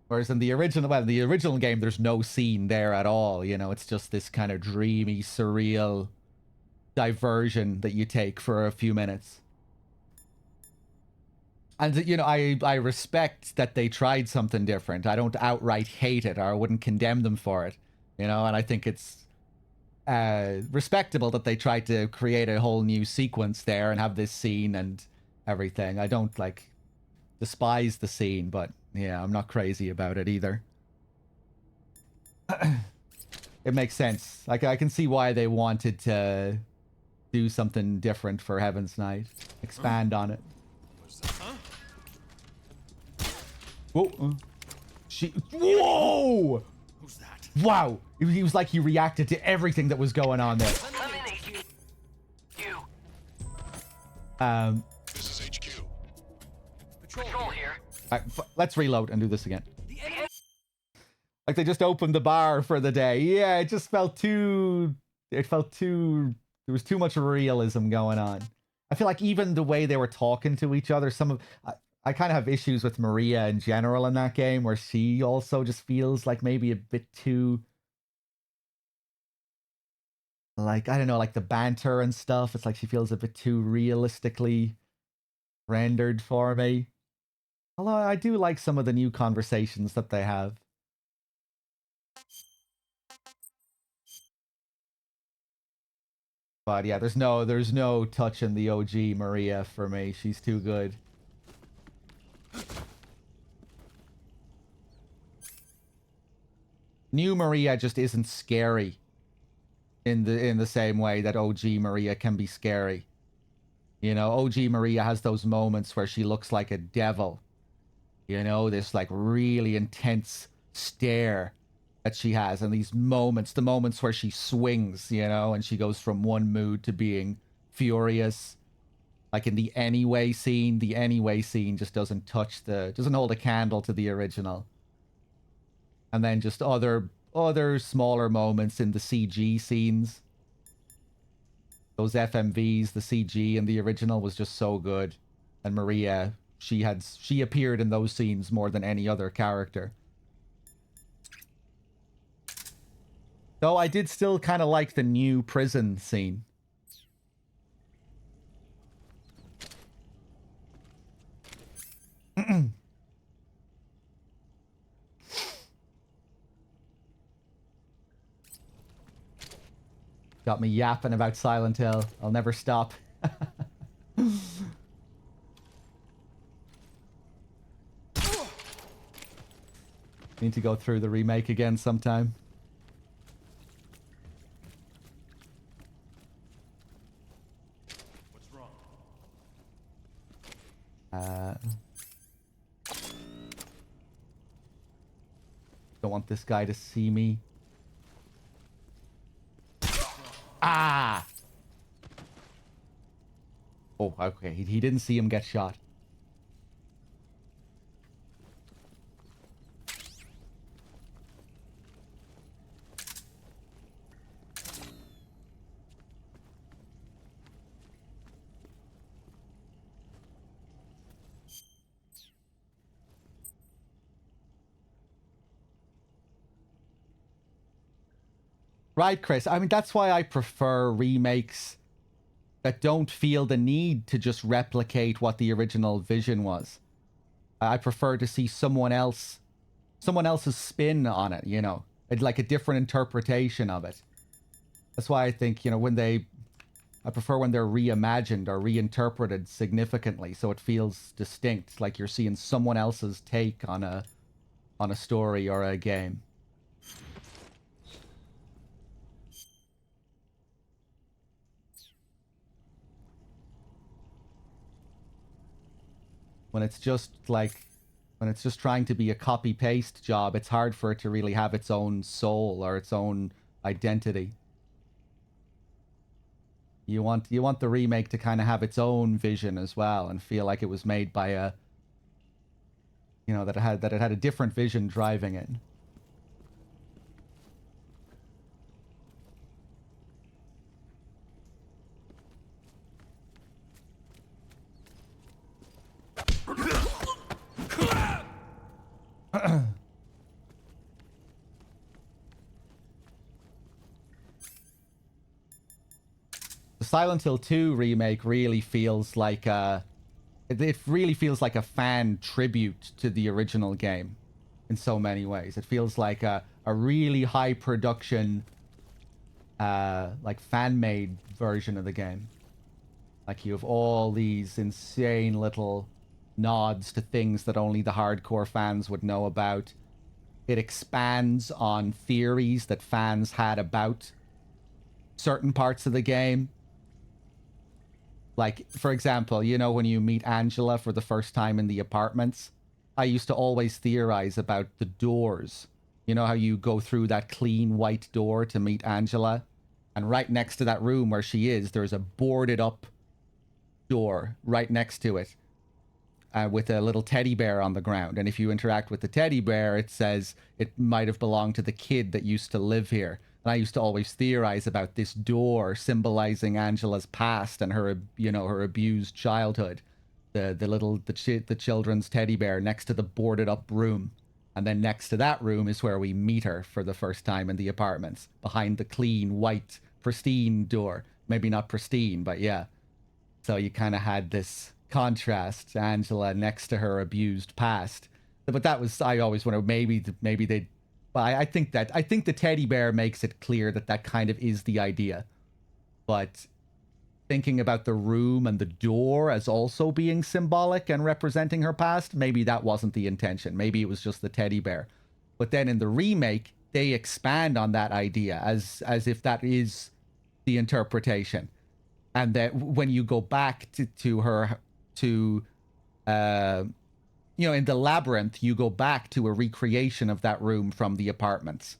Whereas in the original game, there's no scene there at all. You know, it's just this kind of dreamy, surreal diversion that you take for a few minutes. And, you know, I respect that they tried something different. I don't outright hate it, or I wouldn't condemn them for it. You know, and I think it's respectable that they tried to create a whole new sequence there and have this scene and everything. I don't, like, despise the scene, but yeah, I'm not crazy about it either. It makes sense. Like, I can see why they wanted to do something different for Heaven's Night. Expand on it. Whoa. Whoa! Who's that? Wow! He was like he reacted to everything that was going on there. This is HQ. Patrol here. Let's reload and do this again. Like they just opened the bar for the day. Yeah, it just felt too... There was too much realism going on. I feel like even the way they were talking to each other, I kind of have issues with Maria in general in that game, where she also just feels like maybe a bit too... Like, I don't know, like the banter and stuff. It's like she feels a bit too realistically rendered for me. Although I do like some of the new conversations that they have. But yeah, there's no touching the OG Maria for me. She's too good. New Maria just isn't scary in the same way that OG Maria can be scary. You know, OG Maria has those moments where she looks like a devil. You know, this like really intense stare that she has, and these moments, the moments where she swings, you know, and she goes from one mood to being furious. Like in the Anyway scene just doesn't hold a candle to the original. And then just other smaller moments in the CG scenes. Those FMVs, the CG in the original was just so good. And Maria, she appeared in those scenes more than any other character. Though I did still kind of like the new prison scene. Got me yapping about Silent Hill. I'll never stop. Need to go through the remake again sometime. What's wrong? Don't want this guy to see me. Ah! Oh, okay. He didn't see him get shot. Right, Chris. I mean, that's why I prefer remakes that don't feel the need to just replicate what the original vision was. I prefer to see someone else someone else's spin on it, you know. It's like a different interpretation of it. That's why I think, you know, I prefer when they're reimagined or reinterpreted significantly, so it feels distinct, like you're seeing someone else's take on a story or a game. When it's just trying to be a copy-paste job, it's hard for it to really have its own soul or its own identity. You want the remake to kind of have its own vision as well and feel like it was made by a, you know, that it had a different vision driving it. The Silent Hill 2 remake really feels like it really feels like a fan tribute to the original game in so many ways. It feels like a really high production like fan-made version of the game. Like you have all these insane little nods to things that only the hardcore fans would know about. It expands on theories that fans had about certain parts of the game. Like, for example, you know, when you meet Angela for the first time in the apartments, I used to always theorize about the doors. You know how you go through that clean white door to meet Angela? And right next to that room where she is, there's a boarded up door right next to it. With a little teddy bear on the ground. And if you interact with the teddy bear, it says it might have belonged to the kid that used to live here. And I used to always theorize about this door symbolizing Angela's past and her, you know, her abused childhood. The children's teddy bear next to the boarded up room. And then next to that room is where we meet her for the first time in the apartments, behind the clean, white, pristine door. Maybe not pristine, but yeah. So you kind of had this contrast, Angela next to her abused past. But that was, I always wonder, maybe they, but I think the teddy bear makes it clear that that kind of is the idea. But thinking about the room and the door as also being symbolic and representing her past, maybe that wasn't the intention. Maybe it was just the teddy bear. But then in the remake, they expand on that idea as if that is the interpretation. And that when you go back to her, you know, in the labyrinth, you go back to a recreation of that room from the apartments,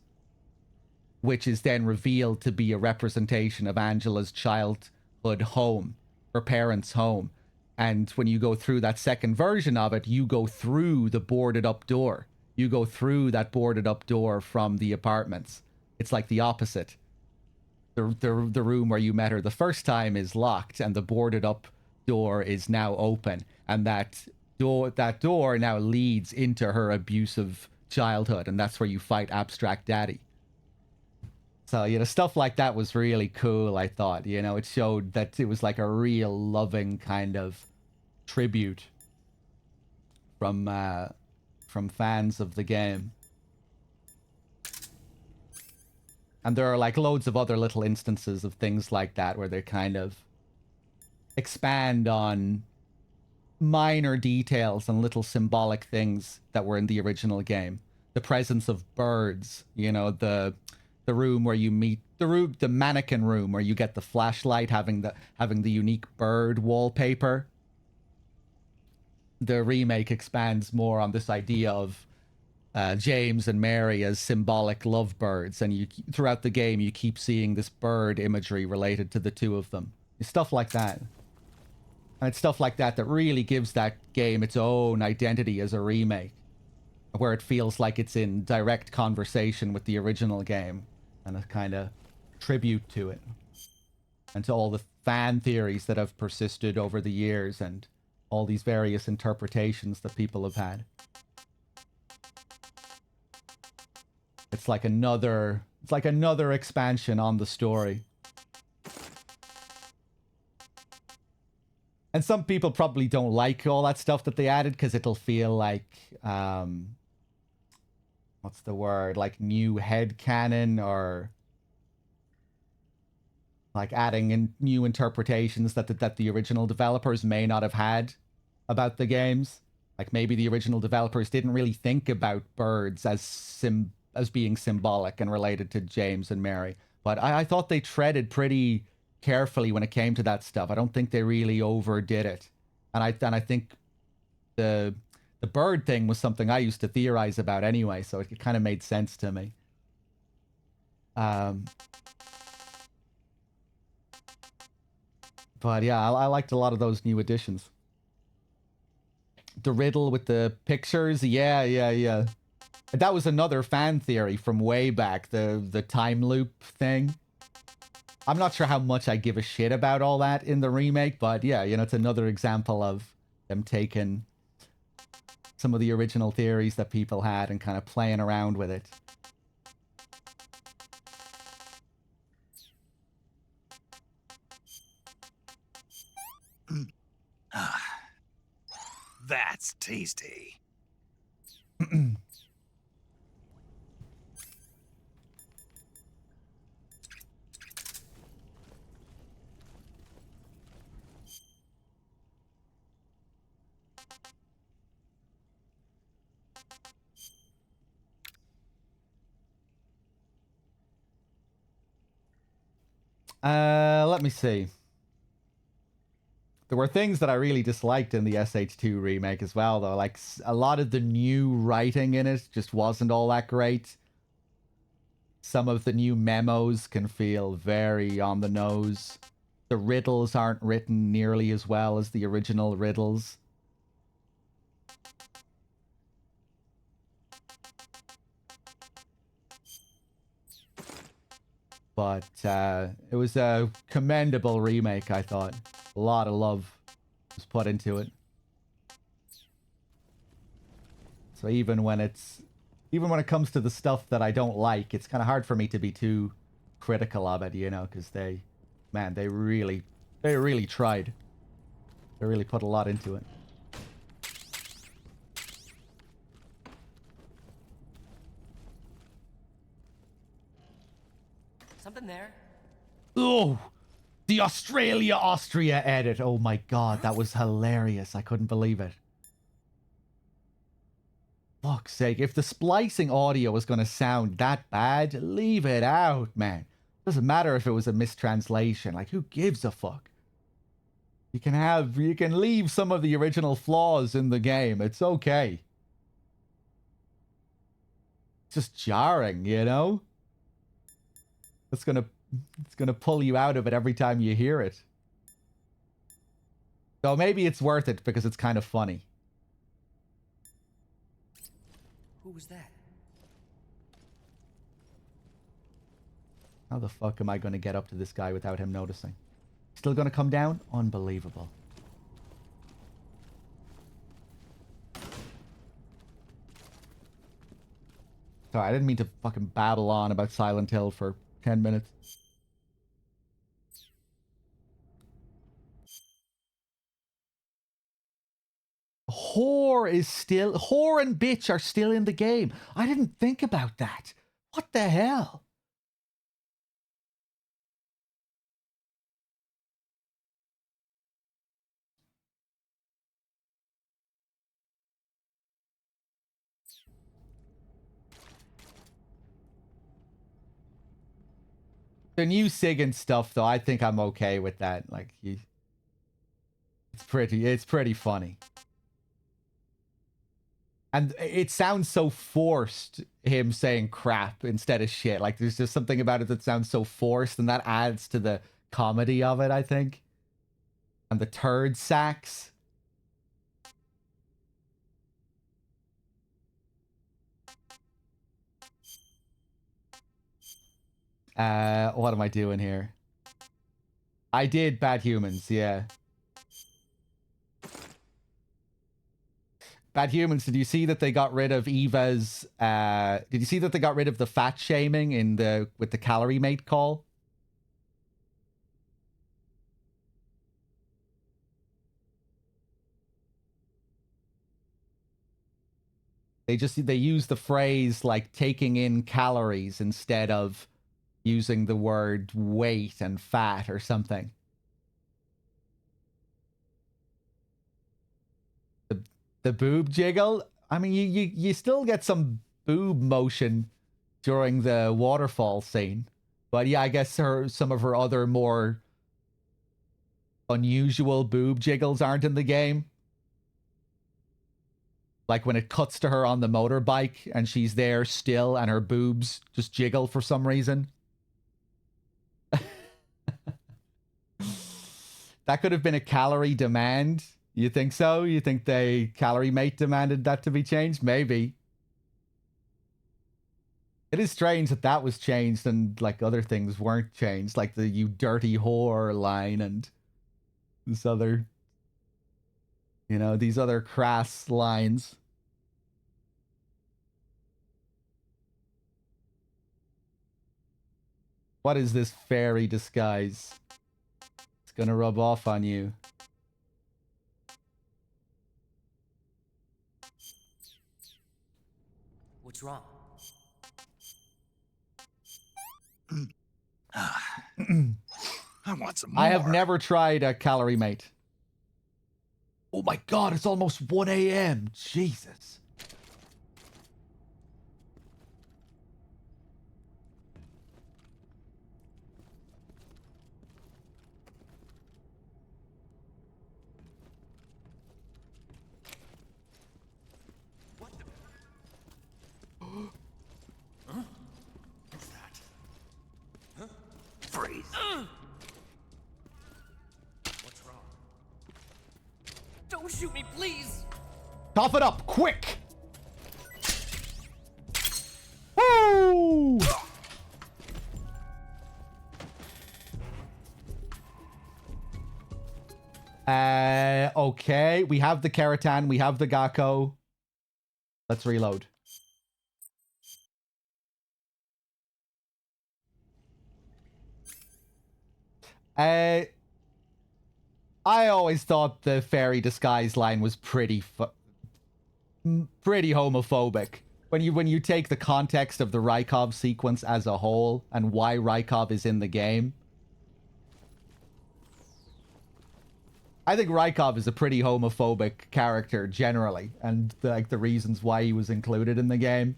which is then revealed to be a representation of Angela's childhood home, her parents' home. And when you go through that second version of it, you go through the boarded up door. You go through that boarded up door from the apartments. It's like the opposite. The room where you met her the first time is locked, and the boarded up door is now open, and that door now leads into her abusive childhood, and that's where you fight Abstract Daddy. So, you know, stuff like that was really cool, I thought. You know, it showed that it was like a real loving kind of tribute from fans of the game. And there are like loads of other little instances of things like that where they kind of expand on minor details and little symbolic things that were in the original game. The presence of birds, you know, the room where you meet the mannequin room where you get the flashlight having the unique bird wallpaper. The remake expands more on this idea of James and Mary as symbolic lovebirds, and you throughout the game you keep seeing this bird imagery related to the two of them. It's stuff like that. And it's stuff like that that really gives that game its own identity as a remake, where it feels like it's in direct conversation with the original game and a kind of tribute to it and to all the fan theories that have persisted over the years and all these various interpretations that people have had. It's like another expansion on the story. And some people probably don't like all that stuff that they added because it'll feel like what's the word? Like new headcanon or like adding in new interpretations that the original developers may not have had about the games. Like maybe the original developers didn't really think about birds as being symbolic and related to James and Mary. But I thought they treaded pretty carefully when it came to that stuff. I don't think they really overdid it. And I think the bird thing was something I used to theorize about anyway, so it kind of made sense to me. But yeah, I liked a lot of those new additions. The riddle with the pictures, yeah. That was another fan theory from way back, the time loop thing. I'm not sure how much I give a shit about all that in the remake, but yeah, you know, it's another example of them taking some of the original theories that people had and kind of playing around with it. That's tasty. Let me see. There were things that I really disliked in the SH2 remake as well, though. Like, a lot of the new writing in it just wasn't all that great. Some of the new memos can feel very on the nose. The riddles aren't written nearly as well as the original riddles. But it was a commendable remake, I thought. A lot of love was put into it. So even when it comes to the stuff that I don't like, it's kind of hard for me to be too critical of it, you know, because they really tried. They really put a lot into it. Something there. Oh, the Austria edit. Oh my god, that was hilarious. I couldn't believe it. Fuck's sake, if the splicing audio was going to sound that bad, leave it out, man. Doesn't matter if it was a mistranslation. Like, who gives a fuck? You can leave some of the original flaws in the game. It's okay. It's just jarring, you know? It's gonna pull you out of it every time you hear it. So maybe it's worth it because it's kind of funny. Who was that? How the fuck am I going to get up to this guy without him noticing? Still going to come down? Unbelievable. Sorry, I didn't mean to fucking babble on about Silent Hill for 10 minutes. Whore and bitch are still in the game. I didn't think about that. What the hell? The new SIG stuff, though, I think I'm okay with that. Like, it's pretty funny. And it sounds so forced, him saying crap instead of shit. Like, there's just something about it that sounds so forced, and that adds to the comedy of it, I think. And the turd sacks. What am I doing here? I did Bad Humans, yeah. Bad Humans, did you see that they got rid of Eva's did you see that they got rid of the fat shaming with the calorie mate call? They use the phrase like taking in calories instead of using the word weight and fat or something. The boob jiggle. I mean, you still get some boob motion during the waterfall scene, but yeah, I guess some of her other more unusual boob jiggles aren't in the game. Like when it cuts to her on the motorbike and she's there still and her boobs just jiggle for some reason. That could have been a calorie demand. You think so? You think Calorie Mate demanded that to be changed? Maybe. It is strange that that was changed and like other things weren't changed, like the "you dirty whore" line and this other, these other crass lines. What is this fairy disguise? It's gonna rub off on you. What's wrong? I want some more. I have never tried a Calorie Mate. Oh my god, it's almost 1 a.m. Jesus. Freeze. What's wrong? Don't shoot me, please! Cough it up, quick! Woo! Okay. We have the Keratan, we have the Gakko. Let's reload. I always thought the fairy disguise line was pretty homophobic. When you take the context of the Rykov sequence as a whole and why Rykov is in the game, I think Rykov is a pretty homophobic character generally, and the reasons why he was included in the game.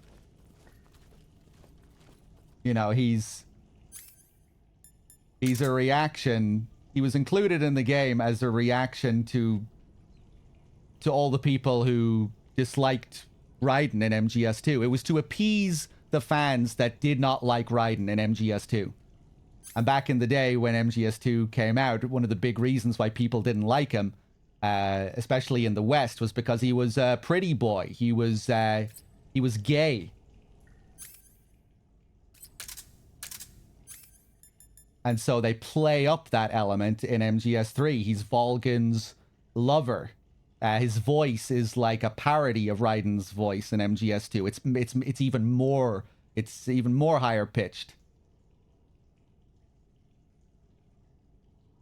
He's a reaction. He was included in the game as a reaction to all the people who disliked Raiden in MGS2. It was to appease the fans that did not like Raiden in MGS2. And back in the day when MGS2 came out, one of the big reasons why people didn't like him, especially in the West, was because he was a pretty boy. He was gay. And so they play up that element in MGS3. He's Volgan's lover. His voice is like a parody of Raiden's voice in MGS2. It's even more higher pitched.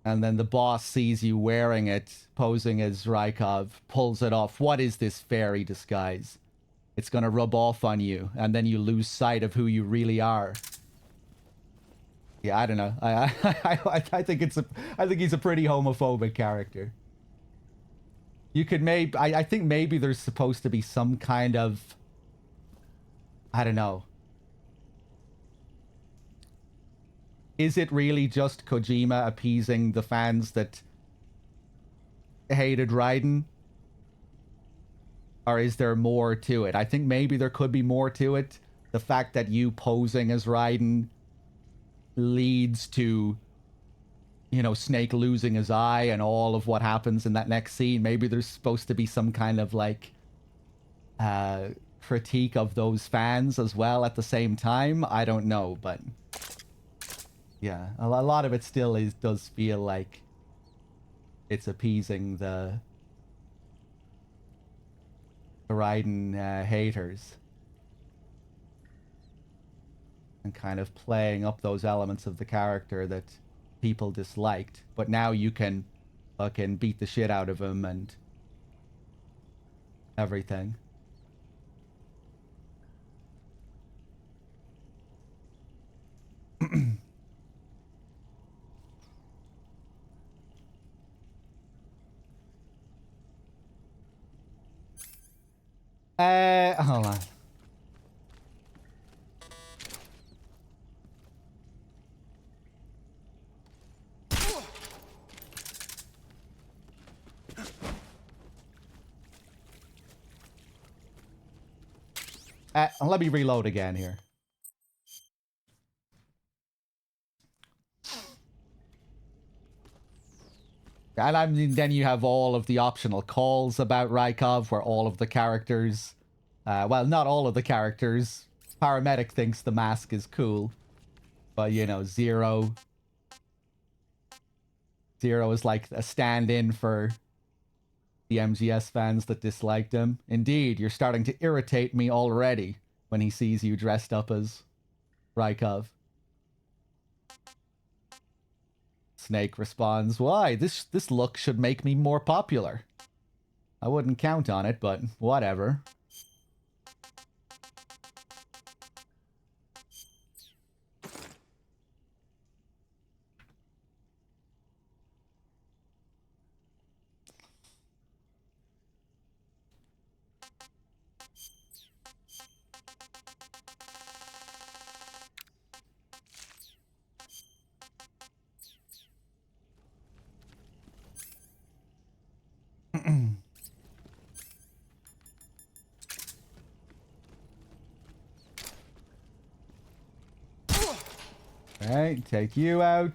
And then the boss sees you wearing it, posing as Rykov, pulls it off. What is this fairy disguise? It's gonna rub off on you, and then you lose sight of who you really are. Yeah, I don't know. I think he's a pretty homophobic character. You could I think maybe there's supposed to be some kind of, I don't know. Is it really just Kojima appeasing the fans that hated Raiden? Or is there more to it? I think maybe there could be more to it. The fact that you posing as Raiden leads to, Snake losing his eye and all of what happens in that next scene. Maybe there's supposed to be some kind of critique of those fans as well at the same time. I don't know, but yeah, a lot of it still does feel like it's appeasing the Raiden haters. And kind of playing up those elements of the character that people disliked. But now you can fucking beat the shit out of him and everything. Hold on. Let me reload again here. And I mean, then you have all of the optional calls about Rykov, where all of the characters, well, not all of the characters. Paramedic thinks the mask is cool, but you know, Zero is like a stand-in for the MGS fans that disliked him. Indeed, you're starting to irritate me already when he sees you dressed up as Rykov. Snake responds, why? This look should make me more popular. I wouldn't count on it, but whatever. Alright, take you out.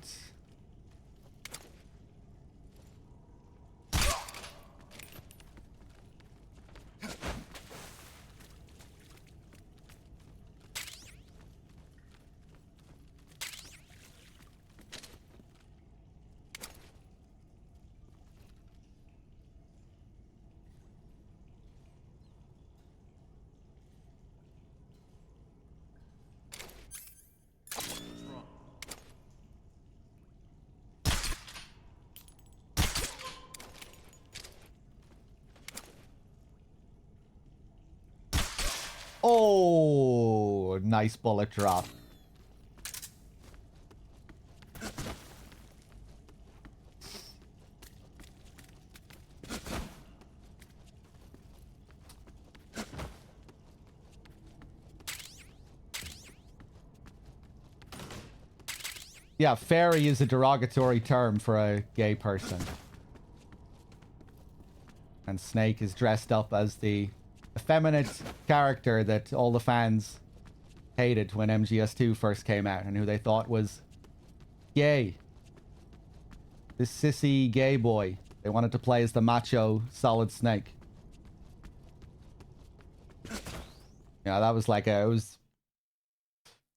Oh, nice bullet drop. Yeah, fairy is a derogatory term for a gay person. And Snake is dressed up as the effeminate character that all the fans hated when MGS2 first came out and who they thought was gay. This sissy gay boy. They wanted to play as the macho Solid Snake. Yeah, that was like that was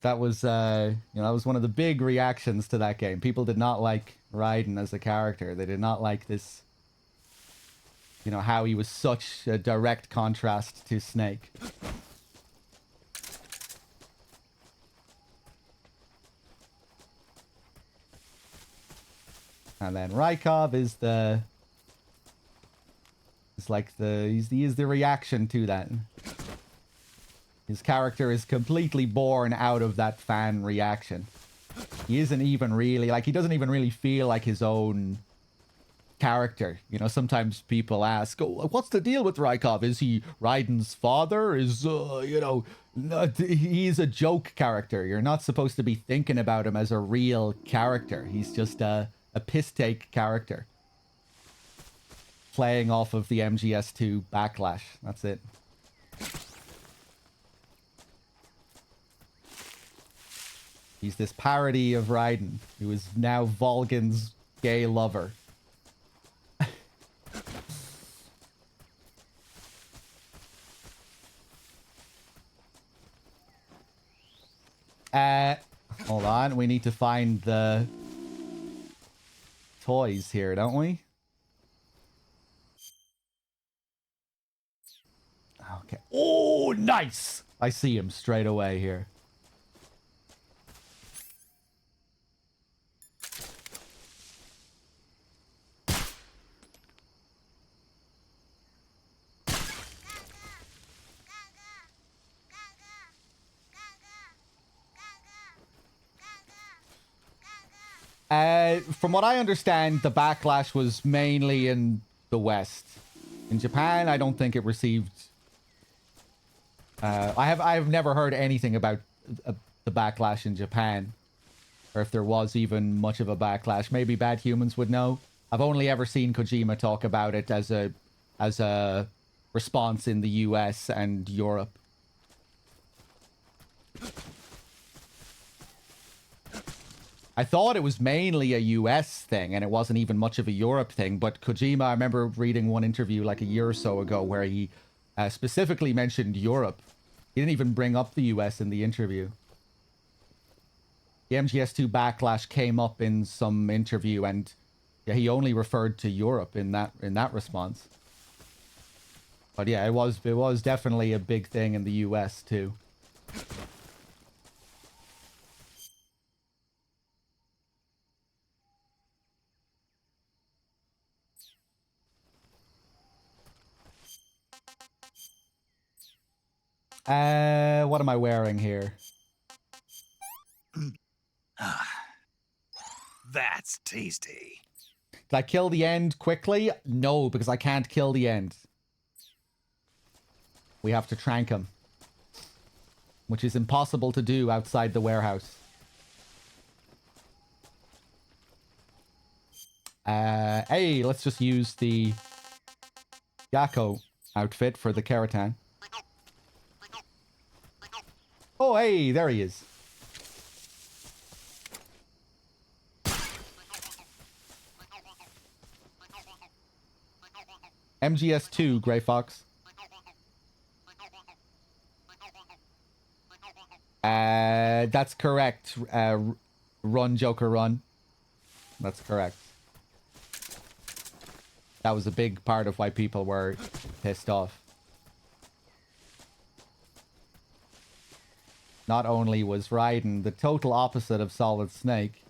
you know, that was one of the big reactions to that game. People did not like Raiden as a character. They did not like this, you know, how he was such a direct contrast to Snake. And then Rykov is he's the reaction to that. His character is completely born out of that fan reaction. He isn't even really, like, he doesn't even really feel like his own character. You know, sometimes people ask, oh, what's the deal with Rykov? Is he Raiden's father? You know, he's a joke character. You're not supposed to be thinking about him as a real character. He's just a piss-take character. Playing off of the MGS2 backlash. That's it. He's this parody of Raiden, who is now Volgan's gay lover. Hold on. We need to find the toys here, don't we? Okay. Oh, nice! I see him straight away here. From what I understand, the backlash was mainly in the West. In Japan, I don't think it received I've never heard anything about the backlash in Japan, or if there was even much of a backlash. Maybe Bad Humans would know. I've only ever seen Kojima talk about it as a response in the US and Europe. I thought it was mainly a US thing, and it wasn't even much of a Europe thing, but Kojima, I remember reading one interview like a year or so ago where he specifically mentioned Europe. He didn't even bring up the US in the interview. The MGS2 backlash came up in some interview, and yeah, he only referred to Europe in that response. But yeah, it was definitely a big thing in the US too. What am I wearing here? That's tasty. Did I kill the end quickly? No, because I can't kill the end. We have to trank him, which is impossible to do outside the warehouse. Hey, let's just use the Yakko outfit for the Keratan. Oh, hey, there he is. MGS2, Grey Fox. That's correct. Run, Joker, run. That's correct. That was a big part of why people were pissed off. Not only was Raiden the total opposite of Solid Snake,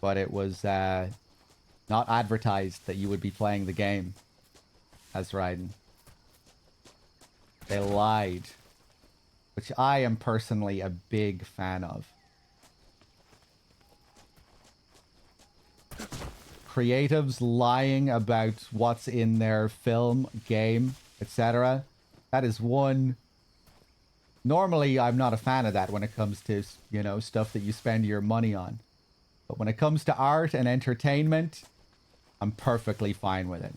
but it was not advertised that you would be playing the game as Raiden. They lied, which I am personally a big fan of. Creatives lying about what's in their film, game, etc. That is one... Normally, I'm not a fan of that when it comes to, you know, stuff that you spend your money on. But when it comes to art and entertainment, I'm perfectly fine with it.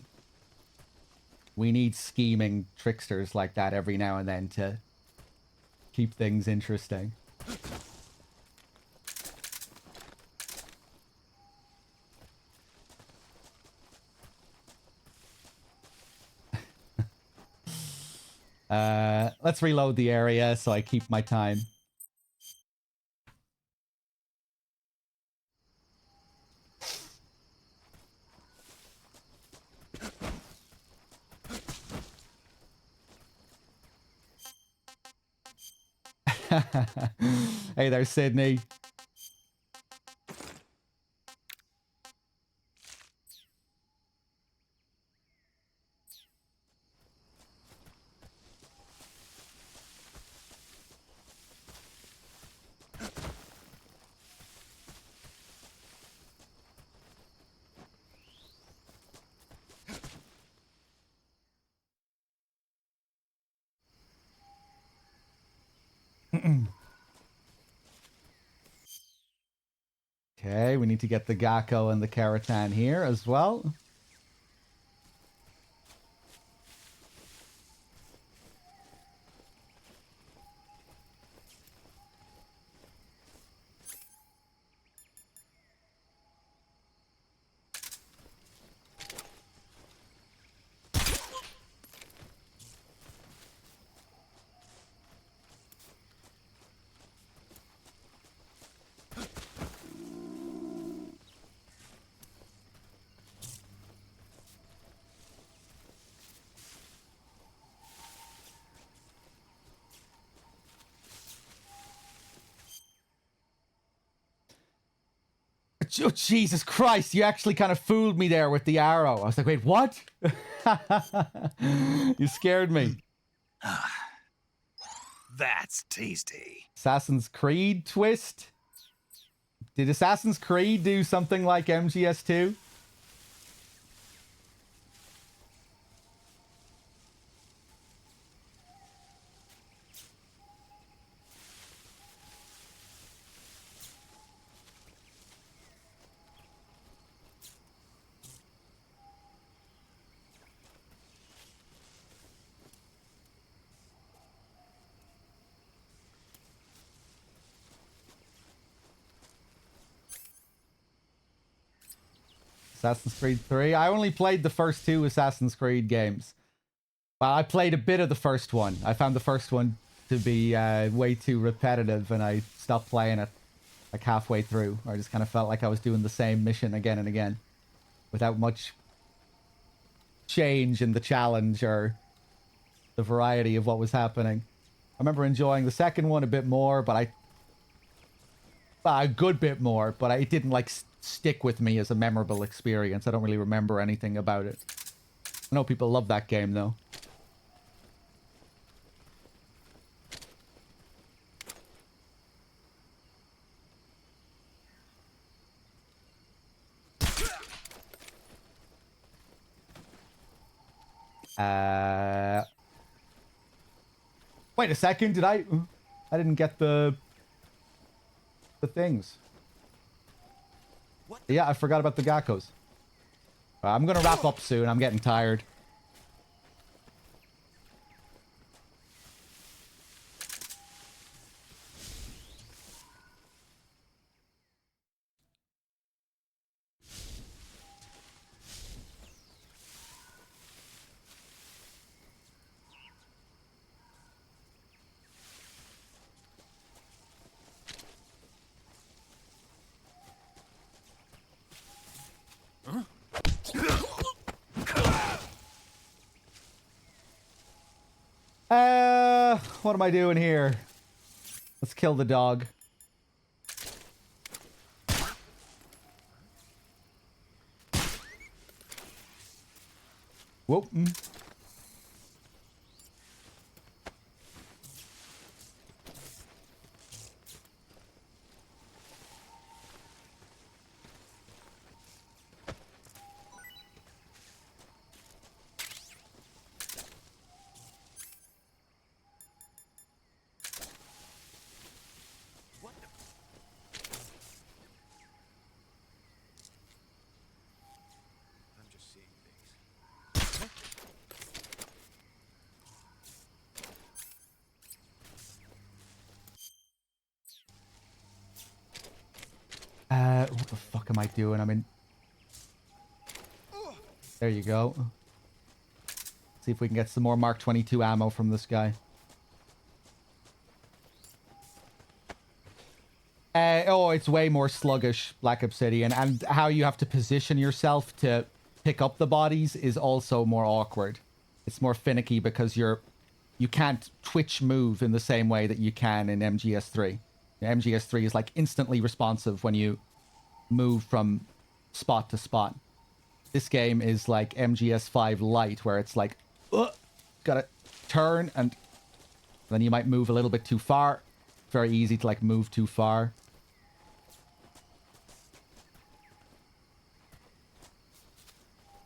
We need scheming tricksters like that every now and then to keep things interesting. Let's reload the area so I keep my time. Hey there, Sydney. Okay, we need to get the Gakko and the Keratan here as well. Oh, Jesus Christ, you actually kind of fooled me there with the arrow. I was like, wait, what? You scared me. That's tasty. Assassin's Creed twist? Did Assassin's Creed do something like MGS2? Assassin's Creed 3. I only played the first 2 Assassin's Creed games. Well, I played a bit of the first one. I found the first one to be way too repetitive, and I stopped playing it like halfway through. I just kind of felt like I was doing the same mission again and again without much change in the challenge or the variety of what was happening. I remember enjoying the second one a bit more, but a good bit more, but it didn't like stick with me as a memorable experience. I don't really remember anything about it. I know people love that game though. Wait a second, did I didn't get the things. Yeah, I forgot about the geckos. I'm gonna wrap up soon. I'm getting tired. What am I doing here? Let's kill the dog. Whoop. I'm just seeing things. What the fuck am I doing? I mean, there you go. See if we can get some more Mark 22 ammo from this guy. Oh, it's way more sluggish, Black Obsidian, and how you have to position yourself to pick up the bodies is also more awkward. It's more finicky because you can't twitch move in the same way that you can in MGS3. MGS3 is like instantly responsive when you move from spot to spot. This game is like MGS5 Lite, where it's like, gotta turn, and then you might move a little bit too far. Very easy to like move too far.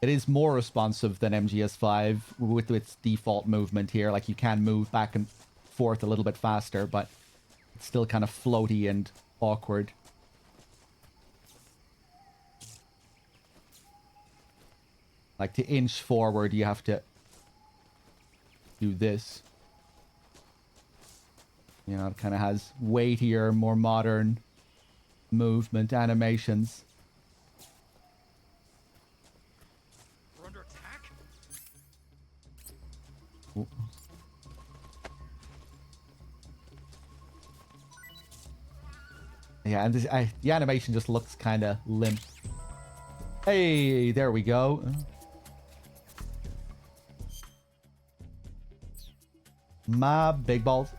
It is more responsive than MGS5 with its default movement here. Like you can move back and forth a little bit faster, but it's still kind of floaty and awkward. Like to inch forward, you have to do this. You know, it kind of has weightier, more modern movement animations. We're under attack? Ooh. Yeah, and the animation just looks kind of limp. Hey, there we go. My big balls.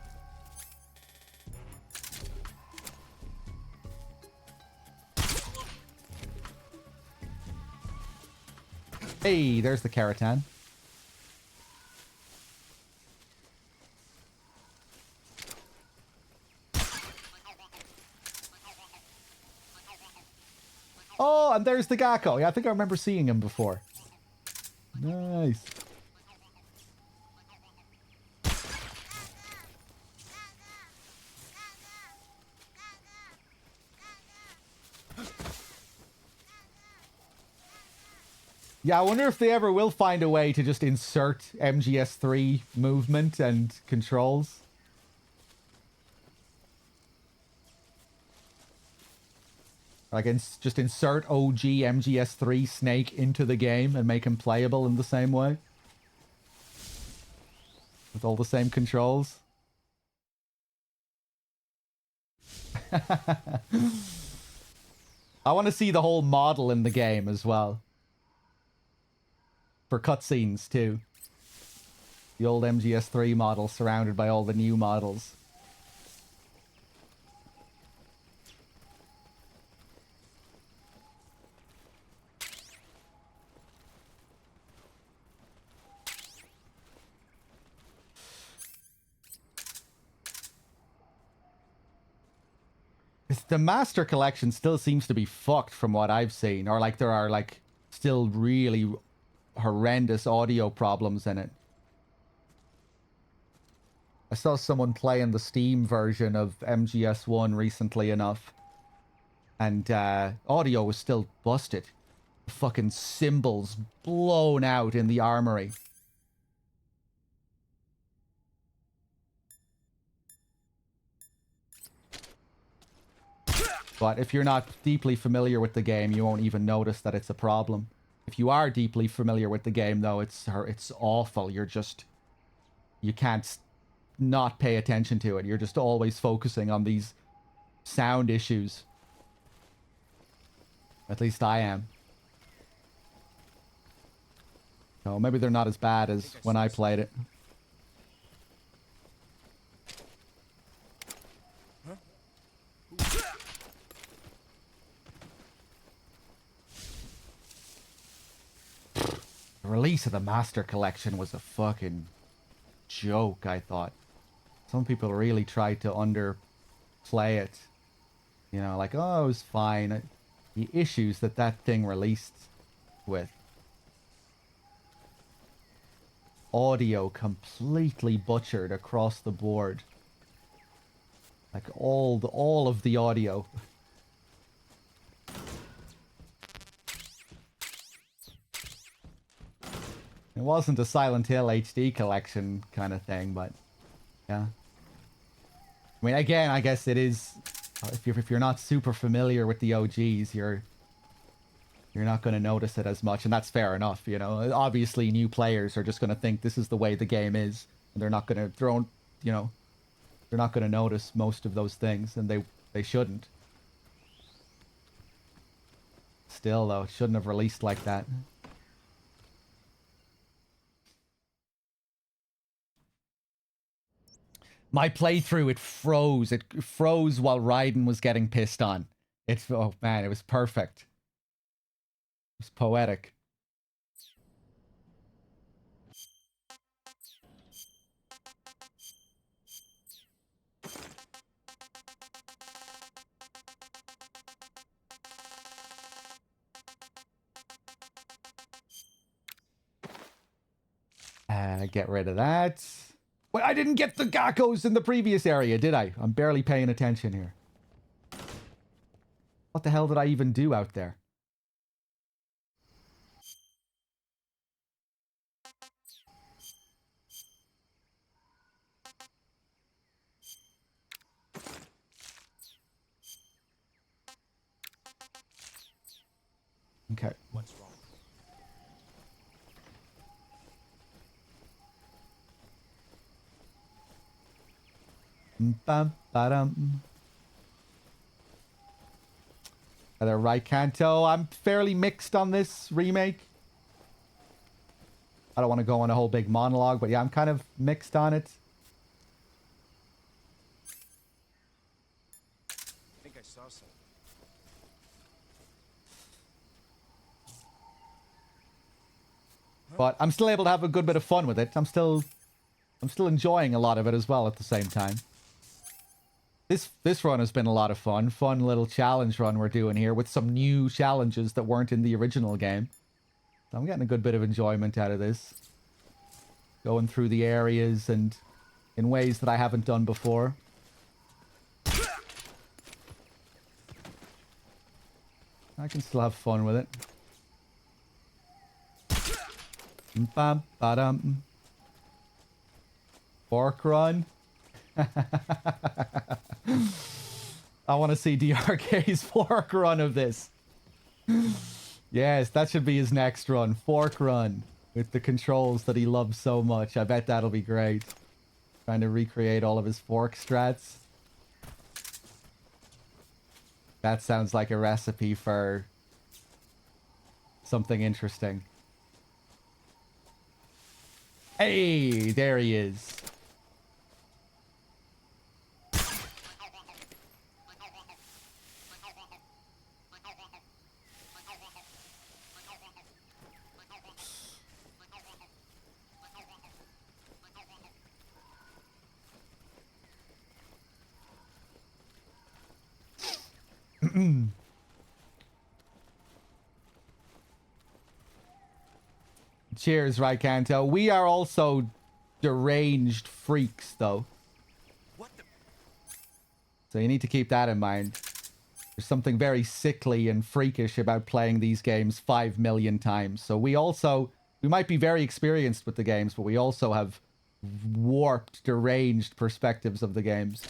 Hey, there's the Keratin. Oh, and there's the Gecko. Yeah, I think I remember seeing him before. Nice. Yeah, I wonder if they ever will find a way to just insert MGS3 movement and controls. Like, just insert OG MGS3 Snake into the game and make him playable in the same way. With all the same controls. I want to see the whole model in the game as well. For cutscenes, too. The old MGS3 model surrounded by all the new models. The Master Collection still seems to be fucked from what I've seen. Or like there are like still really horrendous audio problems in it. I saw someone playing the Steam version of MGS1 recently enough. And audio was still busted. Fucking cymbals blown out in the armory. But if you're not deeply familiar with the game, you won't even notice that it's a problem. If you are deeply familiar with the game, though, it's awful. You can't not pay attention to it. You're just always focusing on these sound issues. At least I am. So maybe they're not as bad as when I played it. The release of the Master Collection was a fucking joke, I thought. Some people really tried to underplay it. You know, like, oh, it was fine. The issues that thing released with. Audio completely butchered across the board. Like, all of the audio. It wasn't a Silent Hill HD collection kind of thing, but yeah. I mean, again, I guess it is. If you're not super familiar with the OGs, you're not going to notice it as much, and that's fair enough. You know, obviously, new players are just going to think this is the way the game is, and they're not going to they're not going to notice most of those things, and they shouldn't. Still, though, it shouldn't have released like that. My playthrough, it froze. It froze while Raiden was getting pissed on. Oh man, it was perfect. It was poetic. Get rid of that. Well, I didn't get the geckos in the previous area, did I? I'm barely paying attention here. What the hell did I even do out there? Okay. What's wrong? Bum, ba-dum. Either right canto. I'm fairly mixed on this remake. I don't want to go on a whole big monologue, but yeah, I'm kind of mixed on it. I think I saw something. But I'm still able to have a good bit of fun with it. I'm still enjoying a lot of it as well at the same time. This run has been a lot of fun. Fun little challenge run we're doing here with some new challenges that weren't in the original game. So I'm getting a good bit of enjoyment out of this. Going through the areas and in ways that I haven't done before. I can still have fun with it. Bam, ba-dum. Fork run. I want to see DRK's fork run of this. Yes, that should be his next run. Fork run with the controls that he loves so much. I bet that'll be great. Trying to recreate all of his fork strats. That sounds like a recipe for something interesting. Hey, there he is. Cheers, Rykanto. We are also deranged freaks, though. So you need to keep that in mind. There's something very sickly and freakish about playing these games 5 million times. So we might be very experienced with the games, but we also have warped, deranged perspectives of the games.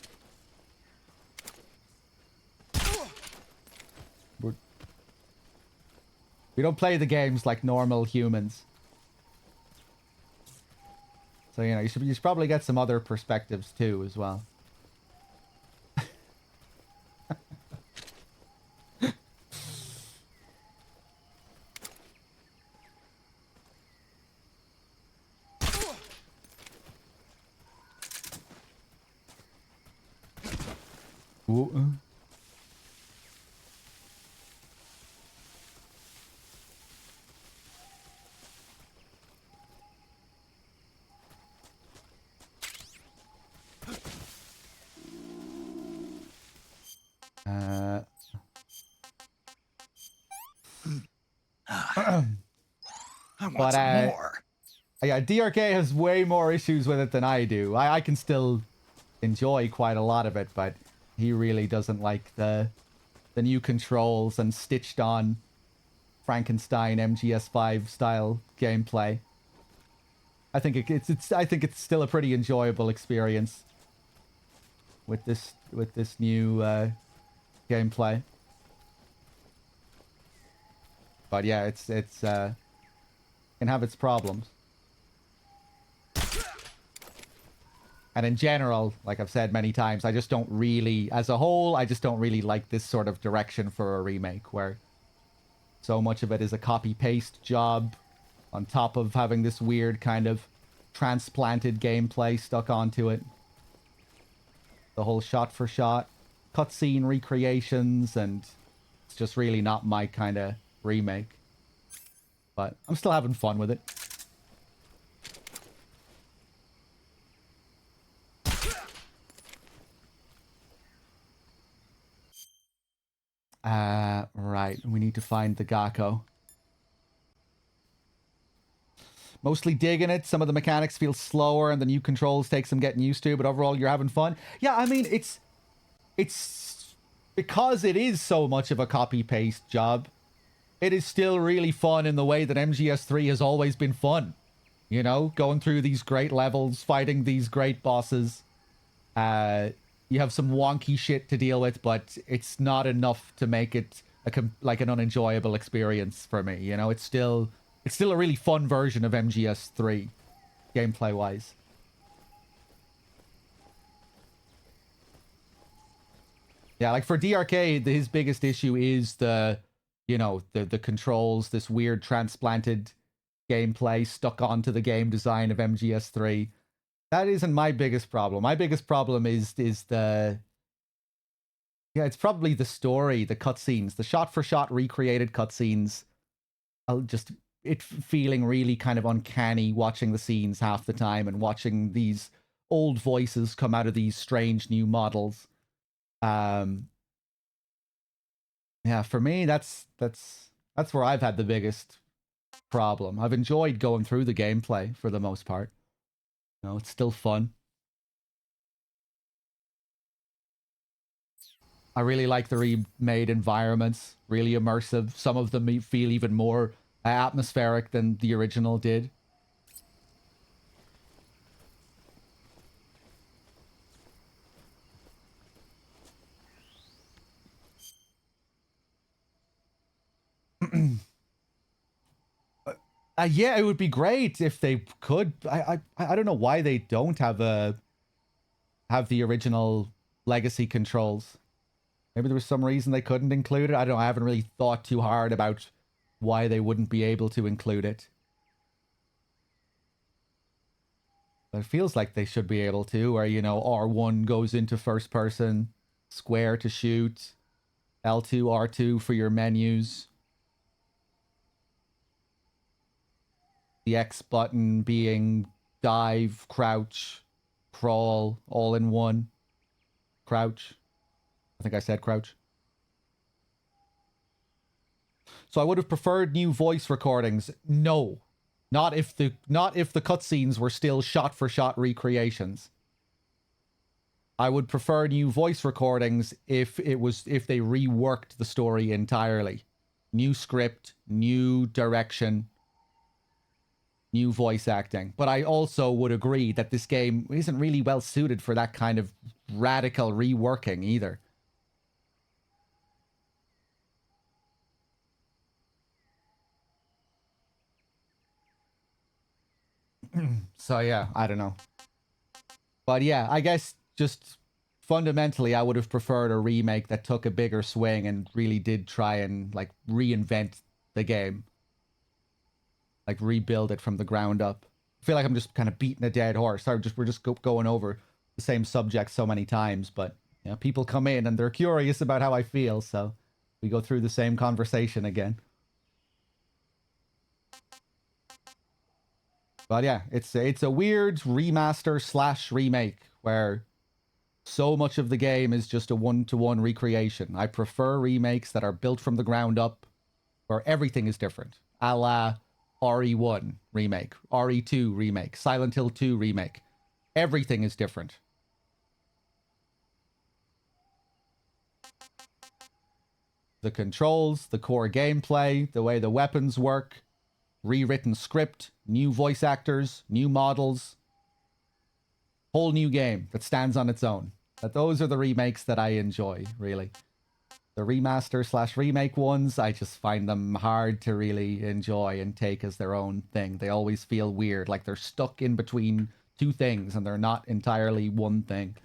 We don't play the games like normal humans. So, you know, you should probably get some other perspectives too, as well. Ooh. I want some more. Yeah, DRK has way more issues with it than I do. I can still enjoy quite a lot of it, but he really doesn't like the new controls and stitched on Frankenstein MGS5 style gameplay. I think it's still a pretty enjoyable experience with this new gameplay. But yeah, it's can have its problems. And in general, like I've said many times, I just don't really, as a whole, I just don't really like this sort of direction for a remake where so much of it is a copy-paste job on top of having this weird kind of transplanted gameplay stuck onto it. The whole shot-for-shot cutscene recreations, and it's just really not my kind of remake. But I'm still having fun with it. Right. We need to find the Gakko. Mostly digging it. Some of the mechanics feel slower and the new controls take some getting used to, but overall you're having fun. Yeah, I mean, it's because it is so much of a copy-paste job, it is still really fun in the way that MGS3 has always been fun. You know, going through these great levels, fighting these great bosses. You have some wonky shit to deal with, but it's not enough to make it like an unenjoyable experience for me. You know, it's still a really fun version of MGS3, gameplay-wise. Yeah, like for DRK, his biggest issue is the controls, this weird transplanted gameplay stuck onto the game design of MGS3. That isn't my biggest problem. My biggest problem is it's probably the story, the cutscenes, the shot-for-shot recreated cutscenes. It feeling really kind of uncanny watching the scenes half the time and watching these old voices come out of these strange new models. Yeah, for me, that's where I've had the biggest problem. I've enjoyed going through the gameplay for the most part. You know, it's still fun. I really like the remade environments, really immersive. Some of them feel even more atmospheric than the original did. Yeah, it would be great if they could. I don't know why they don't have the original legacy controls. Maybe there was some reason they couldn't include it. I don't know. I haven't really thought too hard about why they wouldn't be able to include it. But it feels like they should be able to, where, you know, R1 goes into first person, square to shoot, L2, R2 for your menus. The X button being dive, crouch, crawl, all in one. Crouch. I think I said crouch. So I would have preferred new voice recordings. No. Not if the cutscenes were still shot for shot recreations. I would prefer new voice recordings if they reworked the story entirely. New script, new direction, new voice acting. But I also would agree that this game isn't really well suited for that kind of radical reworking either. So yeah, I don't know. But yeah, I guess just fundamentally I would have preferred a remake that took a bigger swing and really did try and like reinvent the game. Like rebuild it from the ground up. I feel like I'm just kind of beating a dead horse. We're just going over the same subject so many times, but you know, people come in and they're curious about how I feel, so we go through the same conversation again. But yeah, it's a weird remaster / remake where so much of the game is just a one-to-one recreation. I prefer remakes that are built from the ground up, where everything is different. A la RE1 remake, RE2 remake, Silent Hill 2 remake. Everything is different. The controls, the core gameplay, the way the weapons work, rewritten script, new voice actors, new models. Whole new game that stands on its own. But those are the remakes that I enjoy, really. The remaster / remake ones, I just find them hard to really enjoy and take as their own thing. They always feel weird, like they're stuck in between two things and they're not entirely one thing.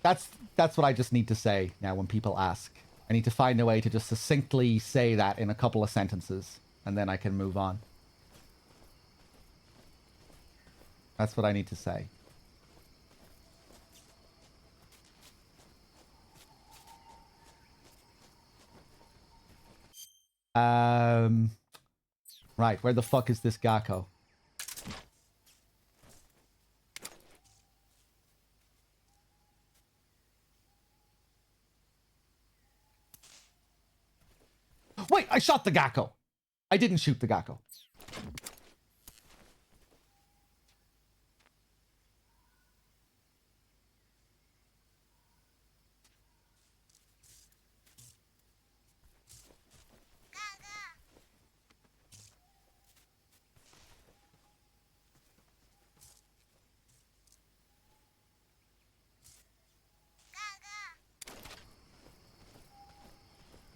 That's what I just need to say now when people ask. I need to find a way to just succinctly say that in a couple of sentences, and then I can move on. That's what I need to say. Right, where the fuck is this Gakko? Wait, I shot the Gakko. I didn't shoot the Gakko.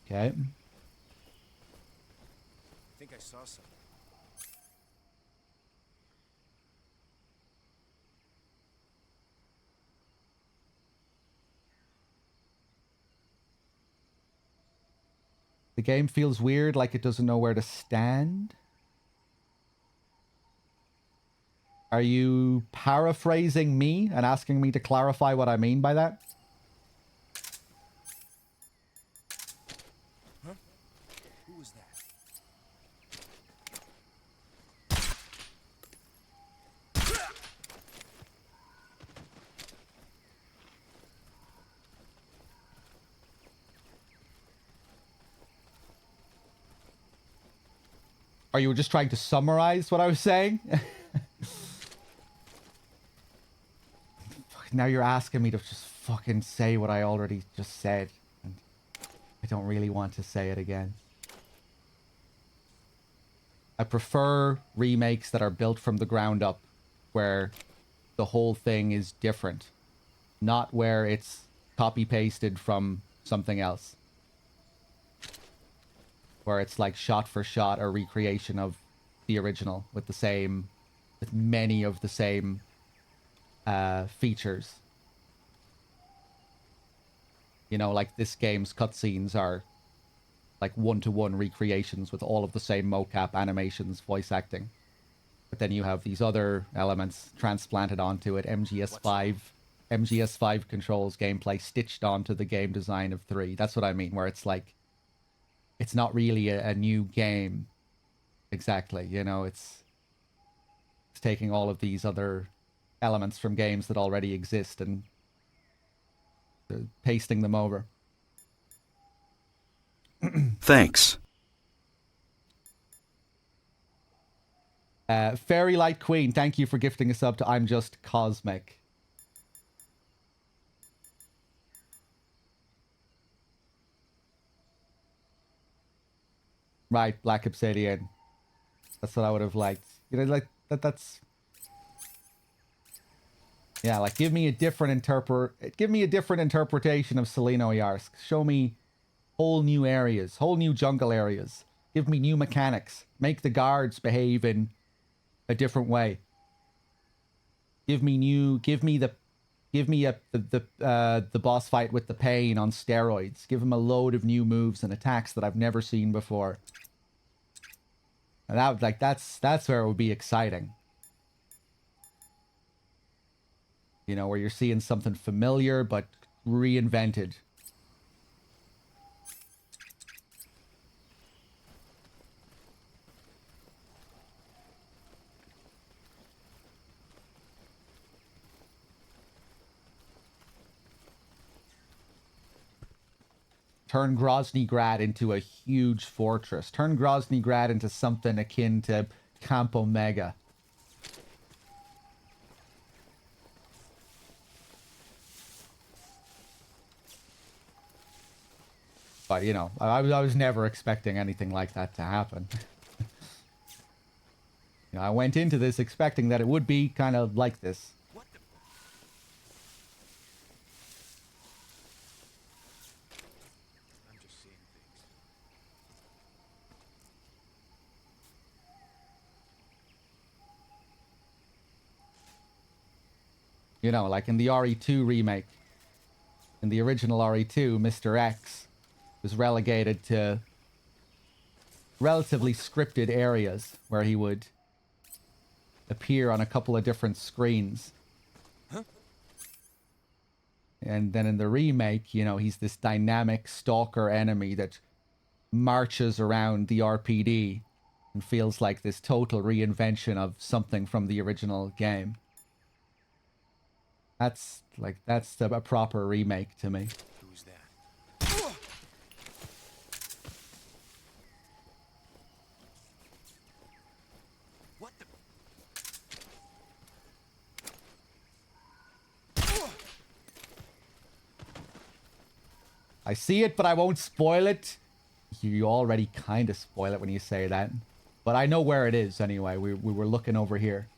Okay. I think I saw something. The game feels weird, like it doesn't know where to stand. Are you paraphrasing me and asking me to clarify what I mean by that? Huh? Who was that? Are you just trying to summarize what I was saying? Now you're asking me to just fucking say what I already just said. And I don't really want to say it again. I prefer remakes that are built from the ground up, where the whole thing is different. not where it's copy pasted from something else. Where it's like shot for shot a recreation of the original with many of the same features. You know, like this game's cutscenes are like one-to-one recreations with all of the same mocap, animations, voice acting. But then you have these other elements transplanted onto it. MGS5 controls gameplay stitched onto the game design of 3. That's what I mean, where it's like, it's not really a new game. Exactly, you know, it's taking all of these other elements from games that already exist and pasting them over. Thanks. Fairy Light Queen, thank you for gifting a sub to I'm Just Cosmic. Right, Black Obsidian. That's what I would have liked. You know, like that's yeah, like give me a different interpretation of Seleno Yarsk. Show me whole new areas, whole new jungle areas. Give me new mechanics. Make the guards behave in a different way. Give me the boss fight with the pain on steroids. Give him a load of new moves and attacks that I've never seen before. And that, like, that's where it would be exciting. You know, where you're seeing something familiar but reinvented. Turn Grozny Grad into a huge fortress. Turn Grozny Grad into something akin to Camp Omega. But, you know, I was never expecting anything like that to happen. You know, I went into this expecting that it would be kind of like this. I'm just seeing things. You know, like in the RE2 remake. In the original RE2, Mr. X was relegated to relatively scripted areas where he would appear on a couple of different screens. Huh? And then in the remake, you know, he's this dynamic stalker enemy that marches around the RPD and feels like this total reinvention of something from the original game. That's a proper remake to me. Who's that? What the? I see it, but I won't spoil it. You already kind of spoil it when you say that. But I know where it is anyway. We were looking over here.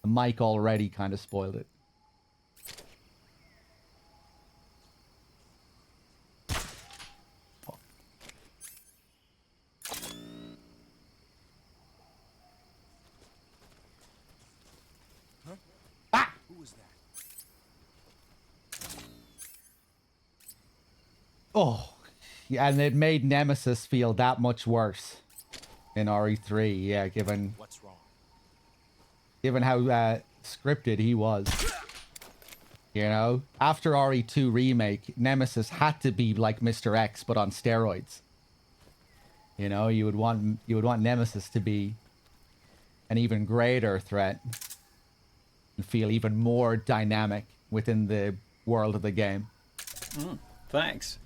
Mike already kind of spoiled it. Huh? Ah! Who was that? Oh, yeah, and it made Nemesis feel that much worse in RE3. Yeah, given What's wrong? how scripted he was. You know, after RE2 remake, Nemesis had to be like Mr. X, but on steroids. You know, you would want Nemesis to be an even greater threat and feel even more dynamic within the world of the game. Thanks.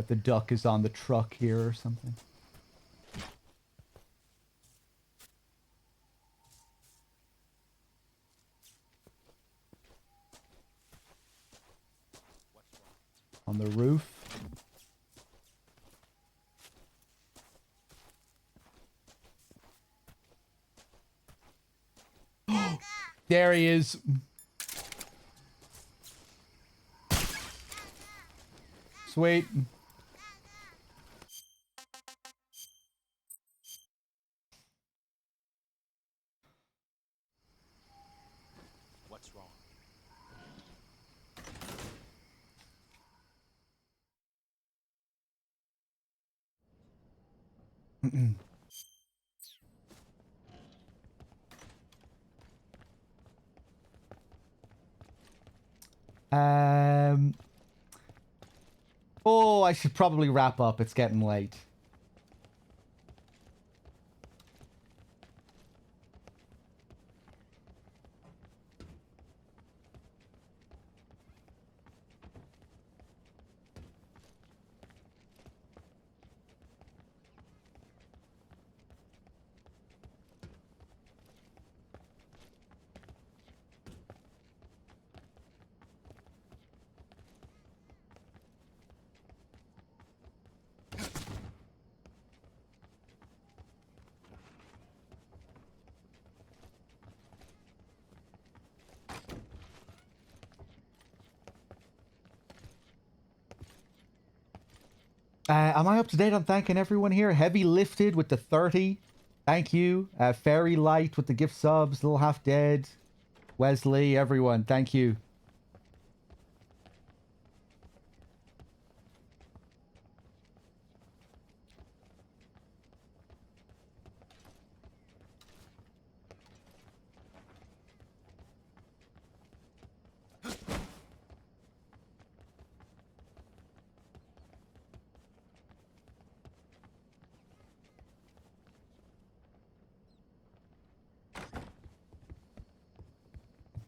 That the duck is on the truck here or something. On the roof. There he is. Sweet. What's wrong? Oh, I should probably wrap up. It's getting late. Am I up to date on thanking everyone here? Heavy Lifted with the 30. Thank you. Fairy Light with the gift subs. Little Half Dead. Wesley, everyone. Thank you.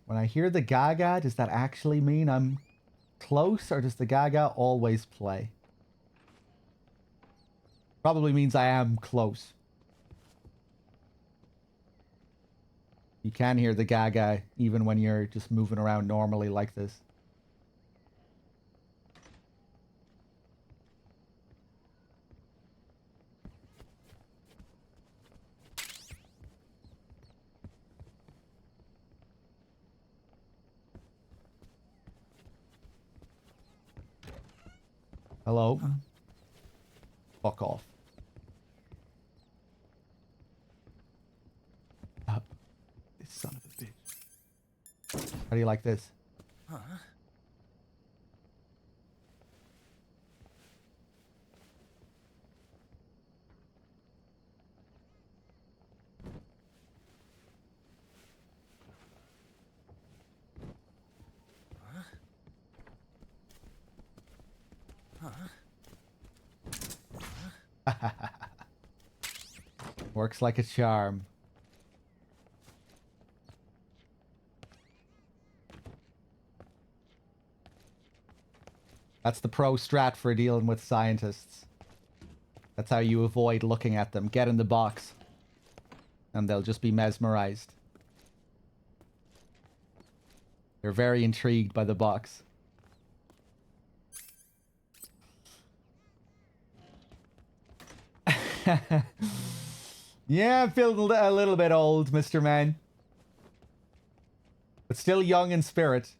When I hear the Gaga, does that actually mean I'm close, or does the Gaga always play? Probably means I am close. You can hear the Gaga even when you're just moving around normally like this. Hello? Fuck off. This son of a bitch. How do you like this? Huh? Works like a charm. That's the pro strat for dealing with scientists. That's how you avoid looking at them. Get in the box. And they'll just be mesmerized. They're very intrigued by the box. Yeah, I'm feeling a little bit old, Mr. Man. But still young in spirit.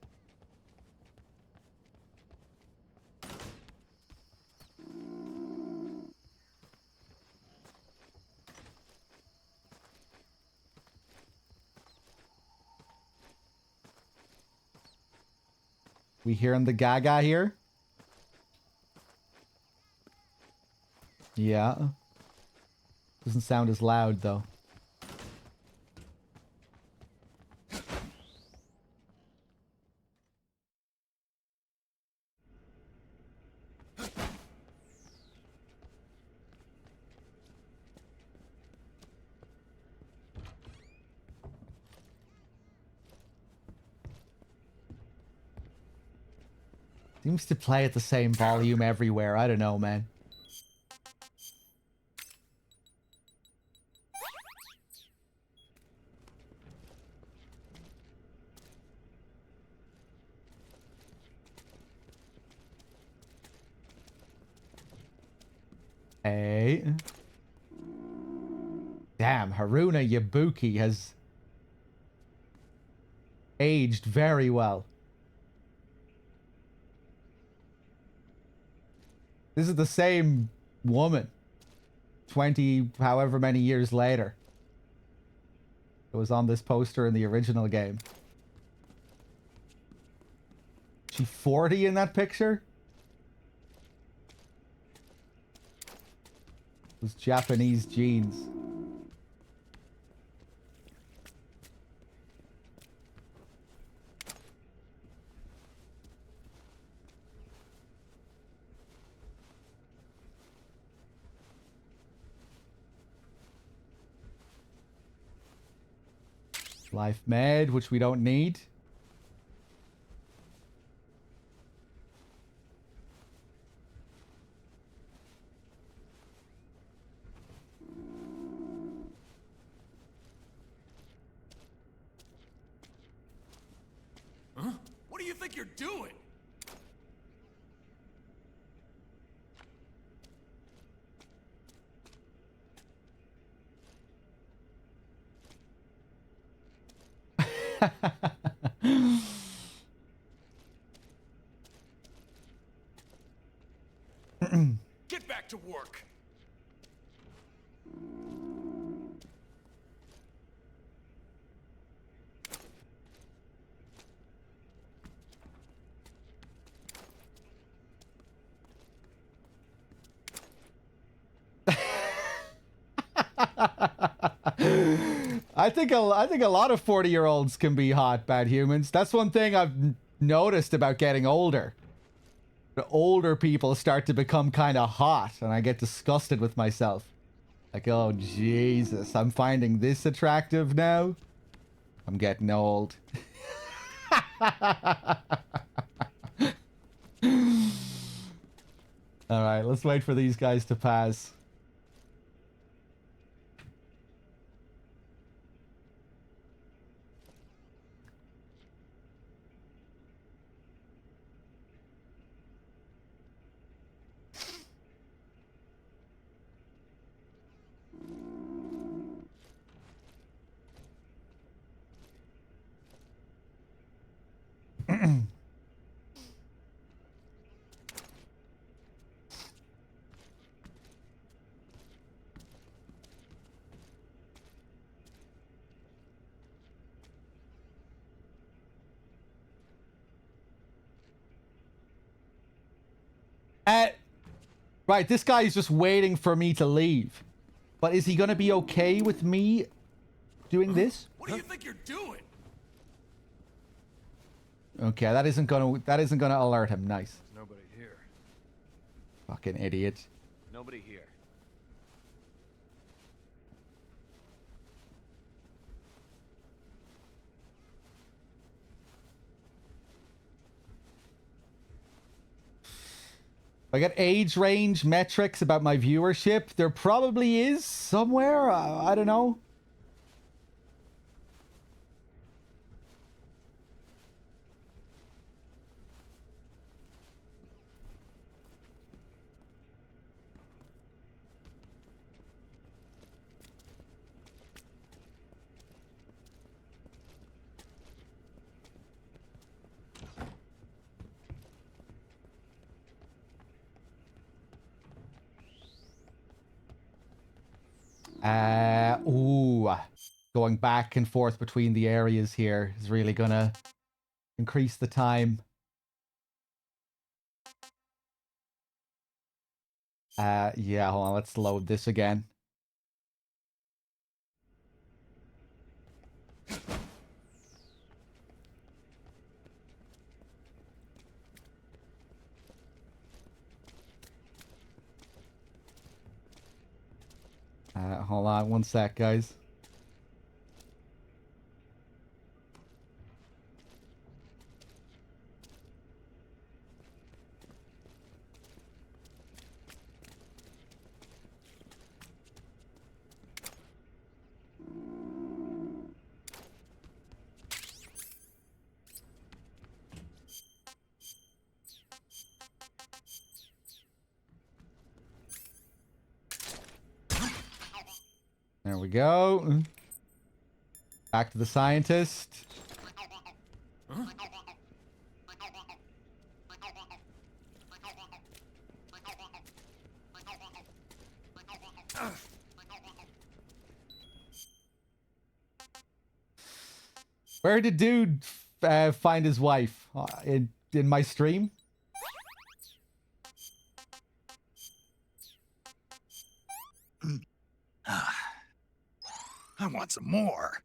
We hearing the Gaga here? Yeah. Doesn't sound as loud, though. Seems to play at the same volume everywhere. I don't know, man. Hey. Damn, Haruna Yabuki has aged very well. This is the same woman 20 however many years later. It was on this poster in the original game. She 40 in that picture? Those Japanese genes. Life med, which we don't need. Huh? What do you think you're doing? Get back to work. I think a lot of 40-year-olds can be hot, bad humans. That's one thing I've noticed about getting older. The older people start to become kind of hot, and I get disgusted with myself. Like, oh Jesus, I'm finding this attractive now. I'm getting old. All right, let's wait for these guys to pass. Right, this guy is just waiting for me to leave. But is he going to be okay with me doing this? What do you think you're doing? Okay, that isn't gonna alert him. Nice. Nobody here. Fucking idiot. Nobody here. I got age range metrics about my viewership. There probably is somewhere. I don't know. Ooh. Going back and forth between the areas here is really gonna increase the time. Yeah, hold on, let's load this again. Hold on one sec, guys. There we go. Back to the scientist. Where did dude find his wife? In my stream? I want some more.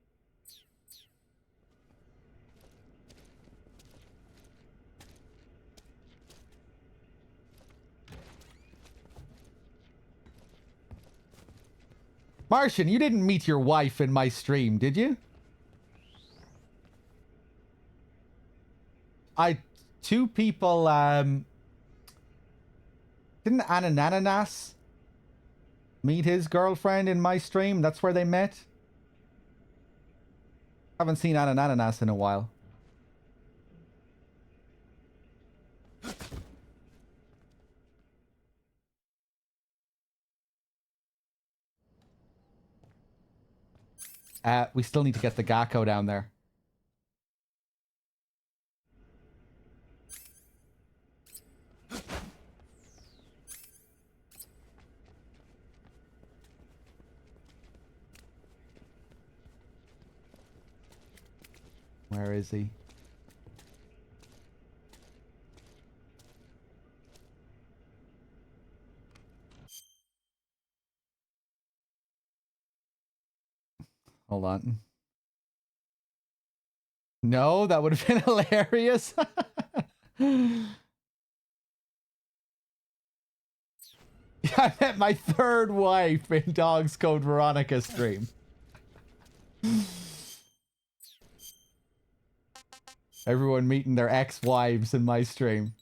Martian, you didn't meet your wife in my stream, did you? Two people, didn't Ananas meet his girlfriend in my stream? That's where they met? Haven't seen Ananas in a while. We still need to get the Gakko down there. Where is he? Hold on. No, that would have been hilarious. I met my third wife in Dogs Code Veronica stream. Everyone meeting their ex-wives in my stream.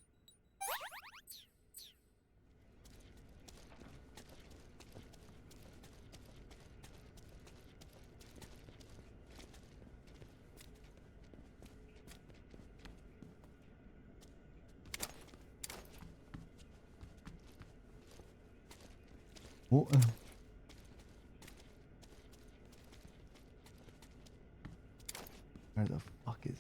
Where the fuck is it?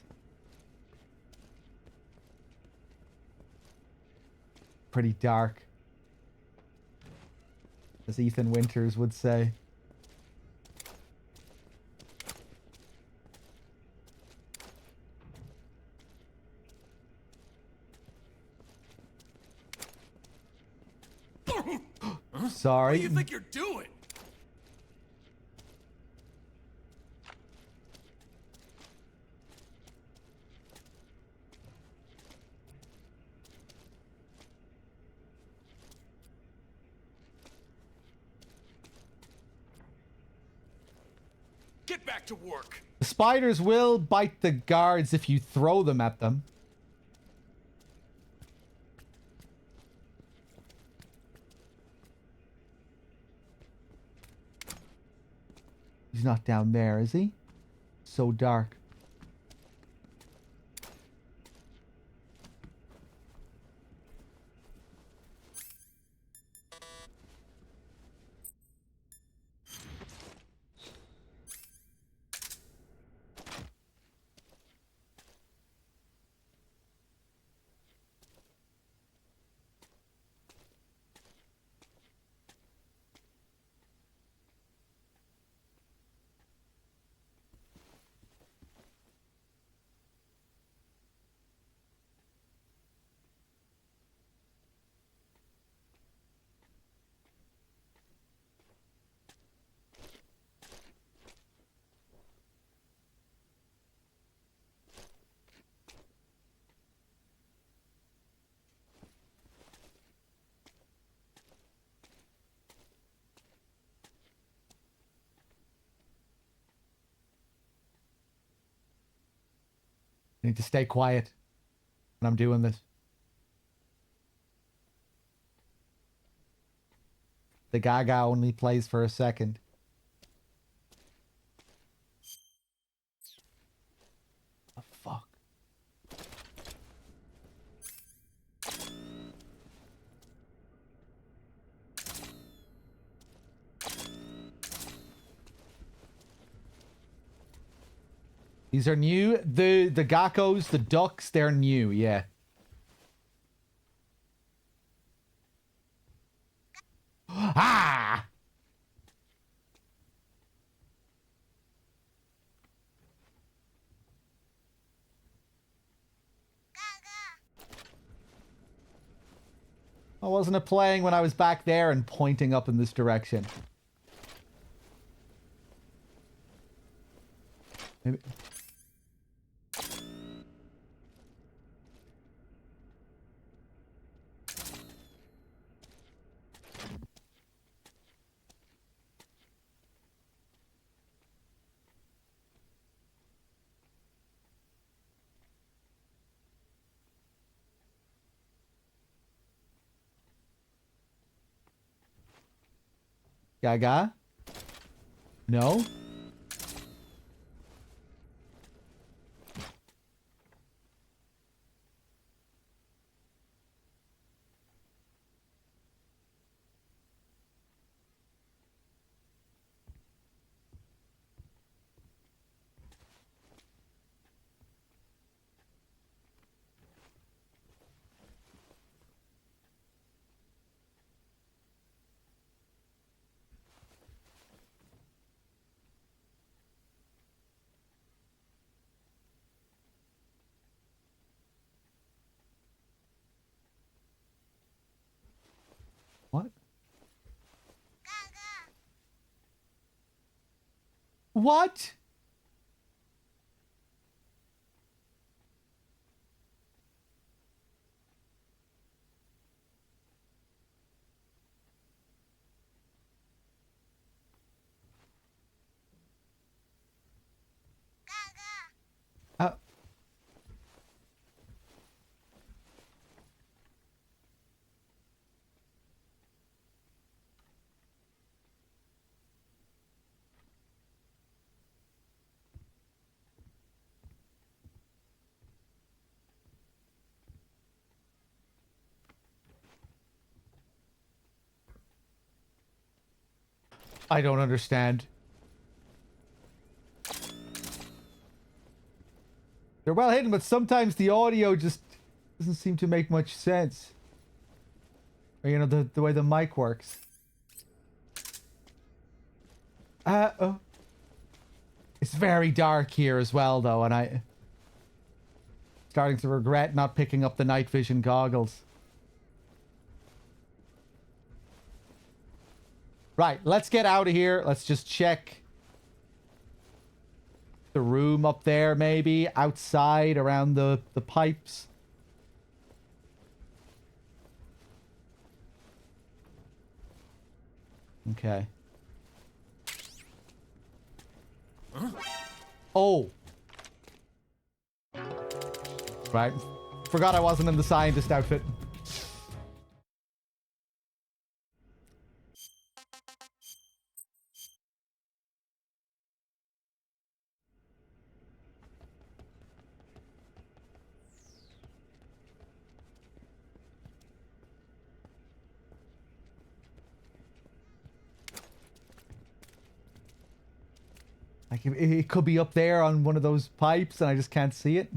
Pretty dark, as Ethan Winters would say. Sorry. What do you think you're doing? Get back to work. The spiders will bite the guards if you throw them at them. He's not down there, is he? So dark. I need to stay quiet when I'm doing this. The Gaga only plays for a second. The fuck? These are new. The geckos, the ducks, they're new, yeah. Ah! Why wasn't it playing when I was back there and pointing up in this direction? Maybe... Gaga? No? What? What? Uh, I don't understand. They're well hidden, but sometimes the audio just doesn't seem to make much sense. Or, you know, the way the mic works. Oh. It's very dark here as well, though, and I'm starting to regret not picking up the night vision goggles. Right, let's get out of here. Let's just check the room up there, maybe. Outside, around the pipes. Okay. Huh? Oh. Right. Forgot I wasn't in the scientist outfit. Like, it could be up there on one of those pipes and I just can't see it.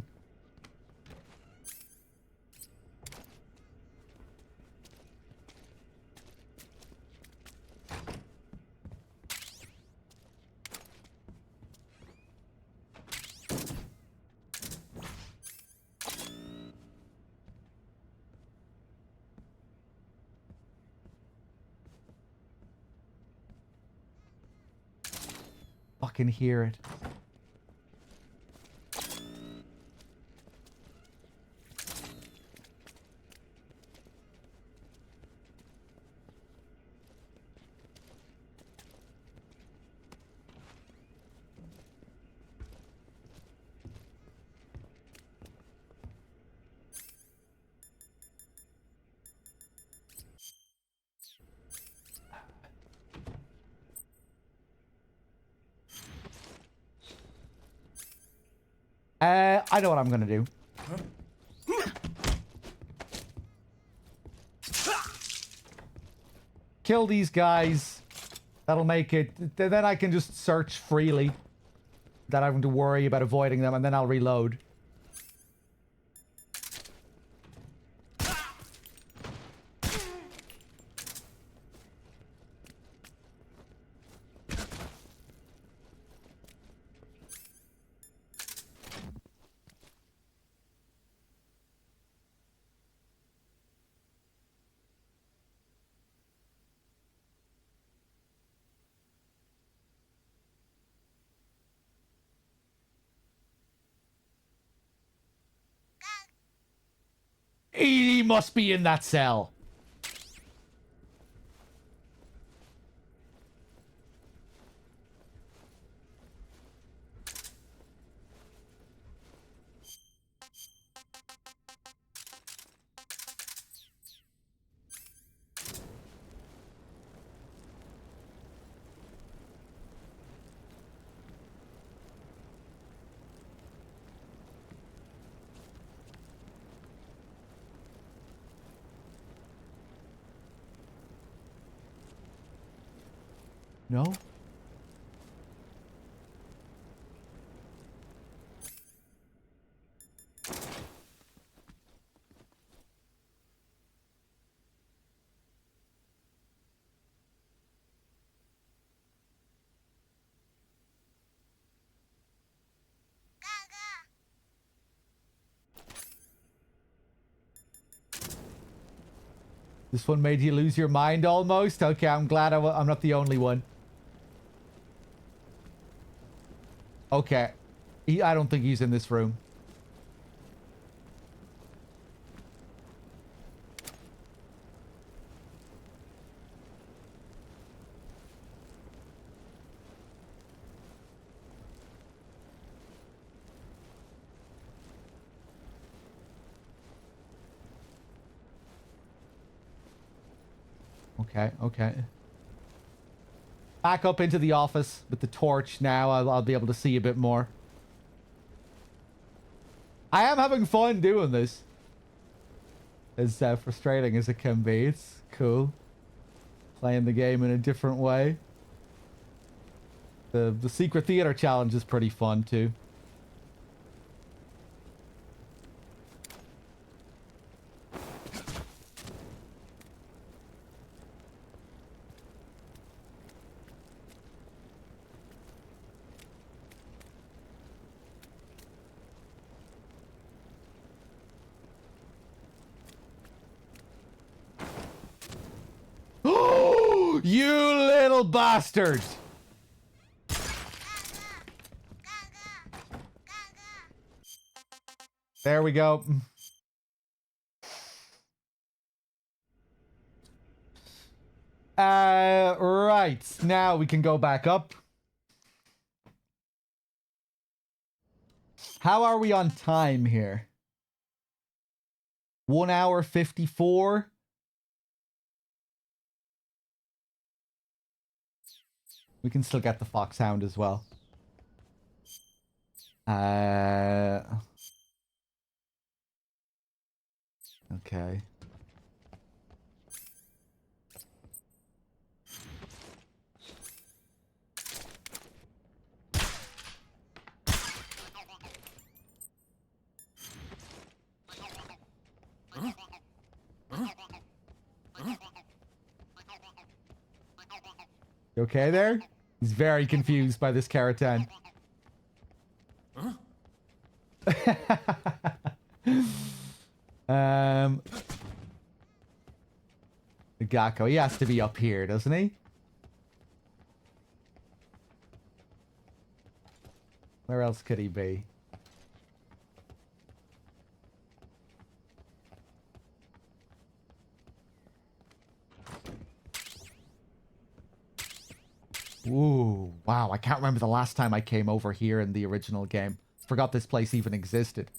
Fucking hear it. I know what I'm gonna do. Kill these guys. That'll make it. Then I can just search freely. without having to worry about avoiding them, and then I'll reload. He must be in that cell. No? This one made you lose your mind almost? Okay, I'm glad I'm not the only one. Okay. I don't think he's in this room. Okay, okay. Back up into the office with the torch now. I'll be able to see a bit more. I am having fun doing this. As frustrating as it can be. It's cool. Playing the game in a different way. The secret theater challenge is pretty fun too. You little bastards! There we go. Right. Now we can go back up. How are we on time here? 1 hour 54. We can still get the foxhound as well. Okay. You okay there? He's very confused by this Karaten. The Gakko, he has to be up here, doesn't he? Where else could he be? Ooh, wow, I can't remember the last time I came over here in the original game. Forgot this place even existed.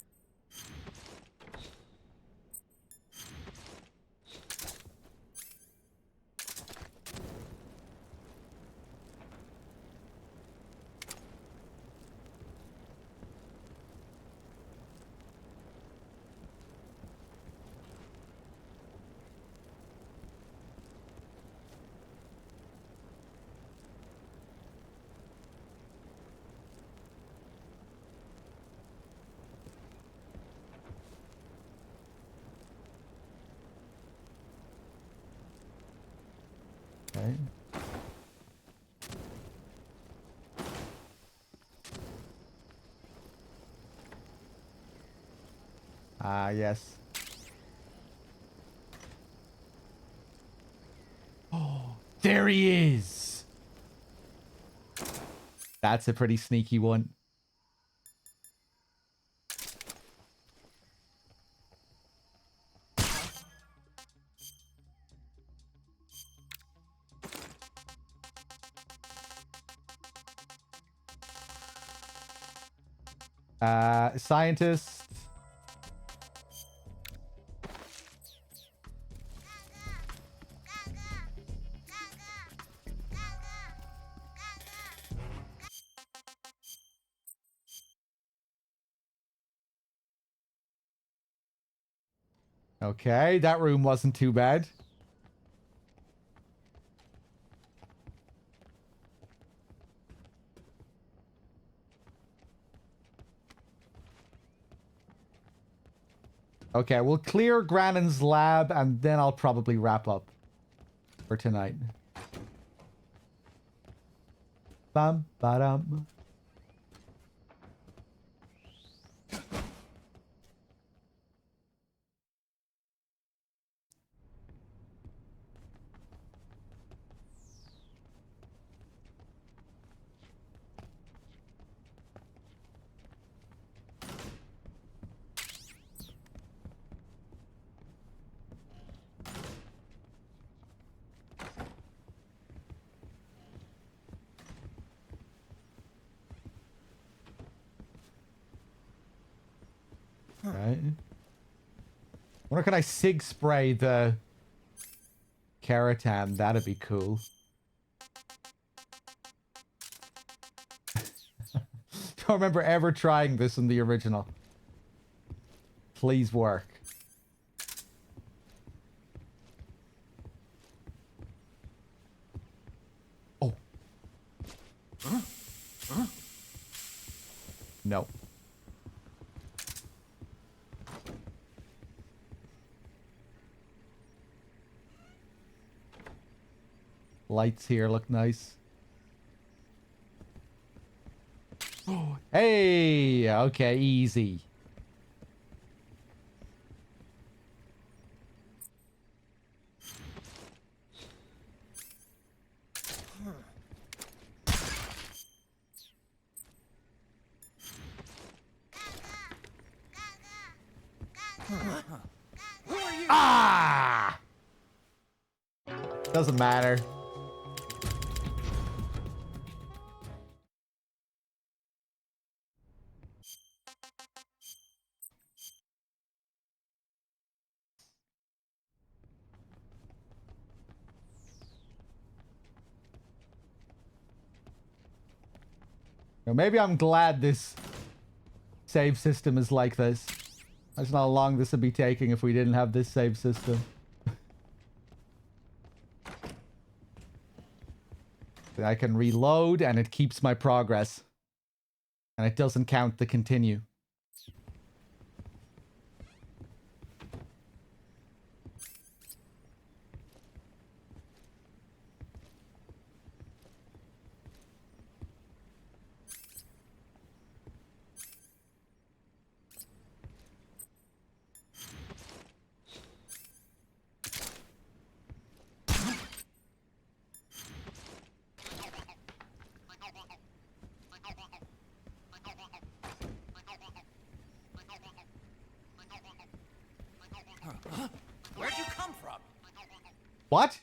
Ah, yes. Oh, there he is. That's a pretty sneaky one. Scientist. Okay, that room wasn't too bad. Okay, we'll clear Grannon's lab and then I'll probably wrap up for tonight. Bum, ba-dum. Right. Wonder can I sig spray the Keratan? That'd be cool. Don't remember ever trying this in the original. Please work. Oh. No. Lights here look nice. Oh, hey! Okay, easy. Ah! Doesn't matter. Now, maybe I'm glad this save system is like this. That's not how long this would be taking if we didn't have this save system. I can reload and it keeps my progress. And it doesn't count the continue. Where'd you come from? What?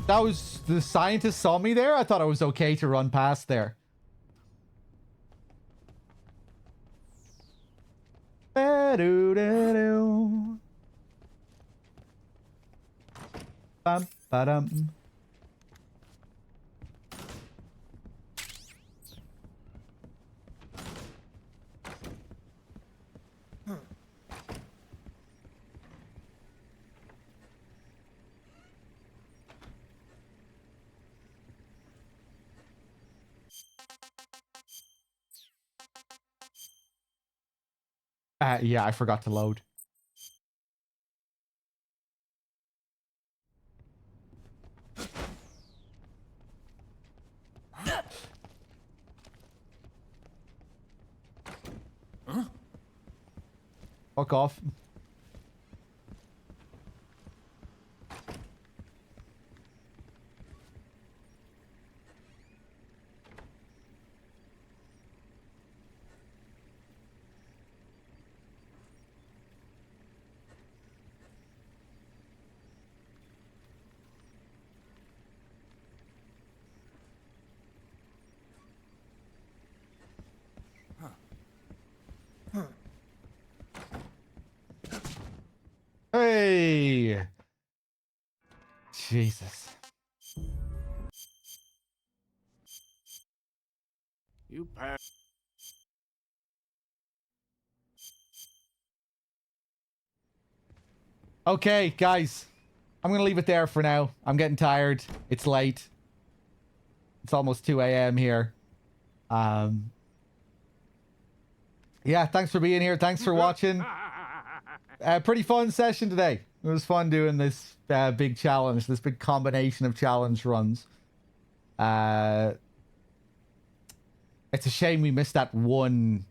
That was... the scientist saw me there? I thought it was okay to run past there. Ba-do-da-do. Bum, ba-dum. Yeah, I forgot to load. Fuck off. Hey! Jesus. You pass. Okay, guys. I'm going to leave it there for now. I'm getting tired. It's late. It's almost 2 a.m. here. Yeah, thanks for being here. Thanks for watching. Pretty fun session today. It was fun doing this big challenge, this big combination of challenge runs. It's a shame we missed that one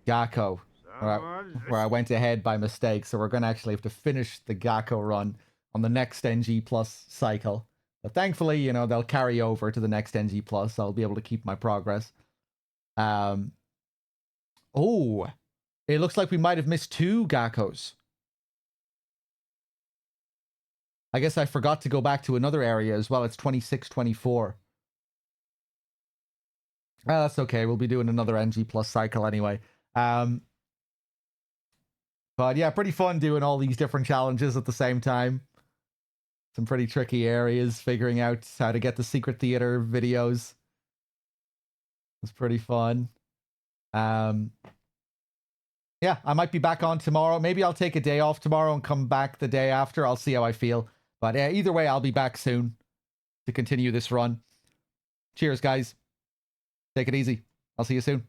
Gakko where I went ahead by mistake. So we're going to actually have to finish the Gakko run on the next NG Plus cycle. But thankfully, you know, they'll carry over to the next NG Plus. So I'll be able to keep my progress. Oh, it looks like we might have missed 2 Gakkos. I guess I forgot to go back to another area as well. It's 26, 24. That's okay. We'll be doing another NG Plus cycle anyway. But yeah, pretty fun doing all these different challenges at the same time. Some pretty tricky areas, figuring out how to get the secret theater videos. It's pretty fun. Yeah, I might be back on tomorrow. Maybe I'll take a day off tomorrow and come back the day after. I'll see how I feel. But either way, I'll be back soon to continue this run. Cheers, guys. Take it easy. I'll see you soon.